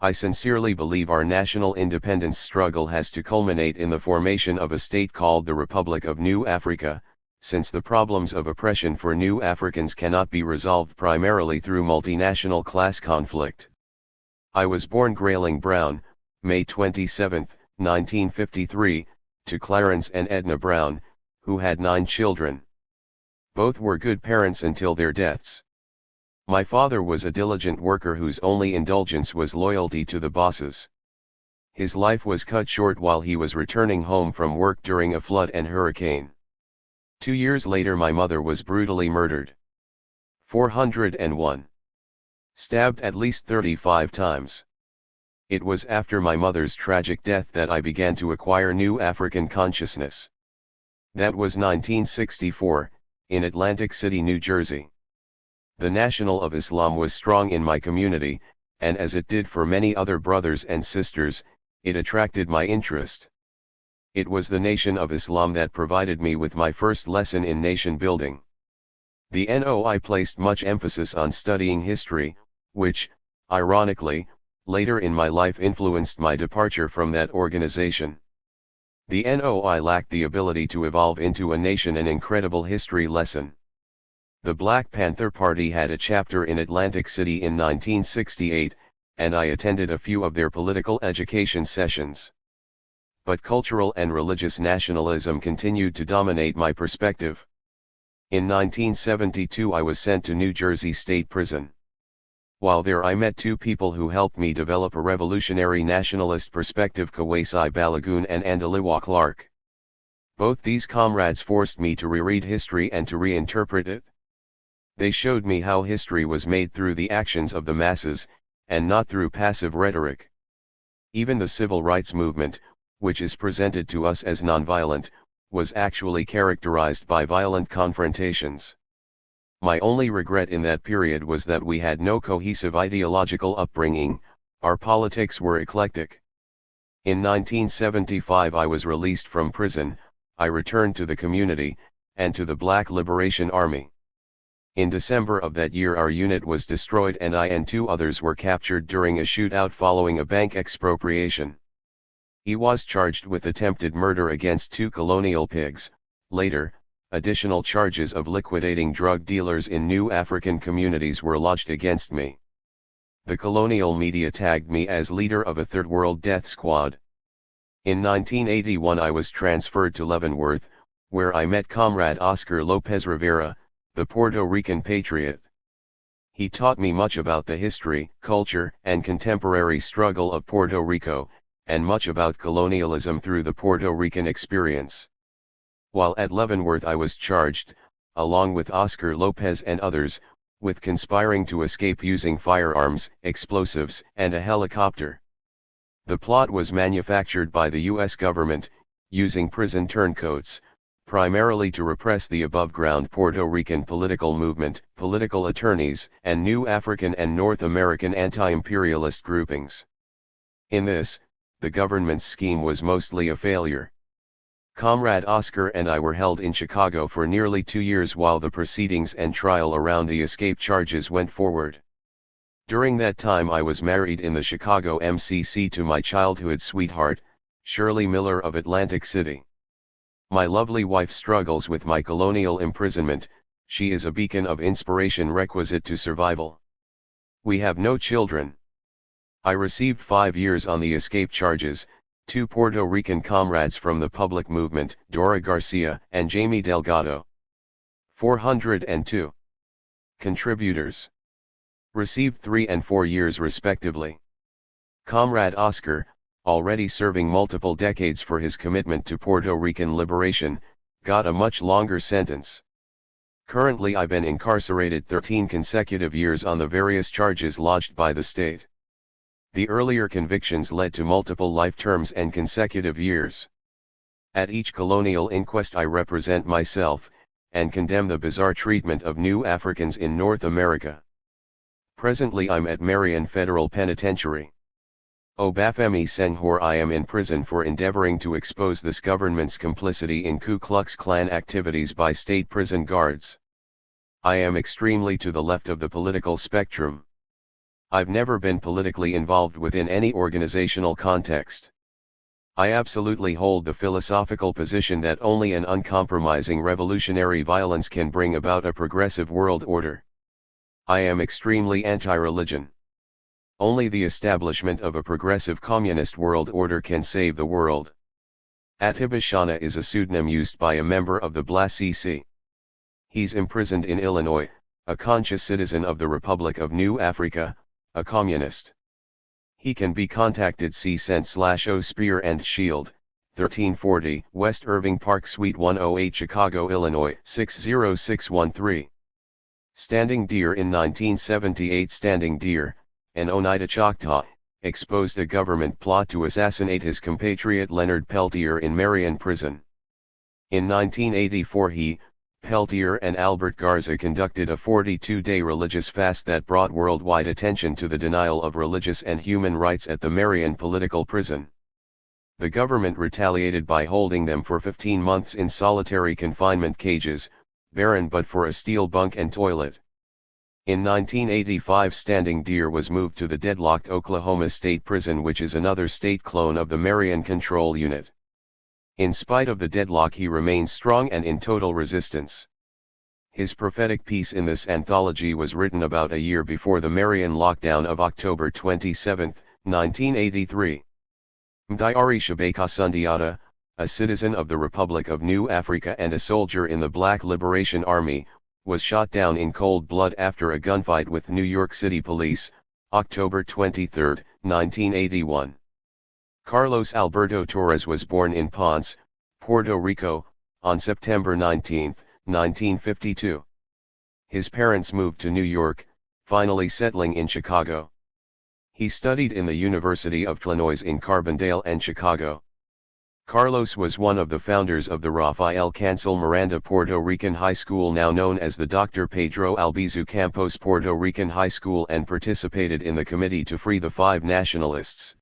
I sincerely believe our national independence struggle has to culminate in the formation of a state called the Republic of New Africa, since the problems of oppression for New Africans cannot be resolved primarily through multinational class conflict. I was born Grayling Brown, May 27, 1953, to Clarence and Edna Brown, who had 9 children. Both were good parents until their deaths. My father was a diligent worker whose only indulgence was loyalty to the bosses. His life was cut short while he was returning home from work during a flood and hurricane. 2 years later my mother was brutally murdered. 401. Stabbed at least 35 times. It was after my mother's tragic death that I began to acquire new African consciousness. That was 1964, in Atlantic City, New Jersey. The National of Islam was strong in my community, and as it did for many other brothers and sisters, it attracted my interest. It was the Nation of Islam that provided me with my first lesson in nation building. The NOI placed much emphasis on studying history, which, ironically, later in my life influenced my departure from that organization. The NOI lacked the ability to evolve into a nation, an incredible history lesson. The Black Panther Party had a chapter in Atlantic City in 1968, and I attended a few of their political education sessions. But cultural and religious nationalism continued to dominate my perspective. In 1972 I was sent to New Jersey State Prison. While there I met 2 people who helped me develop a revolutionary nationalist perspective, Kawasi Balagoon and Andaliwa Clark. Both these comrades forced me to reread history and to reinterpret it. They showed me how history was made through the actions of the masses, and not through passive rhetoric. Even the civil rights movement, which is presented to us as nonviolent, was actually characterized by violent confrontations. My only regret in that period was that we had no cohesive ideological upbringing, our politics were eclectic. In 1975 I was released from prison, I returned to the community, and to the Black Liberation Army. In December of that year our unit was destroyed and I and 2 others were captured during a shootout following a bank expropriation. He was charged with attempted murder against 2 colonial pigs. Later, additional charges of liquidating drug dealers in new African communities were lodged against me. The colonial media tagged me as leader of a third world death squad. In 1981 I was transferred to Leavenworth, where I met Comrade Oscar Lopez Rivera, the Puerto Rican patriot. He taught me much about the history, culture, and contemporary struggle of Puerto Rico, and much about colonialism through the Puerto Rican experience. While at Leavenworth I was charged, along with Oscar Lopez and others, with conspiring to escape using firearms, explosives, and a helicopter. The plot was manufactured by the U.S. government, using prison turncoats, primarily to repress the above-ground Puerto Rican political movement, political attorneys, and new African and North American anti-imperialist groupings. In this, the government's scheme was mostly a failure. Comrade Oscar and I were held in Chicago for nearly 2 years while the proceedings and trial around the escape charges went forward. During that time I was married in the Chicago MCC to my childhood sweetheart, Shirley Miller of Atlantic City. My lovely wife struggles with my colonial imprisonment, she is a beacon of inspiration requisite to survival. We have no children. I received 5 years on the escape charges. 2 Puerto Rican comrades from the public movement, Dora Garcia and Jamie Delgado. 402 contributors received 3 and 4 years respectively. Comrade Oscar, already serving multiple decades for his commitment to Puerto Rican liberation, got a much longer sentence. Currently I've been incarcerated 13 consecutive years on the various charges lodged by the state. The earlier convictions led to multiple life terms and consecutive years. At each colonial inquest I represent myself, and condemn the bizarre treatment of new Africans in North America. Presently I'm at Marion Federal Penitentiary. Obafemi Senghor, I am in prison for endeavoring to expose this government's complicity in Ku Klux Klan activities by state prison guards. I am extremely to the left of the political spectrum. I've never been politically involved within any organizational context. I absolutely hold the philosophical position that only an uncompromising revolutionary violence can bring about a progressive world order. I am extremely anti-religion. Only the establishment of a progressive communist world order can save the world. Atibashana is a pseudonym used by a member of the Bla CC. He's imprisoned in Illinois, a conscious citizen of the Republic of New Africa, a communist. He can be contacted C-Cent/O Spear and Shield, 1340 West Irving Park Suite 108 Chicago, Illinois 60613. Standing Deer. In 1978, Standing Deer, an Oneida Choctaw, exposed a government plot to assassinate his compatriot Leonard Peltier in Marion Prison. In 1984 he, Peltier and Albert Garza conducted a 42-day religious fast that brought worldwide attention to the denial of religious and human rights at the Marion political prison. The government retaliated by holding them for 15 months in solitary confinement cages, barren but for a steel bunk and toilet. In 1985, Standing Deer was moved to the deadlocked Oklahoma State Prison, which is another state clone of the Marion Control Unit. In spite of the deadlock, he remains strong and in total resistance. His prophetic piece in this anthology was written about a year before the Marion lockdown of October 27, 1983. Mdiari Shabaka Sundiata, a citizen of the Republic of New Africa and a soldier in the Black Liberation Army, was shot down in cold blood after a gunfight with New York City police, October 23, 1981. Carlos Alberto Torres was born in Ponce, Puerto Rico, on September 19, 1952. His parents moved to New York, finally settling in Chicago. He studied in the University of Illinois in Carbondale and Chicago. Carlos was one of the founders of the Rafael Cancel Miranda Puerto Rican High School, now known as the Dr. Pedro Albizu Campos Puerto Rican High School, and participated in the Committee to Free the Five Nationalists.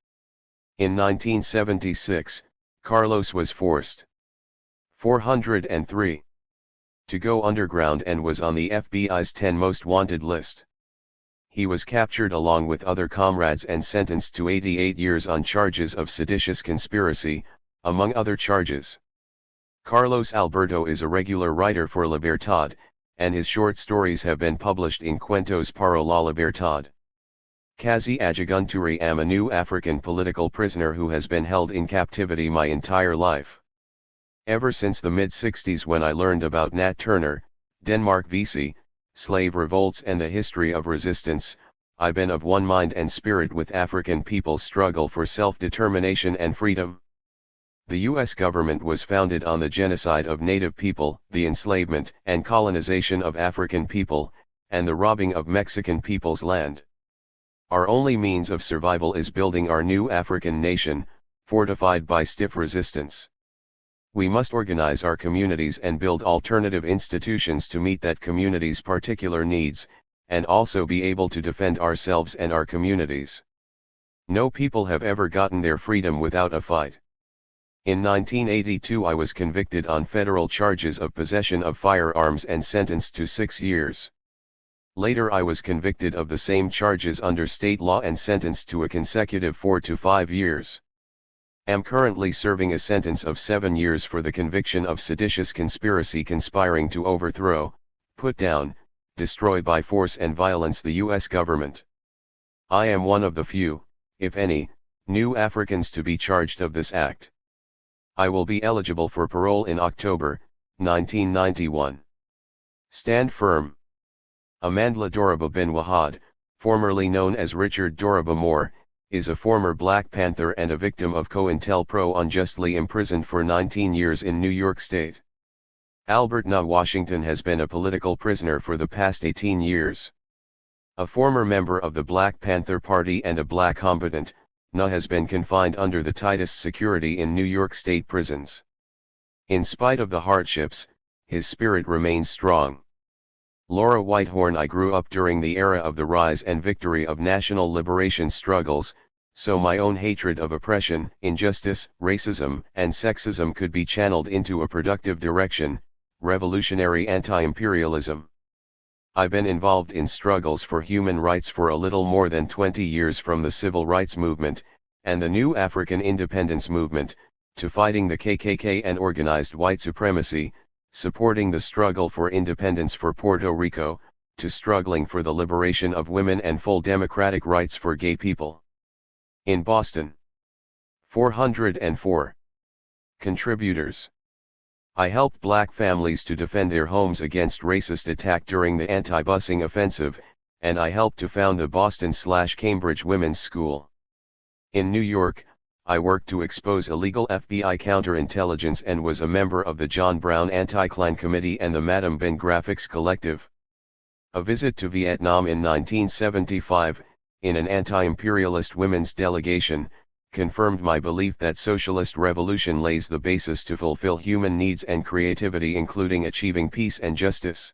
In 1976, Carlos was forced 403 to go underground and was on the FBI's 10 most wanted list. He was captured along with other comrades and sentenced to 88 years on charges of seditious conspiracy, among other charges. Carlos Alberto is a regular writer for Libertad, and his short stories have been published in Cuentos para la Libertad. Kazi Ajagunturi, am a new African political prisoner who has been held in captivity my entire life. Ever since the mid-60s, when I learned about Nat Turner, Denmark Vesey, slave revolts and the history of resistance, I've been of one mind and spirit with African people's struggle for self-determination and freedom. The U.S. government was founded on the genocide of native people, the enslavement and colonization of African people, and the robbing of Mexican people's land. Our only means of survival is building our new African nation, fortified by stiff resistance. We must organize our communities and build alternative institutions to meet that community's particular needs, and also be able to defend ourselves and our communities. No people have ever gotten their freedom without a fight. In 1982 I was convicted on federal charges of possession of firearms and sentenced to 6 years. Later I was convicted of the same charges under state law and sentenced to a consecutive 4 to 5 years. Am currently serving a sentence of 7 years for the conviction of seditious conspiracy conspiring to overthrow, put down, destroy by force and violence the U.S. government. I am one of the few, if any, new Africans to be charged of this act. I will be eligible for parole in October, 1991. Stand firm. Amandla Doroba bin Wahad, formerly known as Richard Doroba Moore, is a former Black Panther and a victim of COINTELPRO, unjustly imprisoned for 19 years in New York State. Albert Na Washington has been a political prisoner for the past 18 years. A former member of the Black Panther Party and a black combatant, Na has been confined under the tightest security in New York State prisons. In spite of the hardships, his spirit remains strong. Laura Whitehorn, I grew up during the era of the rise and victory of national liberation struggles, so my own hatred of oppression, injustice, racism, and sexism could be channeled into a productive direction, revolutionary anti-imperialism. I've been involved in struggles for human rights for a little more than 20 years, from the civil rights movement, and the new African independence movement, to fighting the KKK and organized white supremacy, supporting the struggle for independence for Puerto Rico, to struggling for the liberation of women and full democratic rights for gay people. In Boston. 404. Contributors. I helped black families to defend their homes against racist attack during the anti-busing offensive, and I helped to found the Boston/Cambridge Women's School. In New York, I worked to expose illegal FBI counterintelligence and was a member of the John Brown Anti-Klan Committee and the Madam Bing Graphics Collective. A visit to Vietnam in 1975, in an anti-imperialist women's delegation, confirmed my belief that socialist revolution lays the basis to fulfill human needs and creativity, including achieving peace and justice.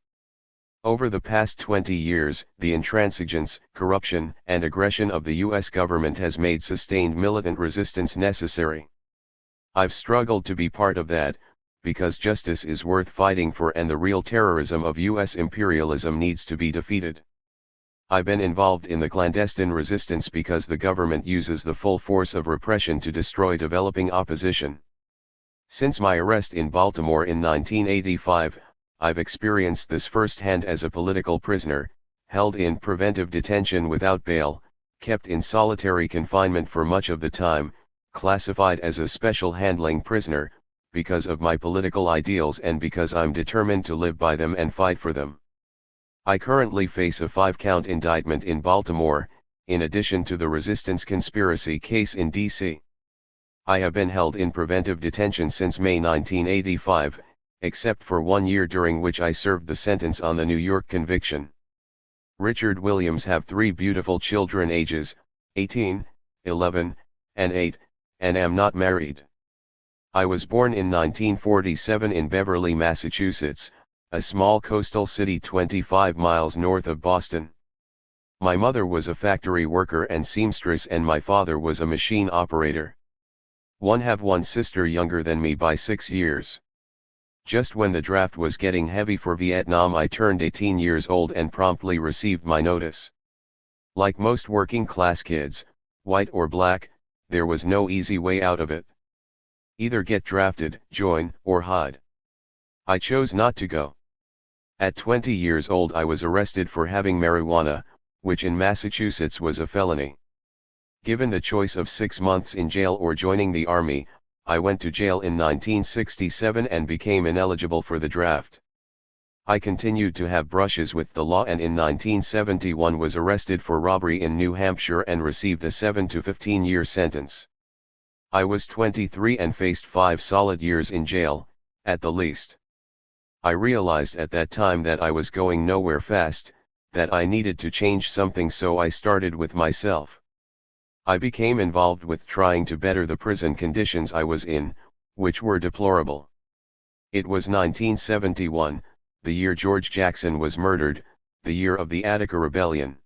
Over the past 20 years, the intransigence, corruption, and aggression of the U.S. government has made sustained militant resistance necessary. I've struggled to be part of that, because justice is worth fighting for and the real terrorism of U.S. imperialism needs to be defeated. I've been involved in the clandestine resistance because the government uses the full force of repression to destroy developing opposition. Since my arrest in Baltimore in 1985, I've experienced this firsthand as a political prisoner, held in preventive detention without bail, kept in solitary confinement for much of the time, classified as a special handling prisoner, because of my political ideals and because I'm determined to live by them and fight for them. I currently face a 5-count indictment in Baltimore, in addition to the resistance conspiracy case in D.C. I have been held in preventive detention since May 1985, except for 1 year during which I served the sentence on the New York conviction. Richard Williams have 3 beautiful children ages 18, 11, and 8, and am not married. I was born in 1947 in Beverly, Massachusetts, a small coastal city 25 miles north of Boston. My mother was a factory worker and seamstress and my father was a machine operator. Have one sister younger than me by 6 years. Just when the draft was getting heavy for Vietnam, I turned 18 years old and promptly received my notice. Like most working class kids, white or black, there was no easy way out of it. Either get drafted, join, or hide. I chose not to go. At 20 years old I was arrested for having marijuana, which in Massachusetts was a felony. Given the choice of 6 months in jail or joining the army, I went to jail in 1967 and became ineligible for the draft. I continued to have brushes with the law and in 1971 was arrested for robbery in New Hampshire and received a 7 to 15-year sentence. I was 23 and faced 5 solid years in jail, at the least. I realized at that time that I was going nowhere fast, that I needed to change something, so I started with myself. I became involved with trying to better the prison conditions I was in, which were deplorable. It was 1971, the year George Jackson was murdered, the year of the Attica Rebellion.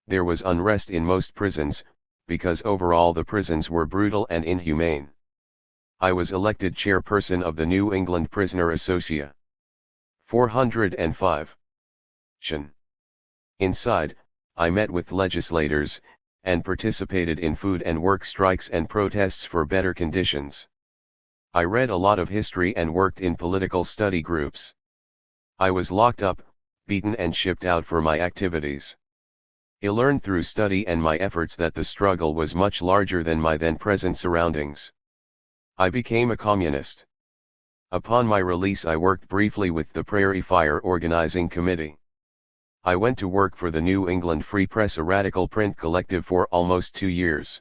There was unrest in most prisons, because overall the prisons were brutal and inhumane. I was elected chairperson of the New England Prisoner Association. 405. Inside, I met with legislators, and participated in food and work strikes and protests for better conditions. I read a lot of history and worked in political study groups. I was locked up, beaten and shipped out for my activities. I learned through study and my efforts that the struggle was much larger than my then present surroundings. I became a communist. Upon my release I worked briefly with the Prairie Fire Organizing Committee. I went to work for the New England Free Press, a radical print collective, for almost 2 years.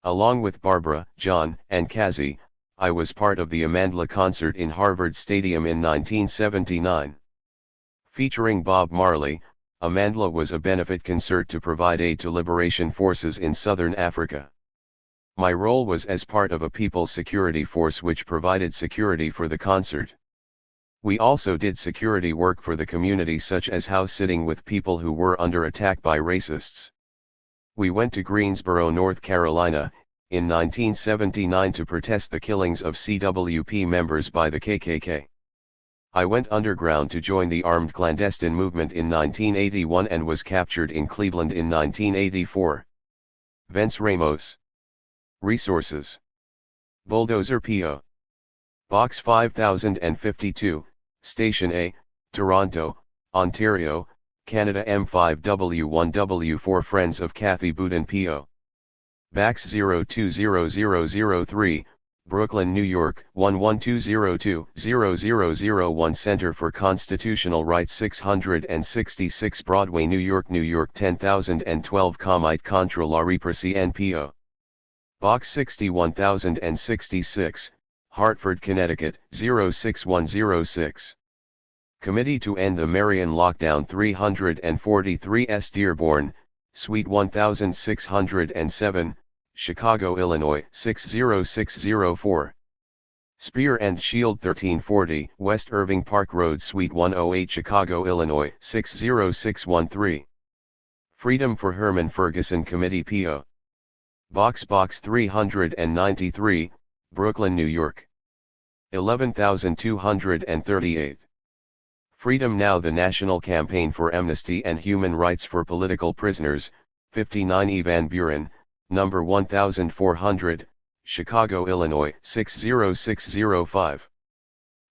Along with Barbara, John, and Cassie, I was part of the Amandla concert in Harvard Stadium in 1979. Featuring Bob Marley, Amandla was a benefit concert to provide aid to liberation forces in southern Africa. My role was as part of a People's Security Force which provided security for the concert. We also did security work for the community, such as house sitting with people who were under attack by racists. We went to Greensboro, North Carolina, in 1979 to protest the killings of CWP members by the KKK. I went underground to join the armed clandestine movement in 1981 and was captured in Cleveland in 1984. Vence Ramos. Resources. Bulldozer P.O. Box 5052, Station A, Toronto, Ontario, Canada M5W1W4 Friends of Kathy Boudin P.O. Bax 020003, Brooklyn, New York 11202-0001 Center for Constitutional Rights 666 Broadway, New York 10012 Comite contre la répression NPO. Box 61066, Hartford, Connecticut 06106. Committee to End the Marion Lockdown 343 S. Dearborn, Suite 1607, Chicago, Illinois 60604. Spear and Shield 1340 West Irving Park Road, Suite 108, Chicago, Illinois 60613. Freedom for Herman Ferguson Committee P.O. Box 393, Brooklyn, New York 11238. Freedom Now, the National Campaign for Amnesty and Human Rights for Political Prisoners, 59 E. Van Buren, number 1400, Chicago, Illinois 60605.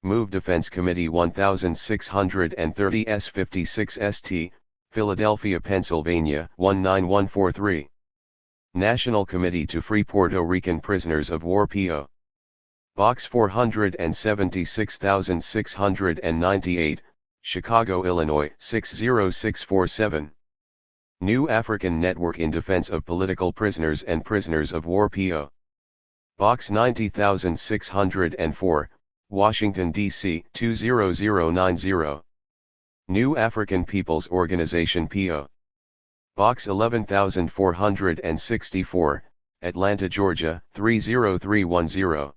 Move Defense Committee 1630 S56 ST, Philadelphia, Pennsylvania 19143. National Committee to Free Puerto Rican Prisoners of War P.O. Box 476698, Chicago, Illinois 60647. New African Network in Defense of Political Prisoners and Prisoners of War P.O. Box 90604, Washington, D.C. 20090. New African People's Organization P.O. Box 11464, Atlanta, Georgia 30310.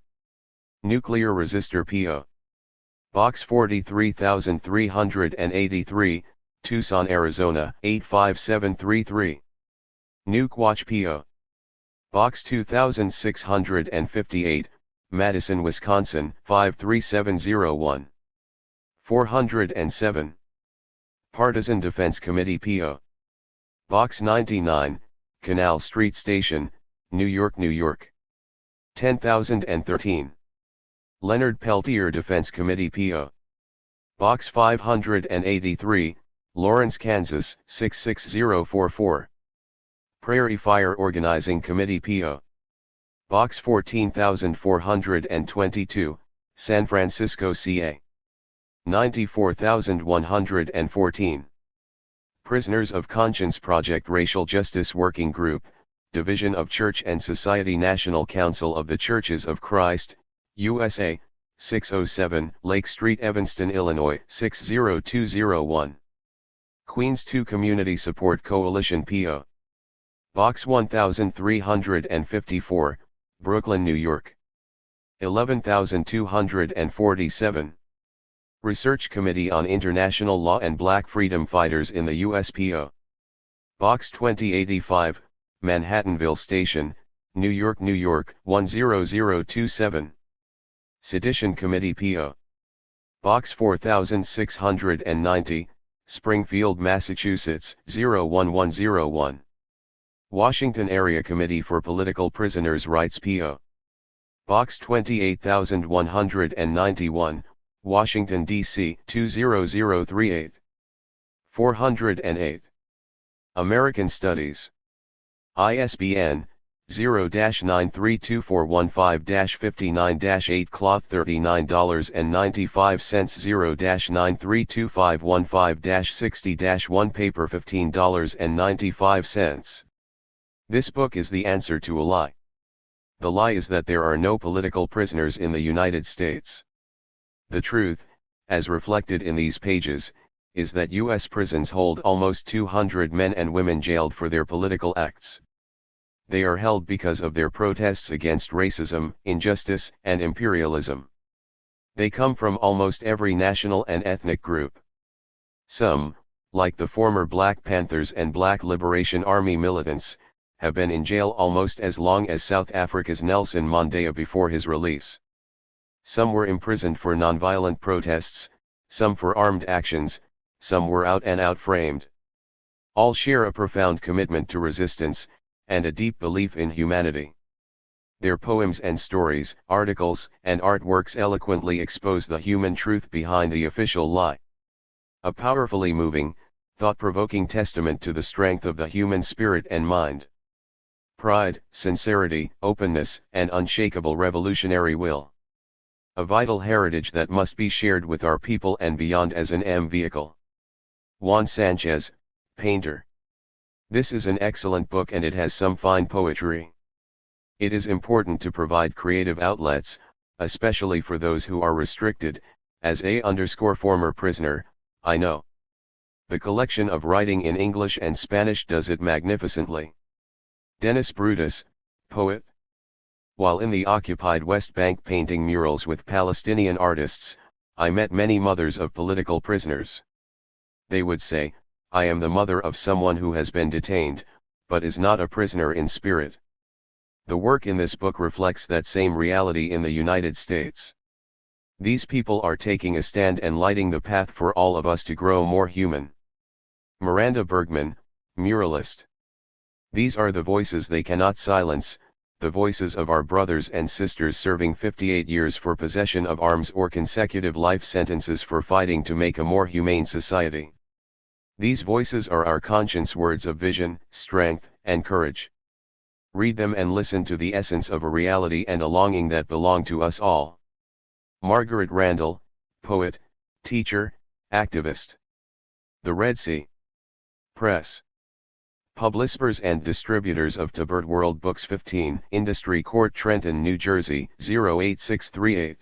Nuclear Resistor P.O. Box 43383, Tucson, Arizona 85733. Nuke Watch P.O. Box 2658, Madison, Wisconsin 53701. 407. Partisan Defense Committee P.O. Box 99, Canal Street Station, New York, New York 10013. Leonard Peltier Defense Committee P.O. Box 583, Lawrence, Kansas 66044. Prairie Fire Organizing Committee P.O. Box 14422, San Francisco, CA 94114. Prisoners of Conscience Project Racial Justice Working Group, Division of Church and Society, National Council of the Churches of Christ, USA, 607 Lake Street, Evanston, Illinois 60201. Queens 2 Community Support Coalition P.O. Box 1354, Brooklyn, New York 11247. Research Committee on International Law and Black Freedom Fighters in the U.S. P.O. Box 2085, Manhattanville Station, New York, New York 10027. Sedition Committee P.O. Box 4690, Springfield, Massachusetts 01101. Washington Area Committee for Political Prisoners' Rights P.O. Box 28191, Washington, D.C. 20038. 408. American Studies. ISBN 0-9324115-59-8 Cloth $39.95 0-9325515-60-1 Paper $15.95. This book is the answer to a lie. The lie is that there are no political prisoners in the United States. The truth, as reflected in these pages, is that U.S. prisons hold almost 200 men and women jailed for their political acts. They are held because of their protests against racism, injustice, and imperialism. They come from almost every national and ethnic group. Some, like the former Black Panthers and Black Liberation Army militants, have been in jail almost as long as South Africa's Nelson Mandela before his release. Some were imprisoned for nonviolent protests, some for armed actions, some were out and out framed. All share a profound commitment to resistance, and a deep belief in humanity. Their poems and stories, articles, and artworks eloquently expose the human truth behind the official lie. A powerfully moving, thought-provoking testament to the strength of the human spirit and mind. Pride, sincerity, openness, and unshakable revolutionary will. A vital heritage that must be shared with our people and beyond as an vehicle. Juan Sanchez, painter. This is an excellent book and it has some fine poetry. It is important to provide creative outlets, especially for those who are restricted, as a_former prisoner, I know. The collection of writing in English and Spanish does it magnificently. Dennis Brutus, poet. While in the occupied West Bank painting murals with Palestinian artists, I met many mothers of political prisoners. They would say, I am the mother of someone who has been detained, but is not a prisoner in spirit. The work in this book reflects that same reality in the United States. These people are taking a stand and lighting the path for all of us to grow more human. Miranda Bergman, muralist. These are the voices they cannot silence, the voices of our brothers and sisters serving 58 years for possession of arms or consecutive life sentences for fighting to make a more humane society. These voices are our conscience words of vision, strength, and courage. Read them and listen to the essence of a reality and a longing that belong to us all. Margaret Randall, poet, teacher, activist. The Red Sea Press. Publishers and distributors of Third World Books 15, Industry Court, Trenton, New Jersey, 08638.